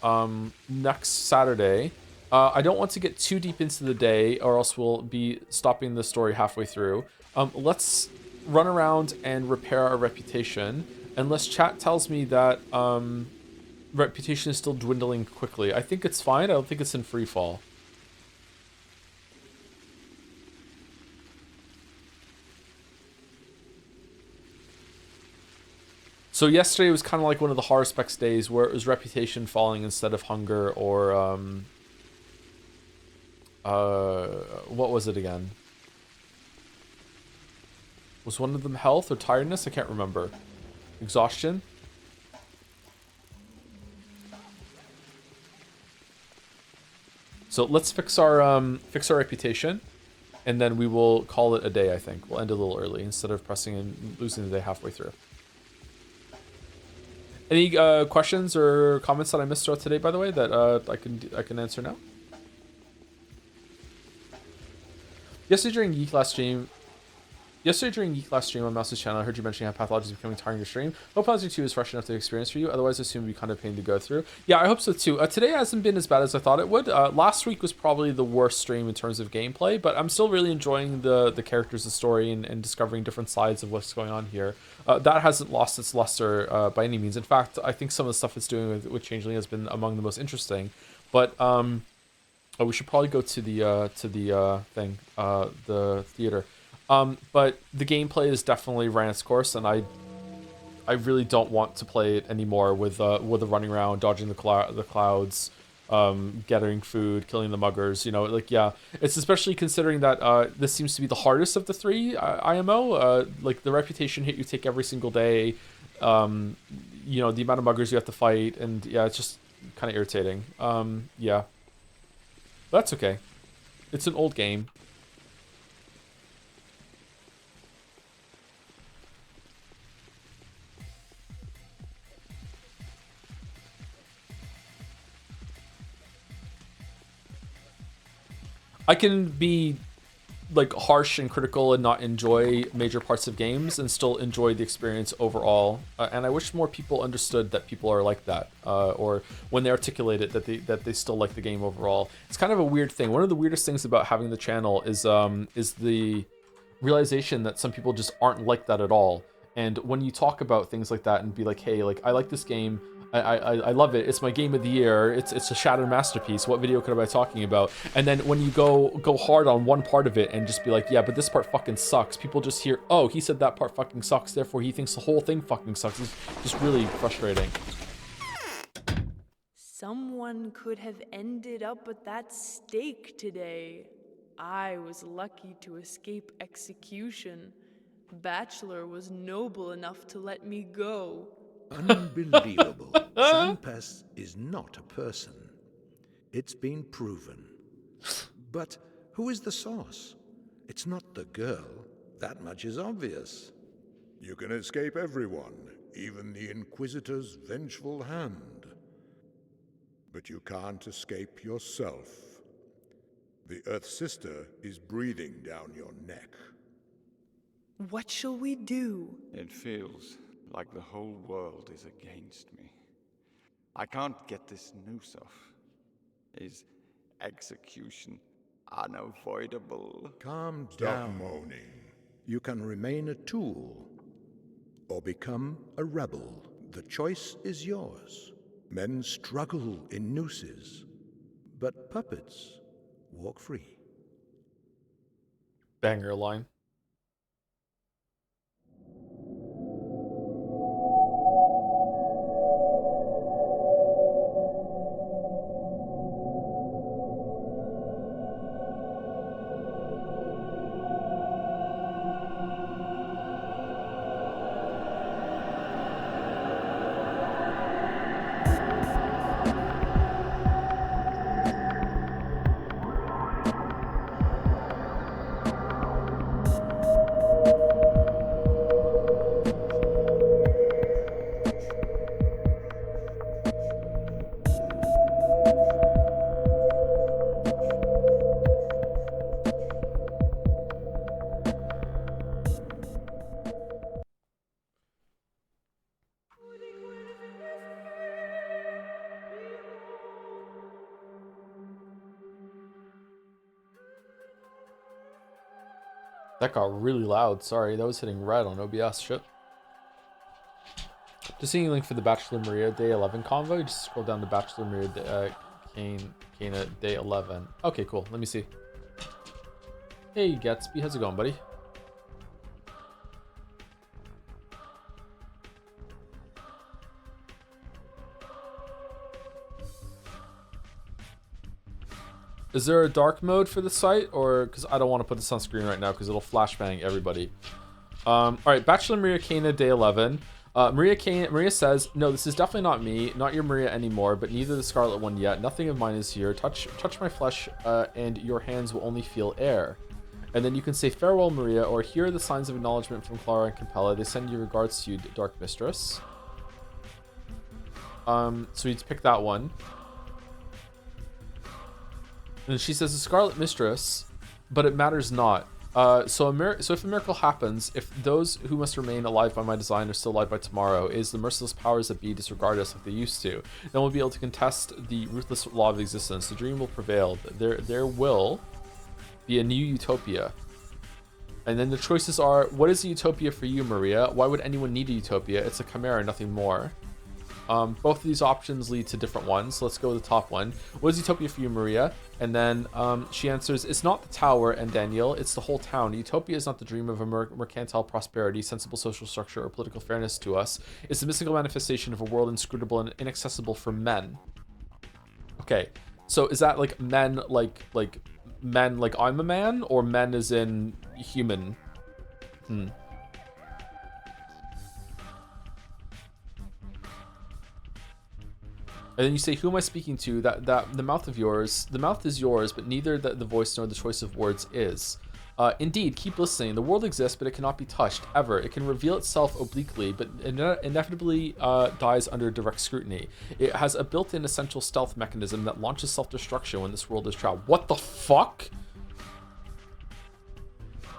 next Saturday, I don't want to get too deep into the day, or else we'll be stopping the story halfway through. Let's run around and repair our reputation. Unless chat tells me that reputation is still dwindling quickly. I think it's fine. I don't think it's in free fall. So yesterday was kind of like one of the horror specs days where it was reputation falling instead of hunger or what was it again? Was one of them health or tiredness? I can't remember. Exhaustion? So let's fix our reputation, and then we will call it a day. I think we'll end a little early instead of pressing and losing the day halfway through. Any questions or comments that I missed throughout today, by the way, that I can answer now? Yesterday during Geek last stream on Mouse's channel, I heard you mentioning how Pathologic is becoming tiring your stream. Hope Pathologic 2 is fresh enough to experience for you. Otherwise, I assume it'd be kind of a pain to go through. Yeah, I hope so too. Today hasn't been as bad as I thought it would. Last week was probably the worst stream in terms of gameplay, but I'm still really enjoying the characters, the story, and discovering different sides of what's going on here. That hasn't lost its luster by any means. In fact, I think some of the stuff it's doing with Changeling has been among the most interesting. But we should probably go to the theater. But the gameplay has definitely ran its course, and I really don't want to play it anymore with the running around, dodging the clouds, gathering food, killing the muggers. You know, like, yeah, it's especially considering that this seems to be the hardest of the three IMO. Like, the reputation hit you take every single day. You know, the amount of muggers you have to fight, and yeah, it's just kind of irritating. Yeah, but that's okay. It's an old game. I can be like harsh and critical and not enjoy major parts of games and still enjoy the experience overall. And I wish more people understood that people are like that, or when they articulate it that they still like the game overall. It's kind of a weird thing. One of the weirdest things about having the channel is the realization that some people just aren't like that at all. And when you talk about things like that and be like, hey, like, I like this game, I love it, it's my game of the year, it's a shattered masterpiece, what video could I be talking about? And then when you go hard on one part of it and just be like, yeah, but this part fucking sucks, people just hear, oh, he said that part fucking sucks, therefore he thinks the whole thing fucking sucks. It's just really frustrating. Someone could have ended up at that stake today. I was lucky to escape execution. Bachelor was noble enough to let me go. Unbelievable. Sanpest is not a person. It's been proven. But who is the source? It's not the girl. That much is obvious. You can escape everyone, even the Inquisitor's vengeful hand. But you can't escape yourself. The Earth Sister is breathing down your neck. What shall we do? It feels like the whole world is against me. I can't get this noose off. Is execution unavoidable? Calm Stop down. moaning. You can remain a tool or become a rebel. The choice is yours. Men struggle in nooses, but puppets walk free. Banger line. That got really loud. Sorry, that was hitting red on OBS. Shit. Just seeing a link for the Bachelor Maria Day 11 convo. You just scroll down the Bachelor Maria Kana Day 11. Okay, cool. Let me see. Hey, Gatsby. How's it going, buddy? Is there a dark mode for the site? Or, because I don't want to put this on screen right now because it'll flashbang everybody. All right, Bachelor Maria Kana Day 11. Maria says, no, this is definitely not me, not your Maria anymore, but neither the Scarlet one yet. Nothing of mine is here. Touch my flesh, and your hands will only feel air. And then you can say farewell, Maria, or here are the signs of acknowledgement from Clara and Capella. They send you regards to you, Dark Mistress. So you need to pick that one. And she says, the Scarlet Mistress, but it matters not. So if a miracle happens, if those who must remain alive by my design are still alive by tomorrow, is the merciless powers that be disregard us like they used to, then we'll be able to contest the ruthless law of existence. The dream will prevail. There will be a new utopia. And then the choices are, what is a utopia for you, Maria? Why would anyone need a utopia? It's a chimera, nothing more. Both of these options lead to different ones. So let's go with the top one. What is utopia for you, Maria? And then she answers, it's not the tower and Daniel, it's the whole town. Utopia is not the dream of a mercantile prosperity, sensible social structure, or political fairness to us. It's the mystical manifestation of a world inscrutable and inaccessible for men. Okay, so is that like men like men like I'm a man, or men as in human? And then you say, who am I speaking to? That the mouth of yours, the mouth is yours, but neither the voice nor the choice of words is. Indeed, keep listening. The world exists, but it cannot be touched, ever. It can reveal itself obliquely, but inevitably dies under direct scrutiny. It has a built-in essential stealth mechanism that launches self-destruction when this world is trapped. What the fuck?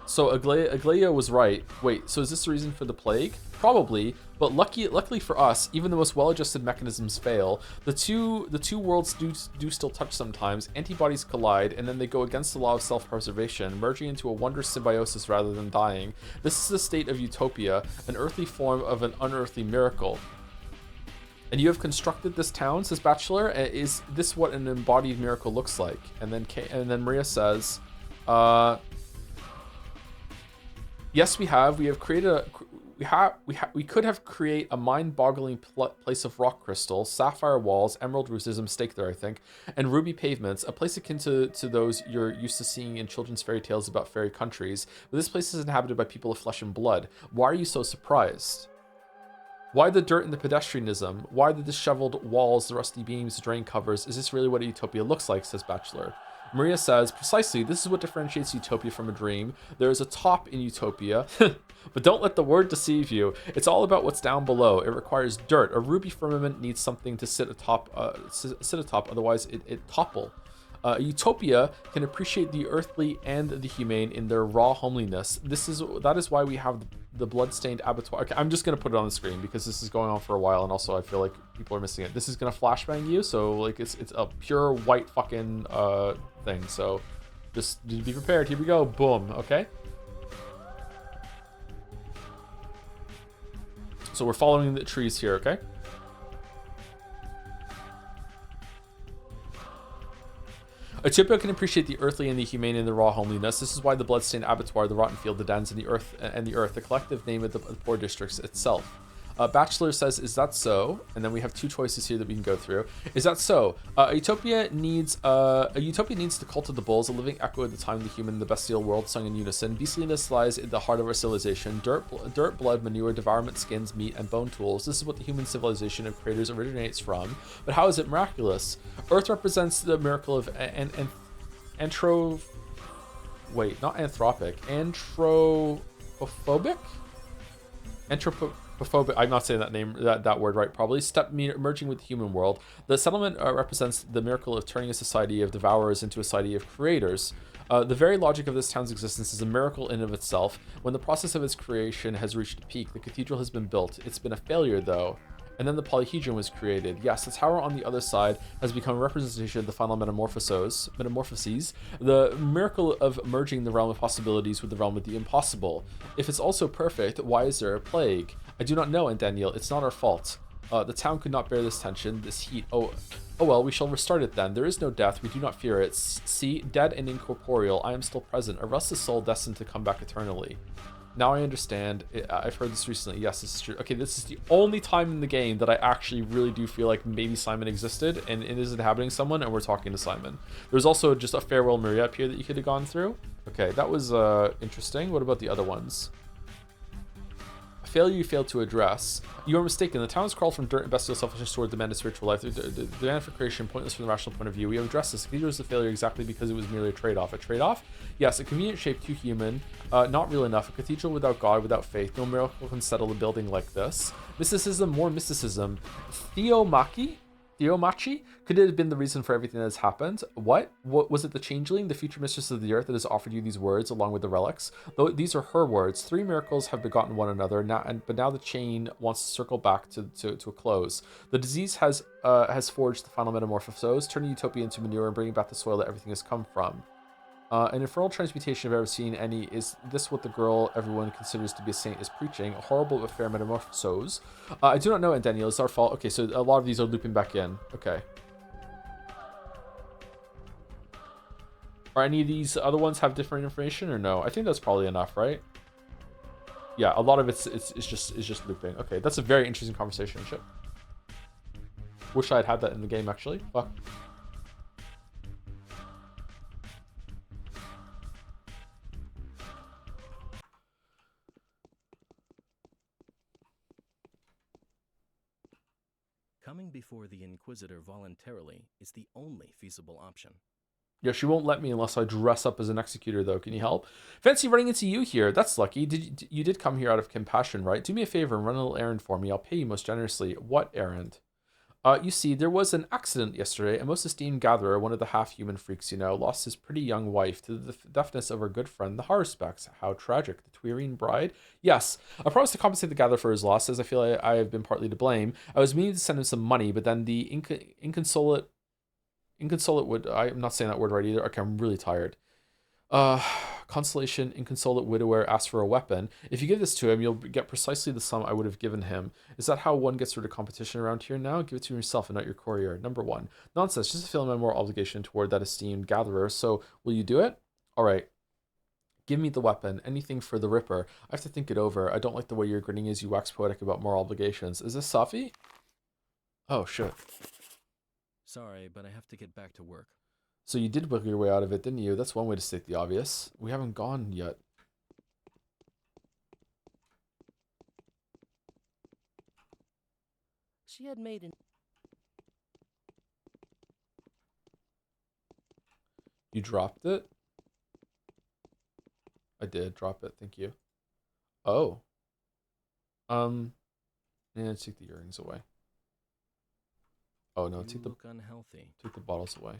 So Aglaia was right. Wait, so is this the reason for the plague? Probably, but luckily for us, even the most well-adjusted mechanisms fail. The two worlds do still touch sometimes. Antibodies collide, and then they go against the law of self-preservation, merging into a wondrous symbiosis rather than dying. This is the state of utopia, an earthly form of an unearthly miracle. And you have constructed this town, says Bachelor. Is this what an embodied miracle looks like? And then Maria says, yes, we have. We have created we could have created a mind-boggling place of rock crystal, sapphire walls, emerald roofs, there's a mistake there, I think, and ruby pavements, a place akin to those you're used to seeing in children's fairy tales about fairy countries. But this place is inhabited by people of flesh and blood. Why are you so surprised? Why the dirt and the pedestrianism? Why the disheveled walls, the rusty beams, the drain covers? Is this really what a utopia looks like, says Bachelor. Maria says, precisely, this is what differentiates utopia from a dream. There is a top in utopia, but don't let the word deceive you. It's all about what's down below. It requires dirt. A ruby firmament needs something to sit atop, otherwise it topple. Utopia can appreciate the earthly and the humane in their raw homeliness. That is why we have the blood-stained abattoir. Okay, I'm just gonna put it on the screen because this is going on for a while, and also I feel like people are missing it. This is gonna flashbang you, so like it's a pure white fucking thing. So just be prepared. Here we go. Boom. Okay. So we're following the trees here. Okay. Utopia can appreciate the earthly and the humane in the raw homeliness. This is why the bloodstained abattoir, the rotten field, the dens, and the earth, the collective name of the poor districts itself. Bachelor says, is that so? And then we have two choices here that we can go through. Is that so? A utopia needs the cult of the bulls, a living echo of the time of the human and the bestial world sung in unison. Beastliness lies in the heart of our civilization. Dirt, blood, manure, devourment, skins, meat, and bone tools. This is what the human civilization of creators originates from. But how is it miraculous? Earth represents the miracle of anthropophobic. I'm not saying that word right, probably. Merging with the human world. The settlement represents the miracle of turning a society of devourers into a society of creators. The very logic of this town's existence is a miracle in of itself. When the process of its creation has reached a peak, the cathedral has been built. It's been a failure, though. And then the polyhedron was created. Yes, the tower on the other side has become a representation of the final metamorphoses. The miracle of merging the realm of possibilities with the realm of the impossible. If it's also perfect, why is there a plague? I do not know, and Daniel, it's not our fault. The town could not bear this tension, this heat. Oh well, we shall restart it then. There is no death, we do not fear it. See, dead and incorporeal, I am still present, a restless soul destined to come back eternally. Now I understand. I've heard this recently. Yes, this is true. Okay, this is the only time in the game that I actually really do feel like maybe Simon existed and it is inhabiting someone and we're talking to Simon. There's also just a farewell Maria up here that you could have gone through. Okay, that was interesting. What about the other ones? A failure you failed to address. You are mistaken. The town's crawled from dirt and bestial selfishness toward demanded spiritual life. The demand for creation, pointless from the rational point of view. We have addressed this. The cathedral was a failure exactly because it was merely a trade-off. A trade-off? Yes, a convenient shape, too human. Not real enough. A cathedral without God, without faith. No miracle can settle a building like this. Mysticism, more mysticism. Theomachi? Could it have been the reason for everything that has happened? What was it, the Changeling, the future mistress of the earth, that has offered you these words along with the relics? Though these are her words, 3 miracles have begotten one another, but now the chain wants to circle back to a close. The disease has forged the final metamorphoses, turning utopia into manure and bringing back the soil that everything has come from. An infernal transmutation I've ever seen any. Is this what the girl everyone considers to be a saint is preaching? A horrible but fair metamorphose. I do not know, and Daniel, it's our fault. Okay, so a lot of these are looping back in. Okay. Are any of these other ones have different information or no? I think that's probably enough, right? Yeah, a lot of it's just looping. Okay, that's a very interesting conversation. Shit. Wish I had that in the game actually. Fuck. Coming before the Inquisitor voluntarily is the only feasible option. Yeah, she won't let me unless I dress up as an executor, though. Can you help? Fancy running into you here. That's lucky. You did come here out of compassion, right? Do me a favor and run a little errand for me. I'll pay you most generously. What errand? You see, there was an accident yesterday. A most esteemed gatherer, one of the half-human freaks, you know, lost his pretty young wife to the deafness of our good friend, the Haruspecs. How tragic. The Twirine bride? Yes. I promised to compensate the gatherer for his loss, as I feel I have been partly to blame. I was meaning to send him some money, but then the inconsolate would... I'm not saying that word right either. Okay, I'm really tired. Consolation, inconsolate widower asks for a weapon. If you give this to him, you'll get precisely the sum I would have given him. Is that how one gets rid of competition around here now? Give it to yourself and not your courier. Number 1. Nonsense, just to feel my moral obligation toward that esteemed gatherer. So, will you do it? Alright. Give me the weapon. Anything for the Ripper. I have to think it over. I don't like the way you're grinning as you wax poetic about moral obligations. Is this Safi? Oh, shit. Sorry, but I have to get back to work. So you did wiggle your way out of it, didn't you? That's one way to state the obvious. We haven't gone yet. She had made an... You dropped it? I did drop it, thank you. Oh. Yeah, take the earrings away. Oh no, take the bottles away.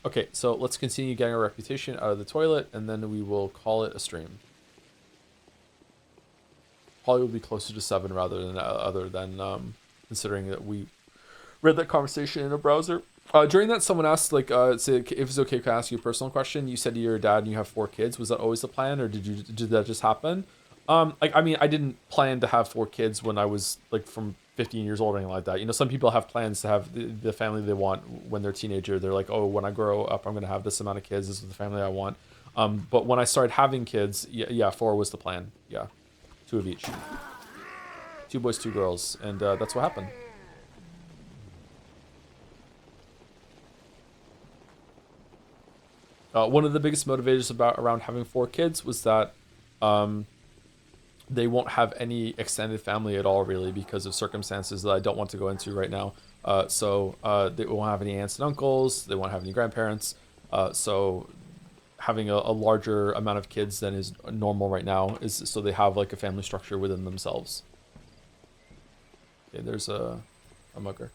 Okay, so let's continue getting our reputation out of the toilet, and then we will call it a stream. Probably will be closer to 7 rather than considering that we read that conversation in a browser. During that, someone asked, like, if it's okay, can I ask you a personal question? You said you're a dad and you have 4 kids. Was that always the plan, or did that just happen? I mean, I didn't plan to have 4 kids when I was like from 15 years old or anything like that. You know, some people have plans to have the family they want when they're a teenager. They're like, oh, when I grow up, I'm going to have this amount of kids. This is the family I want. But when I started having kids, yeah, 4 was the plan. Yeah, 2 of each. 2 boys, 2 girls. And that's what happened. One of the biggest motivators around having 4 kids was that they won't have any extended family at all, really, because of circumstances that I don't want to go into right now. So they won't have any aunts and uncles. They won't have any grandparents. So having a larger amount of kids than is normal right now is so they have like a family structure within themselves. Okay, there's a mugger.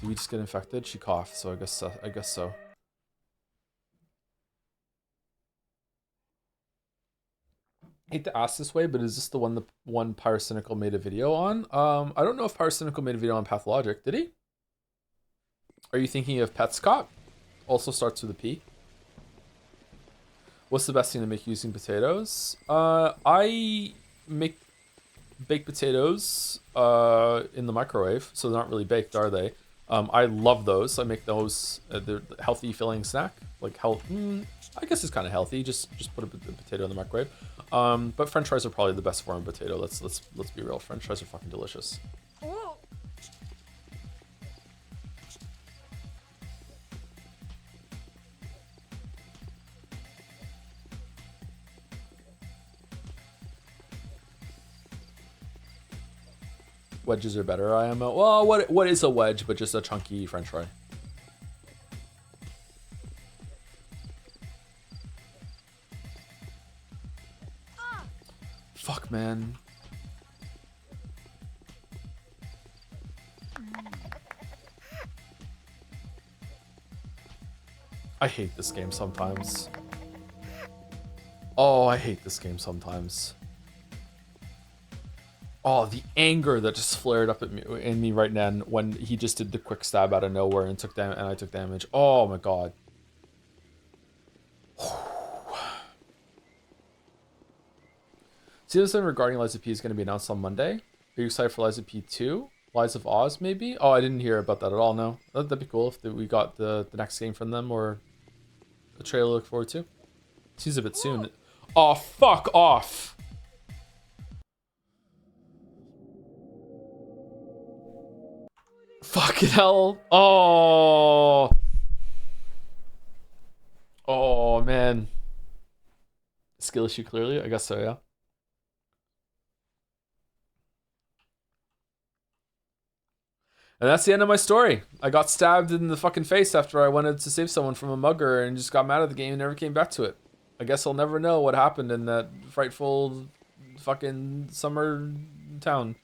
Did we just get infected? She coughed, so I guess so. Hate to ask this way, but is this the one Pyrocynical made a video on? I don't know if Pyrocynical made a video on Pathologic. Did he? Are you thinking of Petscott? Also starts with a P. What's the best thing to make using potatoes? I make baked potatoes in the microwave, so they're not really baked, are they? I love those. I make those. They're healthy, filling snack. Like health. I guess it's kind of healthy. Just put a potato in the microwave. But French fries are probably the best form of potato. Let's be real. French fries are fucking delicious. Wedges are better, IMO. Well, what is a wedge but just a chunky French fry? Fuck, man. I hate this game sometimes. Oh, I hate this game sometimes. Oh, the anger that just flared up at me in me right then when he just did the quick stab out of nowhere and I took damage. Oh my god. Season regarding Lies of P is going to be announced on Monday. Are you excited for Lies of P 2? Lies of Oz, maybe? Oh, I didn't hear about that at all, no. That'd be cool if we got the next game from them or a trailer to look forward to. Seems a bit soon. Oh, fuck off! Fucking hell. Oh. Oh, man. Skill issue, clearly? I guess so, yeah. And that's the end of my story. I got stabbed in the fucking face after I wanted to save someone from a mugger and just got mad at the game and never came back to it. I guess I'll never know what happened in that frightful fucking summer town.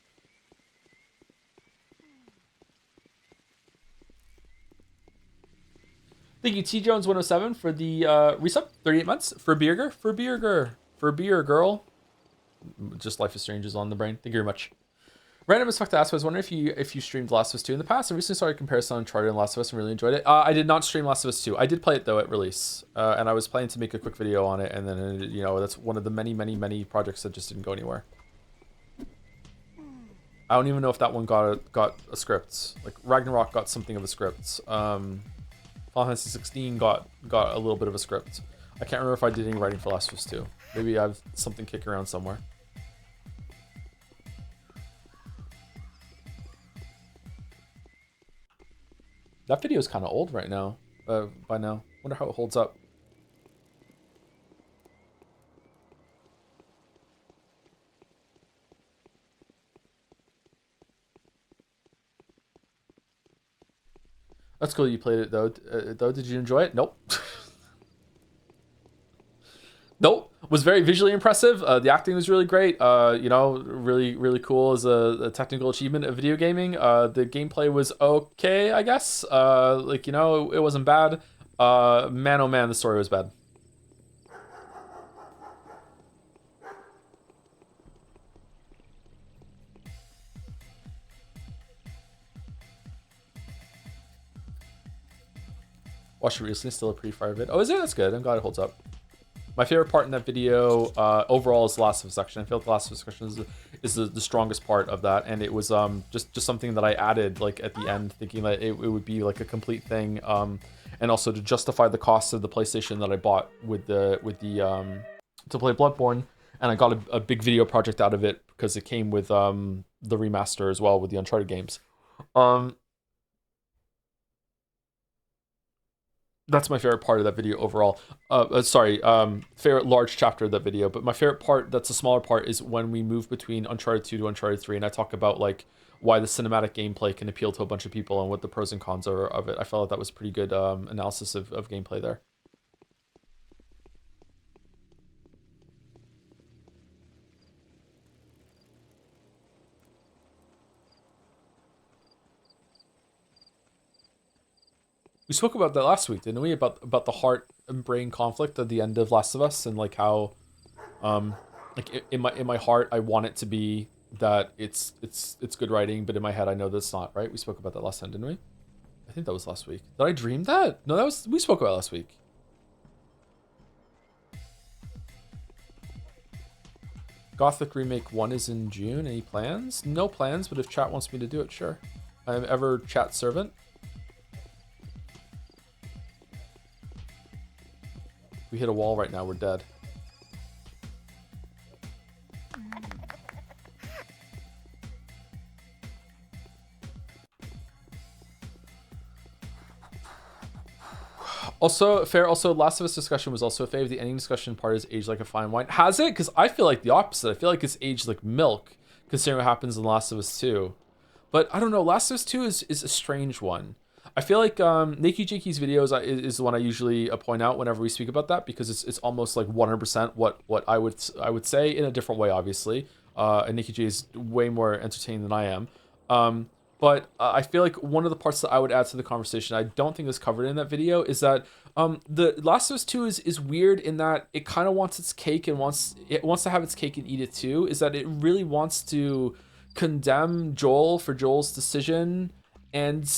Thank you, T Jones 107 for the resub, 38 months. For beer girl. Just Life is Strange is on the brain. Thank you very much. Random as fuck to ask, I was wondering if you streamed Last of Us 2 in the past. I recently started a comparison on Uncharted and Last of Us and really enjoyed it. I did not stream Last of Us 2. I did play it though at release, and I was planning to make a quick video on it, and then you know that's one of the many projects that just didn't go anywhere. I don't even know if that one got a script. Like Ragnarok got something of a script. Final Fantasy 16 got a little bit of a script. I can't remember if I did any writing for Last of Us 2. Maybe I have something kicking around somewhere. That video is kind of old right now. By now, wonder how it holds up. That's cool. You played it though. Did you enjoy it? Nope. Nope. Was very visually impressive. The acting was really great. You know, really cool as a technical achievement of video gaming. The gameplay was okay, I guess. Like, you know, it wasn't bad. Man, oh man, the story was bad. Watched it recently, still a pretty fire vid. Oh, is it? That's good. I'm glad it holds up. My favorite part in that video overall is the Last of Us section. I feel like the Last of Us section is the strongest part of that, and it was just something that I added like at the end, thinking that it would be like a complete thing, and also to justify the cost of the PlayStation that I bought with the to play Bloodborne, and I got a big video project out of it because it came with the remaster as well with the Uncharted games. That's my favorite part of that video overall. Favorite large chapter of that video. But my favorite part, that's a smaller part, is when we move between Uncharted 2 to Uncharted 3, and I talk about like why the cinematic gameplay can appeal to a bunch of people and what the pros and cons are of it. I felt like that was pretty good analysis of gameplay there. We spoke about that last week, didn't we? About the heart and brain conflict at the end of Last of Us, and like how, like in my heart, I want it to be that it's good writing, but in my head, I know that's not, right? We spoke about that last time, didn't we? I think that was last week. Did I dream that? No, we spoke about last week. Gothic Remake 1 is in June. Any plans? No plans, but if chat wants me to do it, sure. I'm ever chat servant. We hit a wall right now, we're dead. Also, fair. Also, Last of Us discussion was also a fave. The ending discussion part is aged like a fine wine. Has it? Because I feel like the opposite. I feel like it's aged like milk, considering what happens in Last of Us 2. But I don't know. Last of Us 2 is a strange one. I feel like Nikki Jinky's videos is the one I usually point out whenever we speak about that, because it's almost like 100% what I would say in a different way, obviously. And Nikki J is way more entertaining than I am. But I feel like one of the parts that I would add to the conversation, I don't think is covered in that video, is that the Last of Us 2 is weird in that it kind of wants its cake and wants to have its cake and eat it too. Is that it really wants to condemn Joel for Joel's decision and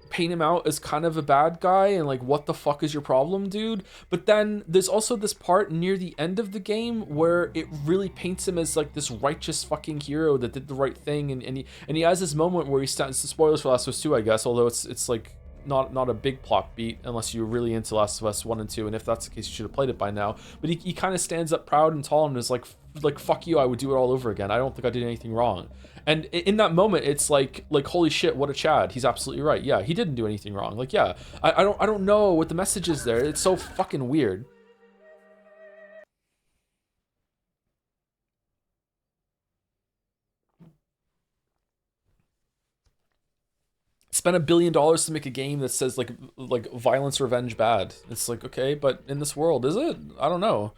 paint him out as kind of a bad guy and like, what the fuck is your problem, dude? But then there's also this part near the end of the game where it really paints him as like this righteous fucking hero that did the right thing, and he has this moment where he stands, spoilers for Last of Us 2, I guess, although it's like not a big plot beat unless you're really into Last of Us 1 and 2, and if that's the case, you should have played it by now. But he kind of stands up proud and tall and is like fuck you, I would do it all over again. I don't think I did anything wrong. And in that moment, it's like holy shit, what a Chad. He's absolutely right. Yeah, he didn't do anything wrong. Like, yeah, I don't know what the message is there. It's so fucking weird. Spent $1 billion to make a game that says like violence, revenge, bad. It's like, okay, but in this world, is it? I don't know.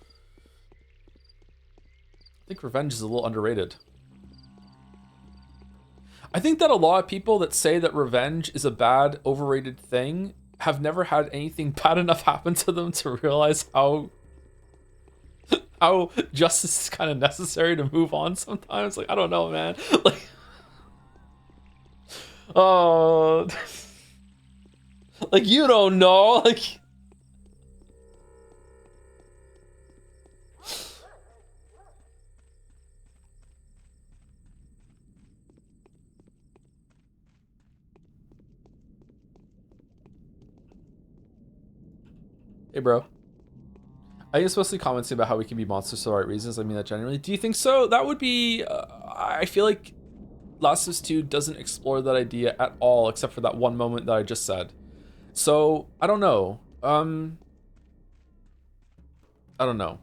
I think revenge is a little underrated. I think that a lot of people that say that revenge is a bad, overrated thing have never had anything bad enough happen to them to realize how justice is kind of necessary to move on sometimes. Like, I don't know, man. Like, oh, like, you don't know. Like, hey, bro. I guess mostly commenting about how we can be monsters for the right reasons. I mean that generally. Do you think so? That would be... I feel like Last of Us 2 doesn't explore that idea at all, except for that one moment that I just said. So, I don't know. I don't know.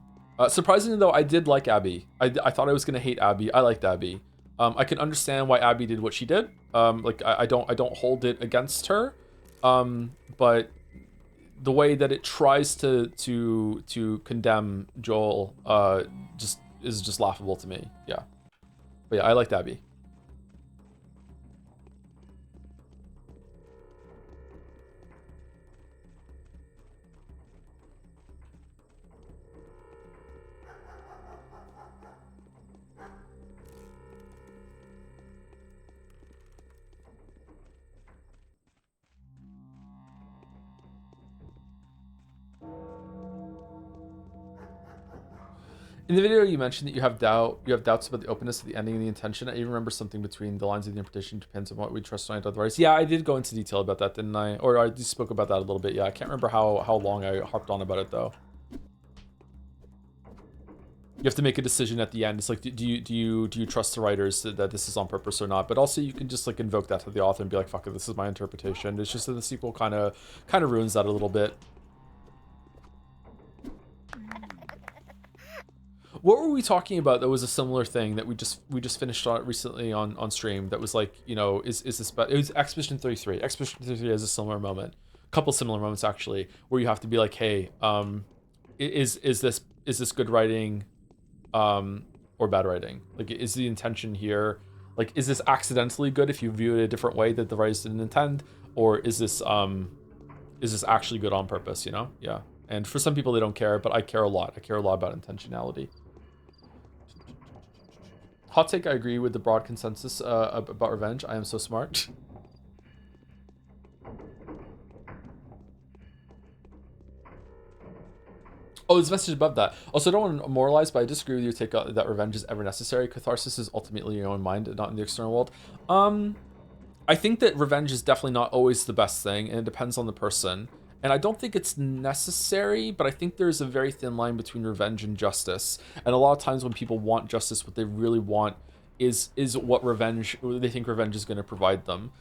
Surprisingly, though, I did like Abby. I thought I was going to hate Abby. I liked Abby. I can understand why Abby did what she did. Like, I don't hold it against her. But the way that it tries to condemn Joel is just laughable to me. Yeah. But yeah, I liked Abby. In the video, you mentioned that you have doubts about the openness of the ending and the intention. I even remember something between the lines of the interpretation depends on what we trust on otherwise. Yeah, I did go into detail about that, didn't I? Or I just spoke about that a little bit. Yeah, I can't remember how long I harped on about it though. You have to make a decision at the end. It's like, do you trust the writers that this is on purpose or not? But also, you can just like invoke that to the author and be like, fuck it, this is my interpretation. It's just that the sequel kind of ruins that a little bit. What were we talking about that was a similar thing that we just finished on recently on stream that was like, you know, is this it was Expedition 33. Expedition 33 has a similar moment. A couple similar moments actually, where you have to be like, hey, is this good writing or bad writing? Like, is the intention here, like, is this accidentally good if you view it a different way that the writers didn't intend, or is this is this actually good on purpose, you know? Yeah. And for some people, they don't care, but I care a lot. I care a lot about intentionality. Hot take, I agree with the broad consensus about revenge. I am so smart. Oh, there's a message above that. Also, I don't want to moralize, but I disagree with your take that revenge is ever necessary. Catharsis is ultimately your own mind, not in the external world. I think that revenge is definitely not always the best thing, and it depends on the person. And I don't think it's necessary, but I think there's a very thin line between revenge and justice. And a lot of times when people want justice, what they really want is what they think revenge is going to provide them.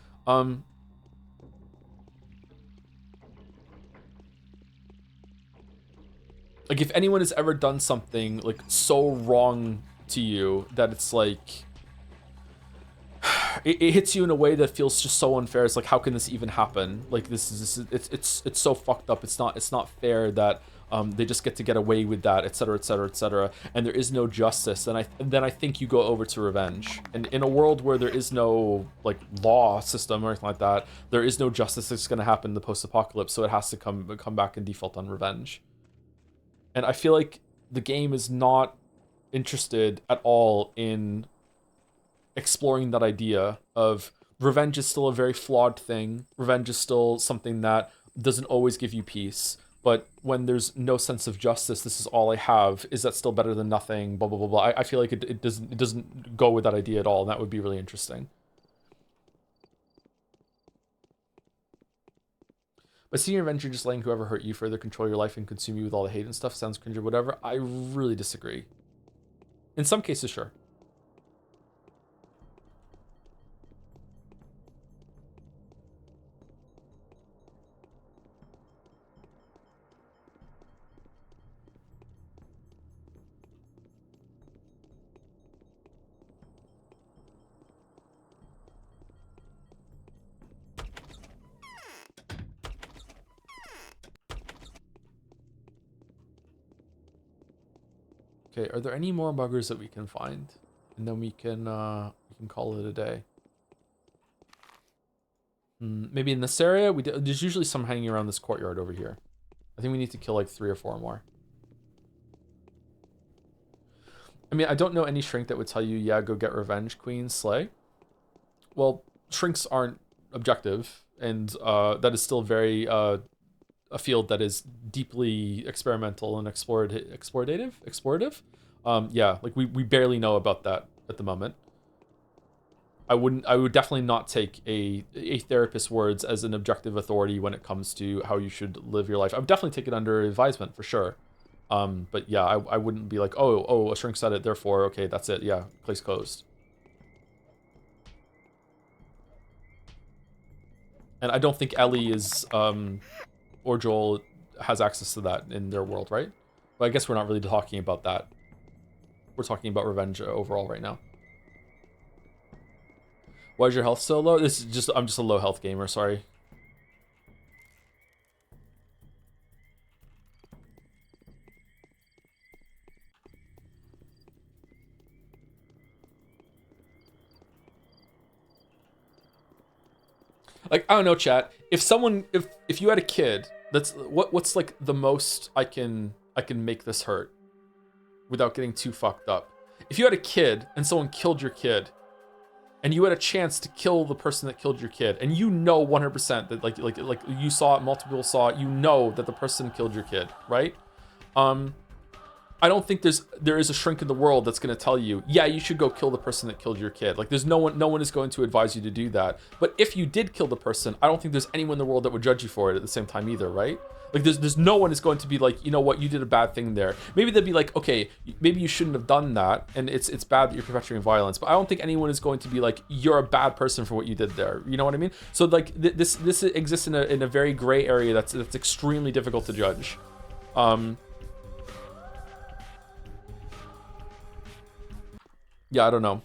Like, if anyone has ever done something like so wrong to you that it's like it hits you in a way that feels just so unfair. It's like, how can this even happen? Like, it's so fucked up. It's not fair that they just get away with that, etc., etc., etc. And there is no justice. And then I think you go over to revenge. And in a world where there is no like law system or anything like that, there is no justice that's going to happen in the post-apocalypse. So it has to come back and default on revenge. And I feel like the game is not interested at all in exploring that idea of revenge is still a very flawed thing. Revenge is still something that doesn't always give you peace. But when there's no sense of justice, this is all I have. Is that still better than nothing? Blah, blah, blah, blah. I feel like it doesn't go with that idea at all. And that would be really interesting. But seeing revenge, you're just letting whoever hurt you further control your life and consume you with all the hate and stuff. Sounds cringe or whatever. I really disagree. In some cases, sure. Okay, are there any more buggers that we can find? And then we can call it a day. Maybe in this area, there's usually some hanging around this courtyard over here. I think we need to kill like 3 or 4 more. I mean, I don't know any shrink that would tell you, yeah, go get revenge, queen, slay. Well, shrinks aren't objective, and that is still very a field that is deeply experimental and explorative. Yeah, like we barely know about that at the moment. I would definitely not take a therapist's words as an objective authority when it comes to how you should live your life. I would definitely take it under advisement for sure. But yeah, I wouldn't be like, oh, a shrink said it, therefore, okay, that's it. Yeah, place closed. And I don't think Ellie is, or Joel has access to that in their world, right? But I guess we're not really talking about that. We're talking about revenge overall right now. Why is your health so low? I'm just a low health gamer, sorry. Like, I don't know, chat. If you had a kid, what's like the most I can make this hurt without getting too fucked up. If you had a kid and someone killed your kid, and you had a chance to kill the person that killed your kid, and you know 100% that like you saw it, multiple people saw it, you know that the person killed your kid, right? I don't think there is a shrink in the world that's going to tell you, yeah, you should go kill the person that killed your kid. Like, there's no one is going to advise you to do that. But if you did kill the person, I don't think there's anyone in the world that would judge you for it at the same time either, right? Like, there's no one is going to be like, you know what, you did a bad thing there. Maybe they'd be like, okay, maybe you shouldn't have done that, and it's bad that you're perpetuating violence. But I don't think anyone is going to be like, you're a bad person for what you did there. You know what I mean? So like, this exists in a very gray area that's extremely difficult to judge. Yeah, I don't know.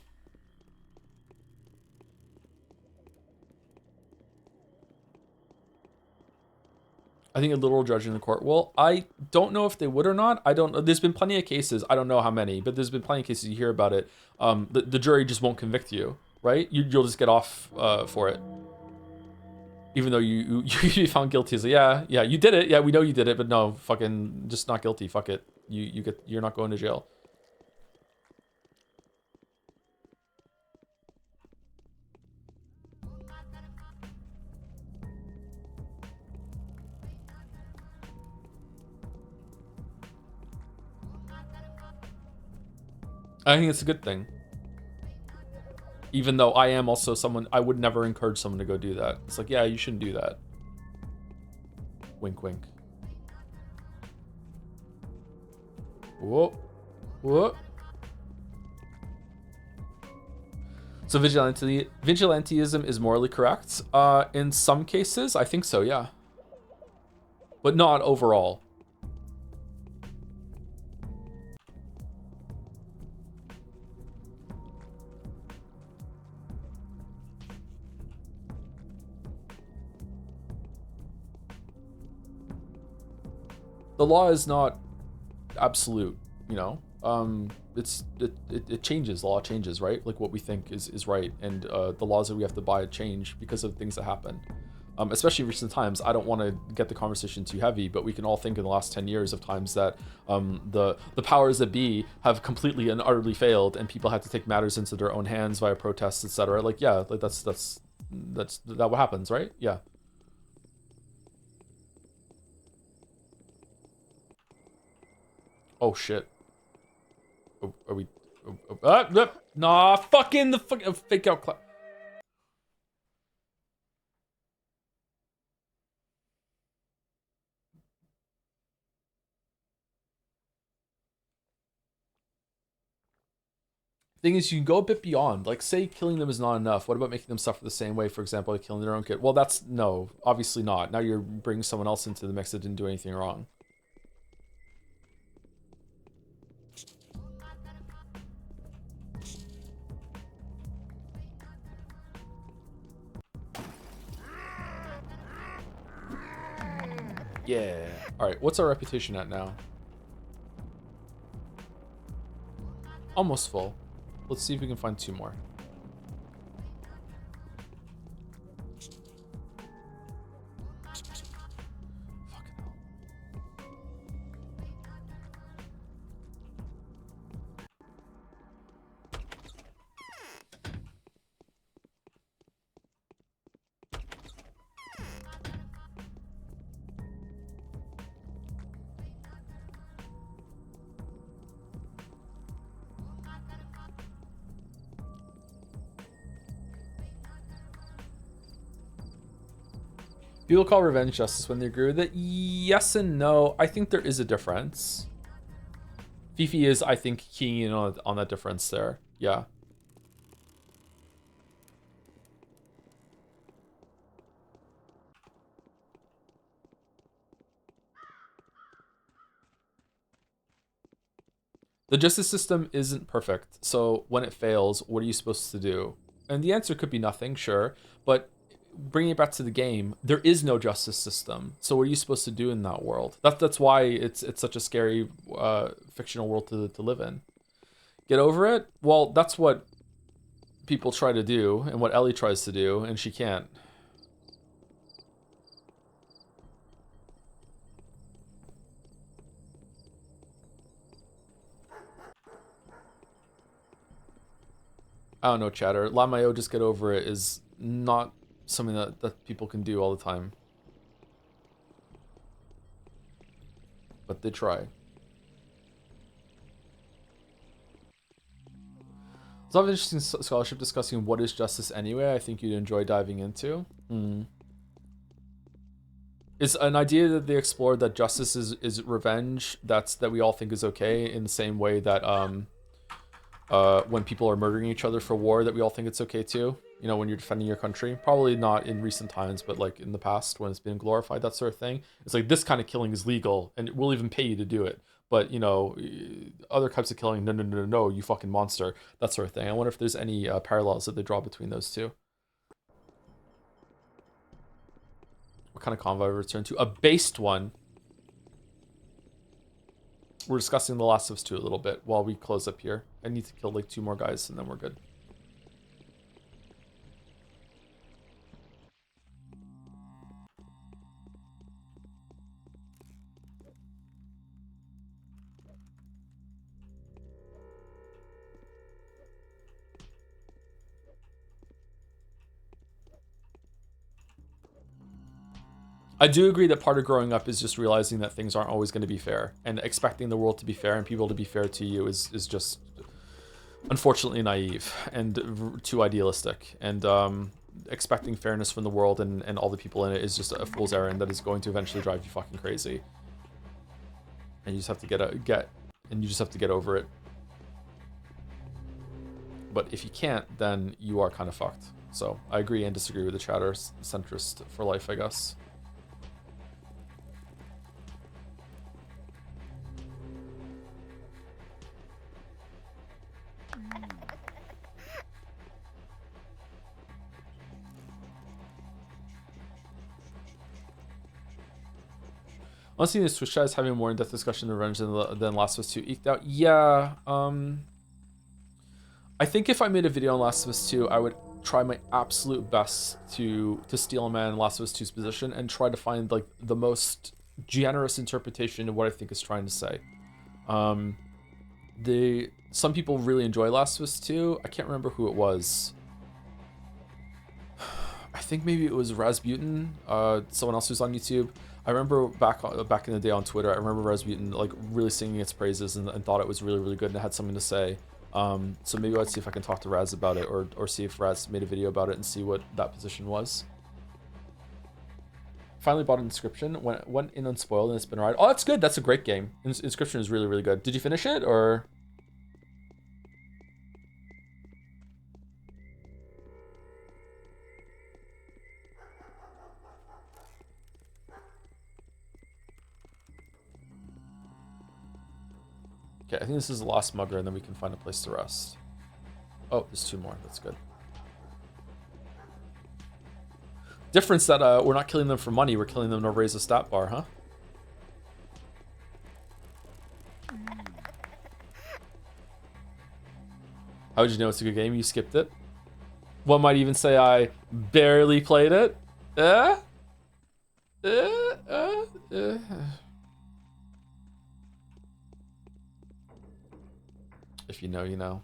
I think a literal judge in the court. Well, I don't know if they would or not. I don't. There's been plenty of cases. I don't know how many, but there's been plenty of cases you hear about it. The jury just won't convict you, right? You'll just get off for it. Even though you found guilty, it's like, yeah, you did it. Yeah, we know you did it, but no, fucking just not guilty. Fuck it. You're not going to jail. I think it's a good thing. Even though I am also someone, I would never encourage someone to go do that. It's like, yeah, you shouldn't do that. Wink, wink. Whoa. Whoa. So vigilantism is morally correct? In some cases, I think so, yeah. But not overall. The law is not absolute, you know. It changes. The law changes, right? Like what we think is right, and the laws that we have to buy change because of things that happen. Especially in recent times. I don't want to get the conversation too heavy, but we can all think in the last 10 years of times that the powers that be have completely and utterly failed, and people had to take matters into their own hands via protests, etc. Like, yeah, like that's what happens, right? Yeah. Oh shit. Are we? Nah, fucking the fake out. Thing is, you can go a bit beyond. Like, say killing them is not enough. What about making them suffer the same way? For example, like killing their own kid. Well, that's no, obviously not. Now you're bringing someone else into the mix that didn't do anything wrong. Yeah. All right. What's our reputation at now? Almost full. Let's see if we can find 2 more. People call revenge justice when they agree with it. Yes and no. I think there is a difference. Fifi is, I think, keying in on that difference there. Yeah. The justice system isn't perfect. So when it fails, what are you supposed to do? And the answer could be nothing, sure. But bringing it back to the game, there is no justice system. So what are you supposed to do in that world? That's why it's such a scary fictional world to live in. Get over it? Well, that's what people try to do and what Ellie tries to do, and she can't. I don't know, chatter. Lamayo, just get over it is not something that people can do all the time. But they try. It's an interesting scholarship discussing what is justice anyway. I think you'd enjoy diving into. It's an idea that they explored that justice is revenge. That we all think is okay, in the same way that when people are murdering each other for war, that we all think it's okay too. You know, when you're defending your country. Probably not in recent times, but like in the past when it's been glorified, that sort of thing. It's like this kind of killing is legal and we'll even pay you to do it. But, you know, other types of killing, no, you fucking monster. That sort of thing. I wonder if there's any parallels that they draw between those two. What kind of convoy return to? A based one. We're discussing The Last of Us 2 a little bit while we close up here. I need to kill like 2 more guys and then we're good. I do agree that part of growing up is just realizing that things aren't always going to be fair, and expecting the world to be fair and people to be fair to you is just unfortunately naive and too idealistic. And expecting fairness from the world and all the people in it is just a fool's errand that is going to eventually drive you fucking crazy. And you just have to get over it. But if you can't, then you are kind of fucked. So I agree and disagree with the chatter centrist for life, I guess. Honestly, the Twitch chat is having a more in-depth discussion of Revenge than Last of Us 2 eked out. Yeah, I think if I made a video on Last of Us 2, I would try my absolute best to steal a man in Last of Us 2's position and try to find like the most generous interpretation of what I think it's trying to say. Some people really enjoy Last of Us 2. I can't remember who it was. I think maybe it was Rasputin, someone else who's on YouTube. I remember back in the day on Twitter, I remember Rasputin like really singing its praises and thought it was really, really good and it had something to say. So maybe I'd see if I can talk to Raz about it or see if Raz made a video about it and see what that position was. Finally bought Inscription, went in unspoiled and it's been a ride. Oh, that's good. That's a great game. Inscription is really, really good. Did you finish it or? Okay, I think this is the last mugger and then we can find a place to rest. Oh, there's 2 more. That's good. Difference that we're not killing them for money. We're killing them to raise a stat bar, huh? How would you know it's a good game? You skipped it. One might even say I barely played it. If you know, you know.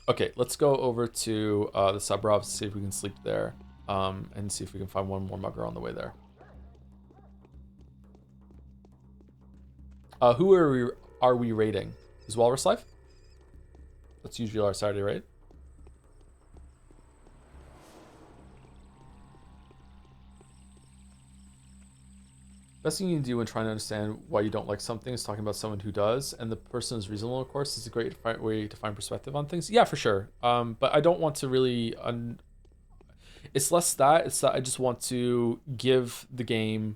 Okay, let's go over to the Subrobs, see if we can sleep there, and see if we can find one more mugger on the way there. Who are we raiding? Is Walrus Life? That's usually our Saturday raid. Best thing you can do when trying to understand why you don't like something is talking about someone who does, and the person is reasonable, of course. It's a great way to find perspective on things. Yeah, for sure. But I don't want to really... It's less that. It's that I just want to give the game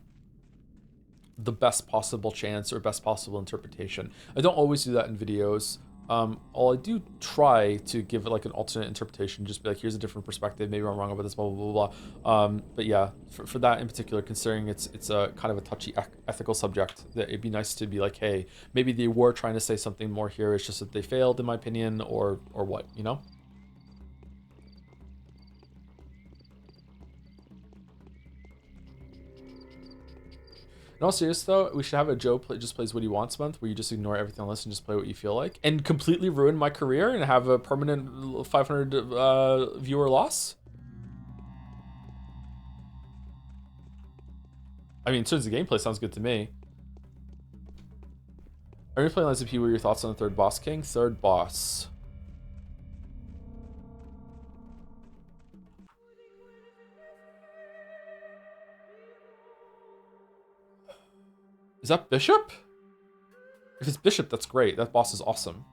the best possible chance or best possible interpretation. I don't always do that in videos. I do try to give it like an alternate interpretation, just be like, here's a different perspective, maybe I'm wrong about this, blah blah blah blah. But yeah, for that in particular, considering it's a kind of a touchy ethical subject, that it'd be nice to be like, hey, maybe they were trying to say something more here, it's just that they failed in my opinion, or what, you know. In all seriousness though, we should have a Joe just plays what he wants month, where you just ignore everything else and just play what you feel like, and completely ruin my career and have a permanent 500 viewer loss. I mean, in terms of gameplay, sounds good to me. Are you playing Lies of P? What are your thoughts on the 3rd boss king? 3rd boss. Is that Bishop? If it's Bishop, that's great. That boss is awesome.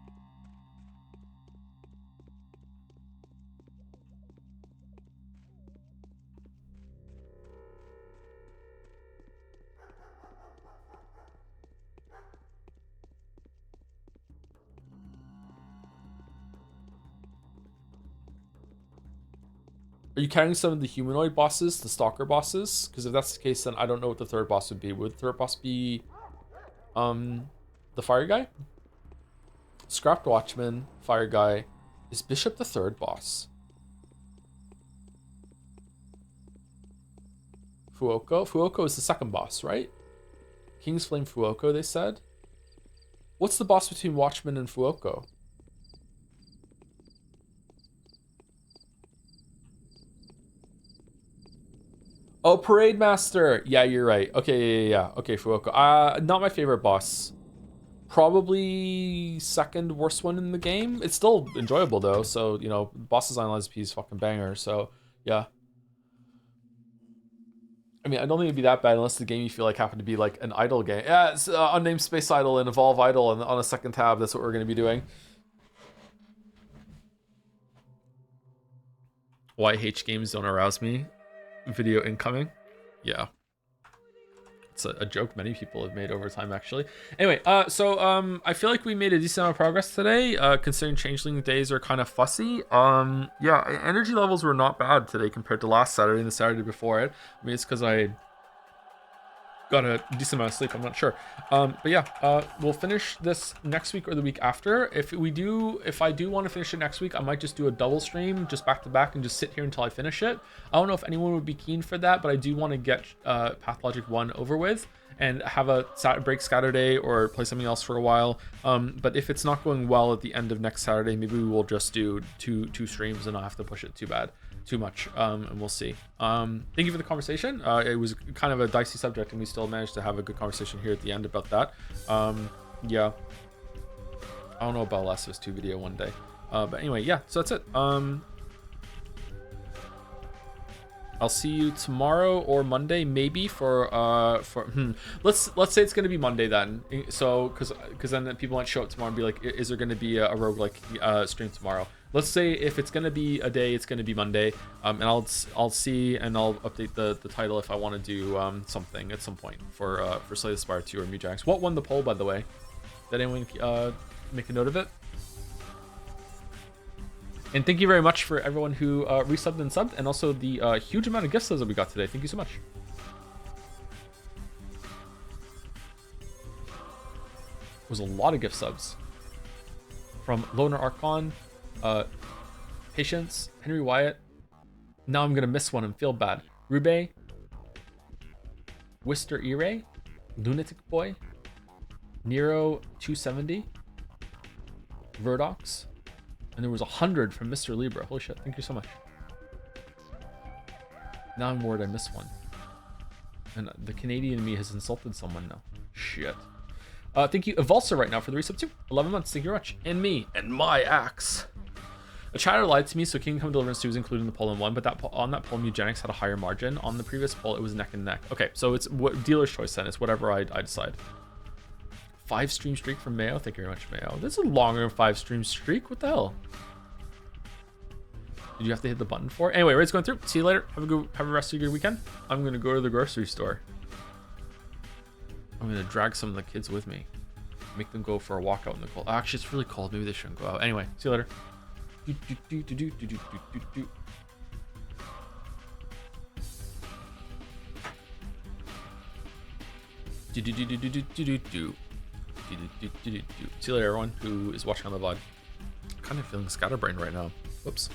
Are you counting some of the humanoid bosses, the stalker bosses? Because if that's the case, then I don't know what the 3rd boss would be. Would the 3rd boss be the fire guy? Scrapped Watchman, fire guy. Is Bishop the 3rd boss? Fuoco? Fuoco is the 2nd boss, right? King's Flame Fuoco, they said. What's the boss between Watchman and Fuoco? Oh, Parade Master. Yeah, you're right. Okay, yeah. Okay, Fuoco. Not my favorite boss. Probably second worst one in the game. It's still enjoyable though. So, you know, boss design LSP is fucking banger. So, yeah. I mean, I don't think it'd be that bad unless the game you feel like happened to be like an idle game. Yeah, it's Unnamed Space Idle and Evolve Idle and on a second tab. That's what we're going to be doing. YH games don't arouse me. Video incoming. Yeah. It's a joke many people have made over time, actually. Anyway, I feel like we made a decent amount of progress today, considering Changeling days are kind of fussy. Yeah, energy levels were not bad today compared to last Saturday and the Saturday before it. I mean, it's because I got a decent amount of sleep, I'm not sure. But yeah, we'll finish this next week or the week after. If I do want to finish it next week, I might just do a double stream just back to back and just sit here until I finish it. I don't know if anyone would be keen for that, but I do want to get Pathologic 1 over with and have a break Saturday or play something else for a while. But if it's not going well at the end of next Saturday, maybe we will just do two streams and not have to push it too much, and we'll see. Thank you for the conversation. It was kind of a dicey subject and we still managed to have a good conversation here at the end about that. Yeah, I don't know about Last of Us 2 video one day, but anyway, yeah, so that's it. I'll see you tomorrow or Monday maybe for let's say it's gonna be Monday then, so because then people might show up tomorrow and be like, is there gonna be a roguelike stream tomorrow? Let's say if it's gonna be a day, it's gonna be Monday, and I'll see and I'll update the title if I want to do something at some point for Slay the Spire 2 or Mujang's. What won the poll, by the way? Did anyone make a note of it? And thank you very much for everyone who resubbed and subbed, and also the huge amount of gift subs that we got today. Thank you so much. It was a lot of gift subs. From Loner Archon, Patience, Henry Wyatt. Now I'm going to miss one and feel bad. Rube, Wister Ire, Lunatic Boy, Nero 270, Verdox. And there was 100 from Mr. Libra. Holy shit, thank you so much. Now I'm worried I missed one. And the Canadian me has insulted someone now. Shit. Thank you, Evolsa, right now for the resub too. 11 months, thank you very much. And me, and my axe. A chatter lied to me, so Kingdom Come Deliverance 2 was included in the poll in 1, but on that poll, Mugenics had a higher margin. On the previous poll, it was neck and neck. Okay, so it's what dealer's choice then. It's whatever I decide. 5 stream streak from Mayo. Thank you very much, Mayo. This is a longer 5 stream streak. What the hell? Did you have to hit the button for it? Anyway, Raid's going through. See you later. Have a rest of your weekend. I'm gonna go to the grocery store. I'm gonna drag some of the kids with me. Make them go for a walk out in the cold. Actually, it's really cold. Maybe they shouldn't go out. Anyway, see you later. See you later, everyone who is watching on the vlog. I'm kind of feeling scatterbrained right now. Whoops.